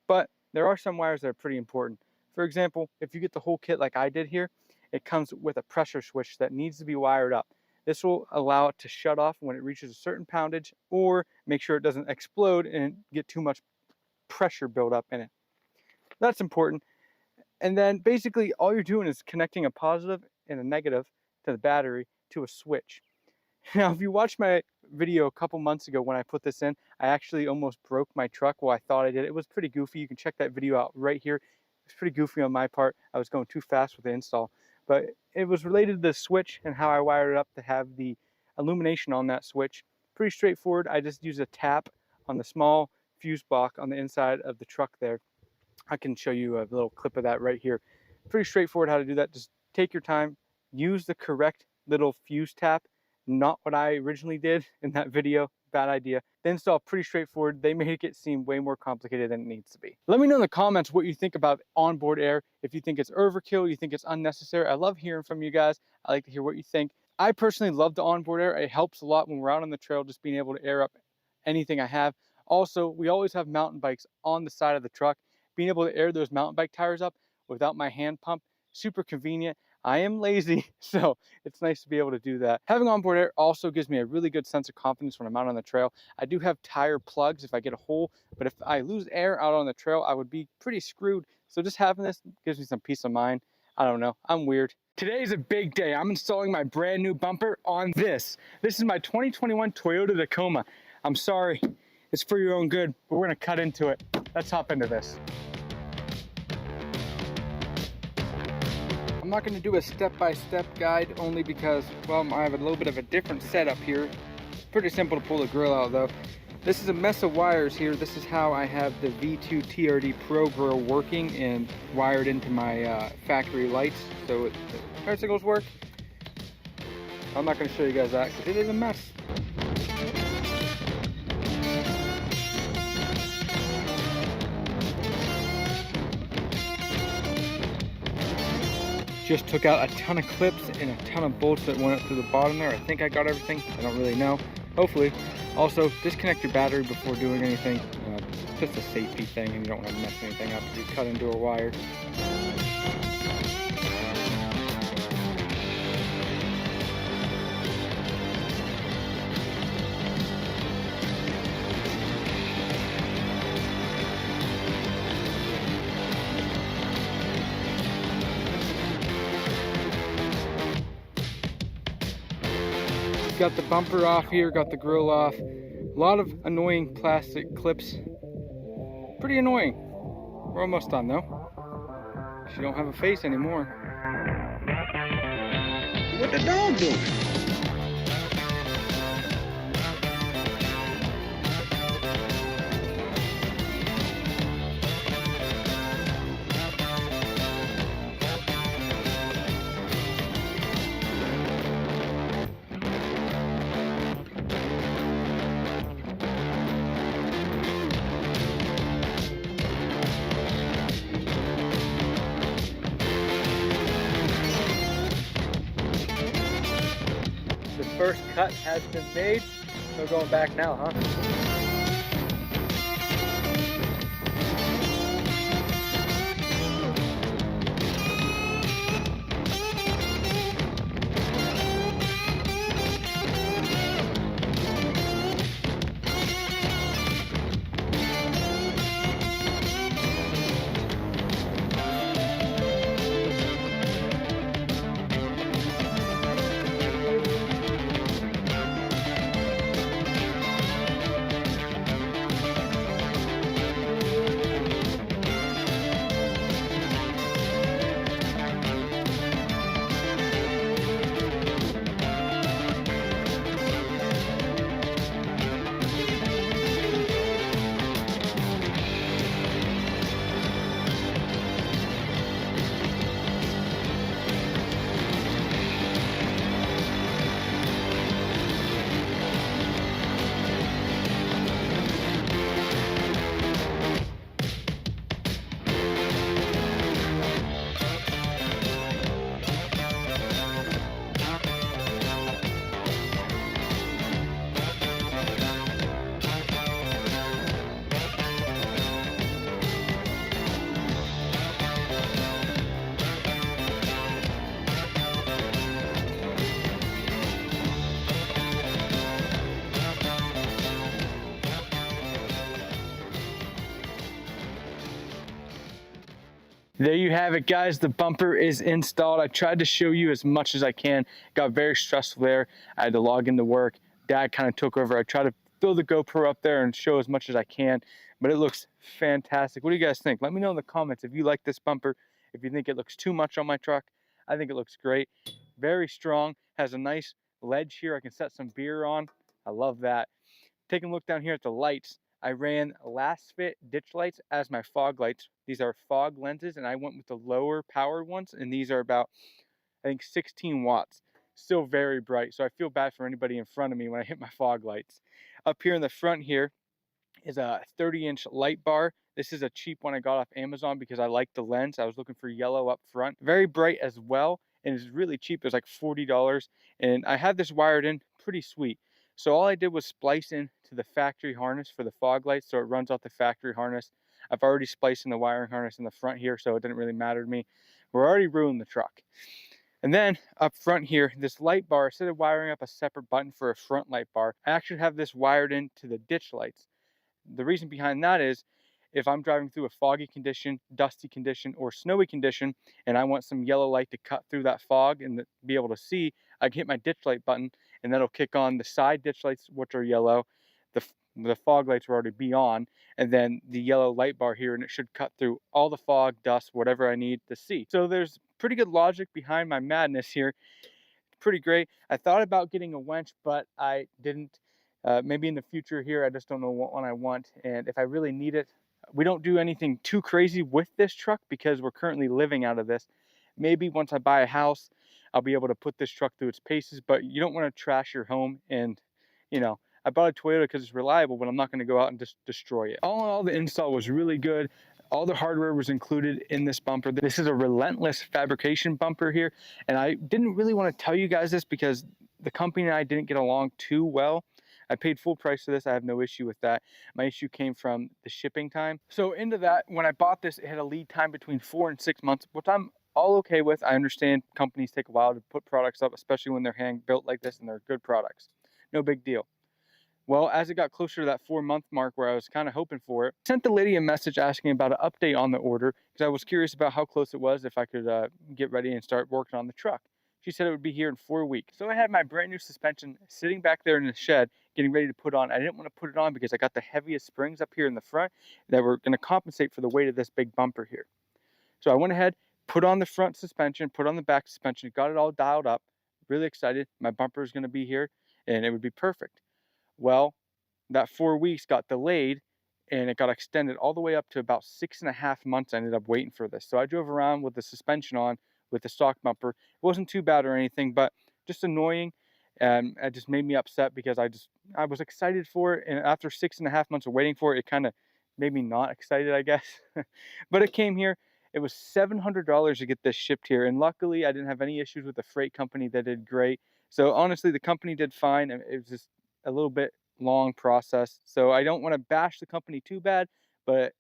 but there are some wires that are pretty important. For example, if you get the whole kit like I did here, it comes with a pressure switch that needs to be wired up. This will allow it to shut off when it reaches a certain poundage, or make sure it doesn't explode and get too much pressure build up in it. That's important. And then basically all you're doing is connecting a positive and a negative to the battery to a switch. Now, if you watched my video a couple months ago when I put this in, I actually almost broke my truck. Well, I thought I did. It was pretty goofy. You can check that video out right here. It's pretty goofy on my part. I was going too fast with the install. But it was related to the switch and how I wired it up to have the illumination on that switch. Pretty straightforward. I just use a tap on the small fuse block on the inside of the truck there. I can show you a little clip of that right here. Pretty straightforward how to do that. Just take your time, use the correct little fuse tap, not what I originally did in that video. Bad idea. The install pretty straightforward. They make it seem way more complicated than it needs to be. Let me know in the comments what you think about onboard air. If you think it's overkill, you think it's unnecessary. I love hearing from you guys. I like to hear what you think. I personally love the onboard air. It helps a lot when we're out on the trail, just being able to air up anything I have. Also, we always have mountain bikes on the side of the truck. Being able to air those mountain bike tires up without my hand pump, super convenient. I am lazy, so it's nice to be able to do that. Having onboard air also gives me a really good sense of confidence when I'm out on the trail. I do have tire plugs if I get a hole, but if I lose air out on the trail, I would be pretty screwed. So just having this gives me some peace of mind. I don't know, I'm weird. Today is a big day. I'm installing my brand new bumper on this. This is my 2021 Toyota Tacoma. I'm sorry, it's for your own good, but we're gonna cut into it. Let's hop into this. I'm not going to do a step-by-step guide only because, well, I have a little bit of a different setup here. It's pretty simple to pull the grill out though. This is a mess of wires here. This is how I have the V2 TRD Pro grill working and wired into my factory lights so the bicycles work. I'm not going to show you guys that because it is a mess. Just took out a ton of clips and a ton of bolts that went up to the bottom there. I think I got everything. I don't really know. Hopefully. Also, disconnect your battery before doing anything. It's just a safety thing and you don't want to mess anything up if you cut into a wire. Got the bumper off here, got the grill off. A lot of annoying plastic clips. Pretty annoying. We're almost done though. She don't have a face anymore. What the dog doing? The first cut has been made. No going back now, huh? There you have it, guys. The bumper is installed. I tried to show you as much as I can. Got very stressful there. I had to log into work. Dad kind of took over. I tried to throw the GoPro up there and show as much as I can, but it looks fantastic. What do you guys think? Let me know in the comments if you like this bumper, if you think it looks too much on my truck. I think it looks great. Very strong. Has a nice ledge here. I can set some beer on. I love that. Taking a look down here at the lights. I ran last fit ditch lights as my fog lights. These are fog lenses, and I went with the lower powered ones, and these are about, I think, 16 watts. Still very bright, so I feel bad for anybody in front of me when I hit my fog lights. Up here in the front here is a 30-inch light bar. This is a cheap one I got off Amazon because I like the lens. I was looking for yellow up front. Very bright as well, and it's really cheap. It was like $40, and I had this wired in pretty sweet. So all I did was splice in to the factory harness for the fog lights, so it runs off the factory harness. I've already spliced in the wiring harness in the front here, so it didn't really matter to me. We're already ruined the truck. And then up front here, this light bar, instead of wiring up a separate button for a front light bar, I actually have this wired into the ditch lights. The reason behind that is if I'm driving through a foggy condition, dusty condition, or snowy condition, and I want some yellow light to cut through that fog and be able to see, I can hit my ditch light button, and that'll kick on the side ditch lights, which are yellow. The fog lights will already be on, and then the yellow light bar here, and it should cut through all the fog, dust, whatever I need to see. So there's pretty good logic behind my madness here. Pretty great. I thought about getting a winch, but I didn't. Maybe in the future here, I just don't know what one I want, and if I really need it. We don't do anything too crazy with this truck because we're currently living out of this. Maybe once I buy a house, I'll be able to put this truck through its paces, but you don't want to trash your home. And, you know, I bought a Toyota because it's reliable, but I'm not going to go out and just destroy it. All in all, the install was really good. All the hardware was included in this bumper. This is a Relentless fabrication bumper here, and I didn't really want to tell you guys this because the company and I didn't get along too well. I paid full price for this. I have no issue with that. My issue came from the shipping time. So into that, when I bought this, it had a lead time between 4 and 6 months, which I'm all okay with. I understand companies take a while to put products up, especially when they're hand built like this and they're good products. No big deal. Well, as it got closer to that 4-month mark where I was kind of hoping for it, I sent the lady a message asking about an update on the order because I was curious about how close it was, if I could get ready and start working on the truck. She said it would be here in 4 weeks. So I had my brand new suspension sitting back there in the shed, getting ready to put on. I didn't want to put it on because I got the heaviest springs up here in the front that were going to compensate for the weight of this big bumper here. So I went ahead, put on the front suspension, put on the back suspension, got it all dialed up. Really excited. My bumper is going to be here and it would be perfect. Well, that 4 weeks got delayed and it got extended all the way up to about 6.5 months. I ended up waiting for this. So I drove around with the suspension on with the stock bumper. It wasn't too bad or anything, but just annoying. And it just made me upset because I was excited for it. And after 6.5 months of waiting for it, it kind of made me not excited, I guess. But it came here. It was $700 to get this shipped here. And luckily I didn't have any issues with the freight company. That did great. So honestly, the company did fine. It was just a little bit long process. So I don't want to bash the company too bad, but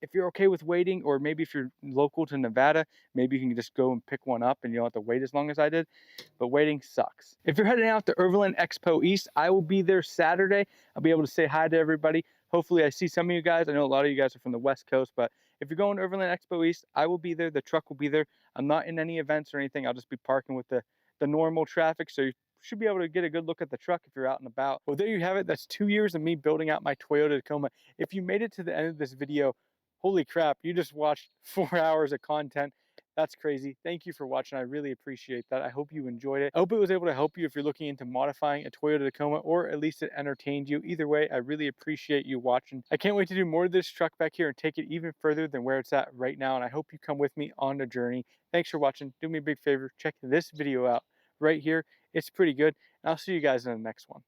if you're okay with waiting, or maybe if you're local to Nevada, maybe you can just go and pick one up and you don't have to wait as long as I did, but waiting sucks. If you're heading out to Overland Expo East, I will be there Saturday. I'll be able to say hi to everybody. Hopefully I see some of you guys. I know a lot of you guys are from the West Coast, but if you're going to Overland Expo East, I will be there. The truck will be there. I'm not in any events or anything. I'll just be parking with the normal traffic. So you should be able to get a good look at the truck if you're out and about. Well, there you have it. That's 2 years of me building out my Toyota Tacoma. If you made it to the end of this video, holy crap, you just watched 4 hours of content. That's crazy. Thank you for watching. I really appreciate that. I hope you enjoyed it. I hope it was able to help you if you're looking into modifying a Toyota Tacoma, or at least it entertained you. Either way, I really appreciate you watching. I can't wait to do more of this truck back here and take it even further than where it's at right now. And I hope you come with me on the journey. Thanks for watching. Do me a big favor. Check this video out right here. It's pretty good. And I'll see you guys in the next one.